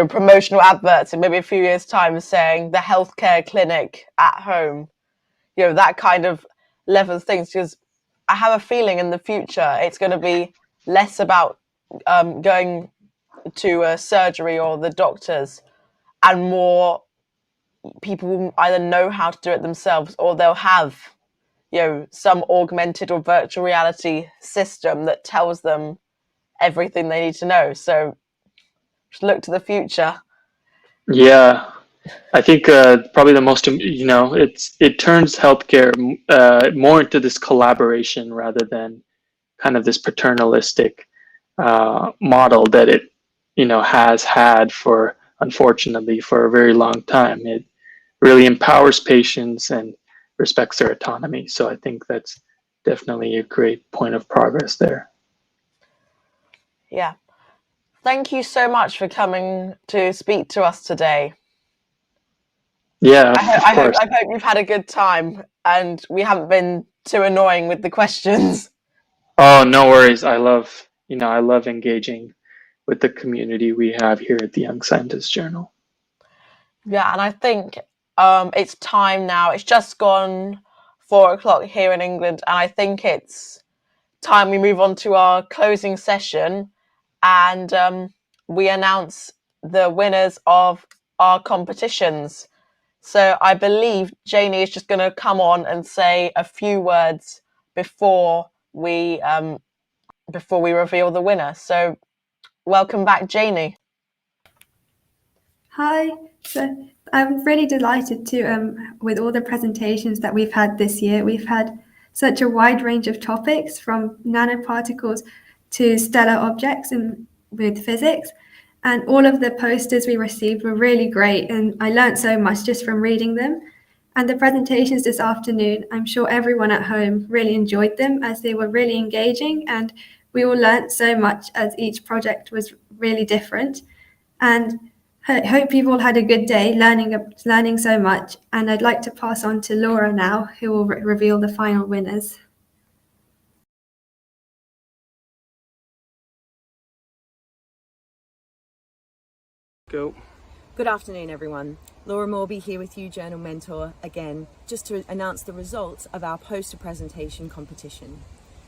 promotional adverts in maybe a few years' time saying the healthcare clinic at home. That kind of level of things, because I have a feeling in the future it's going to be less about going to a surgery or the doctors, and more people will either know how to do it themselves, or they'll have some augmented or virtual reality system that tells them everything they need to know. So just look to the future. Yeah, I think probably the most, it turns healthcare more into this collaboration rather than kind of this paternalistic model that it, has had unfortunately, for a very long time. It really empowers patients and respects their autonomy. So I think that's definitely a great point of progress there. Yeah. Thank you so much for coming to speak to us today. Yeah, I hope you've had a good time and we haven't been too annoying with the questions. Oh, no worries. I love engaging with the community we have here at the Young Scientist Journal. Yeah, and I think it's time now. It's just gone 4 o'clock here in England, and I think it's time we move on to our closing session and we announce the winners of our competitions. So I believe Janie is just going to come on and say a few words before we reveal the winner. So welcome back, Janie. Hi. So I'm really delighted to, with all the presentations that we've had this year. We've had such a wide range of topics, from nanoparticles to stellar objects and with physics. And all of the posters we received were really great, and I learned so much just from reading them. And the presentations this afternoon, I'm sure everyone at home really enjoyed them, as they were really engaging, and we all learnt so much as each project was really different. And I hope you've all had a good day learning so much. And I'd like to pass on to Laura now, who will reveal the final winners. Go. Good afternoon, everyone. Laura Morby here with you, Journal Mentor, again, just to announce the results of our poster presentation competition.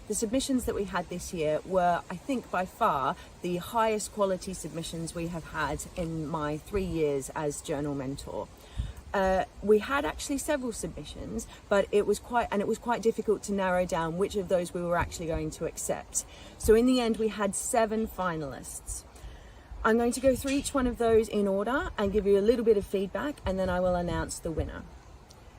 The submissions that we had this year were, I think, by far the highest quality submissions we have had in my 3 years as Journal Mentor. We had actually several submissions, but it was quite difficult to narrow down which of those we were actually going to accept. So in the end, we had 7 finalists. I'm going to go through each one of those in order and give you a little bit of feedback, and then I will announce the winner.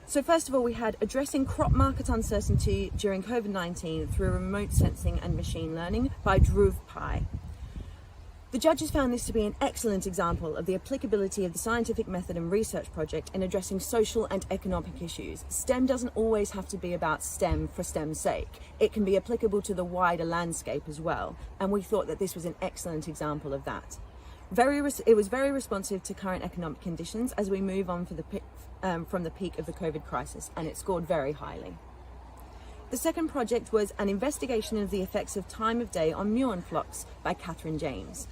So first of all, we had Addressing Crop Market Uncertainty During COVID-19 Through Remote Sensing and Machine Learning by Dhruv Pai. The judges found this to be an excellent example of the applicability of the scientific method and research project in addressing social and economic issues. STEM doesn't always have to be about STEM for STEM's sake. It can be applicable to the wider landscape as well, and we thought that this was an excellent example of that. It was very responsive to current economic conditions as we move on from the peak of the COVID crisis, and it scored very highly. The second project was an investigation of the effects of time of day on muon flocks by Catherine James.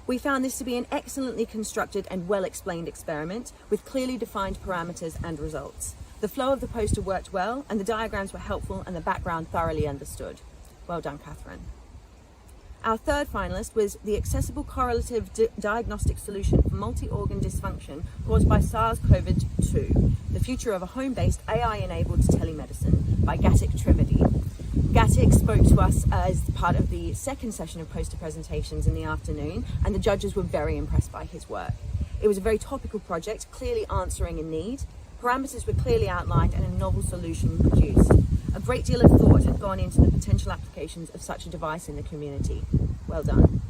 We found this to be an excellently constructed and well-explained experiment with clearly defined parameters and results. The flow of the poster worked well, and the diagrams were helpful and the background thoroughly understood. Well done, Catherine. Our third finalist was the Accessible Correlative Diagnostic Solution for Multi-Organ Dysfunction Caused by SARS-CoV-2, The Future of a Home-Based AI-Enabled Telemedicine by Gatik Trivedi. Gatik spoke to us as part of the second session of poster presentations in the afternoon, and the judges were very impressed by his work. It was a very topical project, clearly answering a need. Parameters were clearly outlined and a novel solution produced. A great deal of thought had gone into the potential applications of such a device in the community. Well done.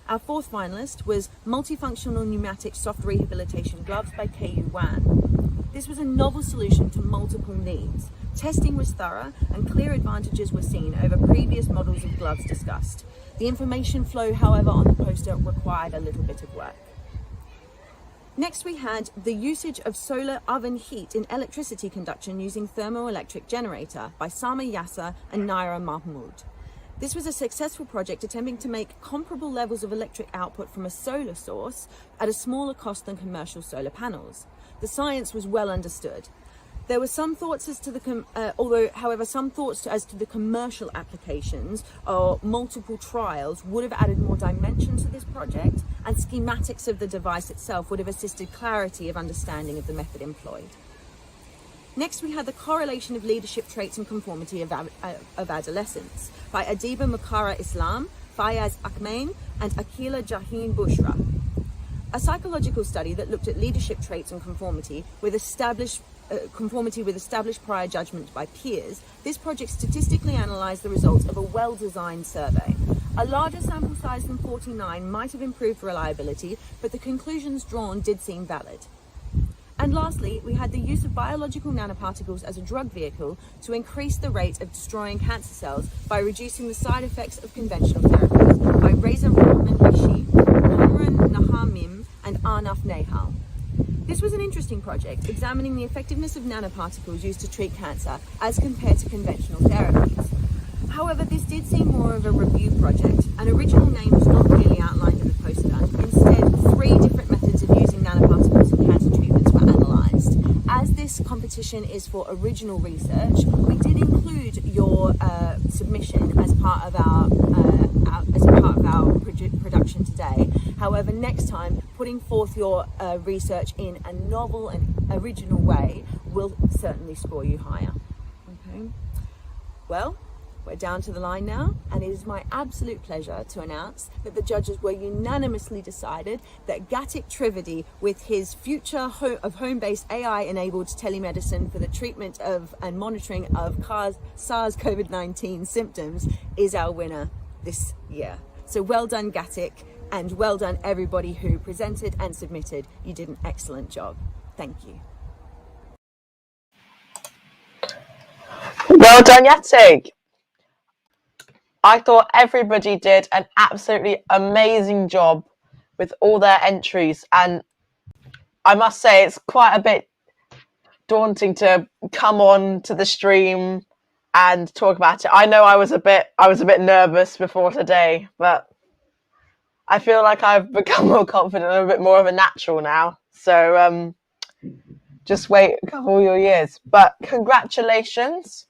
Our fourth finalist was Multifunctional Pneumatic Soft Rehabilitation Gloves by KU Wan. This was a novel solution to multiple needs. Testing was thorough and clear advantages were seen over previous models of gloves discussed. The information flow, however, on the poster required a little bit of work. Next, we had the usage of solar oven heat in electricity conduction using thermoelectric generator by Sama Yasser and Naira Mahmood. This was a successful project attempting to make comparable levels of electric output from a solar source at a smaller cost than commercial solar panels. The science was well understood. There were some thoughts as to the commercial applications or multiple trials would have added more dimension to this project, and schematics of the device itself would have assisted clarity of understanding of the method employed. Next, we had the correlation of leadership traits and conformity of adolescence by Adiba Mukhara Islam, Fayaz Akmain, and Akila Jahin Bushra. A psychological study that looked at leadership traits and conformity with established prior judgment by peers. This project statistically analysed the results of a well-designed survey. A larger sample size than 49 might have improved reliability, but the conclusions drawn did seem valid. And lastly, we had the use of biological nanoparticles as a drug vehicle to increase the rate of destroying cancer cells by reducing the side effects of conventional therapies by Reza Rahman Rishi, Kamran Nahamim, and Arnaf Nehal. This was an interesting project, examining the effectiveness of nanoparticles used to treat cancer as compared to conventional therapies. However, this did seem more of a review project. An original name was not clearly outlined in the poster. Instead, 3 different methods of using nanoparticles in cancer treatments were analysed. As this competition is for original research, we did include your submission as part of our production today. However, next time, putting forth your research in a novel and original way will certainly score you higher. Okay. Well, we're down to the line now, and it is my absolute pleasure to announce that the judges were unanimously decided that Gatik Trivedi, with his future of home-based AI-enabled telemedicine for the treatment of and monitoring of SARS-CoV-19 symptoms, is our winner this year. So well done, Gatik, and well done everybody who presented and submitted. You did an excellent job. Thank you. Well done, Gatik. I thought everybody did an absolutely amazing job with all their entries, and I must say it's quite a bit daunting to come on to the stream and talk about it. I know I was a bit nervous before today, but I feel like I've become more confident and a bit more of a natural now. So just wait a couple of your years. But congratulations.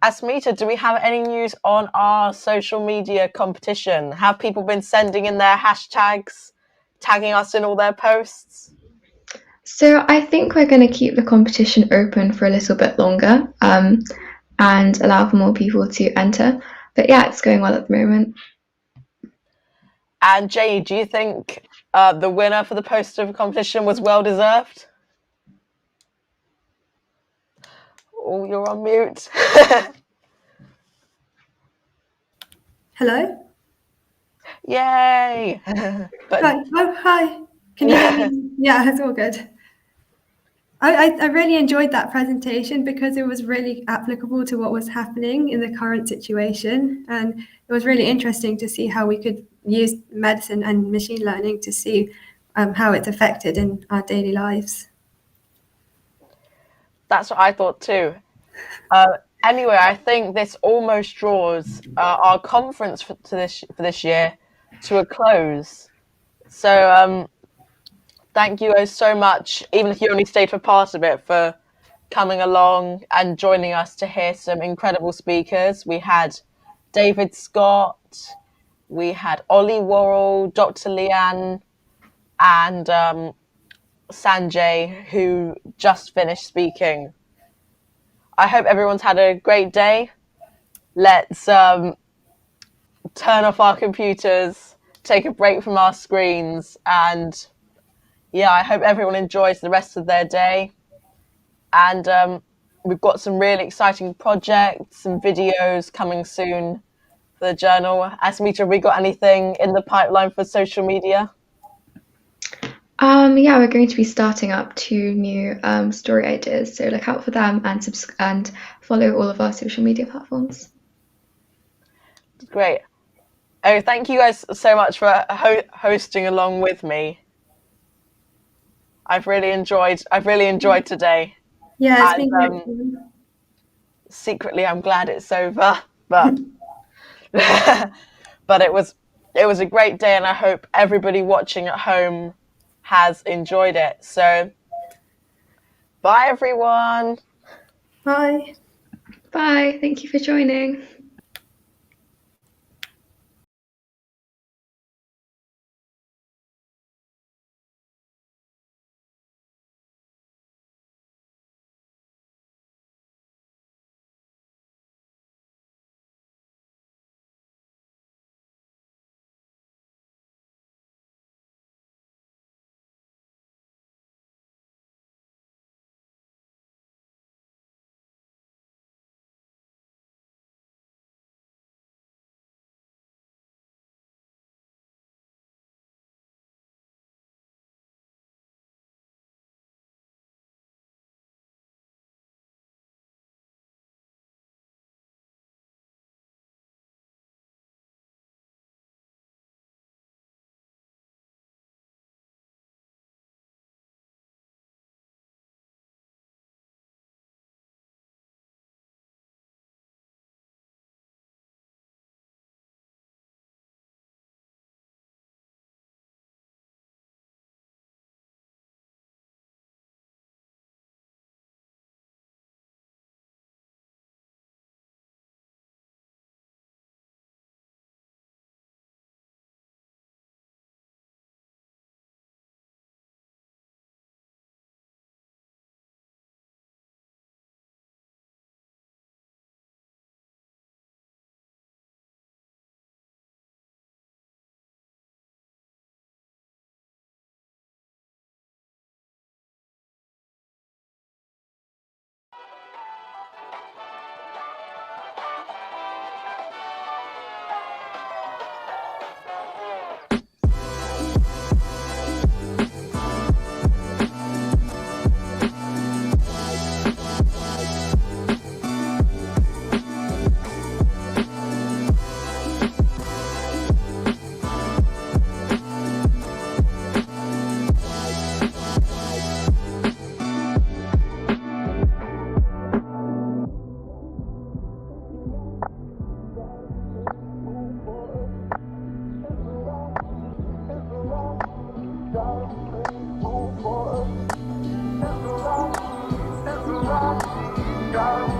Asmita, do we have any news on our social media competition? Have people been sending in their hashtags, tagging us in all their posts? So I think we're going to keep the competition open for a little bit longer and allow for more people to enter. But yeah, it's going well at the moment. And Jay, do you think the winner for the poster competition was well deserved? Oh, you're on mute. Hello? Yay! But Hi. Oh, hi. Can you hear me? Yeah, it's all good. I really enjoyed that presentation because it was really applicable to what was happening in the current situation. And it was really interesting to see how we could use medicine and machine learning to see how it's affected in our daily lives. That's what I thought too. Anyway, I think this almost draws our conference for this year to a close. So thank you guys so much, even if you only stayed for part of it, for coming along and joining us to hear some incredible speakers. We had David Scott, we had Ollie Worrall, Dr. Leanne, and Sanjay, who just finished speaking. I hope everyone's had a great day. Let's turn off our computers, take a break from our screens, and yeah, I hope everyone enjoys the rest of their day. And we've got some really exciting projects and videos coming soon for the journal. Asmita, have we got anything in the pipeline for social media? Yeah, we're going to be starting up 2 new story ideas, so look out for them and follow all of our social media platforms. Great. Oh, thank you guys so much for hosting along with me. I've really enjoyed today. Yeah, it's And, been great fun. secretly, I'm glad it's over, but but it was a great day, and I hope everybody watching at home has enjoyed it. So, bye everyone. Bye. Bye. Thank you for joining. Got